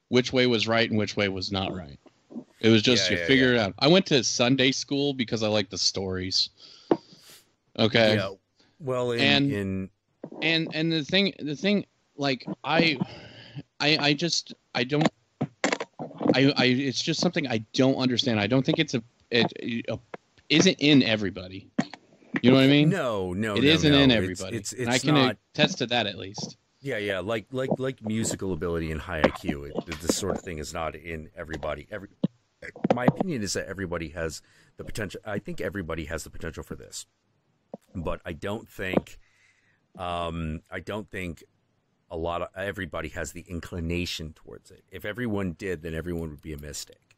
which way was right and which way was not right. It was just you figure it out. I went to Sunday school because I like the stories. Okay. Yeah. Well, and the thing like it's just something I don't understand. I don't think it isn't in everybody. You know what I mean? No, it isn't in everybody. It's and I can attest to that at least. Yeah, like musical ability and high IQ. This sort of thing is not in everybody. My opinion is that everybody has the potential. I think everybody has the potential for this, but I don't think everybody has the inclination towards it. If everyone did, then everyone would be a mystic.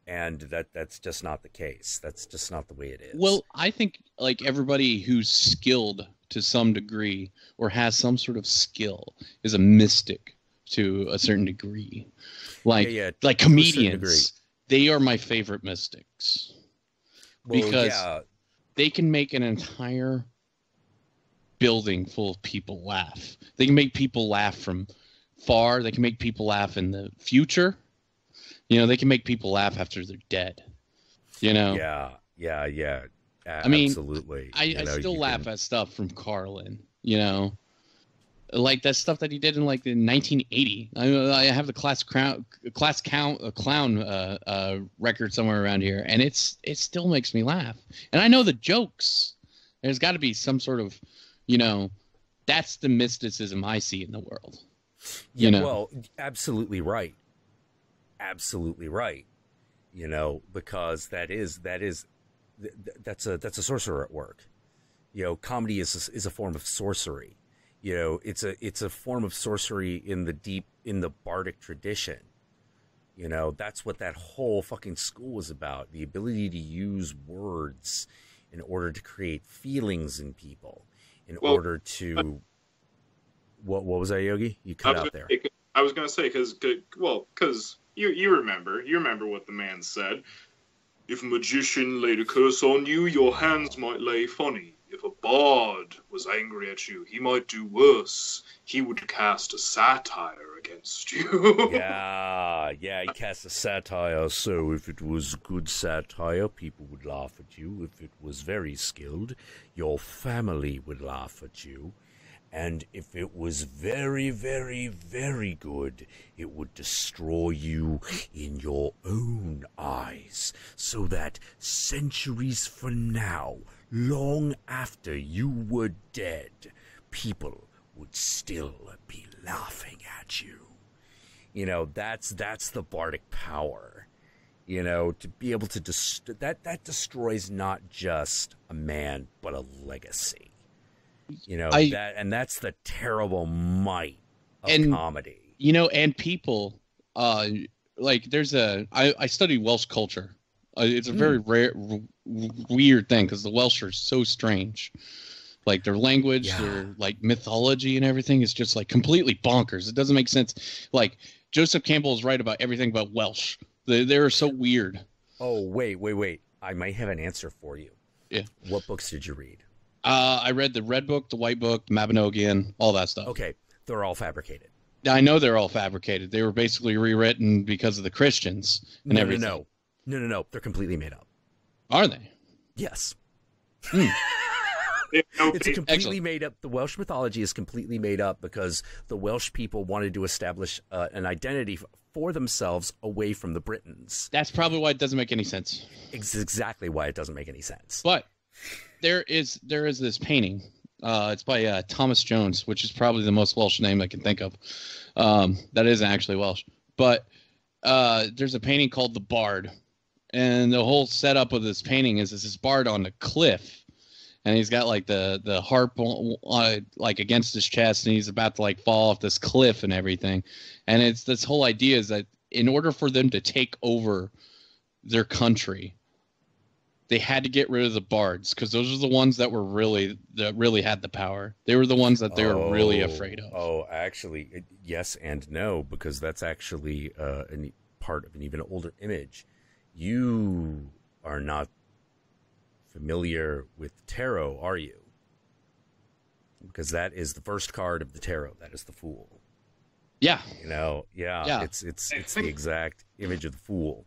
And that's just not the case. That's just not the way it is. Well, I think like everybody who's skilled to some degree or has some sort of skill is a mystic to a certain degree. Like like comedians, they are my favorite mystics. Well, because they can make an entire building full of people laugh. They can make people laugh from far. They can make people laugh in the future. You know, they can make people laugh after they're dead. You know? Yeah. I mean, absolutely. I still laugh at stuff from Carlin, you know? Like that stuff that he did in like the 1980. I have the class clown record somewhere around here, and it still makes me laugh. And I know the jokes. There's got to be some sort of, you know, that's the mysticism I see in the world. You know? Well, absolutely right. Absolutely right. You know, because that's a sorcerer at work. You know, comedy is a form of sorcery. You know, it's a form of sorcery in the bardic tradition. You know, that's what that whole fucking school was about. The ability to use words in order to create feelings in people, in order to what was that, Yogi? You cut out there. I was going to say because you remember what the man said. If a magician laid a curse on you, your hands might lay funny. If a bard was angry at you, he might do worse. He would cast a satire against you. Yeah, he cast a satire, so if it was good satire, people would laugh at you. If it was very skilled, your family would laugh at you. And if it was very, very, very good, it would destroy you in your own eyes, so that centuries from now, long after you were dead, people would still be laughing at you. You know, that's the bardic power. You know, to be able to that destroys not just a man, but a legacy. You know, that's the terrible might of comedy. You know, and people, like I study Welsh culture. It's a very rare, weird thing because the Welsh are so strange. Like their language, their like mythology and everything is just like completely bonkers. It doesn't make sense. Like Joseph Campbell is right about everything about Welsh. They're so weird. Oh, wait. I might have an answer for you. Yeah. What books did you read? I read the Red Book, the White Book, the Mabinogion, all that stuff. Okay, they're all fabricated. I know they're all fabricated. They were basically rewritten because of the Christians and everything. No. They're completely made up. Are they? Yes. It's completely made up. The Welsh mythology is completely made up because the Welsh people wanted to establish an identity for themselves away from the Britons. That's probably why it doesn't make any sense. It's exactly why it doesn't make any sense. But there is this painting. It's by Thomas Jones, which is probably the most Welsh name I can think of. That isn't actually Welsh. But there's a painting called The Bard. And the whole setup of this painting is this bard on a cliff. And he's got like the harp like against his chest, and he's about to like fall off this cliff and everything. And it's this whole idea is that in order for them to take over their country, they had to get rid of the bards because those are the ones that really had the power. They were the ones that they were really afraid of. Oh, actually, yes and no, because that's actually part of an even older image. You are not familiar with tarot, are you? Because that is the first card of the tarot. That is the Fool. Yeah. You know, yeah. It's the exact image of the Fool.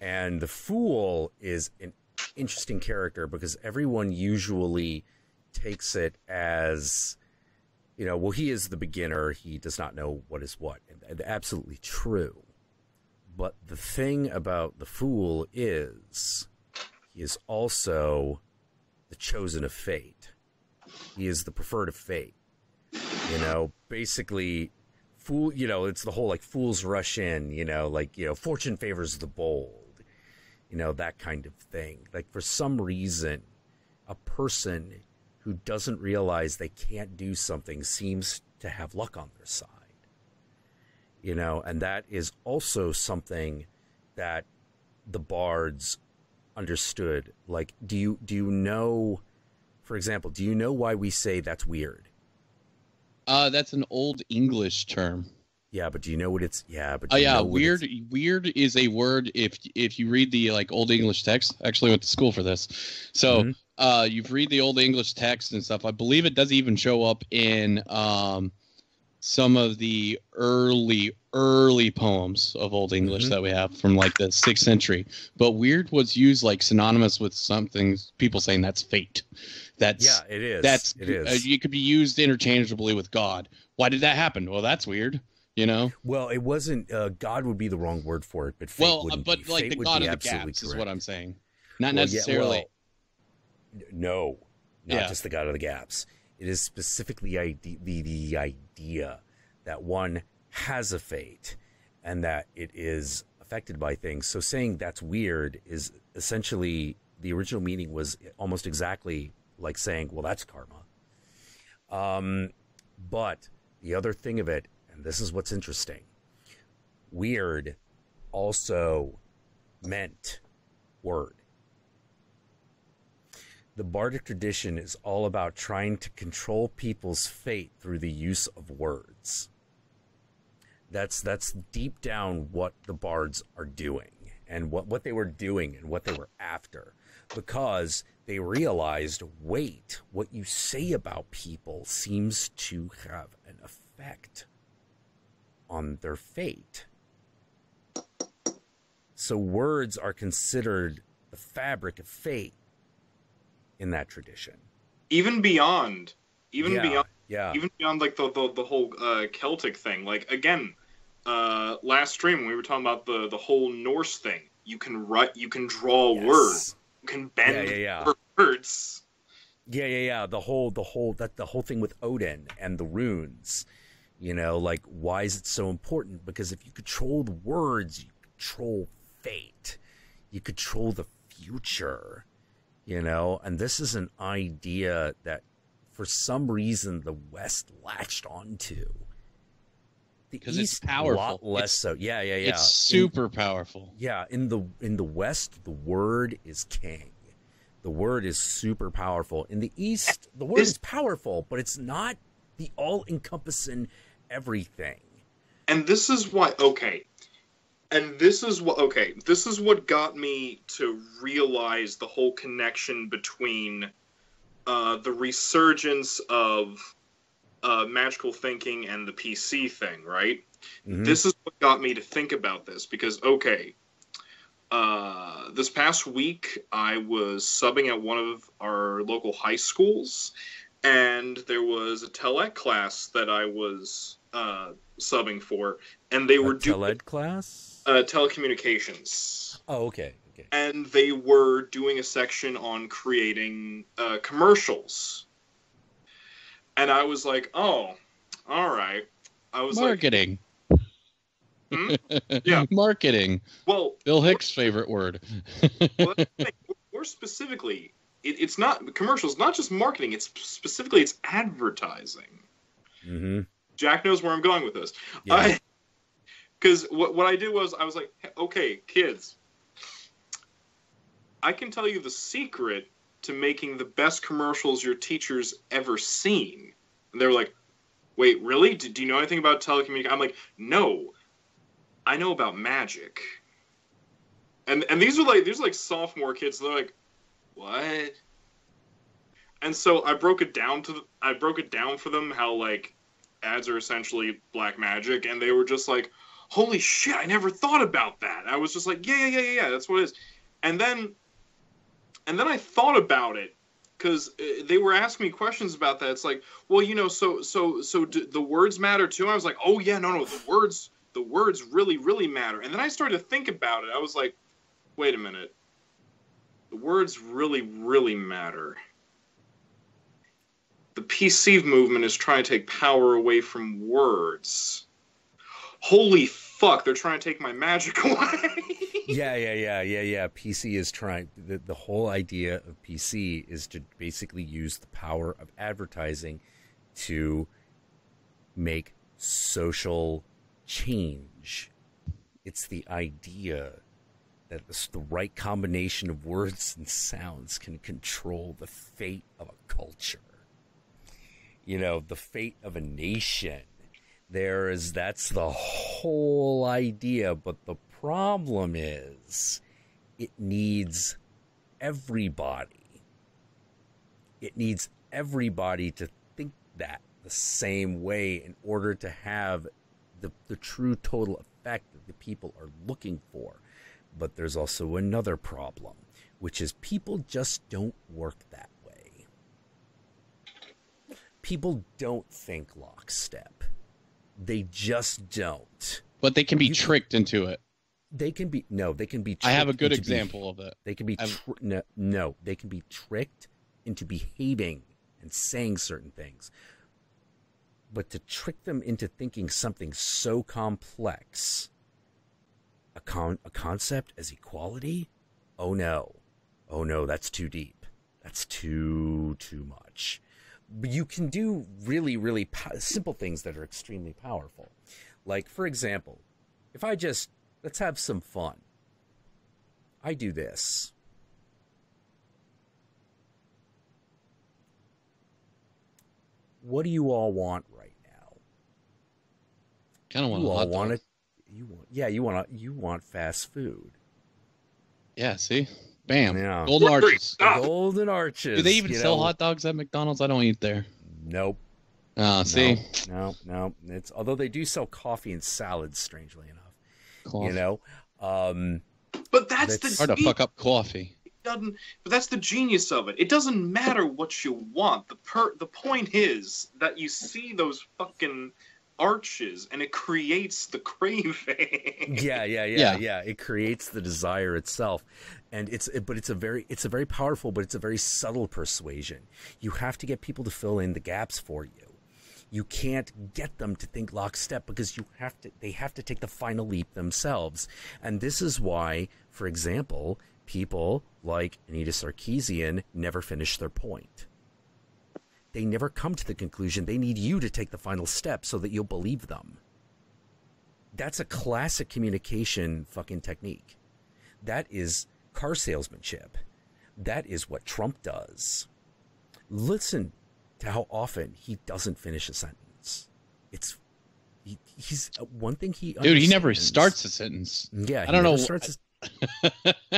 And the Fool is an interesting character because everyone usually takes it as, you know, well, he is the beginner. He does not know what is what. And absolutely true. But the thing about the Fool is he is also the chosen of fate. He is the preferred of fate. You know, basically, fool. You know, it's the whole like fools rush in. You know, like, you know, fortune favors the bold. You know, that kind of thing. Like, for some reason, a person who doesn't realize they can't do something seems to have luck on their side. You know, and that is also something that the bards understood. Like, do you know, for example, do you know why we say that's weird? That's an old English term. Yeah, but do you know what it's? Yeah, but weird. Weird is a word. If you read the like old English text, I actually went to school for this. So you've read the old English text and stuff. I believe it does even show up in some of the early poems of Old English that we have from like the 6th century. But weird was used like synonymous with something. People saying that's fate. That's it is. It is. It could be used interchangeably with God. Why did that happen? Well, that's weird. You know. Well, it wasn't. God would be the wrong word for it, but fate wouldn't be. Like fate the God of the gaps is what I'm saying. Not necessarily. No, not just the God of the gaps. It is specifically the idea that one has a fate and that it is affected by things. So saying that's weird is essentially, the original meaning was almost exactly like saying, well, that's karma. But the other thing of it, and this is what's interesting, weird also meant word. The bardic tradition is all about trying to control people's fate through the use of words. That's deep down what the bards are doing, and what they were doing and what they were after, because they realized, wait, what you say about people seems to have an effect on their fate. So words are considered the fabric of fate in that tradition. Even beyond like the whole Celtic thing. Like, again, last stream when we were talking about the whole Norse thing, you can draw words, you can bend words. The whole thing with Odin and the runes. You know, like, why is it so important? Because if you control the words, you control fate. You control the future. You know, and this is an idea that for some reason the West latched onto. Because it's powerful. A lot less so. Yeah. It's super powerful. Yeah, in the West, the word is king. The word is super powerful. In the East, the word is powerful, but it's not the all-encompassing everything. And this is why, this is what got me to realize the whole connection between the resurgence of magical thinking and the PC thing, right? This is what got me to think about this, because, this past week I was subbing at one of our local high schools, and there was a TELEC class that I was subbing for, and they were doing TELED class? Telecommunications. Oh, okay. And they were doing a section on creating commercials. And I was like, oh, all right. I was marketing. Yeah. Marketing. Well, Bill Hicks' favorite word. More specifically, it's not commercials, not just marketing. It's specifically, it's advertising. Jack knows where I'm going with this. Yeah. Because what I did was, I was like, okay, kids, I can tell you the secret to making the best commercials your teacher's ever seen. And they were like, wait, really? Do you know anything about telecommunications? I'm like, no, I know about magic. And these are like sophomore kids. They're like, what? And so I broke it down for them how, like, ads are essentially black magic, and they were just like, holy shit, I never thought about that. I was just like, yeah, that's what it is. And then I thought about it, because they were asking me questions about that. It's like, well, you know, so do the words matter too? I was like, oh yeah, no, the words really, really matter. And then I started to think about it. I was like, wait a minute. The words really, really matter. The PC movement is trying to take power away from words. Holy fuck, they're trying to take my magic away. Yeah. PC is trying. The whole idea of PC is to basically use the power of advertising to make social change. It's the idea that the right combination of words and sounds can control the fate of a culture. You know, the fate of a nation. That's the whole idea, but the problem is it needs everybody. It needs everybody to think that the same way in order to have the true total effect that the people are looking for. But there's also another problem, which is people just don't work that way. People don't think lockstep. They just don't. But they can be tricked into it. They can be tricked. I have a good example of it. They can be they can be tricked into behaving and saying certain things. But to trick them into thinking something so complex, a concept as equality, oh no, that's too deep. That's too much. But you can do really, really simple things that are extremely powerful. Like, for example, if let's have some fun. I do this. What do you all want right now? Kind of want a hot dog. You want fast food. Yeah, see? Bam. Yeah. Golden Arches. Golden Arches. Do they even sell hot dogs at McDonald's? I don't eat there. Nope. See? No. Although they do sell coffee and salads, strangely enough. Coffee. You know? But that's the hard to fuck up coffee. But that's the genius of it. It doesn't matter what you want. The point is that you see those fucking arches and it creates the craving. Yeah. It creates the desire itself. And it's a very powerful, but it's a very subtle persuasion. You have to get people to fill in the gaps for you. You can't get them to think lockstep because they have to take the final leap themselves. And this is why, for example, people like Anita Sarkeesian never finish their point. They never come to the conclusion. They need you to take the final step so that you'll believe them. That's a classic communication fucking technique. That is car salesmanship. That is what Trump does. Listen to how often he doesn't finish a sentence. He's one thing he understands. Dude, he never starts a sentence. Yeah, I don't know.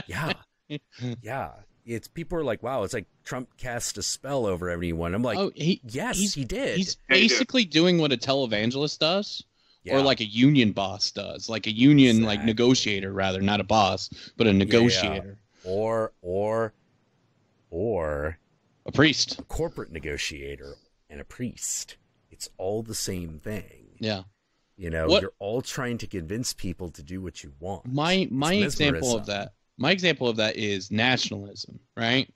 Yeah. It's people are like, wow, it's like Trump cast a spell over everyone. I'm like, yes, he did. He's basically doing what a televangelist does, or like a union boss does, like a union negotiator, rather, not a boss, but a negotiator, or a priest, a corporate negotiator, and a priest. It's all the same thing. Yeah. You know, you're all trying to convince people to do what you want. My example of that is nationalism, right?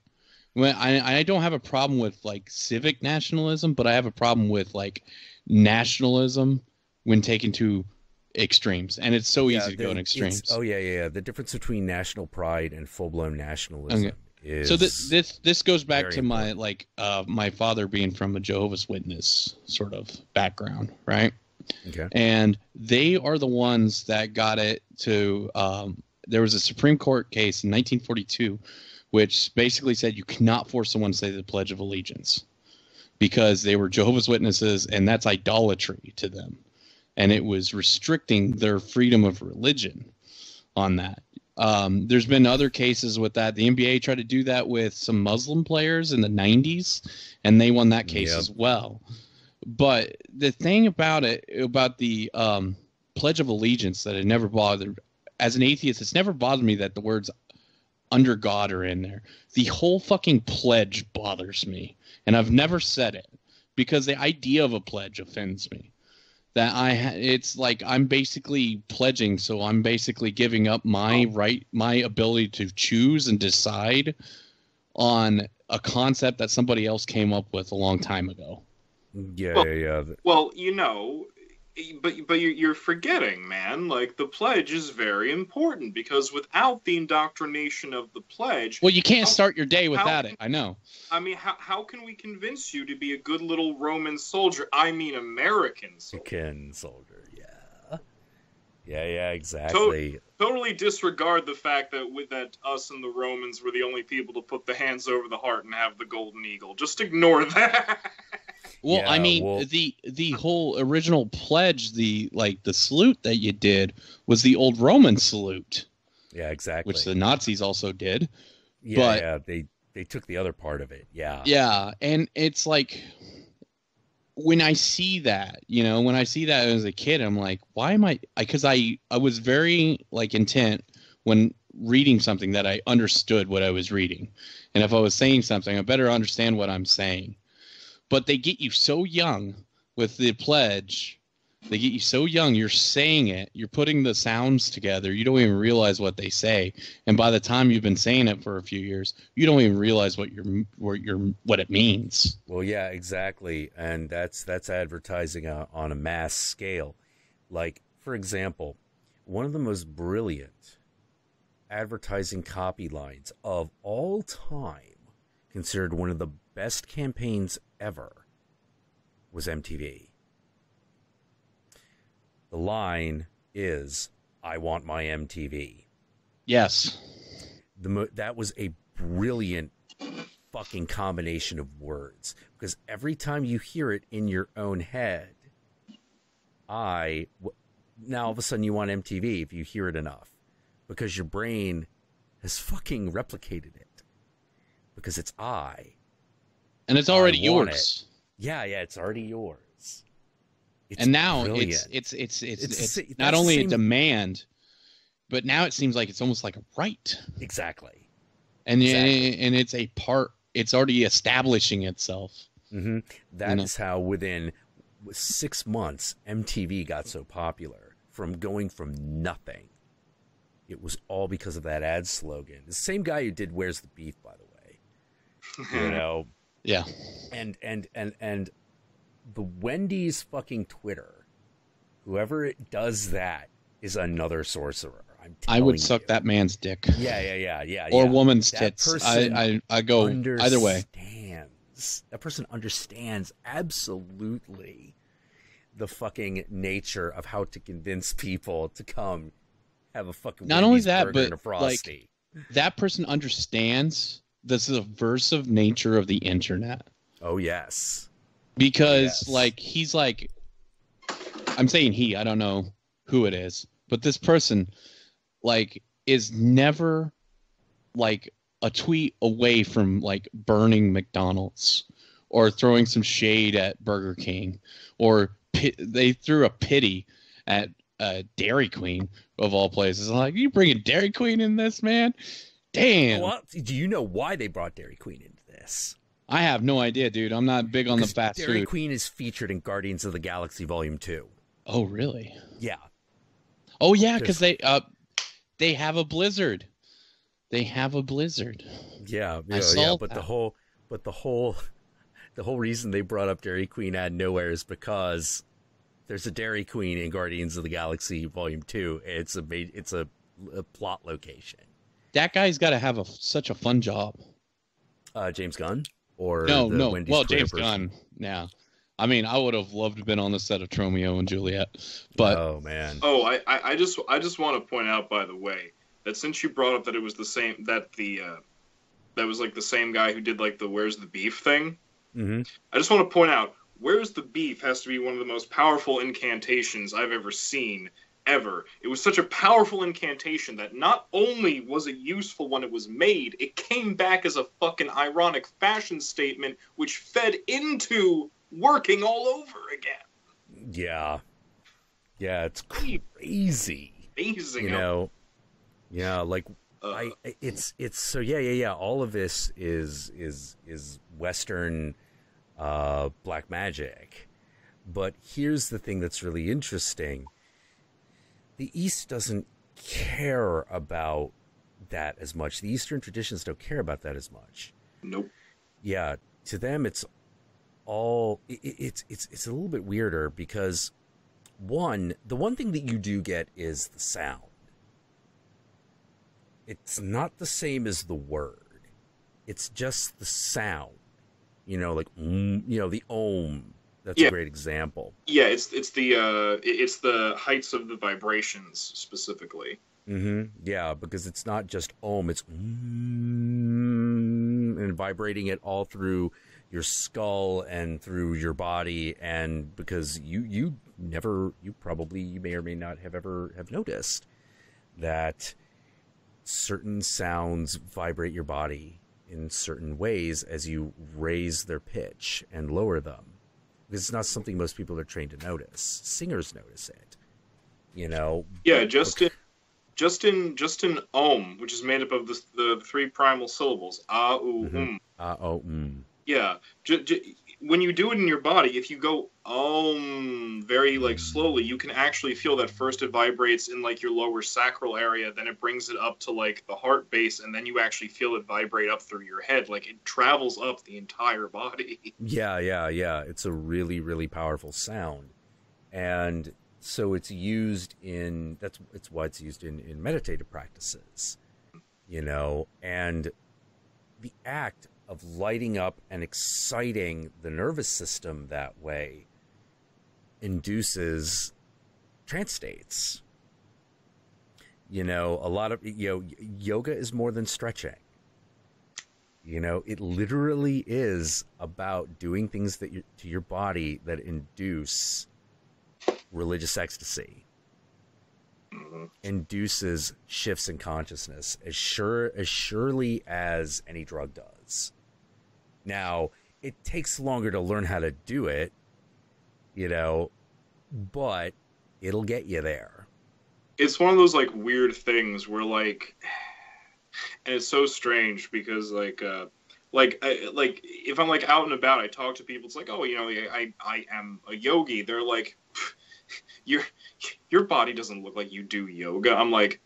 When I don't have a problem with like civic nationalism, but I have a problem with like nationalism when taken to extremes, and it's so easy to go in extremes. The difference between national pride and full-blown nationalism is so this goes back to important. my father being from a Jehovah's Witness sort of background, right? Okay. And they are the ones that got it to there was a Supreme Court case in 1942 which basically said you cannot force someone to say the Pledge of Allegiance because they were Jehovah's Witnesses, and that's idolatry to them. And it was restricting their freedom of religion on that. There's been other cases with that. The NBA tried to do that with some Muslim players in the 90s, and they won that case as well. But the thing about the Pledge of Allegiance that it never bothered, as an atheist, it's never bothered me that the words under God are in there. The whole fucking pledge bothers me, and I've never said it because the idea of a pledge offends me. It's like I'm basically pledging, so I'm basically giving up my ability to choose and decide on a concept that somebody else came up with a long time ago. Well, you know, but you're forgetting, man. Like, the pledge is very important because without the indoctrination of the pledge, well, you can't start your day without it. I know. I mean, how can we convince you to be a good little Roman soldier? I mean, American soldier. American soldier, Yeah, exactly. Totally disregard the fact that us and the Romans were the only people to put the hands over the heart and have the golden eagle. Just ignore that. Well, Yeah, I mean, the whole original pledge, the salute that you did was the old Roman salute. Yeah, exactly. Which the Nazis also did. Yeah, they took the other part of it. Yeah. Yeah, and it's like when I see that, when I see that as a kid, I'm like, why am I? Because I was very intent when reading something that I understood what I was reading, and if I was saying something, I better understand what I'm saying. But they get you so young with the pledge. They get you so young. You're saying it. You're putting the sounds together. You don't even realize what they say. And by the time you've been saying it for a few years, you don't even realize what it means. Well, yeah, exactly. And that's advertising on a mass scale. Like, for example, one of the most brilliant advertising copy lines of all time, considered one of the best campaigns ever, was MTV. The line is, "I want my MTV." Yes. That was a brilliant fucking combination of words, because every time you hear it in your own head, now all of a sudden you want MTV if you hear it enough, because your brain has fucking replicated it, because it's I. And it's already yours. Yeah, it's already yours. And now brilliant. it's not only a demand, but now it seems like it's almost like a right. Exactly. And it's a part. It's already establishing itself. Mm-hmm. That is how within 6 months MTV got so popular, from going from nothing. It was all because of that ad slogan. The same guy who did "Where's the Beef," by the way. Yeah. And the Wendy's fucking Twitter, whoever does that is another sorcerer. I would suck that man's dick. Yeah. Or woman's tits. I go either way. That person understands absolutely the fucking nature of how to convince people to come have a fucking not Wendy's only that, burger but and a Frosty. That person understands the subversive nature of the internet. Oh yes. Because he's I'm saying he, I don't know who it is, but this person is never a tweet away from burning McDonald's or throwing some shade at Burger King, or they threw a pity at Dairy Queen of all places. You bringing Dairy Queen in this, man? Damn. Well, do you know why they brought Dairy Queen into this? I have no idea, dude. I'm not big on the fast food. Dairy Queen is featured in Guardians of the Galaxy Volume 2. Oh, really? Yeah. Oh, yeah, because they have a blizzard. They have a blizzard. Yeah, but the whole reason they brought up Dairy Queen out of nowhere is because there's a Dairy Queen in Guardians of the Galaxy Volume 2. It's a plot location. That guy's got to have such a fun job. James Gunn? Or no. Wendy's well, Twitter James person? Gunn. Yeah. I mean, I would have loved to have been on the set of Romeo and Juliet, but oh man. Oh, I just want to point out, by the way, that since you brought up that it was the same, that was the same guy who did the "Where's the Beef" thing. Mm-hmm. I just want to point out, "Where's the Beef" has to be one of the most powerful incantations I've ever seen. Ever. It was such a powerful incantation that not only was it useful when it was made, it came back as a fucking ironic fashion statement, which fed into working all over again. Yeah, it's crazy. Amazing, it's so yeah. All of this is Western black magic, but here's the thing that's really interesting. The East doesn't care about that as much. The Eastern traditions don't care about that as much. Nope. Yeah, to them it's all it's a little bit weirder because the one thing that you do get is the sound. It's not the same as the word. It's just the sound. The the That's a great example. Yeah, it's the heights of the vibrations specifically. Yeah, because it's not just it's and vibrating it all through your skull and through your body, and because you may or may not have noticed that certain sounds vibrate your body in certain ways as you raise their pitch and lower them. Because it's not something most people are trained to notice. Singers notice it, Yeah, just in Om, which is made up of the three primal syllables, ah, oo, Ah, oh, Yeah, when you do it in your body, if you go very slowly, you can actually feel that first it vibrates in your lower sacral area, then it brings it up to the heart base, and then you actually feel it vibrate up through your head. It travels up the entire body. Yeah. It's a really, really powerful sound, and so it's used it's why it's used in meditative practices, and the act of lighting up and exciting the nervous system that way induces trance states. A lot of yoga is more than stretching. It literally is about doing things to your body that induce religious ecstasy, induces shifts in consciousness as surely as any drug does. Now, it takes longer to learn how to do it, but it'll get you there. It's one of those weird things where and it's so strange because if I'm out and about, I talk to people. It's I am a yogi. They're like, your body doesn't look like you do yoga. I'm like,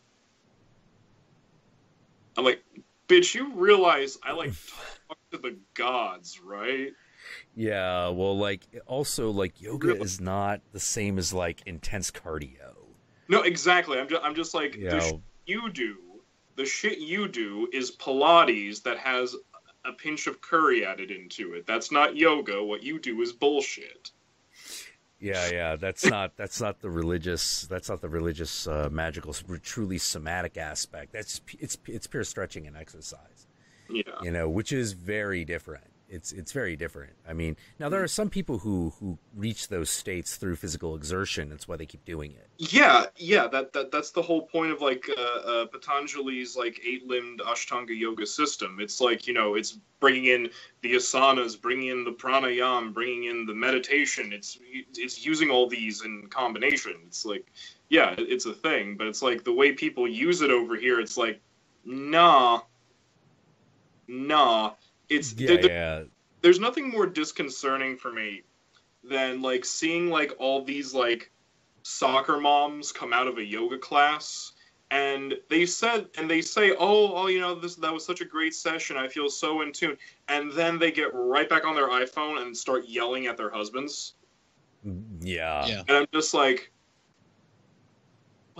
bitch, you realize I talk to the gods, right? Yeah, well, also yoga is not the same as intense cardio. No, exactly. I'm just the shit you do is Pilates that has a pinch of curry added into it. That's not yoga. What you do is bullshit. Yeah, that's not the religious magical, truly somatic aspect. It's pure stretching and exercise. Yeah, which is very different. It's very different. I mean, now there are some people who reach those states through physical exertion. That's why they keep doing it. Yeah. That's the whole point of Patanjali's 8-limbed Ashtanga yoga system. It's it's bringing in the asanas, bringing in the pranayama, bringing in the meditation. It's using all these in combination. It's it's a thing, but it's the way people use it over here. It's nah. It's there's nothing more disconcerting for me than seeing all these soccer moms come out of a yoga class and they say that was such a great session, I feel so in tune, and then they get right back on their iPhone and start yelling at their husbands. Yeah. And I'm just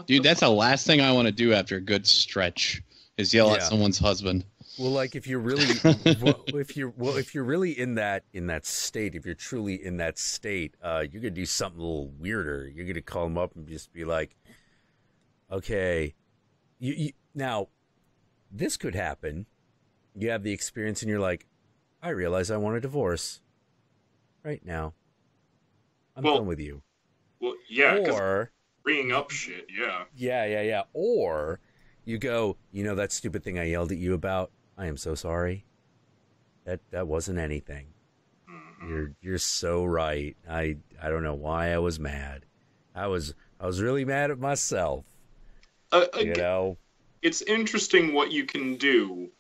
dude, that's the last thing I want to do after a good stretch is yell at someone's husband. Well, if you're really, if you're really in that state, if you're truly in that state, you're gonna do something a little weirder. You're gonna call them up and just be like, "Okay, now, this could happen. You have the experience, and you're like, I realize I want a divorce right now. I'm done with you." Well, yeah, or bringing up shit, yeah. Yeah. Or you go, that stupid thing I yelled at you about? I am so sorry. That wasn't anything. Mm-hmm. You're so right. I don't know why I was mad. I was really mad at myself. It's interesting what you can do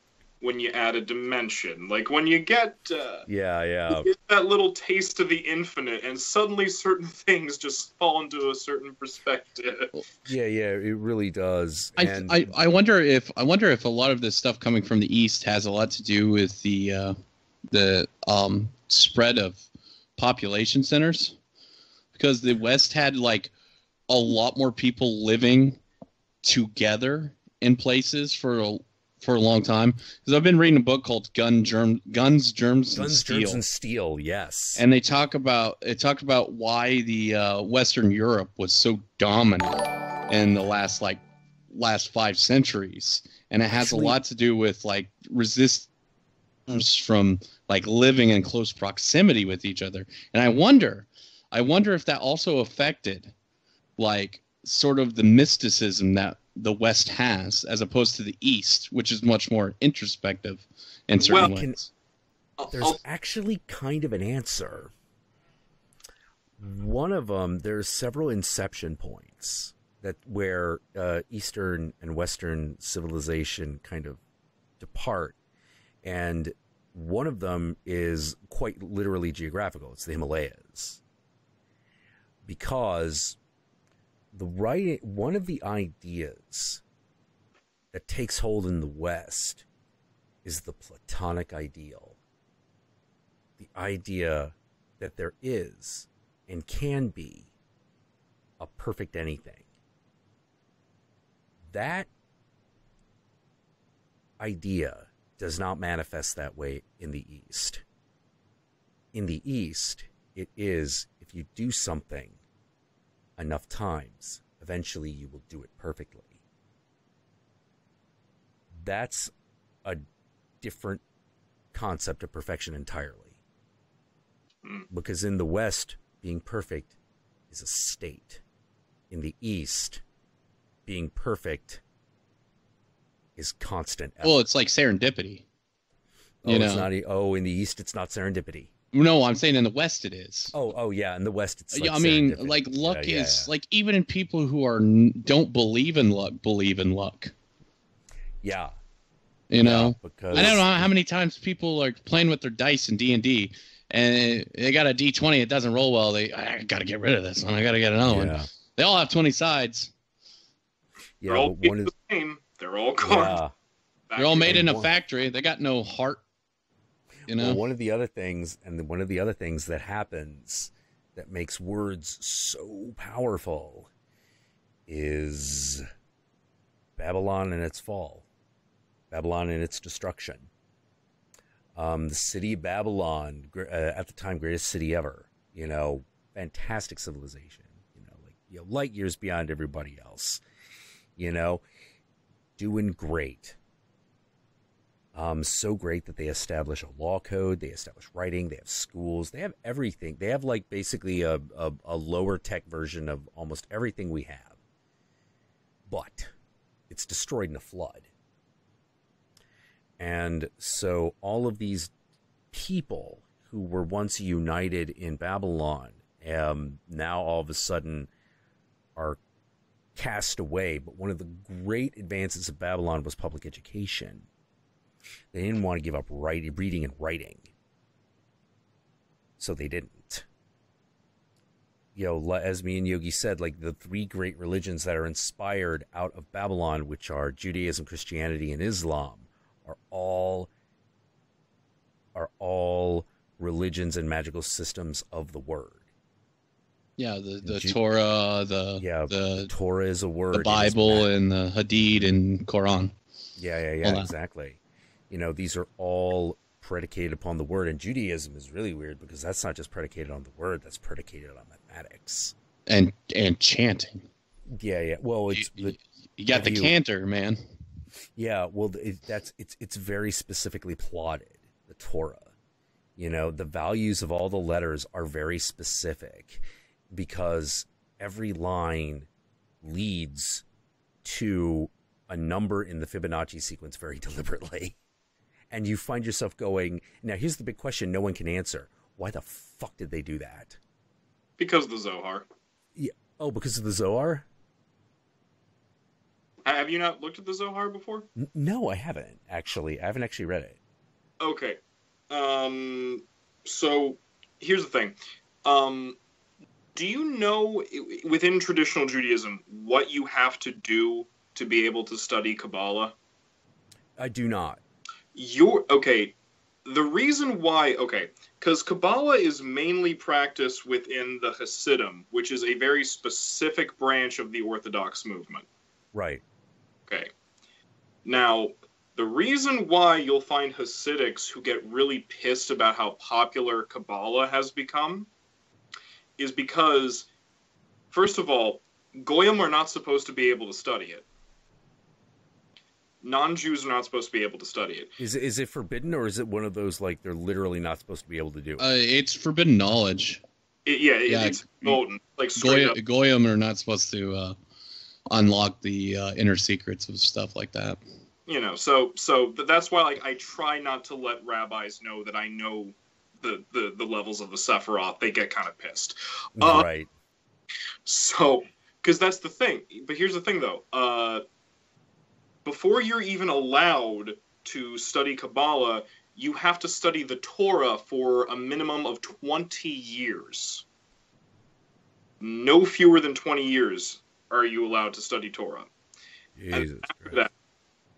when you add a dimension. When you get you get that little taste of the infinite, and suddenly certain things just fall into a certain perspective. Yeah, it really does. I wonder if a lot of this stuff coming from the East has a lot to do with the spread of population centers, because the West had a lot more people living together in places for for a long time because I've been reading a book called Guns, Germs, and Steel. Yes, and it talked about why the Western Europe was so dominant in the last 5 centuries, and it has a lot to do with like resistance from like living in close proximity with each other. And I wonder if that also affected like sort of the mysticism that the West has as opposed to the East, which is much more introspective in certain ways. There's actually kind of an answer. One of them, there's several inception points where Eastern and Western civilization kind of depart. And one of them is quite literally geographical. It's the Himalayas. Because one of the ideas that takes hold in the West is the Platonic ideal. The idea that there is and can be a perfect anything. That idea does not manifest that way in the East. In the East, it is if you do something enough times, eventually you will do it perfectly. That's a different concept of perfection entirely. Because in the West, being perfect is a state. In the East, being perfect is constant effort. Well, it's like serendipity. You know? It's not, in the East, it's not serendipity. No, I'm saying in the West it is. Oh, yeah. In the West, it's like I mean, like luck is like even in people who don't believe in luck. Yeah. You know, because I don't know how many times people are playing with their dice in D&D, and they got a D20, it doesn't roll well. I got to get rid of this one. I got to get another one. They all have 20 sides. Yeah, they're all the same. They're all gone. Yeah. They're all made in a factory. They got no heart. You know, one of the other things that happens that makes words so powerful is Babylon and its fall, Babylon and its destruction. The city of Babylon, at the time, greatest city ever. You know, fantastic civilization. Light years beyond everybody else. You know, doing great. So great that they establish a law code, they establish writing, they have schools, they have everything. They have like basically a lower tech version of almost everything we have. But it's destroyed in a flood. And so all of these people who were once united in Babylon, now all of a sudden are cast away. But one of the great advances of Babylon was public education. They didn't want to give up reading and writing. So they didn't. As me and Yogi said, like the 3 great religions that are inspired out of Babylon, which are Judaism, Christianity, and Islam, are all religions and magical systems of the word. Yeah, the Torah, the Torah is a word. The Bible and the Hadith and Quran. Yeah, exactly. These are all predicated upon the word, and Judaism is really weird because that's not just predicated on the word; that's predicated on mathematics and chanting. Yeah. Well, you got the cantor, man. Yeah. Well, it's very specifically plotted. The Torah, the values of all the letters are very specific because every line leads to a number in the Fibonacci sequence very deliberately. And you find yourself going, now here's the big question no one can answer. Why the fuck did they do that? Because of the Zohar. Yeah. Oh, because of the Zohar? Have you not looked at the Zohar before? No, I haven't, actually. I haven't actually read it. Okay. So, here's the thing. Do you know, within traditional Judaism, what you have to do to be able to study Kabbalah? I do not. The reason why, because Kabbalah is mainly practiced within the Hasidim, which is a very specific branch of the Orthodox movement. Right. Okay. Now, The reason why you'll find Hasidics who get really pissed about how popular Kabbalah has become is because, first of all, Goyim are not supposed to be able to study it. Non-Jews are not supposed to be able to study it. Is it forbidden, or is it one of those, like, they're literally not supposed to be able to do it? It's forbidden knowledge. It's golden. Like, straight up. Goyim are not supposed to unlock the inner secrets of stuff like that. You know, so that's why, like, I try not to let rabbis know that I know the levels of the Sephiroth. They get kind of pissed. Right. So, because that's the thing. But here's the thing, though. Before you're even allowed to study Kabbalah, you have to study the Torah for a minimum of 20 years. No fewer than 20 years are you allowed to study Torah. Jesus Christ.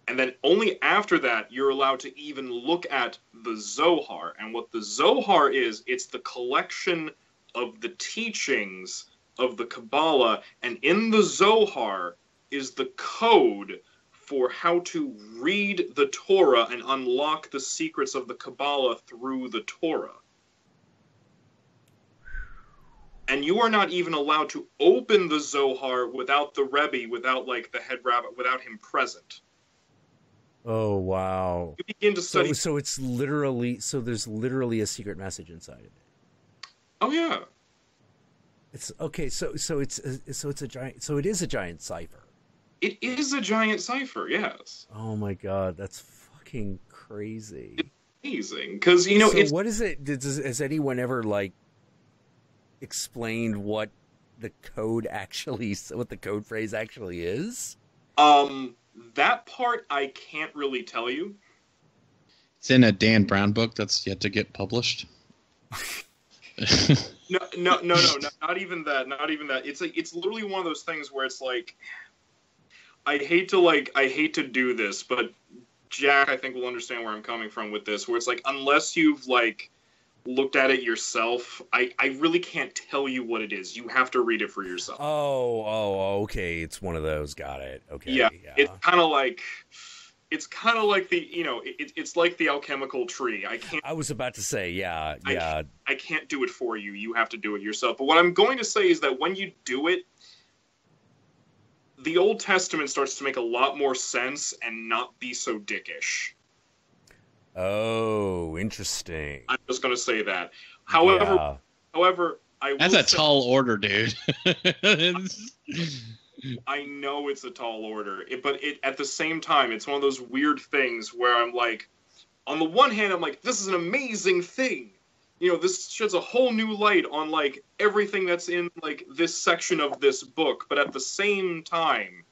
And then only after that, you're allowed to even look at the Zohar. And what the Zohar is, it's the collection of the teachings of the Kabbalah. And in the Zohar is the code for how to read the Torah and unlock the secrets of the Kabbalah through the Torah. And you are not even allowed to open the Zohar without the Rebbe, without, like, the head rabbi, without him present. Oh, wow. You begin to study. So it's literally, so there's literally a secret message inside of it. Oh, yeah. It's okay. So it is a giant cipher. It is a giant cipher, yes. Oh my god, that's fucking crazy. It's amazing, because, you know, so what is it? Has anyone ever, like, explained what the code phrase actually is? That part I can't really tell you. It's in a Dan Brown book that's yet to get published. No, not even that. Not even that. It's literally one of those things where it's like, I hate to do this, but Jack, I think, will understand where I'm coming from with this, where it's like, unless you've, like, looked at it yourself, I really can't tell you what it is. You have to read it for yourself. Oh, okay. It's one of those. Got it. Okay. Yeah. It's kind of like the, you know, it's like the alchemical tree. I was about to say, yeah. I can't do it for you. You have to do it yourself. But what I'm going to say is that when you do it, the Old Testament starts to make a lot more sense and not be so dickish. Oh, interesting. I'm just going to say that. However, I will That's a tall order, dude. I know it's a tall order, but at the same time, it's one of those weird things where I'm like, on the one hand, I'm like, this is an amazing thing. You know, this sheds a whole new light on, like, everything that's in, like, this section of this book. But at the same time,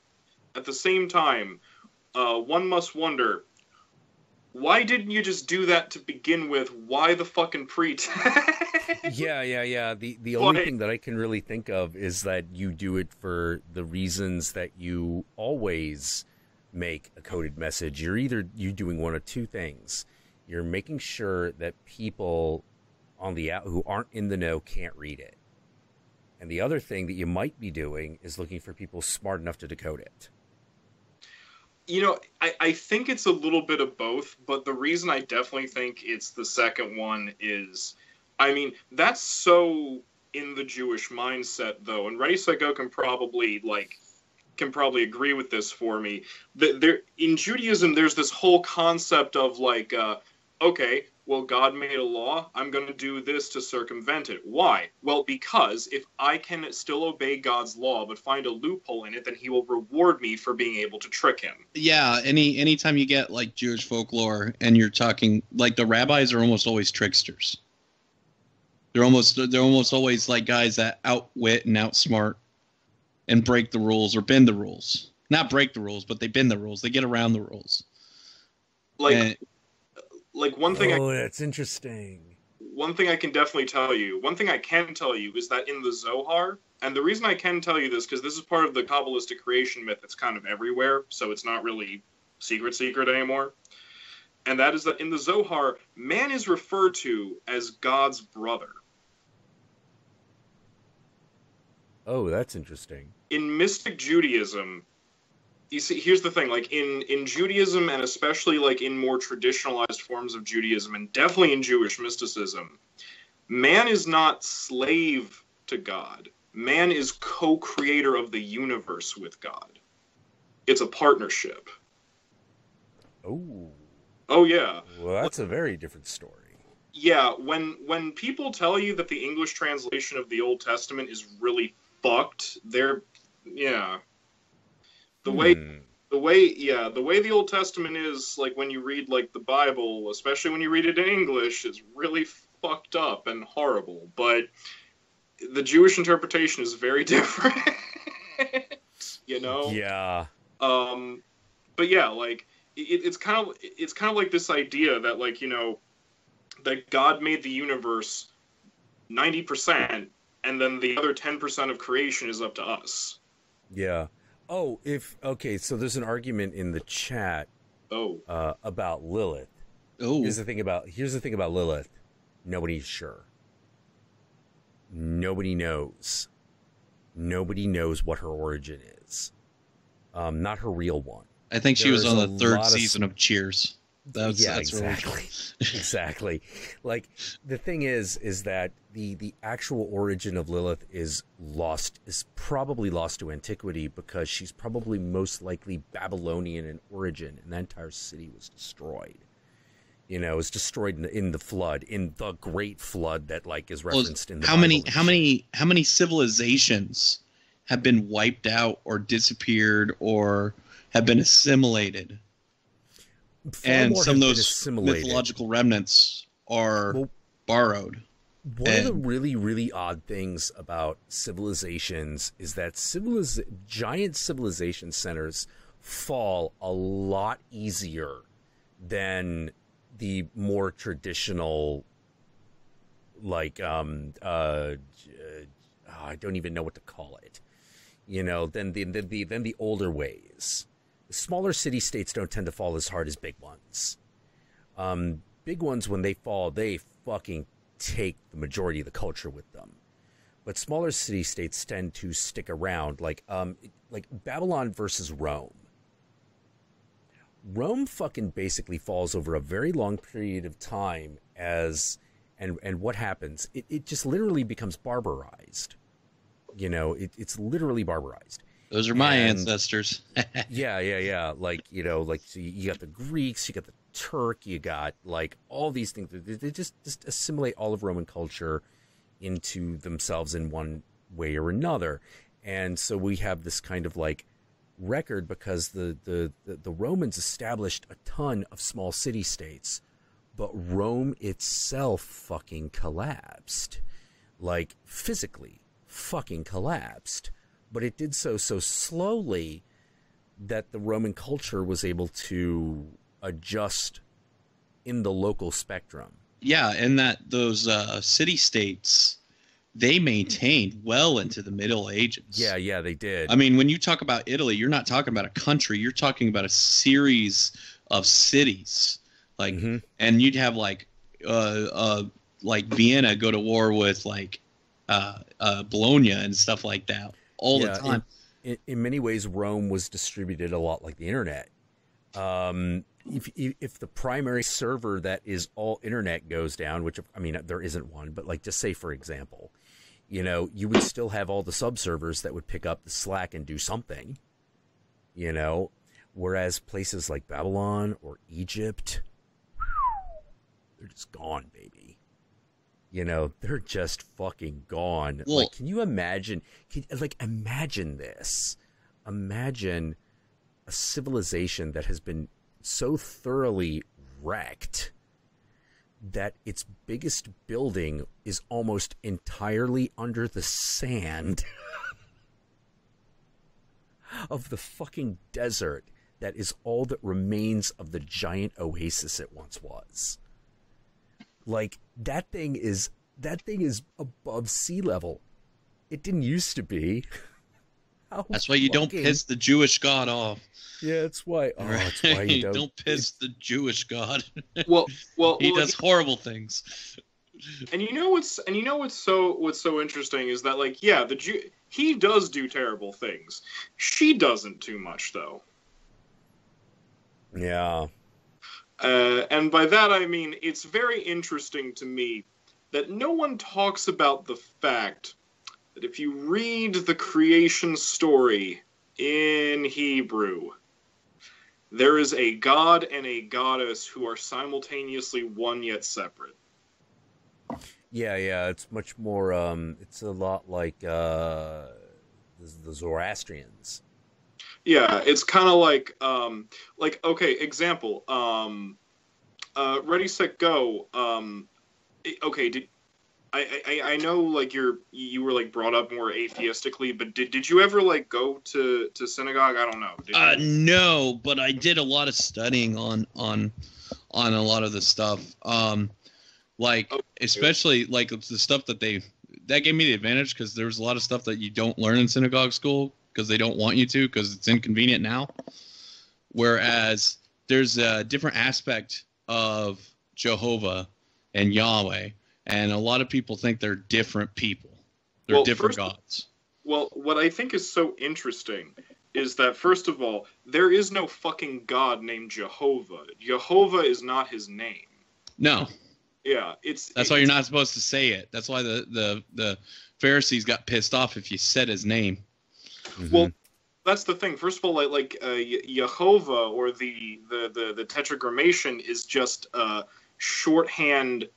one must wonder, why didn't you just do that to begin with? Why the fucking pretext? Yeah. The only thing that I can really think of is that you do it for the reasons that you always make a coded message. You're doing one of two things. You're making sure that people on the out who aren't in the know can't read it. And the other thing that you might be doing is looking for people smart enough to decode it. You know, I think it's a little bit of both, but the reason I definitely think it's the second one is, I mean, that's so in the Jewish mindset, though, and Ready, Set, Go can probably agree with this for me. In Judaism, there's this whole concept of, like, okay, well, God made a law, I'm going to do this to circumvent it. Why? Well, because if I can still obey God's law but find a loophole in it, then he will reward me for being able to trick him. Yeah, anytime you get, like, Jewish folklore and you're talking, like, the rabbis are almost always tricksters. They're almost always, like, guys that outwit and outsmart and break the rules or bend the rules. Not break the rules, but they bend the rules. They get around the rules. Like one thing. That's interesting. One thing I can definitely tell you. One thing I can tell you is that in the Zohar, and the reason I can tell you this because this is part of the Kabbalistic creation myth that's kind of everywhere, so it's not really secret anymore. And that is that in the Zohar, man is referred to as God's brother. Oh, that's interesting. In mystic Judaism, you see, here's the thing, like in Judaism, and especially like in more traditionalized forms of Judaism, and definitely in Jewish mysticism, man is not slave to God. Man is co-creator of the universe with God. It's a partnership. Oh yeah. Well, that's a very different story. Yeah, when people tell you that the English translation of the Old Testament is really fucked, they're the way the Old Testament is, like, when you read like the Bible, especially when you read it in English, is really fucked up and horrible. But the Jewish interpretation is very different. You know? Yeah. But yeah, like it's kind of like this idea that, like, you know, that God made the universe 90%, and then the other 10% of creation is up to us. Yeah. Oh, so there's an argument in the chat about Lilith. Oh. Here's the thing about Lilith. Nobody's sure. Nobody knows. Nobody knows what her origin is. Not her real one. I think she was on the third season of Cheers. That's exactly. Exactly. Like, the thing is that the actual origin of Lilith is probably lost to antiquity, because she's probably most likely Babylonian in origin, and that entire city was destroyed. You know, it was destroyed in the flood, in the Great Flood that, like, is referenced in the Bible. How many civilizations have been wiped out or disappeared or have been assimilated? And some of those mythological remnants are borrowed. One of the really, really odd things about civilizations is that giant civilization centers fall a lot easier than the more traditional, like, I don't even know what to call it, you know, than the older ways. Smaller city-states don't tend to fall as hard as big ones. Big ones, when they fall, they fucking take the majority of the culture with them. But smaller city-states tend to stick around, like Babylon versus Rome. Rome fucking basically falls over a very long period of time and what happens? It just literally becomes barbarized. You know, it's literally barbarized. Those are my ancestors. Yeah. Like, you know, like, so you got the Greeks, you got the Turk, you got, like, all these things. They just assimilate all of Roman culture into themselves in one way or another. And so we have this kind of, like, record, because the Romans established a ton of small city-states, but Rome itself fucking collapsed. Like, physically fucking collapsed. But it did so slowly that the Roman culture was able to adjust in the local spectrum. Yeah, and that those city-states, they maintained well into the Middle Ages. Yeah, they did. I mean, when you talk about Italy, you're not talking about a country. You're talking about a series of cities. Like, and you'd have like Vienna go to war with like Bologna and stuff like that all the time. In many ways, Rome was distributed a lot like the internet. If the primary server that is all internet goes down, which, I mean, there isn't one, but, like, just say, for example, you know, you would still have all the sub-servers that would pick up the slack and do something, you know, whereas places like Babylon or Egypt, they're just gone, baby. You know, they're just fucking gone. Well, like, can you imagine? Imagine this. Imagine a civilization that has been so thoroughly wrecked that its biggest building is almost entirely under the sand of the fucking desert that is all that remains of the giant oasis it once was. Like, that thing is above sea level. It didn't used to be. That's why you don't piss the Jewish God off. Yeah, that's why. Oh, that's why you don't piss the Jewish God. Well, he does horrible things. And you know what's so interesting is that, like, yeah, he does do terrible things. She doesn't too much, though. Yeah. And by that I mean it's very interesting to me that no one talks about the fact that if you read the creation story in Hebrew, there is a god and a goddess who are simultaneously one yet separate. Yeah, it's much more, it's a lot like, the Zoroastrians. Yeah, it's kind of like, okay, example, Ready, Set, Go, okay, I know, like, you were, like, brought up more atheistically, but did you ever, like, go to synagogue? I don't know. No, but I did a lot of studying on a lot of the stuff. Especially like the stuff that gave me the advantage because there was a lot of stuff that you don't learn in synagogue school because they don't want you to because it's inconvenient now. Whereas there's a different aspect of Jehovah and Yahweh, and a lot of people think they're different people. They're different gods. Well, what I think is so interesting is that, first of all, there is no fucking god named Jehovah. Jehovah is not his name. No. Yeah, that's why you're not supposed to say it. That's why the Pharisees got pissed off if you said his name. Mm-hmm. Well, that's the thing. First of all, like Yehovah or the tetragrammaton is just a shorthand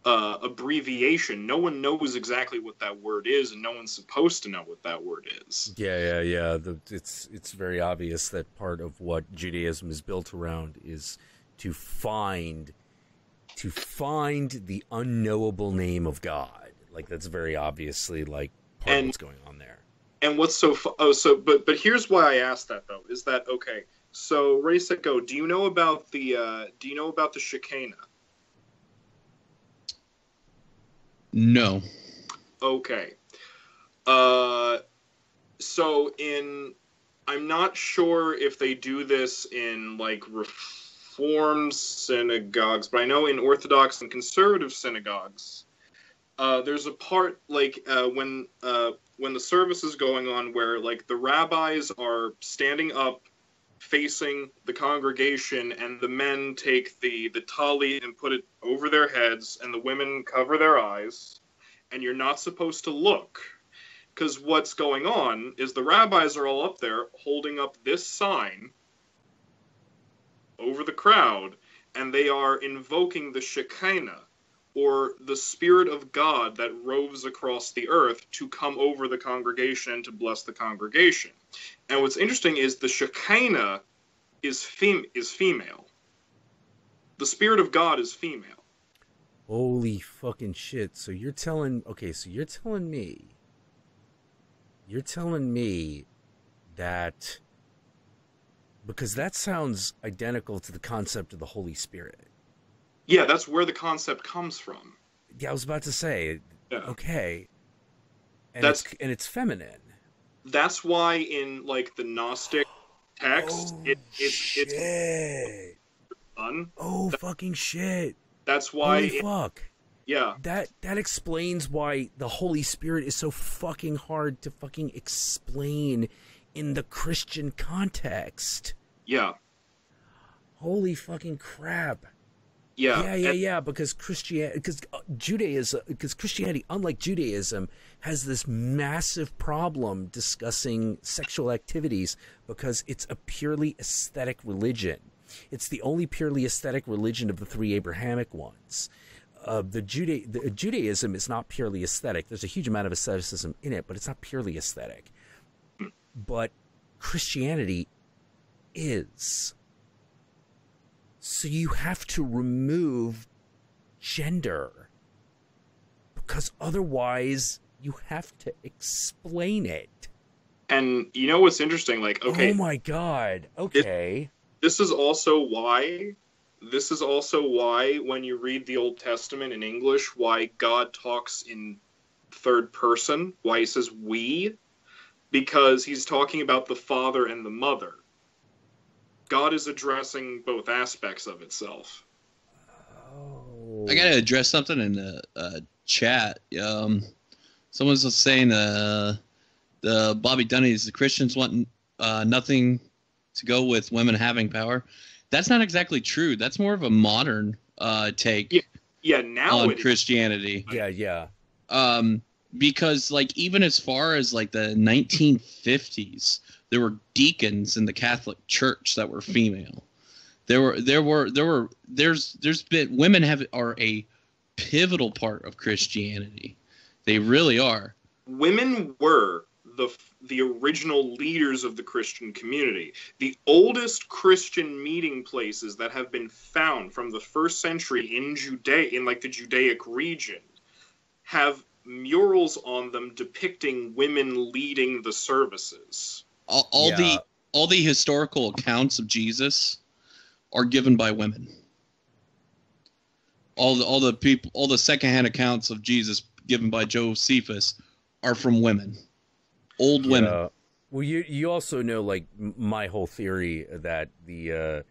abbreviation. No one knows exactly what that word is, and no one's supposed to know what that word is. Yeah. It's very obvious that part of what Judaism is built around is to find the unknowable name of God. Like, that's very obviously like part of what's going on there. And what's but here's why I asked that though, is that okay, so Ready, Set, Go, do you know about the Shekinah? No. Okay. So I'm not sure if they do this in like Reformed synagogues, but I know in Orthodox and conservative synagogues, there's a part like when the service is going on where like the rabbis are standing up facing the congregation and the men take the talit and put it over their heads and the women cover their eyes, and you're not supposed to look because what's going on is the rabbis are all up there holding up this sign over the crowd, and they are invoking the Shekinah, or the Spirit of God that roves across the earth, to come over the congregation and to bless the congregation. And what's interesting is the Shekinah is female. The Spirit of God is female. Holy fucking shit. So you're telling me that, because that sounds identical to the concept of the Holy Spirit. Yeah, that's where the concept comes from. Yeah, I was about to say. Yeah. Okay. And it's feminine. That's why in like the Gnostic text, it's fucking shit. That's why. Holy fuck. Yeah. That explains why the Holy Spirit is so fucking hard to fucking explain in the Christian context. Yeah. Holy fucking crap. Yeah. Because Christianity, unlike Judaism, has this massive problem discussing sexual activities because it's a purely aesthetic religion. It's the only purely aesthetic religion of the three Abrahamic ones. Judaism is not purely aesthetic. There's a huge amount of aestheticism in it, but it's not purely aesthetic. But Christianity is. So you have to remove gender, because otherwise you have to explain it. And you know what's interesting? Like, okay. Oh my God. Okay. This is also why when you read the Old Testament in English, why God talks in third person, why he says we, because he's talking about the father and the mother. God is addressing both aspects of itself. Oh. I gotta address something in the chat. Someone's saying the Bobby Dunnies, the Christians want nothing to go with women having power. That's not exactly true. That's more of a modern take now on Christianity. Yeah. Because like even as far as like the 1950s, there were deacons in the Catholic Church that were female. There's been women are a pivotal part of Christianity. They really are. Women were the original leaders of the Christian community. The oldest Christian meeting places that have been found from the 1st century in the Judaic region have murals on them depicting women leading the services. All the historical accounts of Jesus are given by women. All the secondhand accounts of Jesus given by Josephus are from women. Old women. Well, you also know, like, my whole theory that the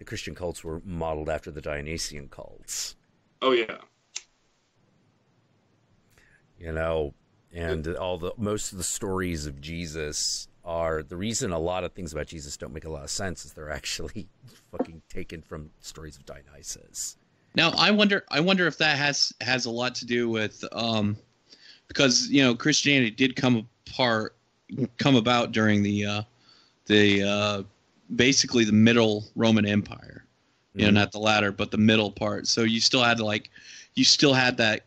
Christian cults were modeled after the Dionysian cults. Oh yeah. You know, and most of the stories of Jesus are the reason a lot of things about Jesus don't make a lot of sense is they're actually fucking taken from stories of Dionysus. Now, I wonder if that has a lot to do with because you know Christianity did come about during the basically the middle Roman Empire, you know, not the latter, but the middle part. So you still had that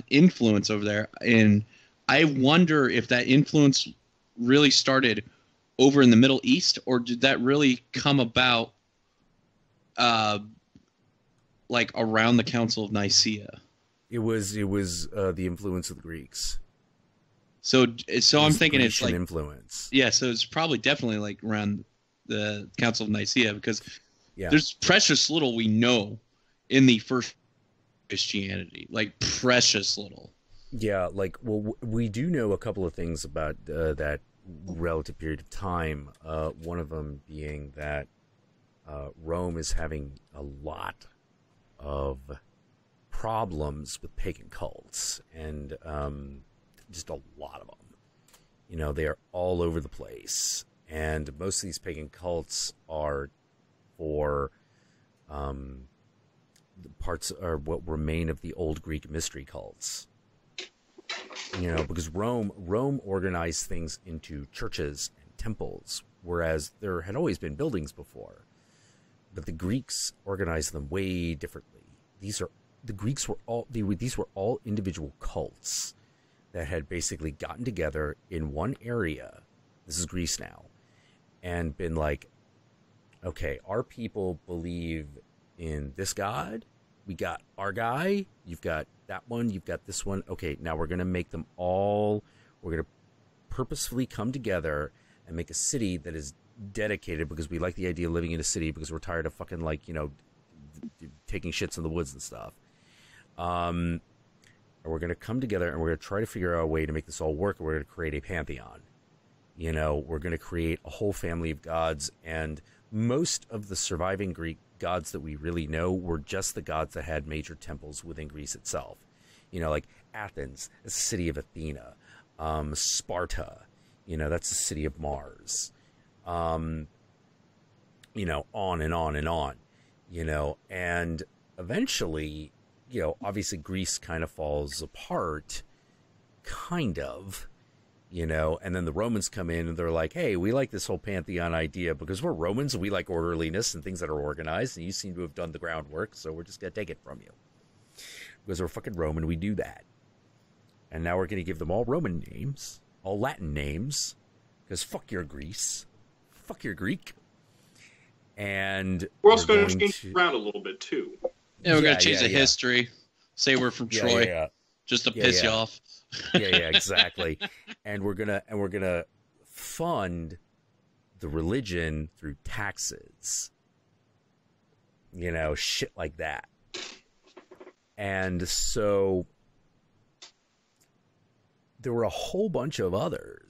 influence over there, and I wonder if that influence really started over in the Middle East, or did that really come about like around the Council of Nicaea? It was the influence of the Greeks. So I'm thinking it's like influence. Yeah, so it's probably definitely like around the Council of Nicaea because there's precious little we know in the first Christianity, like precious little. Yeah, like, well, we do know a couple of things about that relative period of time. One of them being that Rome is having a lot of problems with pagan cults, and just a lot of them. You know, they are all over the place, and most of these pagan cults are for the parts are what remain of the old Greek mystery cults. You know, because Rome organized things into churches and temples, whereas there had always been buildings before. But the Greeks organized them way differently. These were all individual cults that had basically gotten together in one area. This is Greece now, and been like, okay, our people believe in this god. We got our guy. You've got that one. You've got this one. Okay, now we're going to make them all. We're going to purposefully come together and make a city that is dedicated, because we like the idea of living in a city because we're tired of fucking, like, you know, taking shits in the woods and stuff. And we're going to come together and we're going to try to figure out a way to make this all work. And we're going to create a pantheon. You know, we're going to create a whole family of gods, and most of the surviving Greek gods that we really know were just the gods that had major temples within Greece itself. You know, like Athens, the city of Athena. Sparta, you know, that's the city of Mars. You know, on and on and on. You know, and eventually, you know, obviously Greece kind of falls apart, kind of. You know, and then the Romans come in and they're like, hey, we like this whole pantheon idea because we're Romans and we like orderliness and things that are organized, and you seem to have done the groundwork, so we're just going to take it from you. Because we're fucking Roman, we do that. And now we're going to give them all Roman names, all Latin names, because fuck your Greece. Fuck your Greek. And we're also going to change around a little bit, too. Yeah, we're going to change the history. Say we're from Troy, just to piss you off. Yeah, exactly. And we're gonna fund the religion through taxes. You know, shit like that. And so there were a whole bunch of other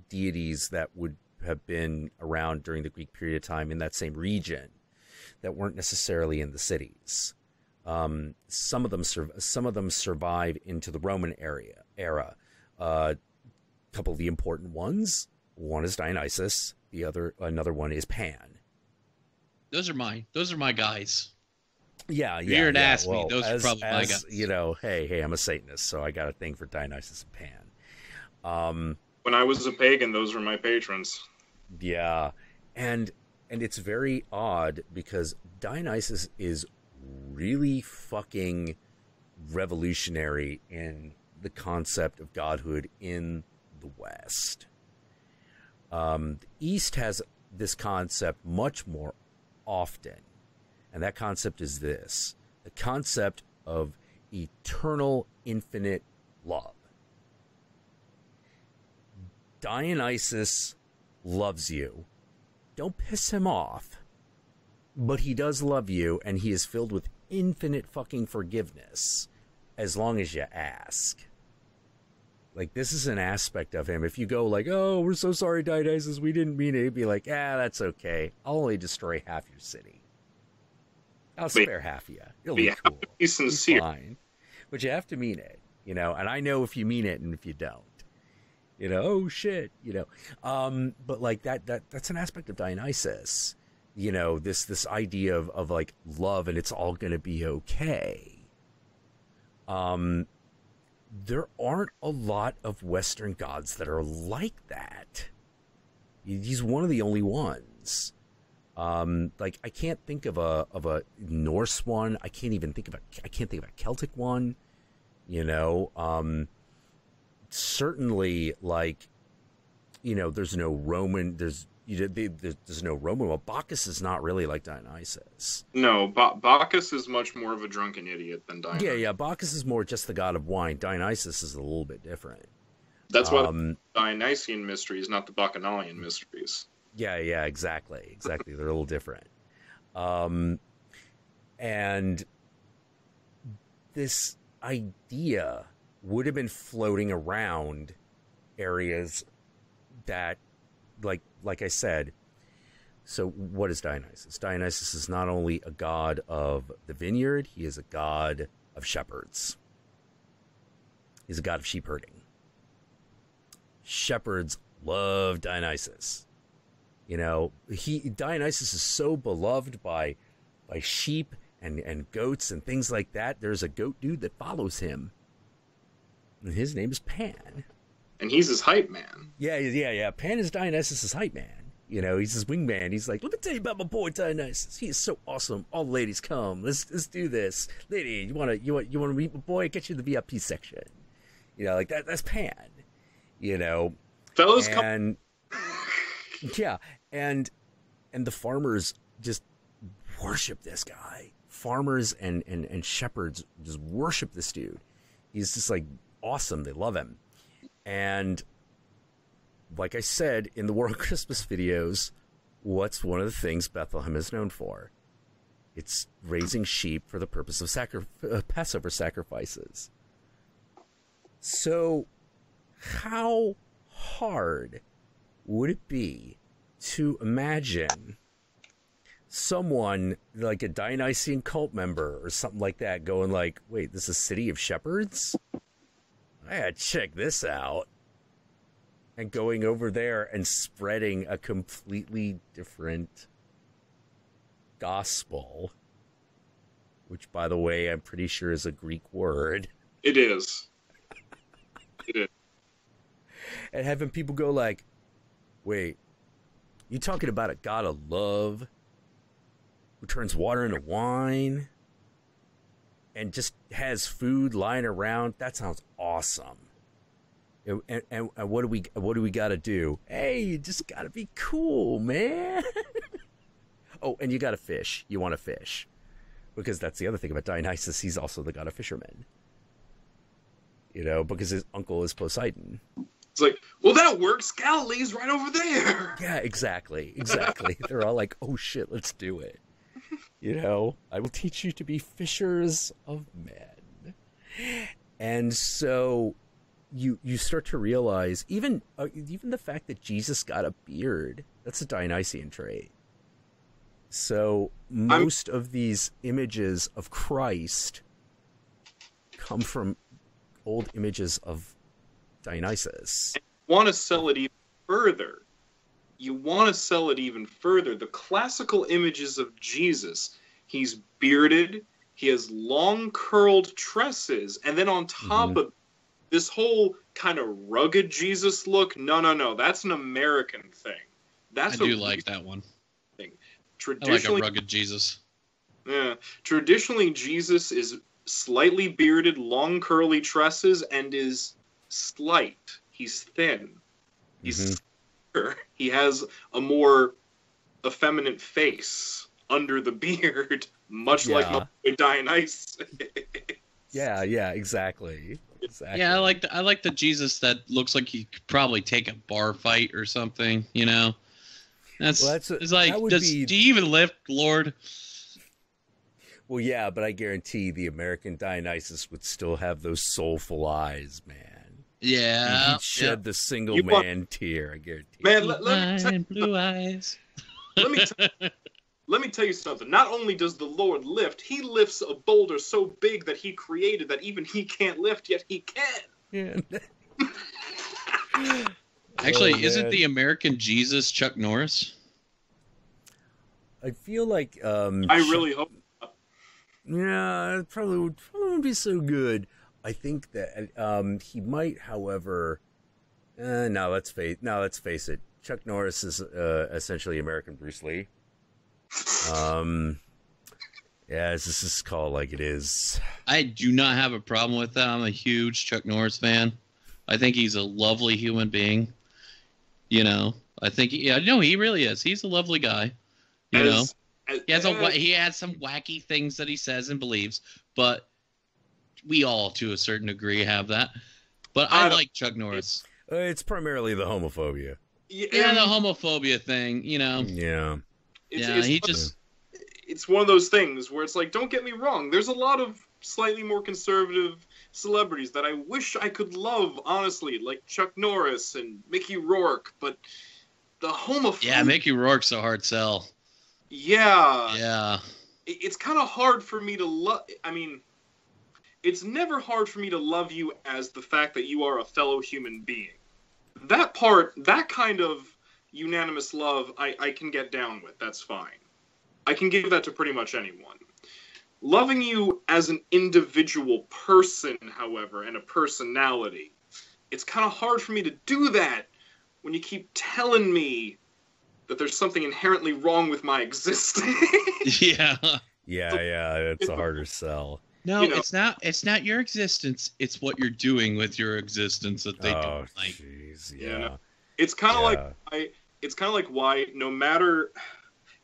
deities that would have been around during the Greek period of time in that same region that weren't necessarily in the cities. Some of them survive into the Roman era. A couple of the important ones. One is Dionysus. Another one is Pan. Those are my guys. Yeah. If you're to ask me, those are probably my guys. You know, hey, I'm a Satanist, so I got a thing for Dionysus and Pan. When I was a pagan, those were my patrons. Yeah, and it's very odd because Dionysus is really fucking revolutionary in the concept of godhood in the West. The East has this concept much more often, and that concept is this: the concept of eternal, infinite love. Dionysus loves you. Don't piss him off. But he does love you, and he is filled with infinite fucking forgiveness as long as you ask. Like, this is an aspect of him. If you go like, oh, we're so sorry, Dionysus, we didn't mean it, he'd be like, that's okay. I'll only destroy half your city. I'll spare half of you. It'll be cool. Be sincere. Fine. But you have to mean it, you know, and I know if you mean it and if you don't. You know, oh shit, you know. But like that's an aspect of Dionysus. You know, this idea of like love and it's all gonna be okay. There aren't a lot of Western gods that are like that. He's one of the only ones. Like I can't think of a Norse one. I can't think of a Celtic one. You know, certainly, like, you know, there's no Roman. There's no Roman. Well, Bacchus is not really like Dionysus. No, Bacchus is much more of a drunken idiot than Dionysus. Yeah. Bacchus is more just the god of wine. Dionysus is a little bit different. That's why the Dionysian mysteries, not the Bacchanalian mysteries. Yeah, exactly. They're a little different. And this idea would have been floating around areas that, like I said, so what is Dionysus? Dionysus is not only a god of the vineyard, he is a god of shepherds. He's a god of sheep herding. Shepherds love Dionysus. You know, Dionysus is so beloved by sheep and goats and things like that. There's a goat dude that follows him. And his name is Pan. And he's his hype man. Yeah. Pan is Dionysus' hype man. You know, he's his wingman. He's like, let me tell you about my boy Dionysus. He is so awesome. All the ladies come. Let's do this. Lady, you wanna meet my boy? Get you the VIP section. You know, like that's Pan. You know. Fellows come. Yeah, and the farmers just worship this guy. Farmers and shepherds just worship this dude. He's just like awesome. They love him. And like I said in the War of Christmas videos, what's one of the things Bethlehem is known for? It's raising sheep for the purpose of Passover sacrifices. So how hard would it be to imagine someone like a Dionysian cult member or something like that going like, wait, this is a city of shepherds? I gotta check this out. And going over there and spreading a completely different gospel, which, by the way, I'm pretty sure is a Greek word. It is. It is. And having people go like, wait, you talking about a god of love who turns water into wine and just has food lying around? That sounds awesome. And what do we got to do? Hey, you just got to be cool, man. Oh, and you got to fish. You want to fish. Because that's the other thing about Dionysus. He's also the god of fishermen. You know, because his uncle is Poseidon. It's like, well, that works. Galilee's right over there. Yeah, exactly. They're all like, oh, shit, let's do it. You know, I will teach you to be fishers of men. And so you start to realize, even the fact that Jesus got a beard, that's a Dionysian trait. So most of these images of Christ come from old images of Dionysus. Want to sell it even further. you want to sell it even further. The classical images of Jesus, he's bearded, he has long curled tresses, and then on top of this whole kind of rugged Jesus look, no, that's an American thing. I do like that one. Thing. I like a rugged Jesus. Yeah, traditionally Jesus is slightly bearded, long curly tresses, and is slight. He's thin. He's thicker. He has a more effeminate face under the beard, much like my boy Dionysus. Yeah, exactly. Yeah, I like the Jesus that looks like he could probably take a bar fight or something. You know, it's like, do you even lift, Lord? Well, yeah, but I guarantee the American Dionysus would still have those soulful eyes, man. Yeah, he'd shed the single man tear. I guarantee. Man, blue eyes. Let me tell you something. Not only does the Lord lift, he lifts a boulder so big that he created that even he can't lift, yet he can. Yeah. Actually, isn't the American Jesus Chuck Norris? I feel like I really hope not. Yeah, it probably wouldn't be so good. I think that he might, however. No, let's face it. Chuck Norris is essentially American Bruce Lee. Yeah, this is called like it is. I do not have a problem with that. I'm a huge Chuck Norris fan. I think he's a lovely human being. You know, I think he really is. He's a lovely guy. He has some wacky things that he says and believes, but we all, to a certain degree, have that. But I like Chuck Norris. It's primarily the homophobia. Yeah, the homophobia thing. You know. Yeah. It's one of those things where it's like, don't get me wrong, there's a lot of slightly more conservative celebrities that I wish I could love, honestly, like Chuck Norris and Mickey Rourke, but the homophobia... Yeah, Mickey Rourke's a hard sell. Yeah. Yeah. It's kind of hard for me to love... I mean, it's never hard for me to love you as the fact that you are a fellow human being. That kind of unanimous love, I can get down with. That's fine. I can give that to pretty much anyone. Loving you as an individual person, however, and a personality, it's kind of hard for me to do that when you keep telling me that there's something inherently wrong with my existence. Yeah. Yeah, it's a harder sell. No, it's not your existence. It's what you're doing with your existence that they don't like. Jeez, yeah. It's kind of like why no matter,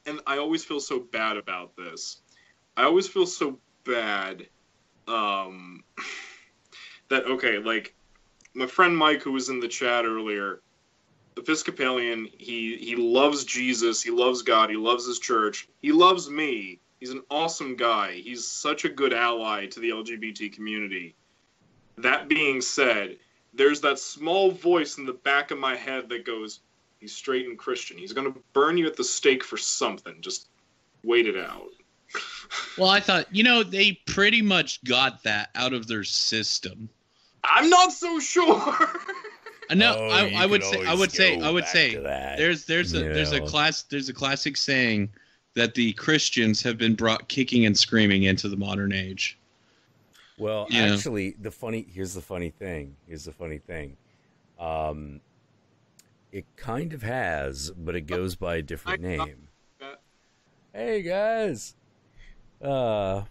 and I always feel so bad about this. I always feel so bad that like my friend Mike, who was in the chat earlier, Episcopalian, he loves Jesus, he loves God, he loves his church, he loves me. He's an awesome guy. He's such a good ally to the LGBT community. That being said, there's that small voice in the back of my head that goes, he's straight and Christian. He's going to burn you at the stake for something. Just wait it out. Well, I thought, they pretty much got that out of their system. I'm not so sure. No, I would say there's a classic saying that the Christians have been brought kicking and screaming into the modern age. Well, actually, here's the funny thing. It kind of has, but it goes by a different name. Hey, guys. And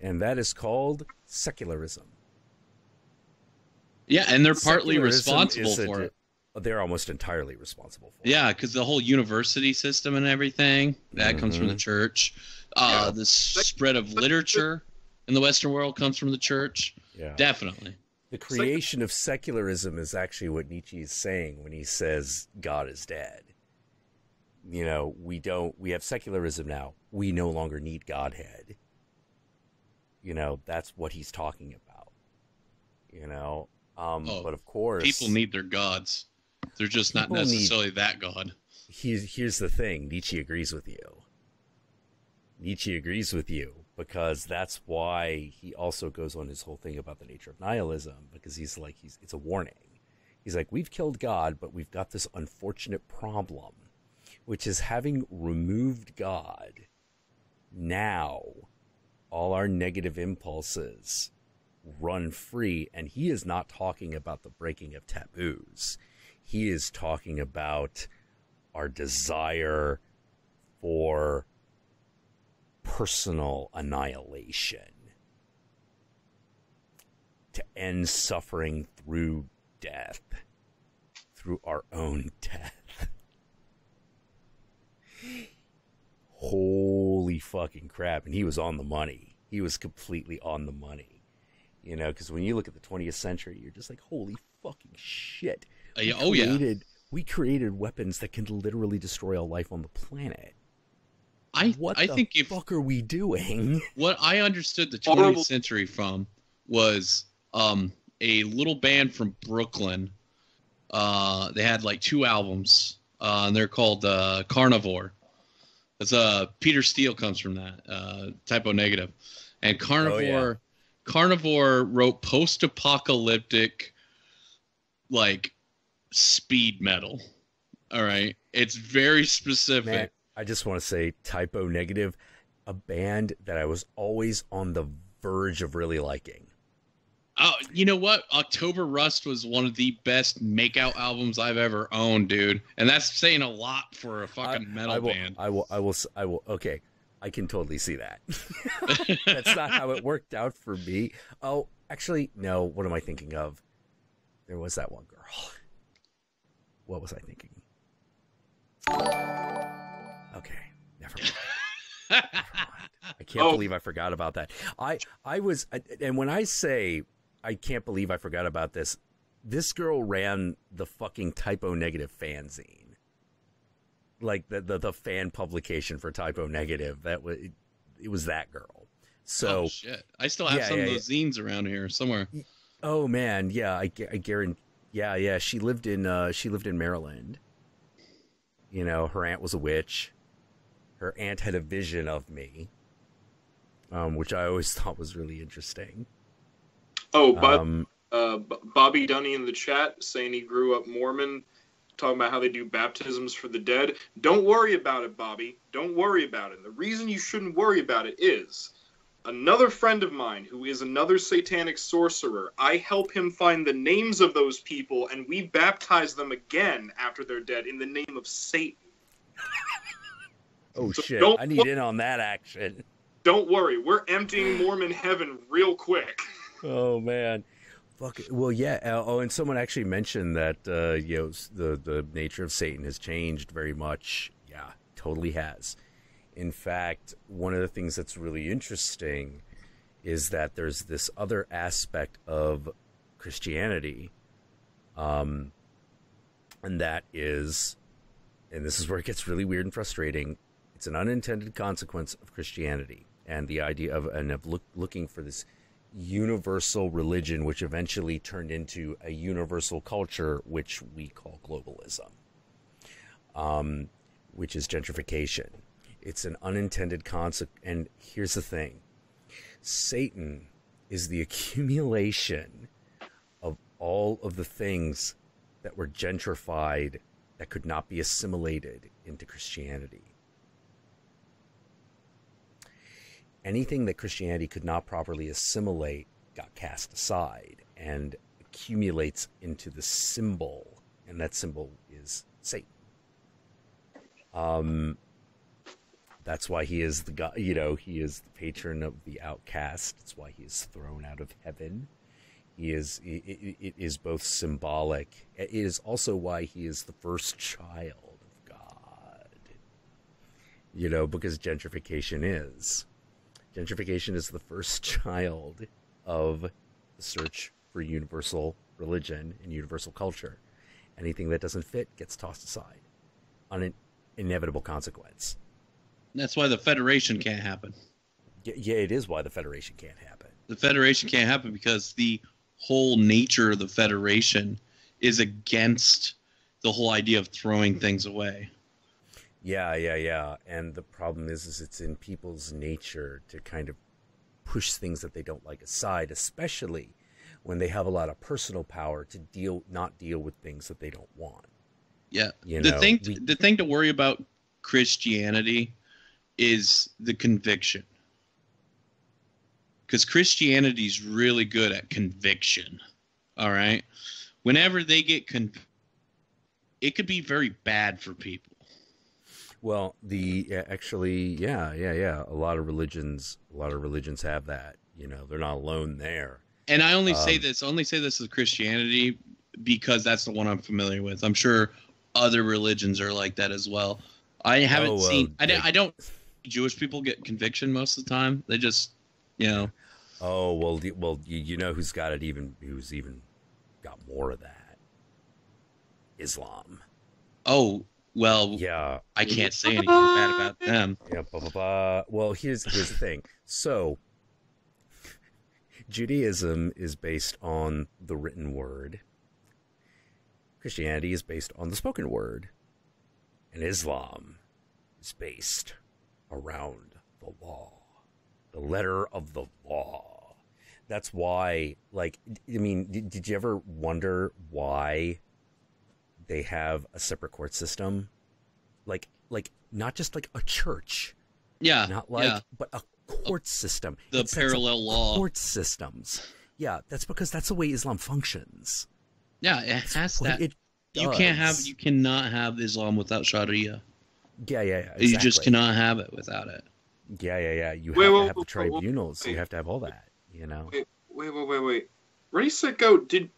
that is called secularism. Yeah, and they're partly responsible for it. They're almost entirely responsible for it. Yeah, because the whole university system and everything, that comes from the church. The spread of literature in the Western world comes from the church. Yeah. Definitely. The creation of secularism is actually what Nietzsche is saying when he says God is dead. We have secularism now. We no longer need Godhead. That's what he's talking about. But of course, people need their gods. They're just not necessarily that God. Here's the thing. Nietzsche agrees with you because that's why he also goes on his whole thing about the nature of nihilism, because it's a warning. He's like, we've killed God, but we've got this unfortunate problem, which is having removed God, now all our negative impulses run free. And he is not talking about the breaking of taboos. He is talking about our desire for personal annihilation, to end suffering through death, through our own death. Holy fucking crap. And he was on the money. He was completely on the money. You know, because when you look at the 20th century, you're just like, holy fucking shit. We created weapons that can literally destroy all life on the planet. What the fuck are we doing? What I understood the 20th century from was a little band from Brooklyn. They had like 2 albums, and they're called Carnivore. That's Peter Steele comes from that, Typo Negative, and Carnivore. Carnivore wrote post-apocalyptic, like, speed metal. All right, it's very specific. Man, I just want to say, Typo Negative, a band that I was always on the verge of really liking. You know what? October Rust was one of the best makeout albums I've ever owned, dude. And that's saying a lot for a fucking metal band. I will. Okay, I can totally see that. That's not how it worked out for me. Oh, actually, no. What am I thinking of? There was that one girl. What was I thinking? Okay, never mind. I can't believe I forgot about that. I was, and when I say I can't believe I forgot about this, this girl ran the fucking Typo Negative fanzine. Like the fan publication for Typo Negative. It was that girl. So oh, shit. I still have some of those zines around here somewhere. Oh man, yeah, I guarantee. Yeah, she lived in Maryland. You know, her aunt was a witch. Her aunt had a vision of me, which I always thought was really interesting. Oh, but Bobby Dunny in the chat saying he grew up Mormon, talking about how they do baptisms for the dead. Don't worry about it, Bobby. Don't worry about it. The reason you shouldn't worry about it is another friend of mine who is another satanic sorcerer. I help him find the names of those people, and we baptize them again after they're dead in the name of Satan. Oh, so shit. I need in on that action. Don't worry. We're emptying Mormon heaven real quick. Oh, man. Fuck it. Well, yeah. Oh, and someone actually mentioned that, the nature of Satan has changed very much. Yeah, totally has. In fact, one of the things that's really interesting is that there's this other aspect of Christianity, and that is, and this is where it gets really weird and frustrating, it's an unintended consequence of Christianity and the idea of looking for this universal religion, which eventually turned into a universal culture, which we call globalism, which is gentrification. It's an unintended consequence. And here's the thing. Satan is the accumulation of all of the things that were gentrified that could not be assimilated into Christianity. Anything that Christianity could not properly assimilate got cast aside and accumulates into the symbol, and that symbol is Satan. That's why he is the God, he is the patron of the outcast. That's why he is thrown out of heaven. It is both symbolic. It is also why he is the first child of God. Because gentrification is the first child of the search for universal religion and universal culture. Anything that doesn't fit gets tossed aside on an inevitable consequence. That's why the Federation can't happen. Yeah, it is why the Federation can't happen. The Federation can't happen because the whole nature of the Federation is against the whole idea of throwing things away. Yeah. And the problem is it's in people's nature to kind of push things that they don't like aside, especially when they have a lot of personal power to not deal with things that they don't want. Yeah. The thing to worry about Christianity is the conviction. Because Christianity's really good at conviction. All right? Whenever they get it could be very bad for people. Well, actually, yeah. A lot of religions have that. They're not alone there. And I only say this with Christianity because that's the one I'm familiar with. I'm sure other religions are like that as well. I haven't seen. I don't. Jewish people get conviction most of the time. They just, Oh well, who's got it who's even got more of that? Islam. Oh well, yeah. I can't say anything bad about them. Yeah. Well, here's the thing. So, Judaism is based on the written word. Christianity is based on the spoken word, and Islam is based around the law. The letter of the law. That's why, did you ever wonder why they have a separate court system? Like not just like a church. Yeah. But a court system. The parallel law. Court systems. Yeah, that's because that's the way Islam functions. Yeah, it has that. You cannot have Islam without Sharia. Yeah, exactly. You just cannot have it without it. Yeah. You have to have the tribunals. You have to have all that, Wait. Ready, set, go. Did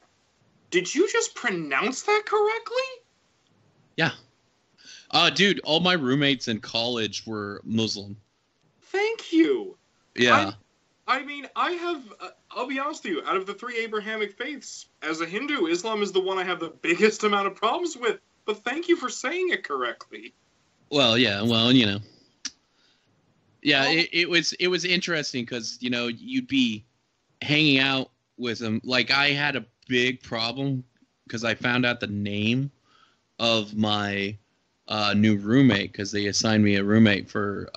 you just pronounce that correctly? Yeah. Dude, all my roommates in college were Muslim. Thank you. Yeah. I mean, I have, I'll be honest with you, out of the three Abrahamic faiths, as a Hindu, Islam is the one I have the biggest amount of problems with. But thank you for saying it correctly. Well, yeah, Yeah, it was interesting because, you'd be hanging out with them. Like, I had a big problem because I found out the name of my new roommate because they assigned me a roommate for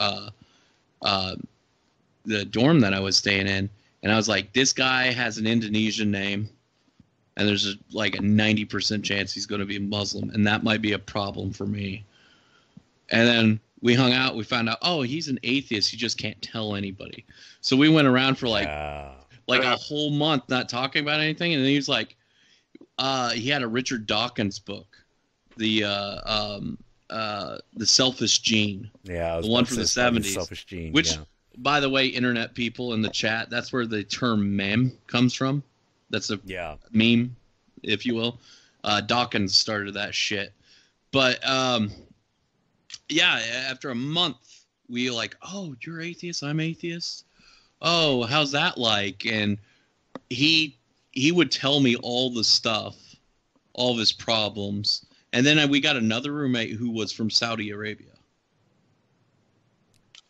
the dorm that I was staying in. And I was like, this guy has an Indonesian name, and there's a 90% chance he's going to be Muslim, and that might be a problem for me. And then we hung out. We found out, he's an atheist. He just can't tell anybody. So we went around for a whole month not talking about anything. And then he was like, he had a Richard Dawkins book, the Selfish Gene. Yeah, the one from the 70s. Selfish Gene. Which, by the way, internet people in the chat, that's where the term meme comes from. That's a meme, if you will. Dawkins started that shit. But after a month, we you're atheist, I'm atheist. Oh, how's that like? And he would tell me all the stuff, all of his problems. And then we got another roommate who was from Saudi Arabia.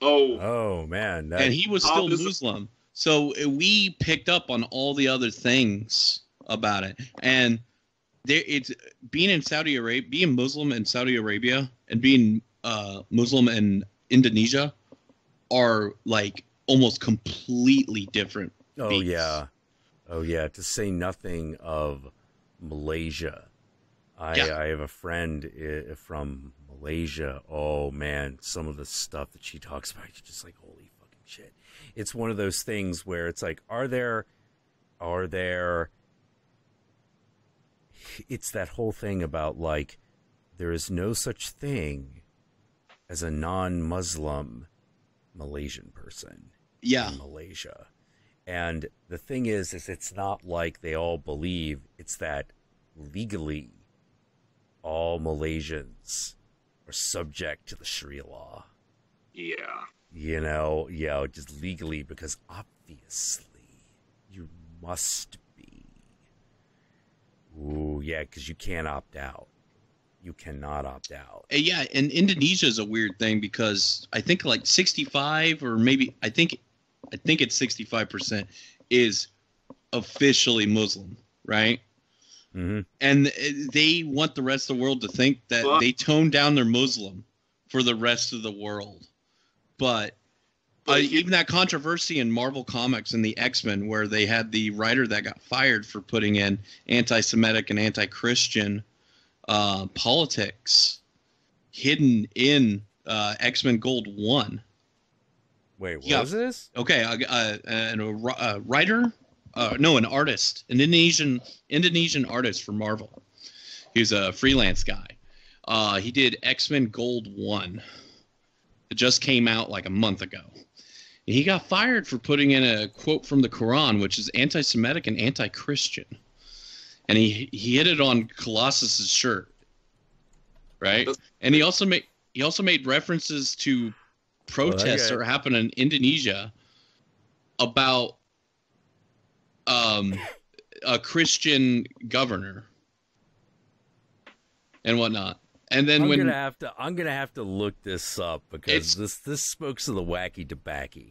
Oh man. And he was still Muslim. So we picked up on all the other things about it. And it's being in Saudi Arabia, being Muslim in Saudi Arabia and being Muslim in Indonesia are almost completely different beats. Oh yeah, to say nothing of Malaysia. I have a friend from Malaysia. Oh man, some of the stuff that she talks about, you're just like, holy fucking shit. It's one of those things where it's like, are there it's that whole thing about there is no such thing as a non-Muslim Malaysian person in Malaysia. And the thing is it's not like they all believe. It's that legally all Malaysians are subject to the Sharia law. Yeah. Just legally, because obviously you must be. Ooh, yeah, because you can't opt out. You cannot opt out. Yeah, and Indonesia is a weird thing because I think 65 or maybe I think it's 65% is officially Muslim, right? Mm-hmm. And they want the rest of the world to think that they tone down their Muslim for the rest of the world. But Even that controversy in Marvel Comics and the X-Men, where they had the writer that got fired for putting in anti-Semitic and anti-Christian politics hidden in X-Men Gold 1. Wait, what was this? Okay, a writer, an artist, an Indonesian artist for Marvel. He's a freelance guy. He did X-Men Gold 1. It just came out like a month ago. He got fired for putting in a quote from the Quran, which is anti-Semitic and anti-Christian. And he hid it on Colossus's shirt. Right? And he also made references to protests that happened in Indonesia about a Christian governor and whatnot. And then I'm gonna have to look this up because this smokes of the wacky tobacco.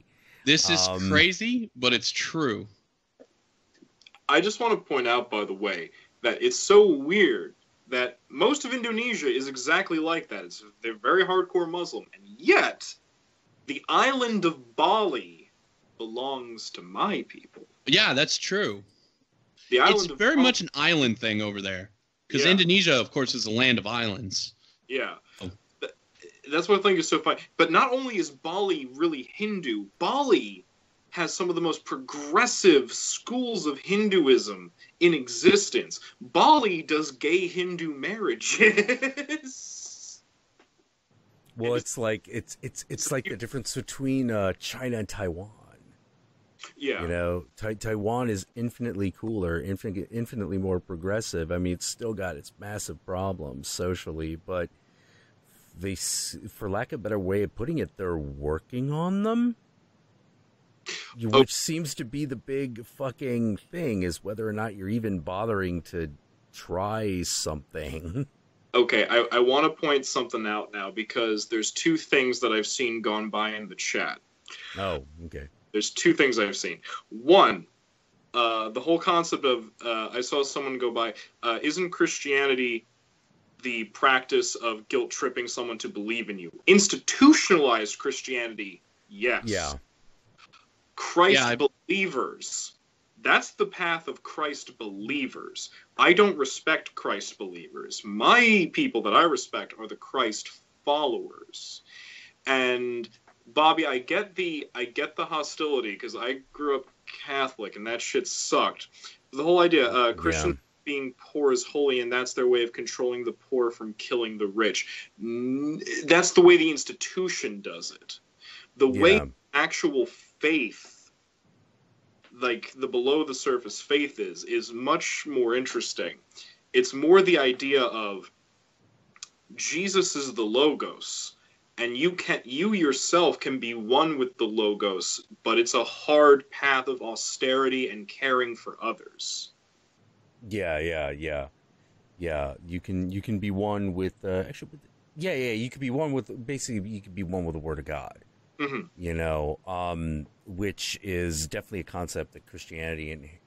This is crazy, but it's true. I just want to point out, by the way, that it's so weird that most of Indonesia is exactly like that. They're very hardcore Muslim, and yet the island of Bali belongs to my people. Yeah, that's true. It's very much an island thing over there. Because Indonesia, of course, is a land of islands. Yeah. Oh. That's what I think is so funny. But not only is Bali really Hindu, Bali has some of the most progressive schools of Hinduism in existence. Bali does gay Hindu marriages. Well, it's like the difference between China and Taiwan. Yeah. You know, Taiwan is infinitely cooler, infinitely more progressive. I mean, it's still got its massive problems socially, but they, for lack of a better way of putting it, they're working on them. Which seems to be the big fucking thing, is whether or not you're even bothering to try something. Okay, I want to point something out now, because there's two things that I've seen gone by in the chat. Oh, okay. There's two things I've seen. One, the whole concept of, I saw someone go by, isn't Christianity the practice of guilt-tripping someone to believe in you? Institutionalized Christianity, yes. Yeah. Christ believers, that's the path of Christ believers. I don't respect Christ believers. My people that I respect are the Christ followers. And Bobby, I get the hostility, because I grew up Catholic and that shit sucked. The whole idea, Christians being poor is holy, and that's their way of controlling the poor from killing the rich. That's the way the institution does it. The way actual faith, like the below the surface faith is much more interesting. It's more the idea of Jesus is the Logos. And you yourself can be one with the Logos, but it's a hard path of austerity and caring for others. Yeah. You can be one with you could be one with, basically you could be one with the Word of God. Mm-hmm. You know, which is definitely a concept that Christianity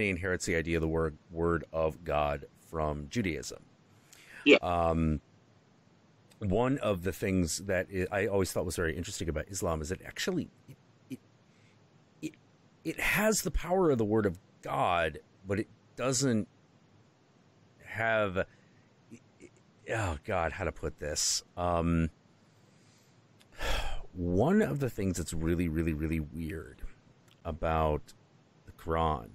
inherits the idea of the word of God from Judaism. Yeah. One of the things that I always thought was very interesting about Islam is that actually it has the power of the Word of God, but it doesn't have. Oh God, how to put this? One of the things that's really, really, really weird about the Quran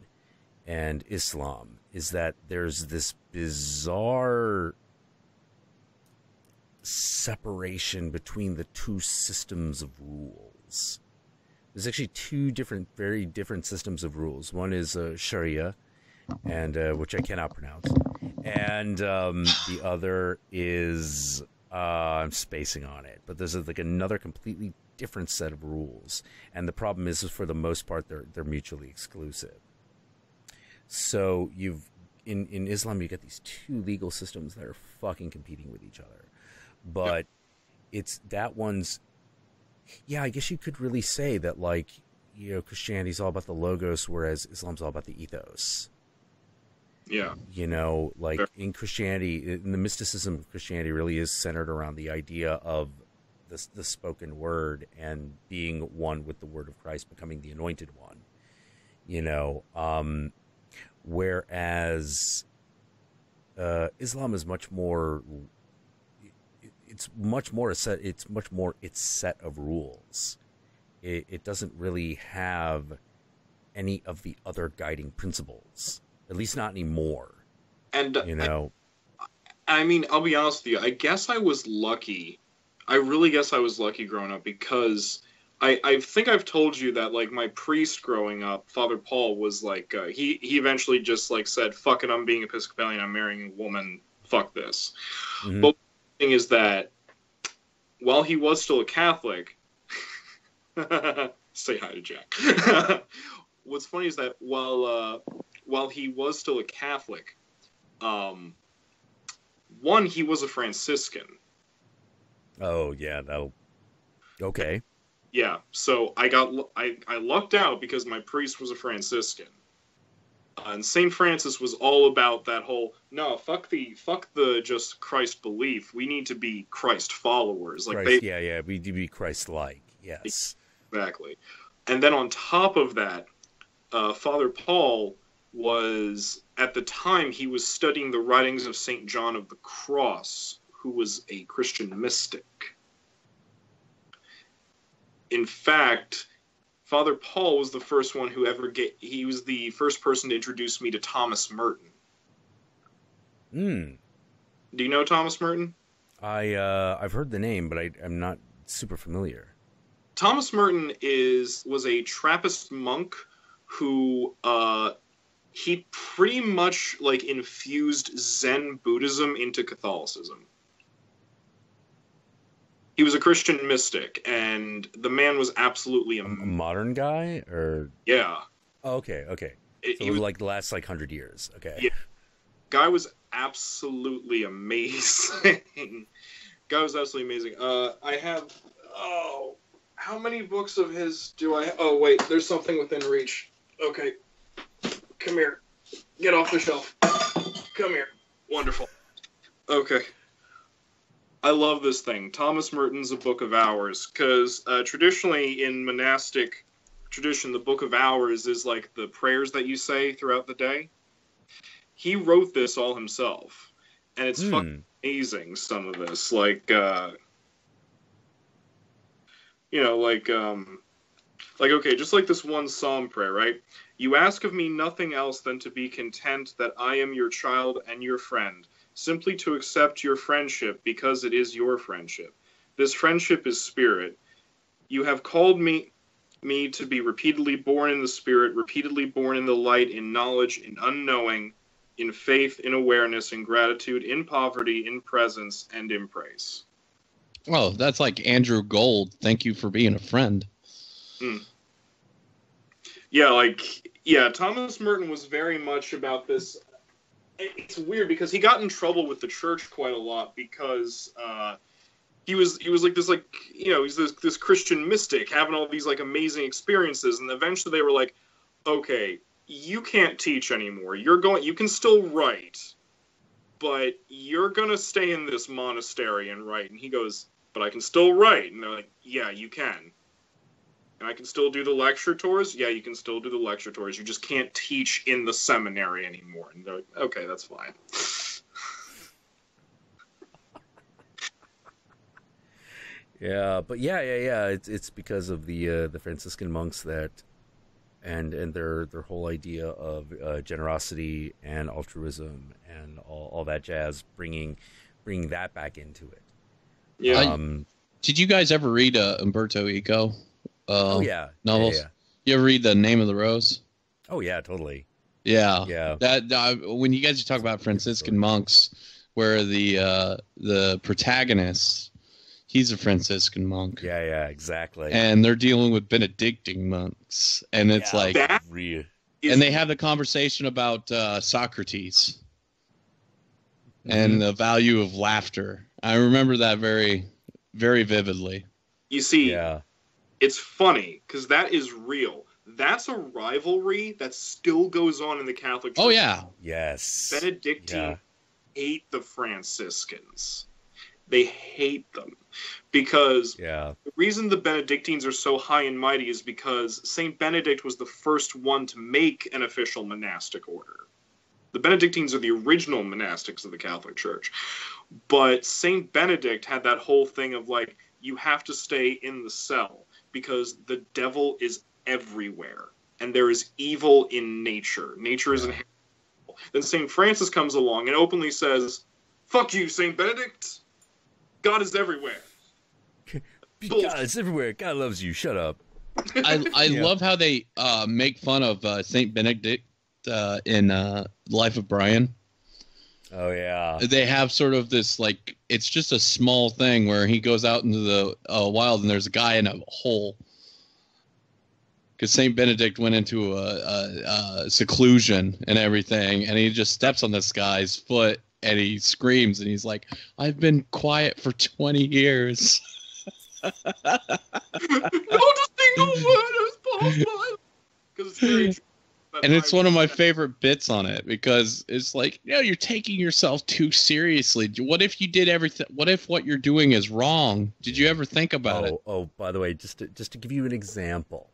and Islam is that there's this bizarre separation between the two systems of rules. There's actually two very different systems of rules. One is Sharia, and which I cannot pronounce, and the other is I'm spacing on it, but there's like another completely different set of rules, and the problem is for the most part they're mutually exclusive. So in Islam you get these two legal systems that are fucking competing with each other. But it's that one's, I guess you could really say that, like, you know, Christianity's all about the Logos, whereas Islam's all about the ethos. Yeah. You know, like in Christianity, in the mysticism of Christianity really is centered around the idea of the spoken word and being one with the word of Christ, becoming the anointed one. You know, whereas Islam is much more. It's much more its set of rules. It doesn't really have any of the other guiding principles, at least not anymore. And you know, I mean, I'll be honest with you. I guess I was lucky. I really guess I was lucky growing up, because I think I've told you that, like, my priest growing up, Father Paul, was like, he eventually just, like, said, fuck it, I'm being Episcopalian, I'm marrying a woman, fuck this. mm-hmm. But the thing is that while he was still a Catholic, say hi to Jack. What's funny is that while he was still a Catholic, one, he was a Franciscan. Oh yeah, that'll okay. Yeah, so I lucked out because my priest was a Franciscan, and Saint Francis was all about that whole fuck the just Christ belief. We need to be Christ followers. Like Christ, we need to be Christ-like. Yes, exactly. And then on top of that, Father Paul was, at the time, he was studying the writings of Saint John of the Cross, who was a Christian mystic. In fact, Father Paul was the first one who he was the first person to introduce me to Thomas Merton. Do you know Thomas Merton? I've heard the name, but I'm not super familiar. Thomas Merton was a Trappist monk who he pretty much like infused Zen Buddhism into Catholicism. He was a Christian mystic, and the man was absolutely a modern guy, or yeah. Oh, okay. So it was like the last 100 years. Okay. Yeah. Guy was absolutely amazing. I have how many books of his do I have? Oh wait, there's something within reach. Okay. Come here. Get off the shelf. Come here. Wonderful. Okay. I love this thing. Thomas Merton's A Book of Hours, because traditionally in monastic tradition, the Book of Hours is like the prayers that you say throughout the day. He wrote this all himself, and it's fucking amazing, some of this. Like, okay, just like this one psalm prayer, right? You ask of me nothing else than to be content that I am your child and your friend, simply to accept your friendship because it is your friendship. This friendship is spirit. You have called me to be repeatedly born in the spirit, repeatedly born in the light, in knowledge, in unknowing, in faith, in awareness, in gratitude, in poverty, in presence, and in praise. Well, that's like Andrew Gold. Thank you for being a friend. Yeah, Thomas Merton was very much about this. It's weird because he got in trouble with the church quite a lot because he was like this, like, he's this Christian mystic having all these like amazing experiences, and eventually they were like, okay, you can't teach anymore. You can still write, but you're gonna stay in this monastery and write. And he goes, but I can still write. And they're like, yeah, you can. And I can still do the lecture tours? Yeah, you can still do the lecture tours. You just can't teach in the seminary anymore. And they're like, okay, that's fine. Yeah, but yeah. It's because of the Franciscan monks that, and their whole idea of generosity and altruism and all that jazz, bringing that back into it. Yeah. Did you guys ever read Umberto Eco? Novels. Yeah. You ever read The Name of the Rose? Oh yeah, totally. Yeah. That when you guys talk about Franciscan monks, where the protagonist, he's a Franciscan monk. Yeah, exactly. And they're dealing with Benedictine monks, and it's and they have the conversation about Socrates and the value of laughter. I remember that very, very vividly. You see. Yeah. It's funny, because that is real. That's a rivalry that still goes on in the Catholic Church. Oh, yeah. Yes. Benedictine hate the Franciscans. They hate them because the reason the Benedictines are so high and mighty is because Saint Benedict was the first one to make an official monastic order. The Benedictines are the original monastics of the Catholic Church. But Saint Benedict had that whole thing of, like, you have to stay in the cell because the devil is everywhere. And there is evil in nature. Nature is inherent. Then Saint Francis comes along and openly says, fuck you, Saint Benedict. God is everywhere. God is everywhere. God loves you. Shut up. I love how they make fun of Saint Benedict in Life of Brian. Oh yeah. They have sort of this, like, it's just a small thing where he goes out into the wild and there's a guy in a hole. Because Saint Benedict went into a seclusion and everything, and he just steps on this guy's foot and he screams and he's like, I've been quiet for 20 years. Not a single word has passed by. Because it's very true. And it's one of my favorite bits on it because it's like, you're taking yourself too seriously. What if you did everything? What if what you're doing is wrong? Did you ever think about it? Oh, by the way, just to give you an example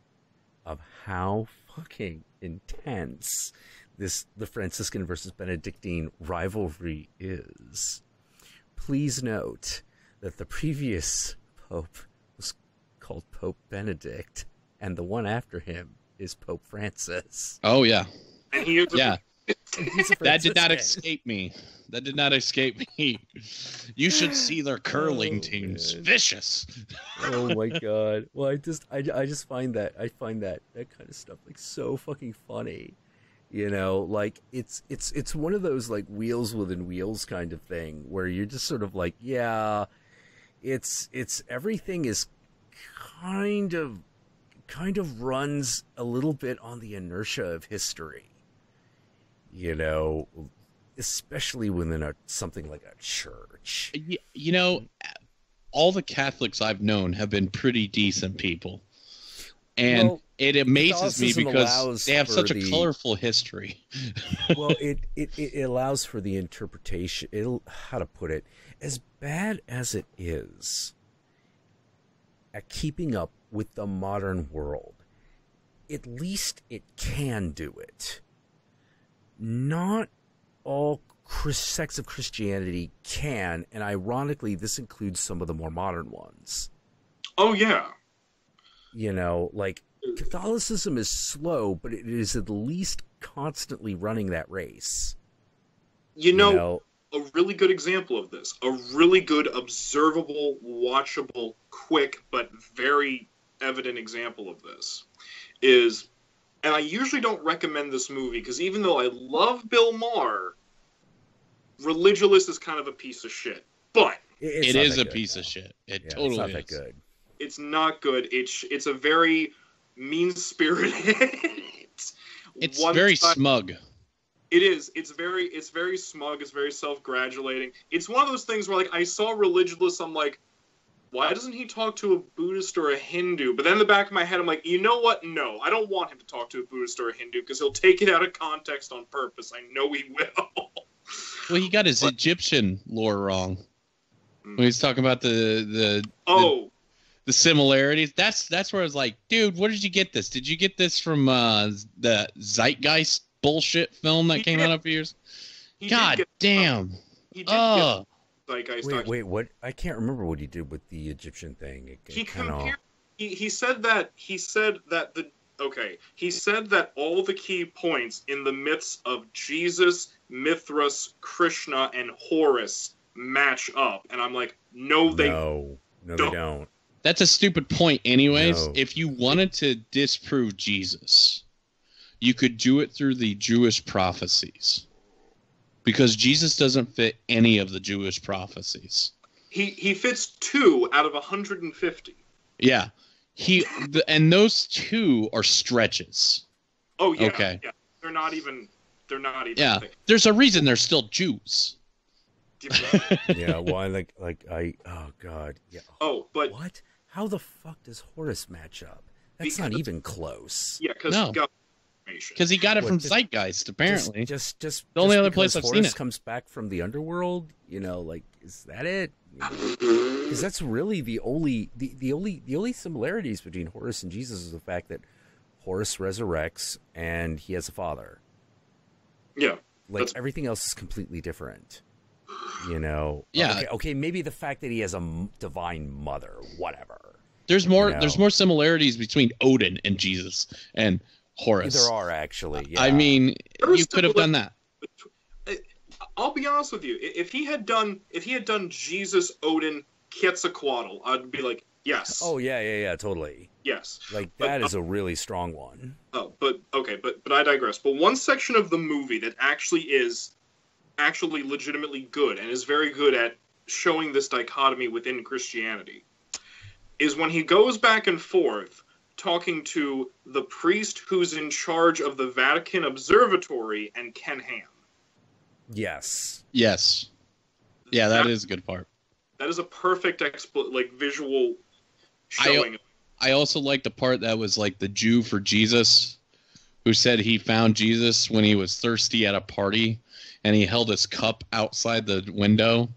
of how fucking intense the Franciscan versus Benedictine rivalry is, please note that the previous pope was called Pope Benedict, and the one after him is Pope Francis. Oh, yeah. And he is that did not escape me. That did not escape me. You should see their curling teams. Man. Vicious. Oh my god. Well, I just find that kind of stuff like so fucking funny. You know, like it's one of those like wheels within wheels kind of thing where you're just sort of like, yeah, it's everything is kind of runs a little bit on the inertia of history, you know, especially within something like a church. You know, all the Catholics I've known have been pretty decent people. And it amazes me because they have such a colorful history. Well, it allows for the interpretation. How to put it, as bad as it is at keeping up with the modern world, at least it can do it. Not all sects of Christianity can, and ironically, this includes some of the more modern ones. Oh, yeah. You know, like, Catholicism is slow, but it is at least constantly running that race. You know, a really good example of this, a really good, observable, watchable, quick, but very evident example of this is, and I usually don't recommend this movie, because even though I love Bill Maher, Religulous is kind of a piece of shit. But it is a piece of shit. It totally is. It's not that good. It's not good. It's a very mean-spirited. It's very smug. It is. It's very smug. It's very self-gratulating. It's one of those things where, like, I saw Religulous, I'm like, why doesn't he talk to a Buddhist or a Hindu? But then in the back of my head, I'm like, you know what? No, I don't want him to talk to a Buddhist or a Hindu because he'll take it out of context on purpose. I know he will. Well, he got his Egyptian lore wrong when he's talking about the similarities. That's where I was like, dude, where did you get this? Did you get this from the Zeitgeist bullshit film that came out a few years? God damn. Wait, what? I can't remember what he did with the Egyptian thing. He said that all the key points in the myths of Jesus, Mithras, Krishna, and Horus match up, and I'm like, no, they don't. That's a stupid point anyways. No. If you wanted to disprove Jesus, you could do it through the Jewish prophecies. Because Jesus doesn't fit any of the Jewish prophecies. He fits 2 out of 150. Yeah. And those 2 are stretches. Oh yeah. Okay. Yeah. They're not even Yeah. There's a reason they're still Jews. Yeah, well, oh god. Yeah. Oh, but what? How the fuck does Horus match up? That's not even close. Yeah, because he got it from Zeitgeist, apparently. Just the only other place I've seen it comes back from the underworld. You know, like, is that it? Because that's really the only similarities between Horus and Jesus is the fact that Horus resurrects and he has a father. Yeah. Like everything else is completely different. You know? Yeah. Okay, maybe the fact that he has a divine mother, whatever. There's more similarities between Odin and Jesus and Horus. There are actually. Yeah. I mean, you could have done that. I'll be honest with you. If he had done Jesus, Odin, Quetzalcoatl, I'd be like, yes. Oh yeah, totally. Yes. Like that is a really strong one. Oh, but I digress. But one section of the movie that is legitimately good and is very good at showing this dichotomy within Christianity is when he goes back and forth talking to the priest who's in charge of the Vatican Observatory and Ken Ham. Yes. Yeah, that is a good part. That is a perfect visual showing. I also like the part that was like the Jew for Jesus, who said he found Jesus when he was thirsty at a party, and he held his cup outside the window,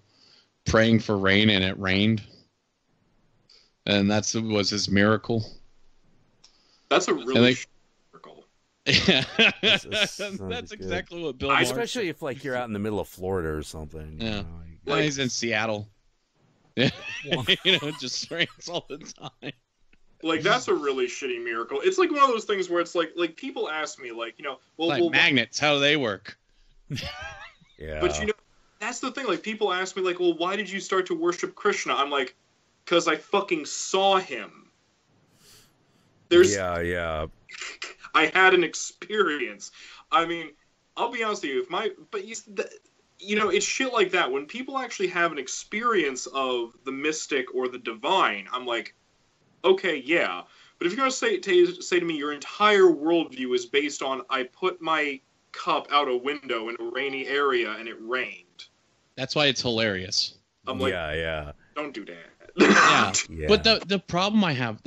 praying for rain, and it rained. And that was his miracle. That's a really miracle. Yeah, that's exactly what Bill Maher especially if like you're out in the middle of Florida or something. Yeah, he's in Seattle. Yeah, it just rains all the time. Like that's a really shitty miracle. It's like one of those things where it's like people ask me magnets, how do they work? Yeah, but that's the thing. Like people ask me well, why did you start to worship Krishna? I'm like, because I fucking saw him. Yeah. I had an experience. I mean, I'll be honest with you. It's shit like that. When people actually have an experience of the mystic or the divine, I'm like, okay, yeah. But if you're going to say to me your entire worldview is based on I put my cup out a window in a rainy area and it rained. That's why it's hilarious. I'm like, yeah. Don't do that. Yeah. But the problem I have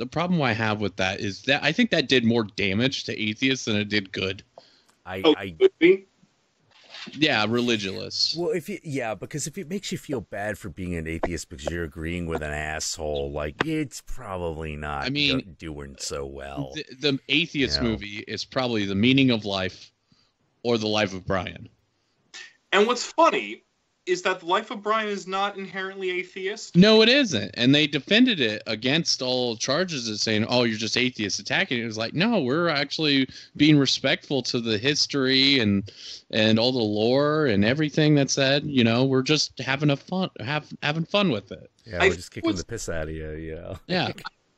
with that is that I think that did more damage to atheists than it did good. Yeah, religious. Well, because if it makes you feel bad for being an atheist because you're agreeing with an asshole, like it's probably not doing so well. The atheist movie is probably The Meaning of Life or The Life of Brian. And what's funny is that The Life of Brian is not inherently atheist. No, it isn't. And they defended it against all charges of saying, oh, you're just atheists attacking it. It was like, no, we're actually being respectful to the history and all the lore and everything that's said. We're just having fun with it. Yeah, we're just kicking the piss out of you. Yeah.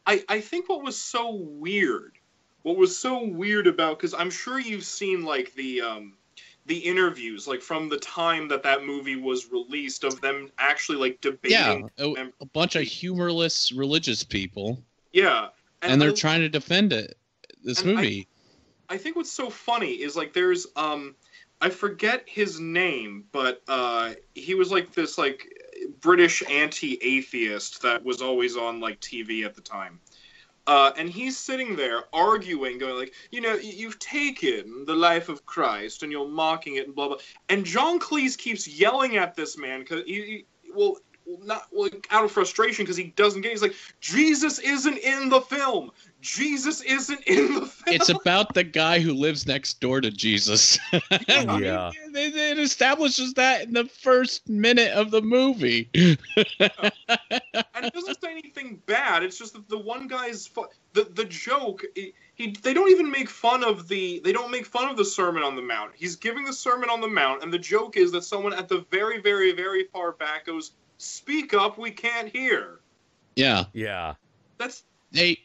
I think what was so weird about, because I'm sure you've seen like the interviews, like from the time that movie was released, of them actually like debating. Yeah, a bunch of humorless religious people. Yeah, and they're trying to defend this movie. I think what's so funny is like there's I forget his name, but he was like this like British anti-atheist that was always on like TV at the time. And he's sitting there arguing, going like, you've taken the life of Christ and you're mocking it and blah, blah. And John Cleese keeps yelling at this man because out of frustration because he doesn't get it. He's like, Jesus isn't in the film. Jesus isn't in the film. It's about the guy who lives next door to Jesus. Yeah. It establishes that in the first minute of the movie. And it doesn't say anything bad. It's just that the one guy's the joke. They don't even make fun of the Sermon on the Mount. He's giving the Sermon on the Mount, and the joke is that someone at the very, very, very far back goes, "Speak up, we can't hear." Yeah. That's. They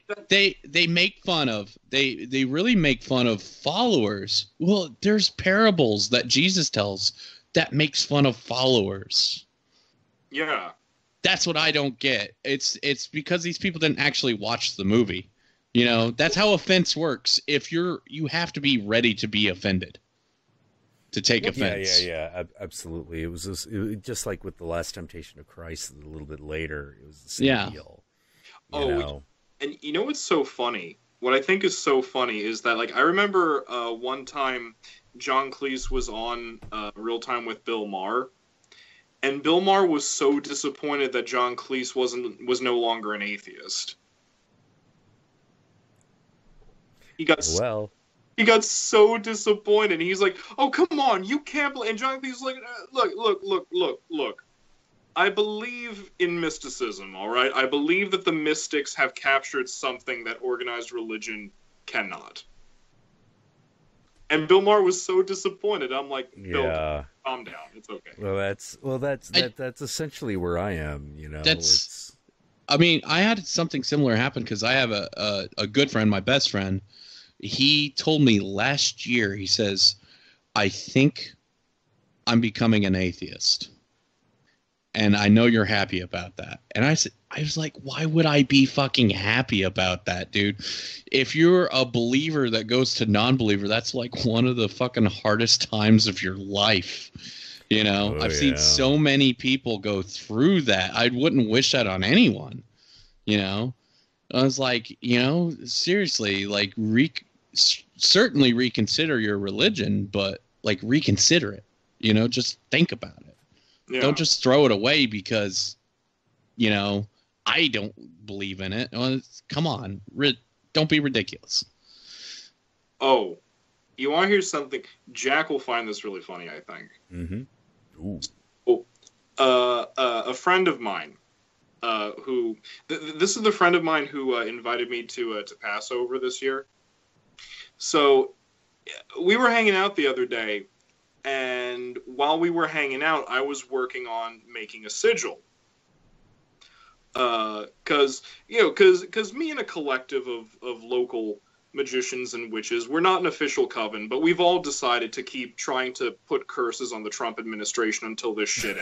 make fun of they really make fun of followers. Well, there's parables that Jesus tells that makes fun of followers. Yeah. That's what I don't get. It's because these people didn't actually watch the movie. That's how offense works. You have to be ready to be offended to take offense. Yeah, absolutely. It was just like with The Last Temptation of Christ a little bit later. It was the same deal. And what's so funny? What I think is so funny is that, like, I remember one time John Cleese was on Real Time with Bill Maher, And Bill Maher was so disappointed that John Cleese was no longer an atheist. He got so disappointed. He's like, "Oh, come on, you can't believe." And John Cleese was like, "Look. I believe in mysticism, all right? I believe that the mystics have captured something that organized religion cannot." And Bill Maher was so disappointed. I'm like, Bill, calm down. It's okay. That's essentially where I am, you know. I mean, I had something similar happen because I have a good friend, my best friend. He told me last year, he says, "I think I'm becoming an atheist. And I know you're happy about that." And I was like, why would I be fucking happy about that, dude? If you're a believer that goes to non-believer, that's like one of the fucking hardest times of your life. You know, I've seen so many people go through that. I wouldn't wish that on anyone. You know, I was like, you know, seriously, like certainly reconsider your religion, but like reconsider it. You know, just think about it. Yeah. Don't just throw it away because, you know, I don't believe in it. Well, come on. Don't be ridiculous. Oh, you want to hear something? Jack will find this really funny, I think. Mm-hmm. Ooh. Oh, a friend of mine who... this is the friend of mine who invited me to Passover this year. So we were hanging out the other day. And while we were hanging out, I was working on making a sigil. Because me and a collective of local magicians and witches, we're not an official coven, but we've all decided to keep trying to put curses on the Trump administration until this shit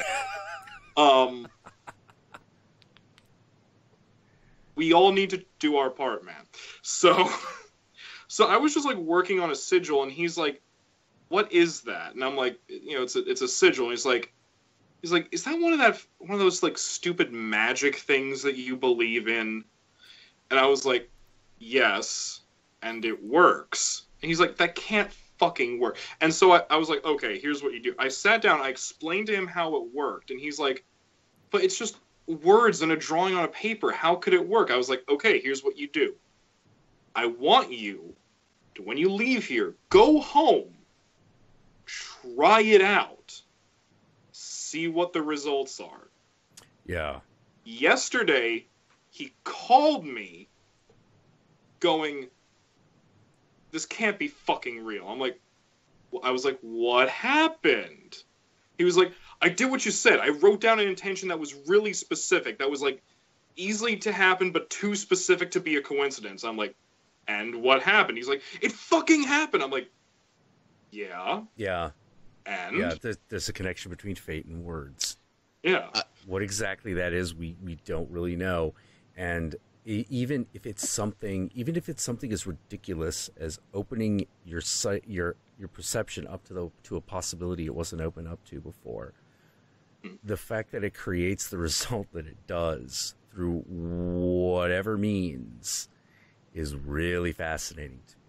ends. We all need to do our part, man. So I was just like working on a sigil, and he's like, "What is that?" And I'm like, you know, it's a sigil. And he's like, "Is that one of those like stupid magic things that you believe in?" And I was like, "Yes, and it works." And he's like, "That can't fucking work." And so I was like, "Okay, here's what you do." I sat down, I explained to him how it worked, and he's like, "But it's just words and a drawing on a paper. How could it work?" I was like, "Okay, here's what you do. I want you to, when you leave here, go home. Try it out. See what the results are." Yeah. Yesterday, he called me going, "This can't be fucking real." I was like, "What happened?" He was like, "I did what you said. I wrote down an intention that was really specific. That was like easily to happen, but too specific to be a coincidence." I'm like, "And what happened?" He's like, "It fucking happened." I'm like, "Yeah." Yeah. And? Yeah, there's a connection between fate and words. Yeah. What exactly that is, we don't really know. And even if it's something as ridiculous as opening your sight, your perception up to a possibility it wasn't open up to before, the fact that it creates the result that it does through whatever means is really fascinating to me.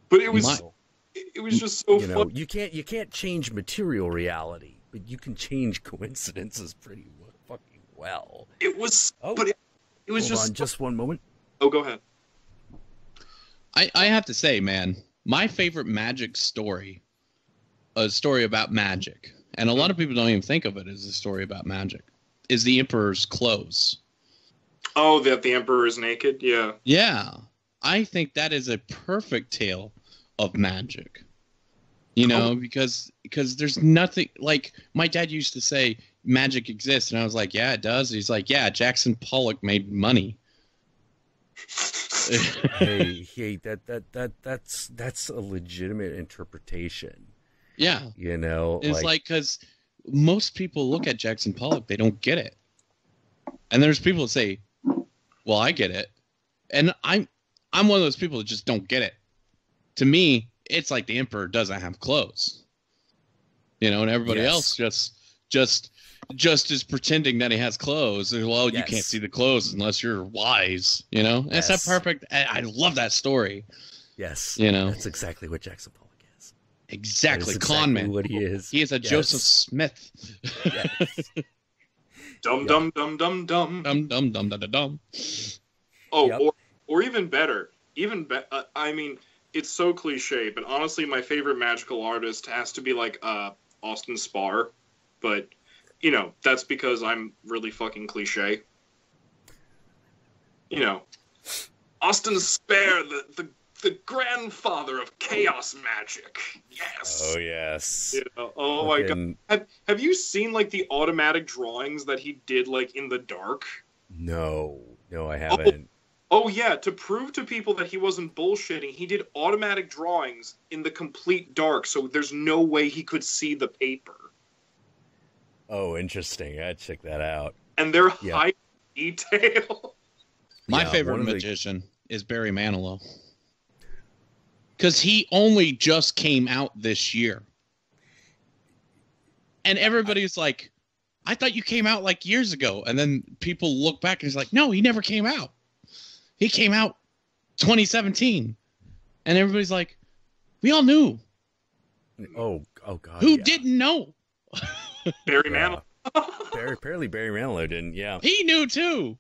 But it was just so fun. You can't change material reality, but you can change coincidences pretty fucking well. It was, but it was Hold on just one moment. Oh, go ahead. I have to say, man, my favorite magic story, a story about magic, and a lot of people don't even think of it as a story about magic, is the Emperor's Clothes. Oh, that the Emperor is naked? Yeah. Yeah. I think that is a perfect tale of magic. You know, because there's nothing, like my dad used to say magic exists, and I was like, "Yeah, it does." He's like, "Yeah, Jackson Pollock made money." hey, that's a legitimate interpretation. Yeah. You know, it's like because most people look at Jackson Pollock, they don't get it. And there's people that say, "Well, I get it." And I'm one of those people that just don't get it. To me, it's like the Emperor doesn't have clothes. You know, and everybody else just is pretending that he has clothes. Well, you can't see the clothes unless you're wise, you know? It's that perfect. I love that story. Yes. You know, that's exactly what Jackson Pollock is. Exactly, con man. What he is. He is a Joseph Smith. Yes. Dum dum dum dum dum dum dum dum dum dum. Oh, yep. or even better, I mean, it's so cliche, but honestly, my favorite magical artist has to be like Austin Spar, but you know that's because I'm really fucking cliche. You know, Austin Spare, the grandfather of chaos magic. Yes. Oh yes. You know, oh my god. Have you seen like the automatic drawings that he did like in the dark? No, I haven't. Oh yeah, to prove to people that he wasn't bullshitting, he did automatic drawings in the complete dark, so there's no way he could see the paper. Oh, interesting. I'd check that out. And they're high detail. My favorite magician is Barry Manilow. Because he only just came out this year. And everybody's like, I thought you came out like years ago. And then people look back and it's like, no, he never came out. He came out 2017. And everybody's like, we all knew. Oh God. Who didn't know? Barry Manilow. Apparently Barry Manilow didn't, He knew too.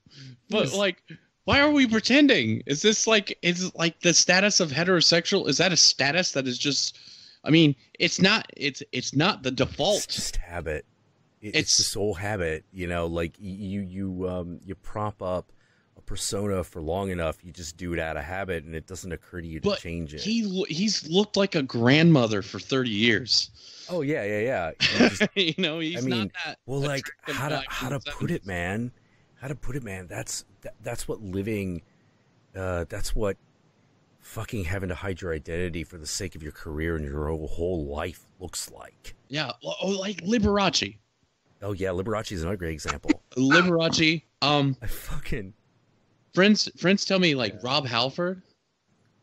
But like, why are we pretending? Is the status of heterosexual? Is that a status that is just? I mean, it's not the default. It's just habit. It's the soul habit. You know, like you prop up a persona for long enough, you just do it out of habit, and it doesn't occur to you to change it. He's looked like a grandmother for 30 years. Oh yeah. You know, he's not that. Well, like how to put it, man. How to put it, man? That's what living. That's what fucking having to hide your identity for the sake of your career and your whole life looks like. Yeah, like Liberace. Oh yeah, Liberace is another great example. Liberace. I fucking friends tell me like Rob Halford,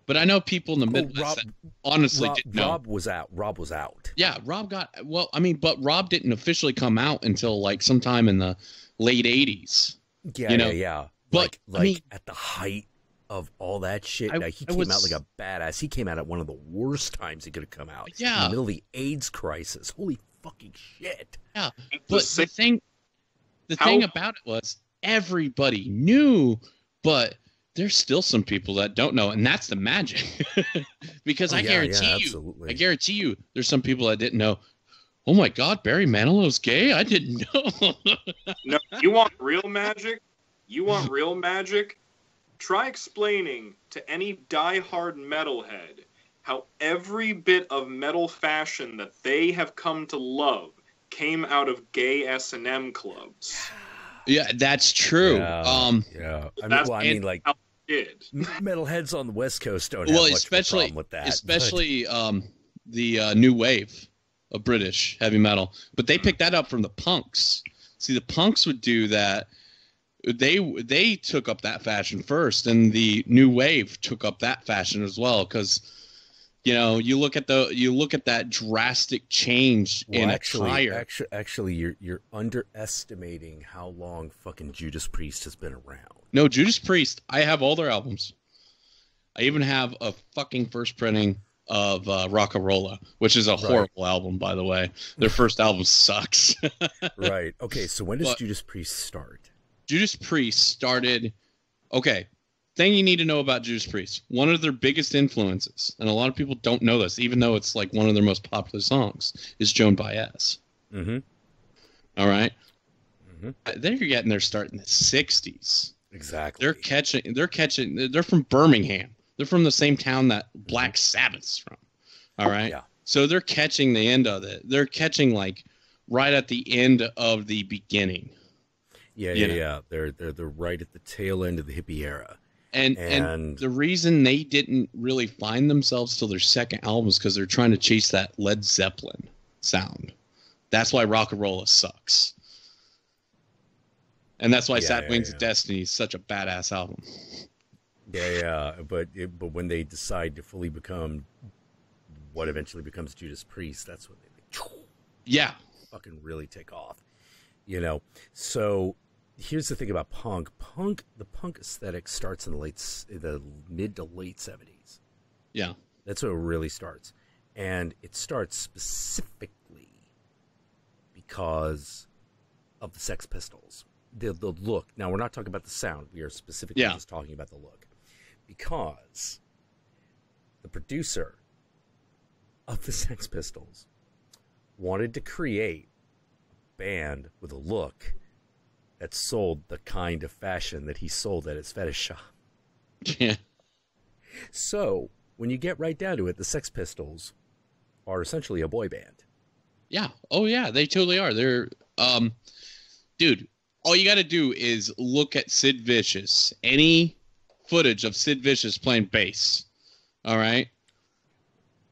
but I know people in the Midwest honestly didn't know. Rob was out. Yeah, Rob got but Rob didn't officially come out until like sometime in the late 80s. Yeah. But like I mean, at the height of all that shit, he came out like a badass. He came out at one of the worst times he could have come out. Yeah, in the middle of the AIDS crisis. Holy fucking shit. Yeah, but the thing about it was everybody knew, but there's still some people that don't know, and that's the magic. Because I guarantee you, there's some people that didn't know. Oh my God, Barry Manilow's gay? I didn't know. No, you want real magic? Try explaining to any diehard metalhead how every bit of metal fashion that they have come to love came out of gay S&M clubs. Yeah, that's true. Yeah. I mean, like metalheads on the West Coast don't have much of a problem with that. Especially the new wave of British heavy metal, but they picked that up from the punks. See, the punks would do that. They took up that fashion first, and the new wave took up that fashion as well. Because you look at that drastic change in attire. Actually, you're underestimating how long fucking Judas Priest has been around. No, Judas Priest. I have all their albums. I even have a fucking first printing of Rockarola, which is a horrible album, by the way. Their first album sucks. Right. Okay, so when does Judas Priest start? Judas Priest started... Okay, thing you need to know about Judas Priest. One of their biggest influences, and a lot of people don't know this, even though it's like one of their most popular songs, is Joan Baez. Mm-hmm. All right? Mm-hmm. They're getting their start in the 60s. Exactly. They're from Birmingham. They're from the same town that Black Sabbath's from. All right? Yeah. So they're catching the end of it. They're catching like right at the end of the beginning. Yeah. They're right at the tail end of the hippie era. And the reason they didn't really find themselves till their second album is because they're trying to chase that Led Zeppelin sound. That's why Rockarola sucks. And that's why Sad Wings of Destiny is such a badass album. Yeah. But when they decide to fully become what eventually becomes Judas Priest, that's when they fucking really take off. So here's the thing about punk. The punk aesthetic starts in the mid to late 70s. Yeah. That's where it really starts. And it starts specifically because of the Sex Pistols. The look. Now, we're not talking about the sound. We are specifically just talking about the look. Because the producer of the Sex Pistols wanted to create a band with a look that sold the kind of fashion that he sold at his fetish shop. Yeah. So, when you get right down to it, the Sex Pistols are essentially a boy band. Yeah. Oh, yeah. They totally are. They're, dude, all you got to do is look at Sid Vicious. Any footage of Sid Vicious playing bass. All right?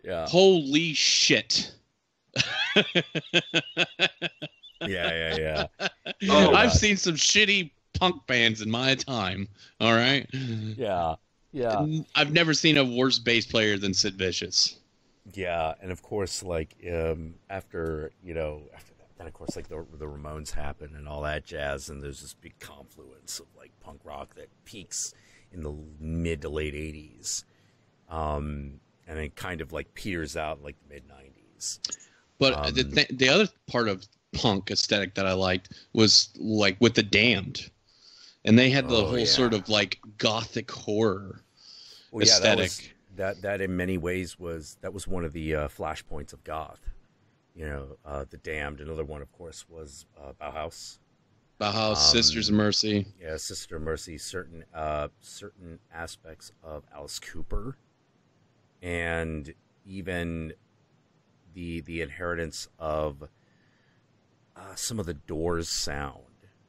Yeah. Holy shit. Yeah. Oh, I've seen some shitty punk bands in my time. All right? Yeah. I've never seen a worse bass player than Sid Vicious. Yeah, and of course, like after that, then of course, like the Ramones happen and all that jazz, and there's this big confluence of like punk rock that peaks in the mid to late '80s, and then kind of like peters out in like the mid '90s. But the other part of punk aesthetic that I liked was like with the Damned, and they had the whole sort of like gothic horror aesthetic. That in many ways was one of the flashpoints of goth. The Damned. Another one, of course, was Bauhaus. Sisters of Mercy. Yeah, Sister of Mercy. Certain aspects of Alice Cooper, and even the inheritance of some of the Doors sound.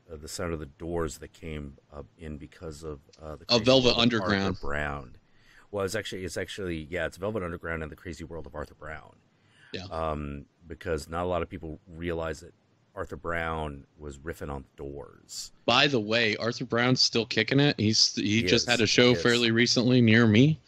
The sound of the Doors that came in because of the Velvet Underground. Arthur Brown. Well, it's Velvet Underground and the Crazy World of Arthur Brown. Yeah. Because not a lot of people realize that Arthur Brown was riffing on the Doors. By the way, Arthur Brown's still kicking it. He just had a show fairly recently near me.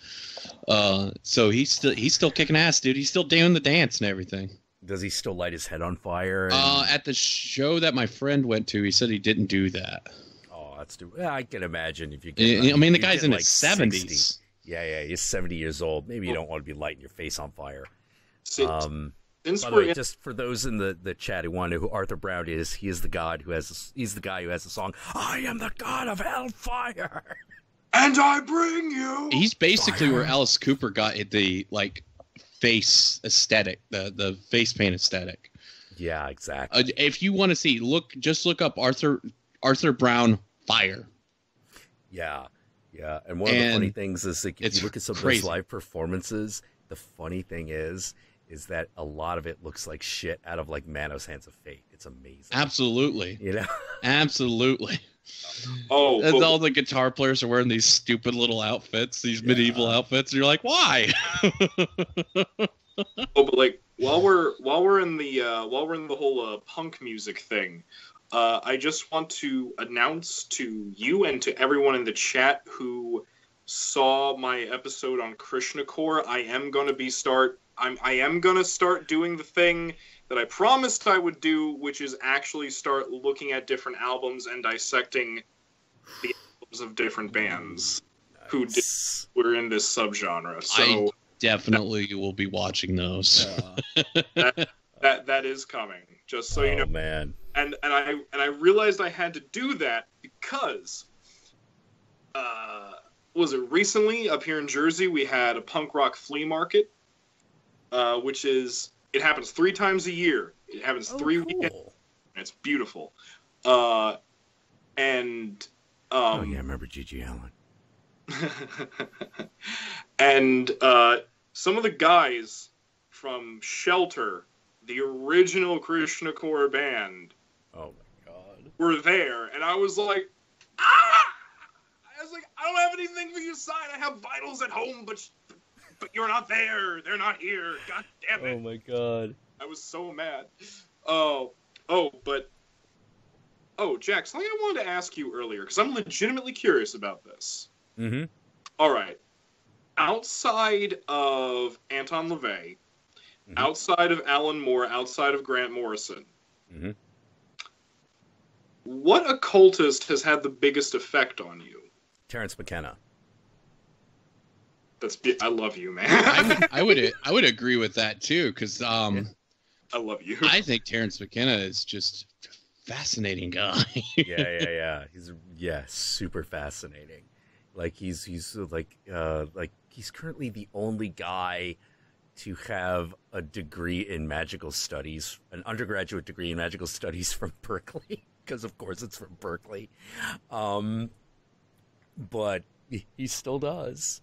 So he's still kicking ass, dude. He's still doing the dance and everything. Does he still light his head on fire? At the show that my friend went to, he said he didn't do that. Oh, that's too. Yeah, I can imagine if you. The guy's in his 70s. Yeah, he's 70 years old. Maybe you don't want to be lighting your face on fire. By the way, just for those in the chat who want to know who Arthur Brown is, he's the guy who has the song "I am the God of Hellfire," and I bring you. He's basically where Alice Cooper got the like face aesthetic, the face paint aesthetic. Yeah, exactly. If you want to see, just look up Arthur Brown Fire. Yeah. And one of the funny things is like, if you look at some of those live performances, the funny thing is that a lot of it looks like shit out of like Manos Hands of Fate. It's amazing. Absolutely. Absolutely. Oh, all the guitar players are wearing these stupid little outfits, these medieval outfits. And you're like, why? But like while we're in the whole punk music thing, I just want to announce to you and to everyone in the chat who saw my episode on Krishna Core, I am gonna start doing the thing that I promised I would do, which is actually start looking at different albums and dissecting the albums of different bands who were in this subgenre. So I definitely will be watching those. That is coming. Just so you know, man. And I realized I had to do that because was it recently up here in Jersey we had a punk rock flea market, which it happens 3 times a year. It happens 3 weekends. And it's beautiful. I remember Gigi Allen. And some of the guys from Shelter, the original Krishna Core band, oh my god, were there, and I was like, I don't have anything for you to sign. I have vinyls at home, but you're not there. They're not here. God damn it! Oh my god, I was so mad. Jack, something I wanted to ask you earlier because I'm legitimately curious about this. Mm-hmm. All right, outside of Anton LaVey. Mm-hmm. Outside of Alan Moore, outside of Grant Morrison, mm-hmm. What occultist has had the biggest effect on you? Terrence McKenna. I love you, man. I would agree with that too, because I love you. I think Terrence McKenna is just a fascinating guy. yeah. He's super fascinating. Like he's currently the only guy to have a degree in magical studies, an undergraduate degree in magical studies from Berkeley, because of course it's from Berkeley. But he still does.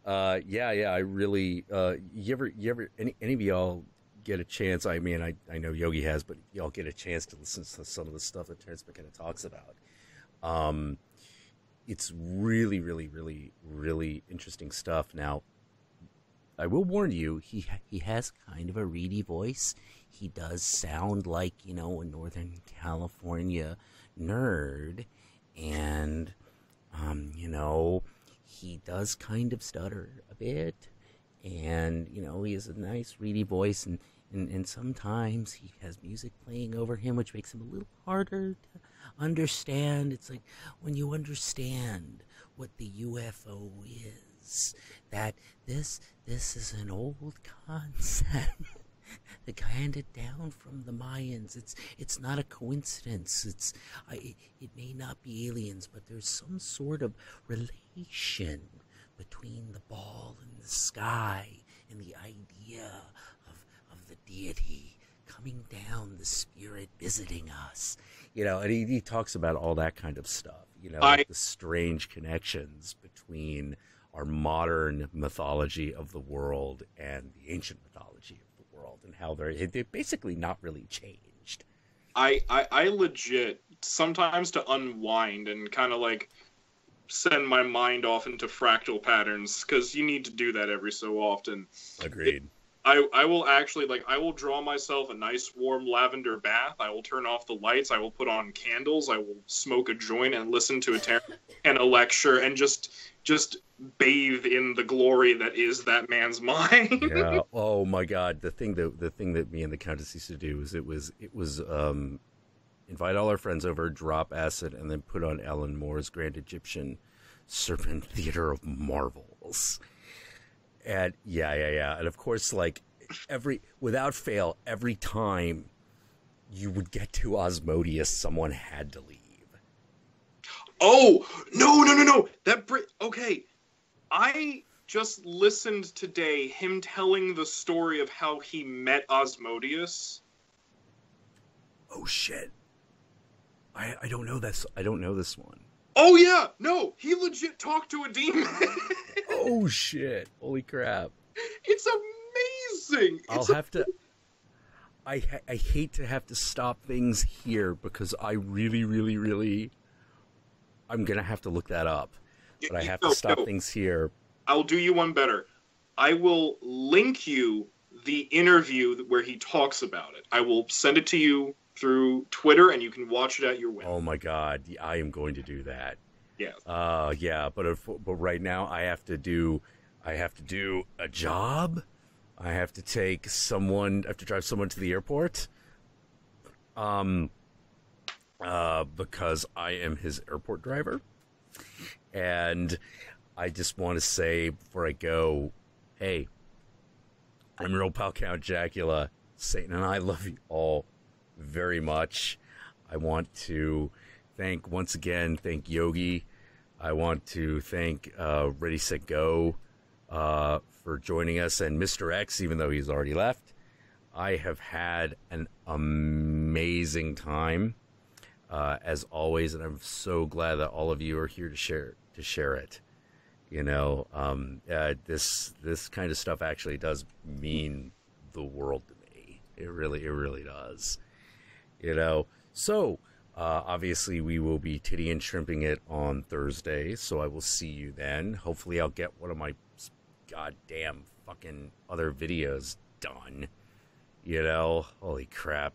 I really. You ever any of y'all get a chance? I mean, I know Yogi has, but y'all get a chance to listen to some of the stuff that Terrence McKenna talks about. It's really, really, really, really interesting stuff. Now, I will warn you, he has kind of a reedy voice. He does sound like, a Northern California nerd, and he does kind of stutter a bit, and he has a nice reedy voice, and sometimes he has music playing over him, which makes him a little harder to understand. It's like when you understand what the UFO is, that this is an old concept that handed down from the Mayans. It's not a coincidence. It may not be aliens, but there's some sort of relation between the ball in the sky and the idea of the deity coming down, the spirit visiting us. And he talks about all that kind of stuff. The strange connections between our modern mythology of the world and the ancient mythology of the world, and how they're basically not really changed. I legit sometimes, to unwind and kind of like send my mind off into fractal patterns, because you need to do that every so often. Agreed. I will actually, I will draw myself a nice warm lavender bath. I will turn off the lights. I will put on candles. I will smoke a joint and listen to a lecture, and just bathe in the glory that is that man's mind. Yeah. Oh my God. The thing that me and the Countess used to do is it was invite all our friends over, drop acid, and then put on Alan Moore's Grand Egyptian Serpent Theater of Marvels. And yeah. And of course, without fail, every time you would get to Asmodeus, someone had to leave. Oh, no. Okay. I just listened today, him telling the story of how he met Asmodeus. Oh, shit. I don't know this. I don't know this one. Oh, yeah. No, he legit talked to a demon. Oh, shit. Holy crap. It's amazing. I hate to have to stop things here, because I really, really, really, I'm going to have to look that up. But I have to stop things here. I'll do you one better. I will link you the interview where he talks about it. I will send it to you through Twitter, and you can watch it at your whim. Oh my God, I am going to do that. Yes. Yeah, but right now I have to do a job. I have to drive someone to the airport. Because I am his airport driver. And I just want to say before I go, hey, I'm your old pal Count Jackula. Satan and I love you all very much. I want to thank Yogi. I want to thank Ready, Set, Go for joining us, and Mr. X, even though he's already left. I have had an amazing time, as always, and I'm so glad that all of you are here to share it. This kind of stuff actually does mean the world to me. It really does. So obviously we will be titty and shrimping it on Thursday, so I will see you then. Hopefully I'll get one of my goddamn fucking other videos done. Holy crap.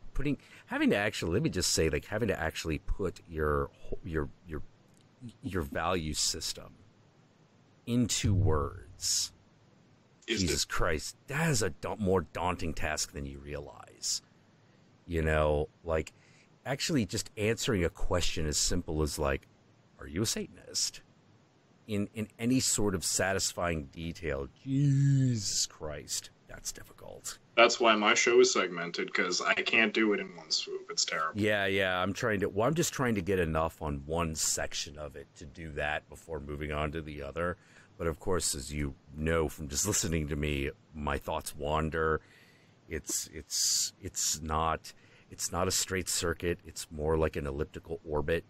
Having to actually put your value system into words. Jesus Christ, that is a more daunting task than you realize. Actually just answering a question as simple as are you a Satanist? in any sort of satisfying detail. Jesus Christ, that's difficult. That's why my show is segmented, because I can't do it in one swoop. It's terrible. Yeah. I'm just trying to get enough on one section of it to do that before moving on to the other. But of course, as you know from just listening to me, my thoughts wander. It's not a straight circuit. It's more like an elliptical orbit.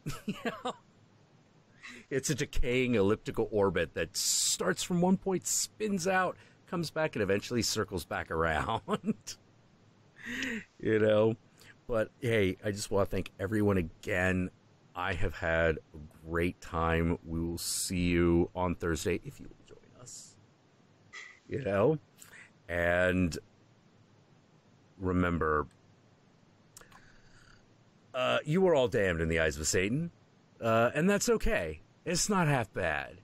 It's a decaying elliptical orbit that starts from one point, spins out, comes back, and eventually circles back around. But hey, I just want to thank everyone again. I have had a great time. We will see you on Thursday if you will join us. And remember, you are all damned in the eyes of Satan, and that's okay. It's not half bad.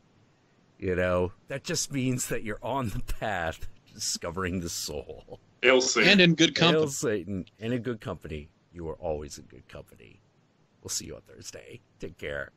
That just means that you're on the path to discovering the soul. Hail Satan. And in good company. Hail Satan. And in good company. You are always in good company. We'll see you on Thursday. Take care.